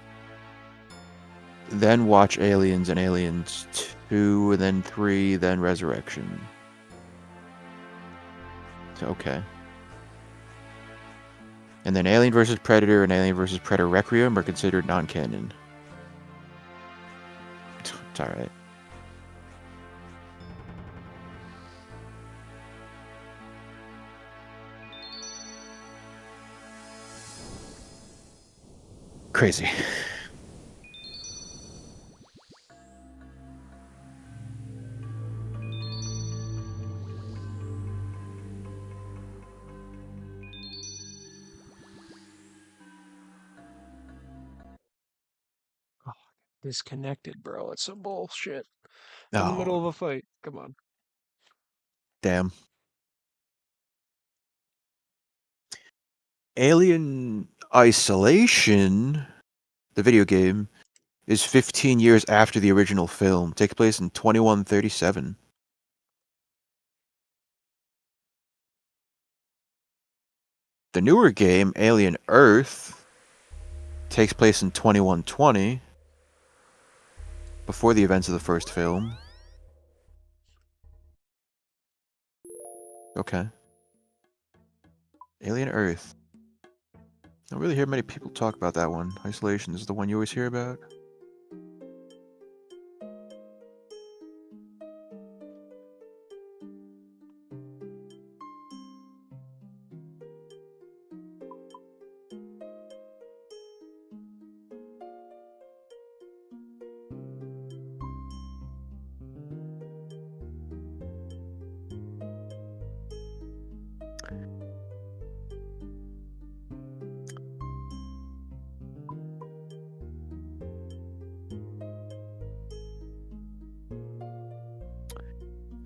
then watch Aliens and Aliens 2, and then 3, then Resurrection. Okay. And then Alien vs. Predator and Alien vs. Predator Requiem are considered non-canon. It's alright. Crazy. Disconnected, bro. It's some bullshit. In the Oh, middle of a fight. Come on. damn. Alien Isolation, the video game, is 15 years after the original film. Takes place in 2137. The newer game, Alien Earth, takes place in 2120, before the events of the first film. Okay. Alien Earth. I don't really hear many people talk about that one. Isolation is the one you always hear about.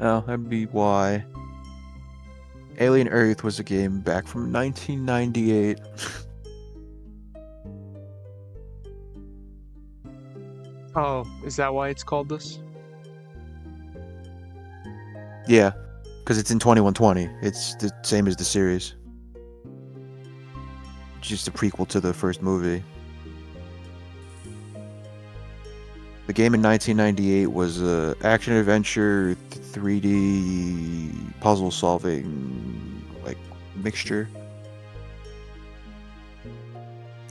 Oh, that'd be why. Alien Earth was a game back from 1998. Oh, is that why it's called this? Yeah, because it's in 2120. It's the same as the series. Just a prequel to the first movie. The game in 1998 was a action adventure 3D puzzle solving like mixture.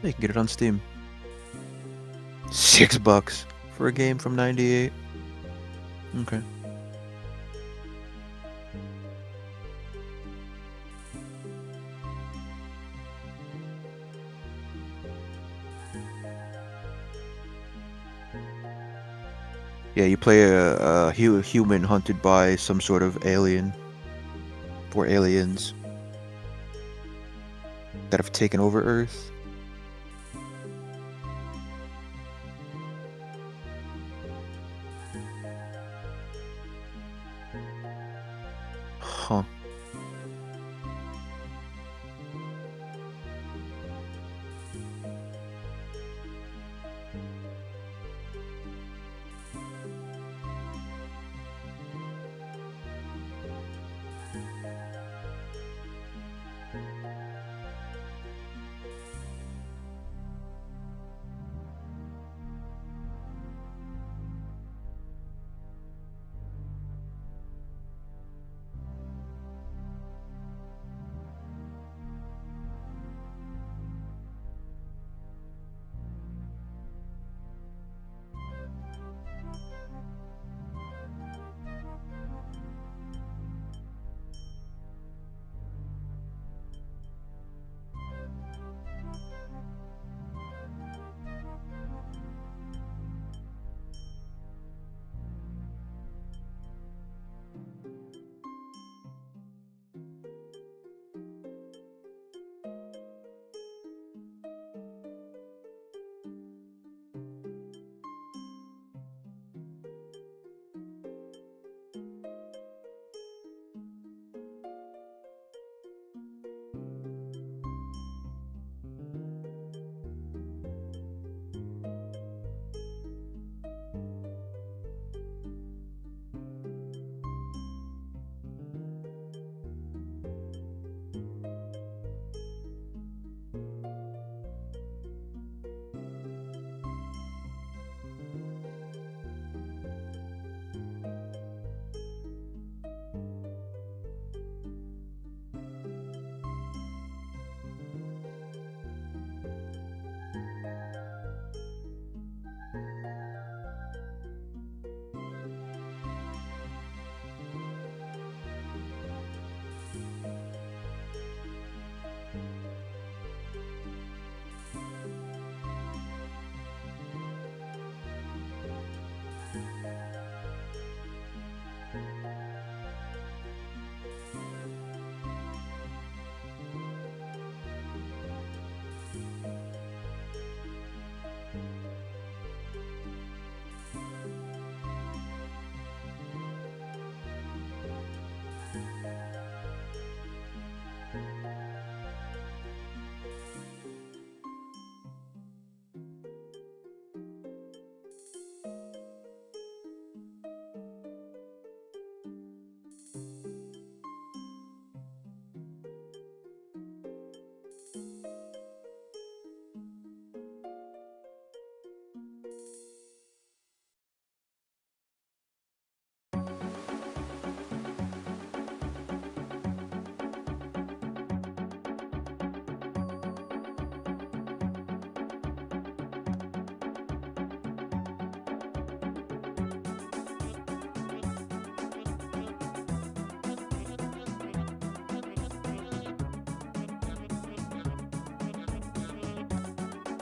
You can get it on Steam. $6 for a game from '98. Okay. Yeah, you play a human hunted by some sort of alien or aliens that have taken over Earth. Huh.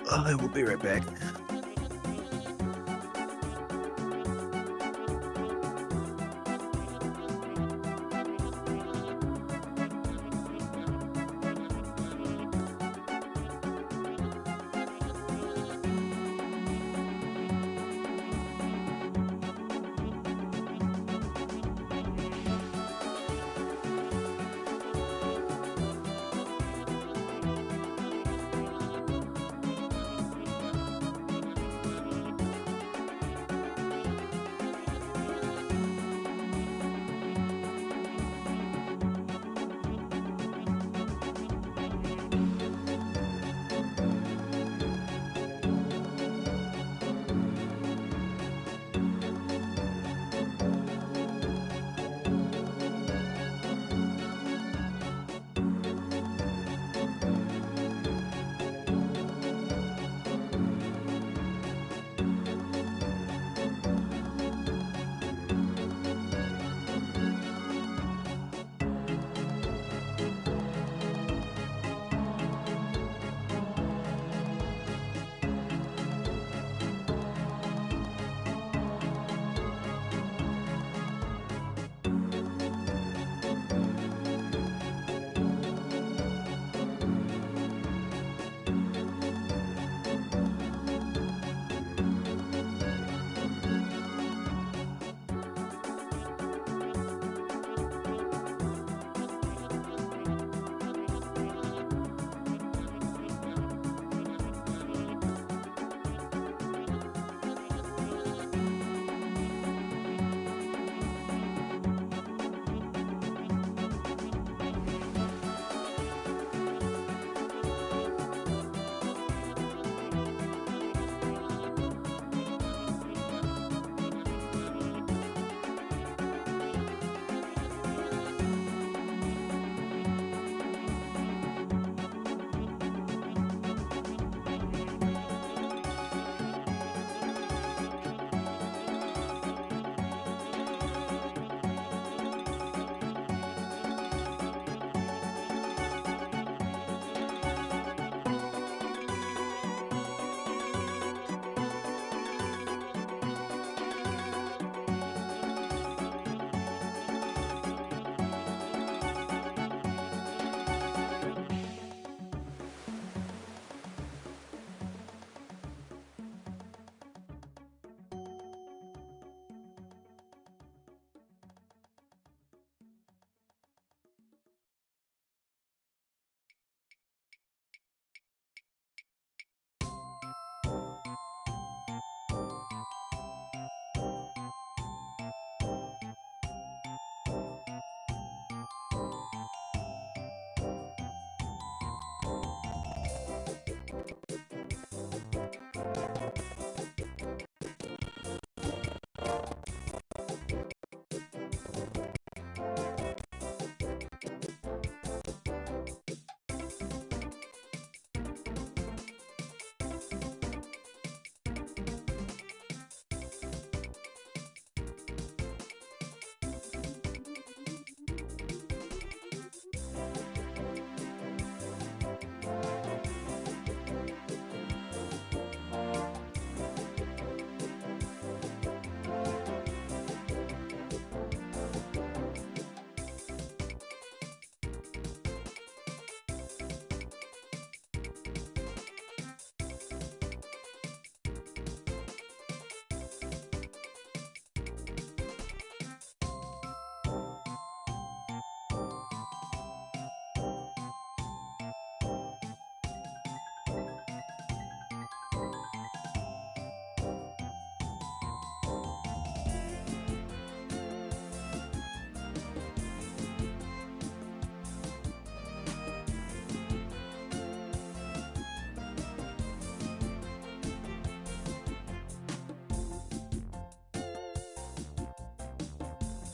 I will be right back.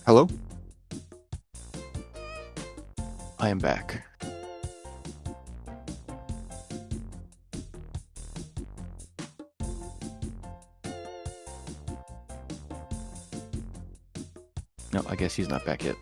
Hello? I am back. No, I guess he's not back yet.